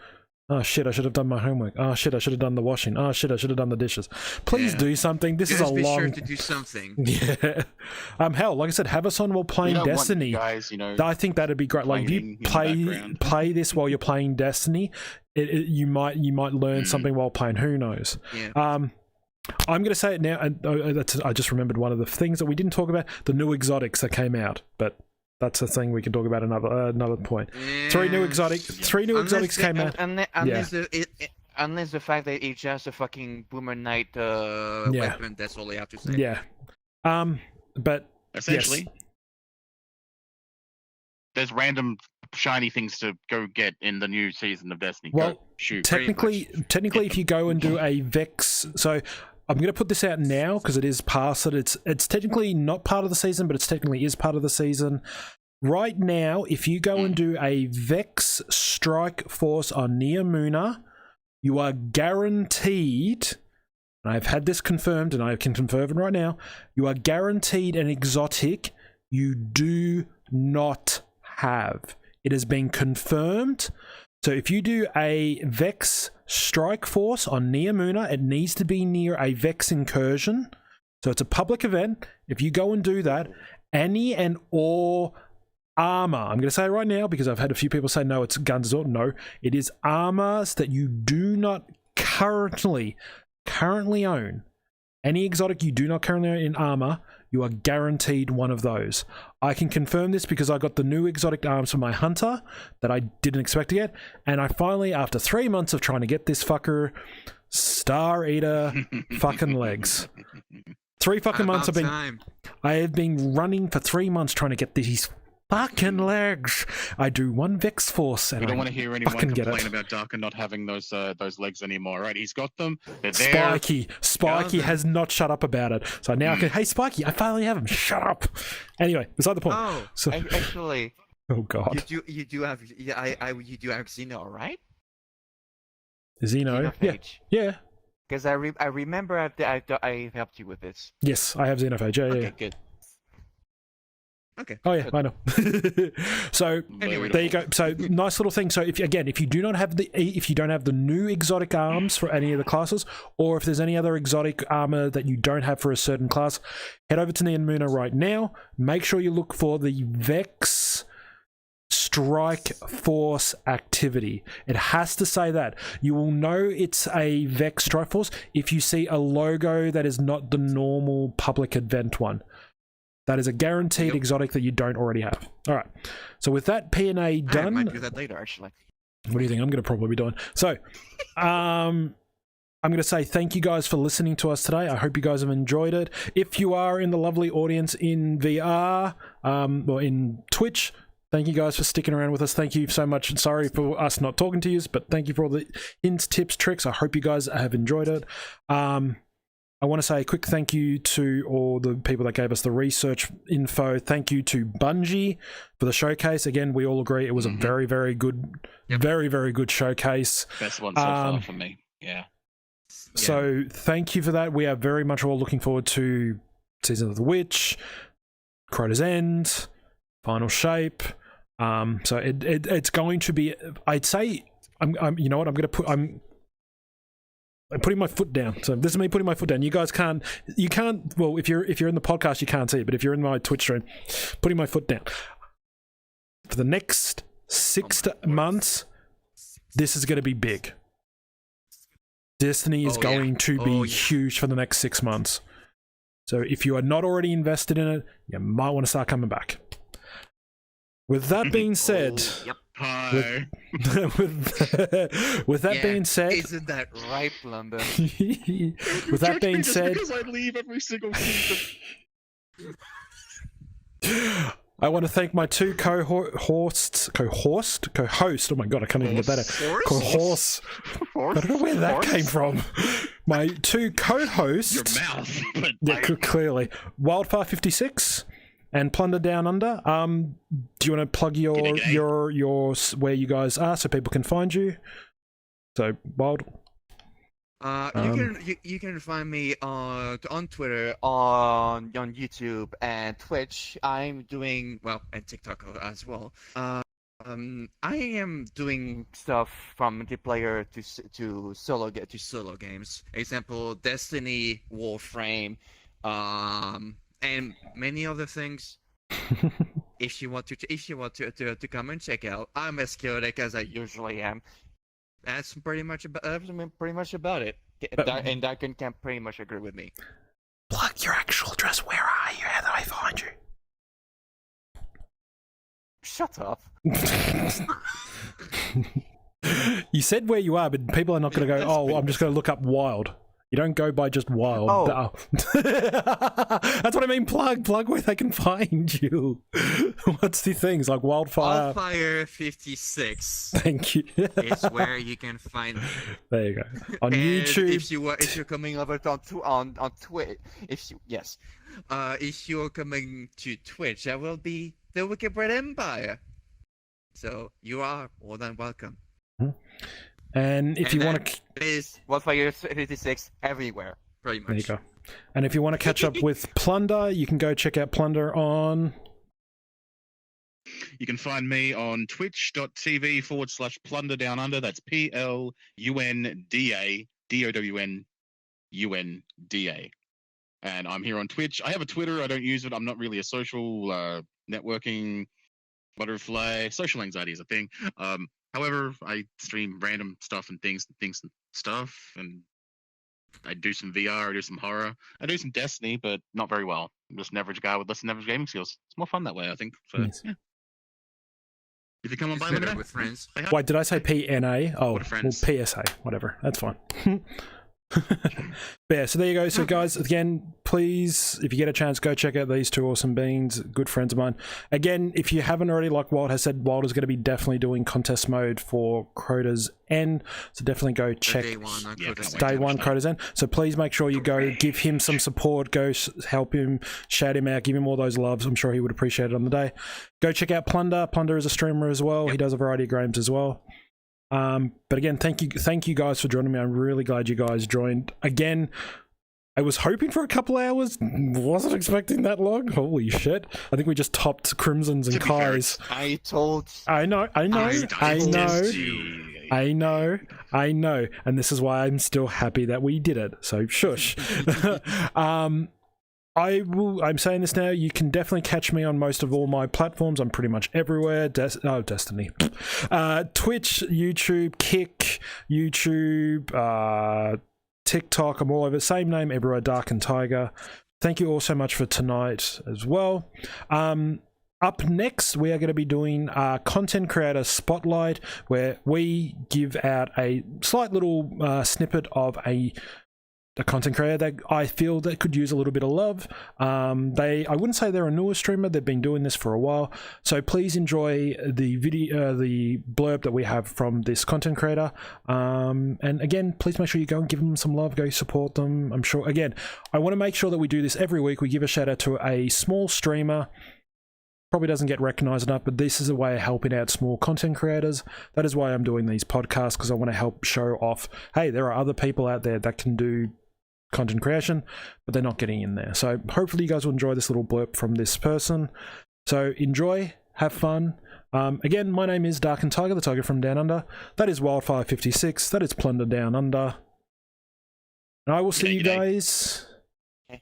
oh shit, I should have done my homework. Oh shit, I should have done the washing. Oh shit, I should have done the dishes. Please do something. This is a be long. sure to do something. Yeah. Hell, like I said, have us on while playing don't want Destiny. you guys, you know, I think that'd be great. Like, if you playing in the background. play this while you're playing Destiny, you might learn something while playing. Who knows? Yeah. I'm going to say it now, and I just remembered one of the things that we didn't talk about, the new exotics that came out, but that's a thing we can talk about another point. Three new exotics came out. Unless the fact that it's just a fucking Boomer Knight weapon, that's all I have to say. Yeah. But essentially, yes. there's random shiny things to go get in the new season of Destiny. Well, go shoot. technically, if you go and do a Vex, so I'm going to put this out now because it is past it. It's technically not part of the season, but it technically is part of the season. Right now, if you go and do a Vex Strike Force on Neomuna, you are guaranteed, and I've had this confirmed, and I can confirm it right now, you are guaranteed an exotic you do not have. It has been confirmed. So if you do a Vex Strike Force on Neomuna, it needs to be near a Vex incursion. So it's a public event. If you go and do that, any and all armor. I'm going to say it right now because I've had a few people say, no, it's guns as well. No, it is armors that you do not currently own. Any exotic you do not currently own in armor, you are guaranteed one of those. I can confirm this because I got the new exotic arms for my hunter that I didn't expect to get, and I finally, after 3 months of trying to get this fucker, Star Eater fucking legs. 3 fucking months I have been running for 3 months trying to get these fucking legs. I do 1 Vex Force and we don't I want to hear anyone fucking get complain it. about Darker not having those legs anymore. Right? He's got them. They're there. Spiky has not shut up about it. So now I can, hey Spiky, I finally have him. Shut up. Anyway, beside the point. Oh, So, actually, oh god. you do have you do have Xeno, right? Xeno. Yeah. Xenophage. Yeah. Because I remember I helped you with this. Yes, I have Xenophage. Yeah, Okay, yeah. good. Okay. Oh yeah, good. I know. So Anyway, there you go. So nice little thing. So if you don't have the new exotic arms for any of the classes, or if there's any other exotic armor that you don't have for a certain class, head over to Neomuna right now. Make sure you look for the Vex Strike Force activity. It has to say that. You will know it's a Vex Strike Force if you see a logo that is not the normal public event one. That is a guaranteed exotic that you don't already have. All right. So with that P&A done, I might do that later, actually. what do you think I'm going to probably be doing? So, I'm going to say thank you guys for listening to us today. I hope you guys have enjoyed it. If you are in the lovely audience in VR, or in Twitch, thank you guys for sticking around with us. Thank you so much. Sorry for us not talking to you, but thank you for all the hints, tips, tricks. I hope you guys have enjoyed it. I want to say a quick thank you to all the people that gave us the research info. Thank you to Bungie for the showcase. Again, we all agree it was a very, very good, very, very good showcase. Best one so far for me. Yeah. So thank you for that. We are very much all looking forward to Season of the Witch, Crota's End, Final Shape. So it's going to be. I'd say I'm. You know what? I'm putting my foot down. So this is me putting my foot down. You guys can't. You can't. Well, if you're in the podcast, you can't see it. But if you're in my Twitch stream, putting my foot down for the next 6 months. This is going to be big. Destiny is going to be huge for the next 6 months. So if you are not already invested in it, you might want to start coming back. With that being said, with that being said, isn't that right, Plunda? With that being said, because I leave every single season. I want to thank my 2 co-hosts. Oh my god, I can't even get better. Co-host. I don't know where that came from. My 2 co-hosts. Your mouth. But yeah, clearly. WyldFyr 56 and PlundaDownunda. Do you want to plug your where you guys are so people can find you? So Wild. You can find me on Twitter, on YouTube and Twitch. I'm doing and TikTok as well. I am doing stuff from multiplayer to solo games. Example, Destiny, Warframe, and many other things. If you want to come and check out, I'm as chaotic as I usually am. That's pretty much about it. And Duncan can pretty much agree with me. Plug your actual address. Where are you? How do I find you? Shut up. You said where you are, but people are not going to go, oh, I'm just going to look up Wild. You don't go by just Wild. Oh. That's what I mean. Plug where they can find you. What's the things like WyldFyr? WyldFyr 56. Thank you. Is where you can find me. There you go. On YouTube. If you're coming over on Twitch, if you're coming to Twitch, that will be the Wicked Bread Empire. So you are more than welcome. And if you want to, is WyldFyr 56 everywhere, pretty much. There you go. And if you want to catch up with Plunda, you can go check out Plunda on. You can find me on twitch.tv/PlundaDownunda. That's PlundaDownunda. And I'm here on Twitch. I have a Twitter. I don't use it. I'm not really a social networking butterfly. Social anxiety is a thing. However, I stream random stuff and things and stuff, and I do some VR, I do some horror, I do some Destiny, but not very well. I'm just an average guy with less than average gaming skills. It's more fun that way, I think. So, Nice. yeah. If you come on by, Better let me know. with friends. Say hi. Wait, did I say PNA? Oh, What a well, friends. PSA, whatever. That's fine. But yeah, so there you go. So guys, again, please, if you get a chance, go check out these two awesome beings, good friends of mine. Again, if you haven't already, like Wild has said, Wild is going to be definitely doing contest mode for Crota's End, so definitely go check Day one, Yeah, Crota's can't wait. Day End. one Crota's End. So please make sure you go give him some support, go help him, shout him out, give him all those loves. I'm sure he would appreciate it on the day. Go check out Plunda. Plunda is a streamer as well. He does a variety of games as well. But again, thank you guys for joining me. I'm really glad you guys joined. Again, I was hoping for a couple hours, wasn't expecting that long. Holy shit. I think we just topped Crimson's and To be fair, Kai's. I told I know. I And this is why I'm still happy that we did it. So shush. I'm saying this now, you can definitely catch me on most of all my platforms. I'm pretty much everywhere. Destiny. Twitch, YouTube, Kick, YouTube, TikTok, I'm all over. Same name everywhere, Dark and Tiger. Thank you all so much for tonight as well. Up next, we are going to be doing a content creator spotlight, where we give out a slight little snippet of a content creator that I feel that could use a little bit of love. I wouldn't say they're a newer streamer, they've been doing this for a while, so please enjoy the video, the blurb that we have from this content creator. And again, please make sure you go and give them some love, go support them. I'm sure, again, I want to make sure that we do this every week. We give a shout out to a small streamer, probably doesn't get recognized enough, but this is a way of helping out small content creators. That is why I'm doing these podcasts, because I want to help show off, hey, there are other people out there that can do content creation, but they're not getting in there. So hopefully you guys will enjoy this little blurb from this person. So enjoy, have fun. Again, my name is Dark and Tiger, the Tiger from Down Under. That is WyldFyr 56. That is PlundaDownunda. And I will see you guys. And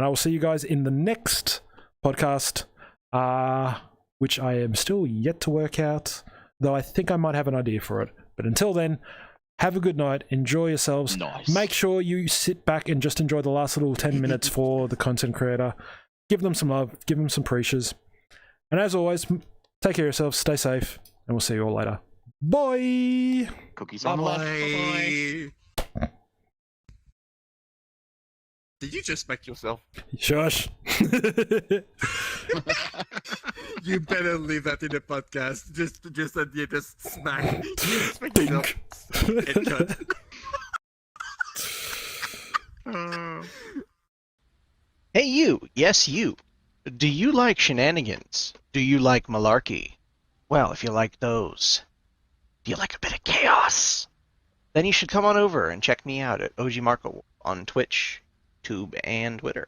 I will see you guys in the next podcast, which I am still yet to work out, though I think I might have an idea for it. But until then, have a good night, enjoy yourselves. Nice. Make sure you sit back and just enjoy the last little 10 minutes for the content creator. Give them some love, give them some precious. And as always, take care of yourselves, stay safe, and we'll see you all later. Bye! Cookies on the left. Bye. Did you just smack yourself? Shush. You better leave that in the podcast. Just that you just smack. You smack yourself. Headshot. Hey you, yes you. Do you like shenanigans? Do you like malarkey? Well, if you like those, do you like a bit of chaos? Then you should come on over and check me out at OG Marco on Twitch, YouTube, and Twitter.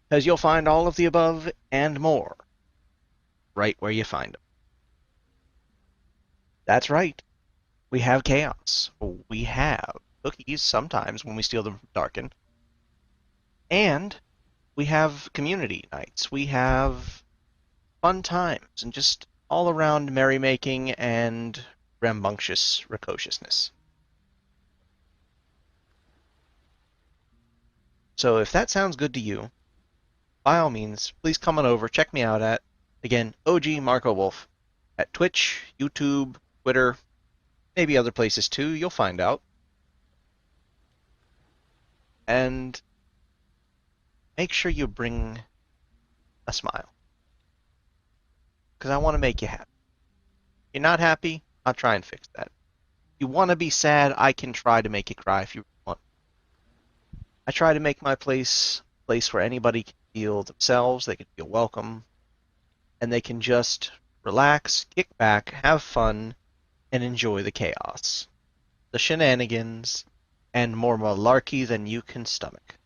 Because you'll find all of the above and more right where you find them. That's right. We have chaos. We have cookies sometimes when we steal them from Darken. And we have community nights. We have fun times and just all around merrymaking and rambunctious racociousness. So if that sounds good to you, by all means, please come on over, check me out at, again, OG Marco Wolf at Twitch, YouTube, Twitter, maybe other places too, you'll find out. And make sure you bring a smile. Because I want to make you happy. If you're not happy, I'll try and fix that. If you want to be sad, I can try to make you cry if you want. I try to make my place a place where anybody can feel themselves, they can feel welcome, and they can just relax, kick back, have fun, and enjoy the chaos, the shenanigans, and more malarkey than you can stomach.